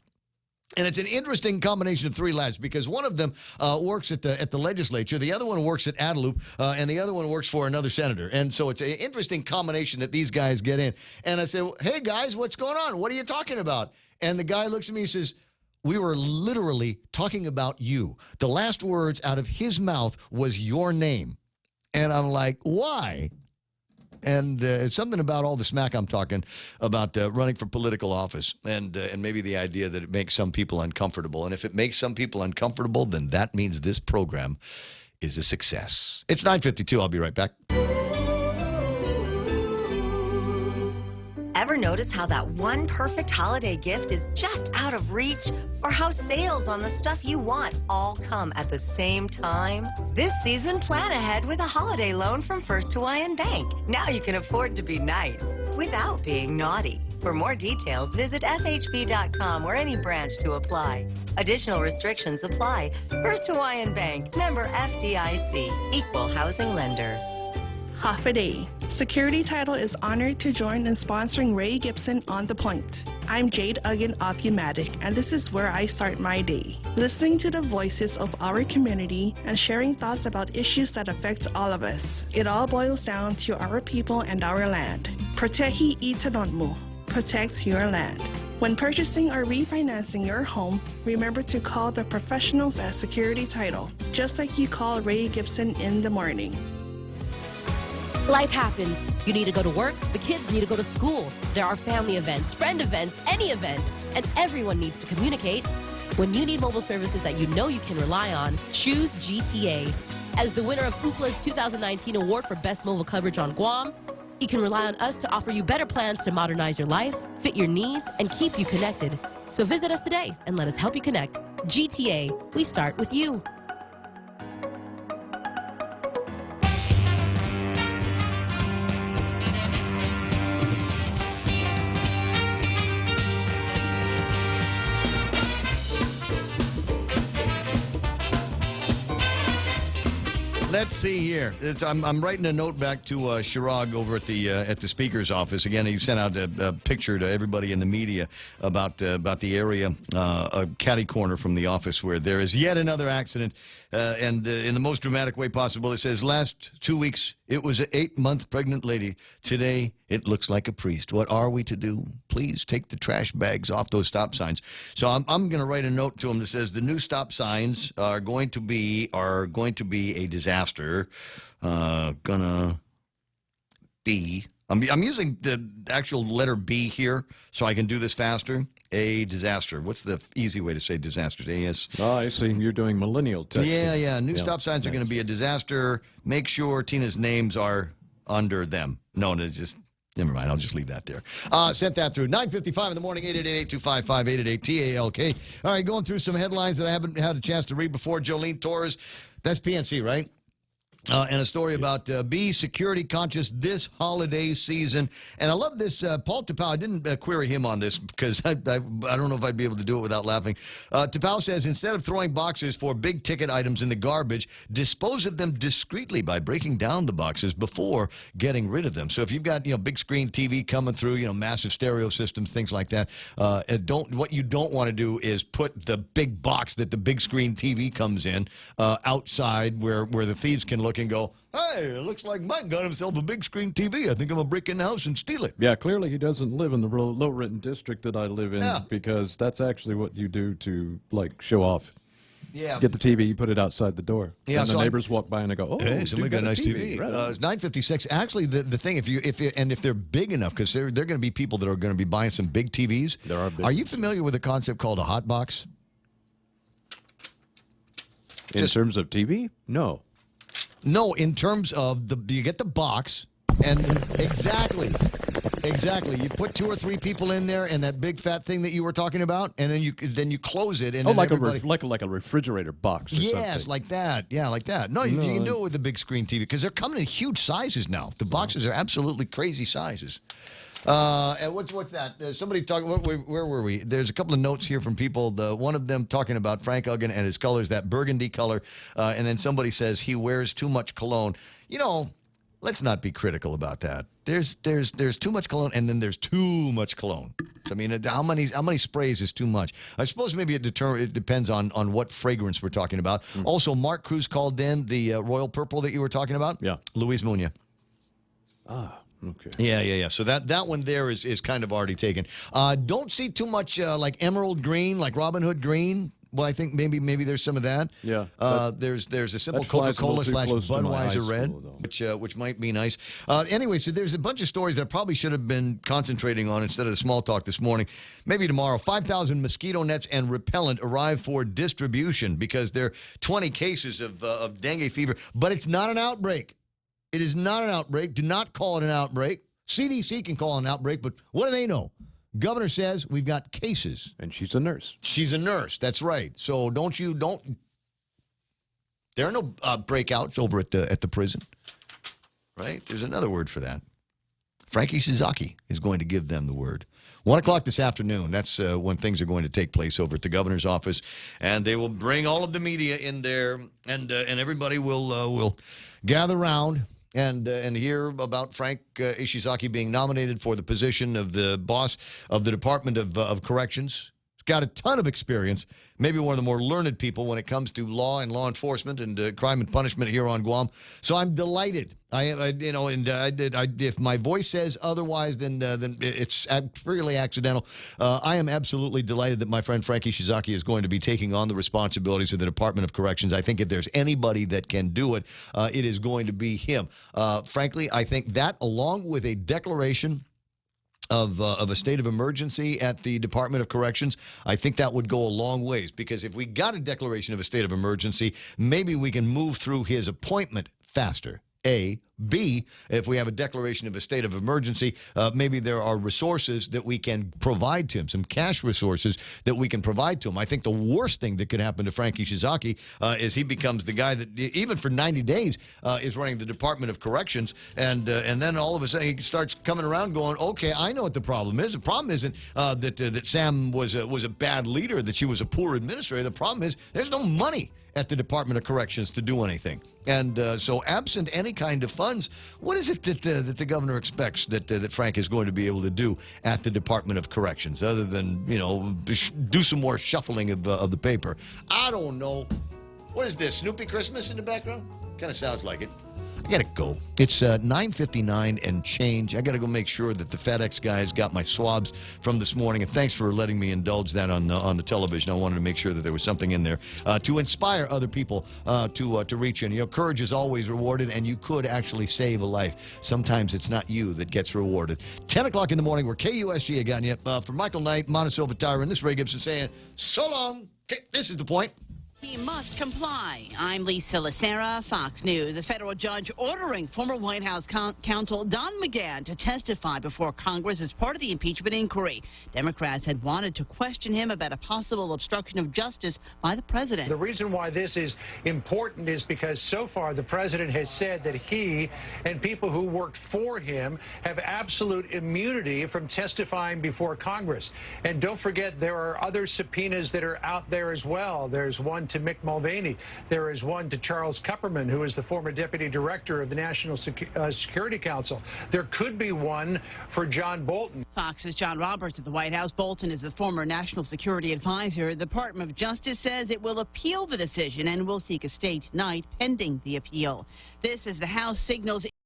And it's an interesting combination of three lads because one of them works at the legislature, the other one works at Adelup, and the other one works for another senator. And so it's an interesting combination that these guys get in. And I said, "Hey, guys, what's going on? What are you talking about?" And the guy looks at me and says, "We were literally talking about you. The last words out of his mouth was your name." And I'm like, "Why?" And it's something about all the smack I'm talking about running for political office and maybe the idea that it makes some people uncomfortable. And if it makes some people uncomfortable, then that means this program is a success. It's 9:52. I'll be right back. Ever notice how that one perfect holiday gift is just out of reach? Or how sales on the stuff you want all come at the same time? This season, plan ahead with a holiday loan from First Hawaiian Bank. Now you can afford to be nice without being naughty. For more details, visit FHB.com or any branch to apply. Additional restrictions apply. First Hawaiian Bank, member FDIC, equal housing lender. Half a day. Security Title is honored to join in sponsoring Ray Gibson on The Point. I'm Jade Uggan of Umatic, and this is where I start my day. Listening to the voices of our community and sharing thoughts about issues that affect all of us. It all boils down to our people and our land. Protehi itanonmo. Protect your land. When purchasing or refinancing your home, remember to call the professionals at Security Title, just like you call Ray Gibson in the morning. Life happens. You need to go to work. The kids need to go to school. There are family events, friend events, any event, and everyone needs to communicate. When you need mobile services that you know you can rely on, choose GTA. As the winner of Ookla's 2019 award for Best Mobile Coverage on Guam, you can rely on us to offer you better plans to modernize your life, fit your needs, and keep you connected. So visit us today and let us help you connect. GTA, we start with you. Let's see here. I'm writing a note back to Chirag over at the speaker's office. Again, he sent out a picture to everybody in the media about the area, a catty corner from the office where there is yet another accident, and in the most dramatic way possible. It says, last 2 weeks, it was an 8-month pregnant lady. Today, it looks like a priest. What are we to do? Please take the trash bags off those stop signs. So I'm going to write a note to him that says the new stop signs are going to be a disaster. Gonna be I'm using the actual letter B here so I can do this faster. A disaster. What's the easy way to say disaster? A-S. Oh, I see. You're doing millennial texting. Yeah. New stop signs are going to be a disaster. Make sure Tina's names are under them. No, just... Never mind. I'll just leave that there. Sent that through. 9:55 in the morning, 888-825-5888-TALK. All right, going through some headlines that I haven't had a chance to read before. Jolene Torres, that's PNC, right? And a story about be security conscious this holiday season. And I love this. Paul Tapau, I didn't query him on this because I don't know if I'd be able to do it without laughing. Tapau says, instead of throwing boxes for big ticket items in the garbage, dispose of them discreetly by breaking down the boxes before getting rid of them. So if you've got, big screen TV coming through, massive stereo systems, things like that, what you don't want to do is put the big box that the big screen TV comes in outside where the thieves can look and go, hey, it looks like Mike got himself a big screen TV. I think I'm going to break in the house and steal it. Yeah, clearly he doesn't live in the low-written district that I live in because that's actually what you do to, show off. Yeah. Get the TV, you put it outside the door. Yeah, and the neighbors walk by and they go, oh, hey, somebody got a nice TV. Right. It's 9:56. Actually, the thing, if they're big enough, because they're going to be people that are going to be buying some big TVs. There are big. Are you familiar with a concept called a hot box? In terms of TV? No. No, in terms of you get the box, and exactly. You put 2 or 3 people in there, and that big fat thing that you were talking about, and then you close it, and like a refrigerator box. Or yes, something. like that. Yeah, like that. No, you can do it with the big screen TV because they're coming in huge sizes now. The boxes are absolutely crazy sizes. And what's that? Somebody talking. Where were we? There's a couple of notes here from people. One of them talking about Frank Uggan and his colors, that burgundy color, and then somebody says he wears too much cologne. Let's not be critical about that. There's too much cologne, and then there's too much cologne. I mean, how many sprays is too much? I suppose maybe it depends on what fragrance we're talking about. Also, Mark Cruz called in the Royal Purple that you were talking about. Yeah, Luis Muñoz. Okay. Yeah. So that one there is kind of already taken. Don't see too much like emerald green, like Robin Hood green. Well, I think maybe there's some of that. Yeah. There's a simple Coca-Cola / Budweiser red, which might be nice. Anyway, so there's a bunch of stories that I probably should have been concentrating on instead of the small talk this morning. Maybe tomorrow. 5,000 mosquito nets and repellent arrive for distribution because there are 20 cases of dengue fever, but it's not an outbreak. It is not an outbreak. Do not call it an outbreak. CDC can call it an outbreak, but what do they know? Governor says we've got cases. And she's a nurse. She's a nurse. That's right. So don't. There are no breakouts over at the prison, right? There's another word for that. Frankie Shizaki is going to give them the word. 1 o'clock this afternoon. That's when things are going to take place over at the governor's office, and they will bring all of the media in there, and everybody will gather around. And hear about Frank Ishizaki being nominated for the position of the boss of the Department of Corrections. He's got a ton of experience, maybe one of the more learned people when it comes to law and law enforcement and crime and punishment here on Guam. So I'm delighted. If my voice says otherwise, then it's purely accidental. I am absolutely delighted that my friend Frankie Shizaki is going to be taking on the responsibilities of the Department of Corrections. I think if there's anybody that can do it, it is going to be him. Frankly, I think that, along with a declaration of a state of emergency at the Department of Corrections, I think that would go a long ways, because if we got a declaration of a state of emergency, maybe we can move through his appointment faster. A. B, if we have a declaration of a state of emergency, maybe there are resources that we can provide to him, some cash resources that we can provide to him. I think the worst thing that could happen to Frankie Shizaki is he becomes the guy that, even for 90 days, is running the Department of Corrections, and then all of a sudden he starts coming around going, okay, I know what the problem is. The problem isn't that Sam was a bad leader, that she was a poor administrator. The problem is there's no money at the Department of Corrections to do anything. And so absent any kind of funds, what is it that the governor expects that Frank is going to be able to do at the Department of Corrections, other than, do some more shuffling of the paper? I don't know. What is this, Snoopy Christmas in the background? Kind of sounds like it. I got to go. It's 9:59 and change. I got to go make sure that the FedEx guys got my swabs from this morning. And thanks for letting me indulge that on the television. I wanted to make sure that there was something in there to inspire other people to reach in. You know, courage is always rewarded, and you could actually save a life. Sometimes it's not you that gets rewarded. 10 o'clock in the morning, we're KUSG again. For Michael Knight, Montecillo Tyra, and this Ray Gibson saying, so long. Okay, this is the point. He must comply. I'm Lisa Lacera, Fox News. A federal judge ordering former White House counsel Don McGahn to testify before Congress as part of the impeachment inquiry. Democrats had wanted to question him about a possible obstruction of justice by the president. The reason why this is important is because so far the president has said that he and people who worked for him have absolute immunity from testifying before Congress. And don't forget, there are other subpoenas that are out there as well. There's one to Mick Mulvaney. There is one to Charles Kupperman, who is the former deputy director of the National Security Council. There could be one for John Bolton. Fox's John Roberts at the White House. Bolton is the former national security advisor. The Department of Justice says it will appeal the decision and will seek a stay tonight pending the appeal. This is the House signals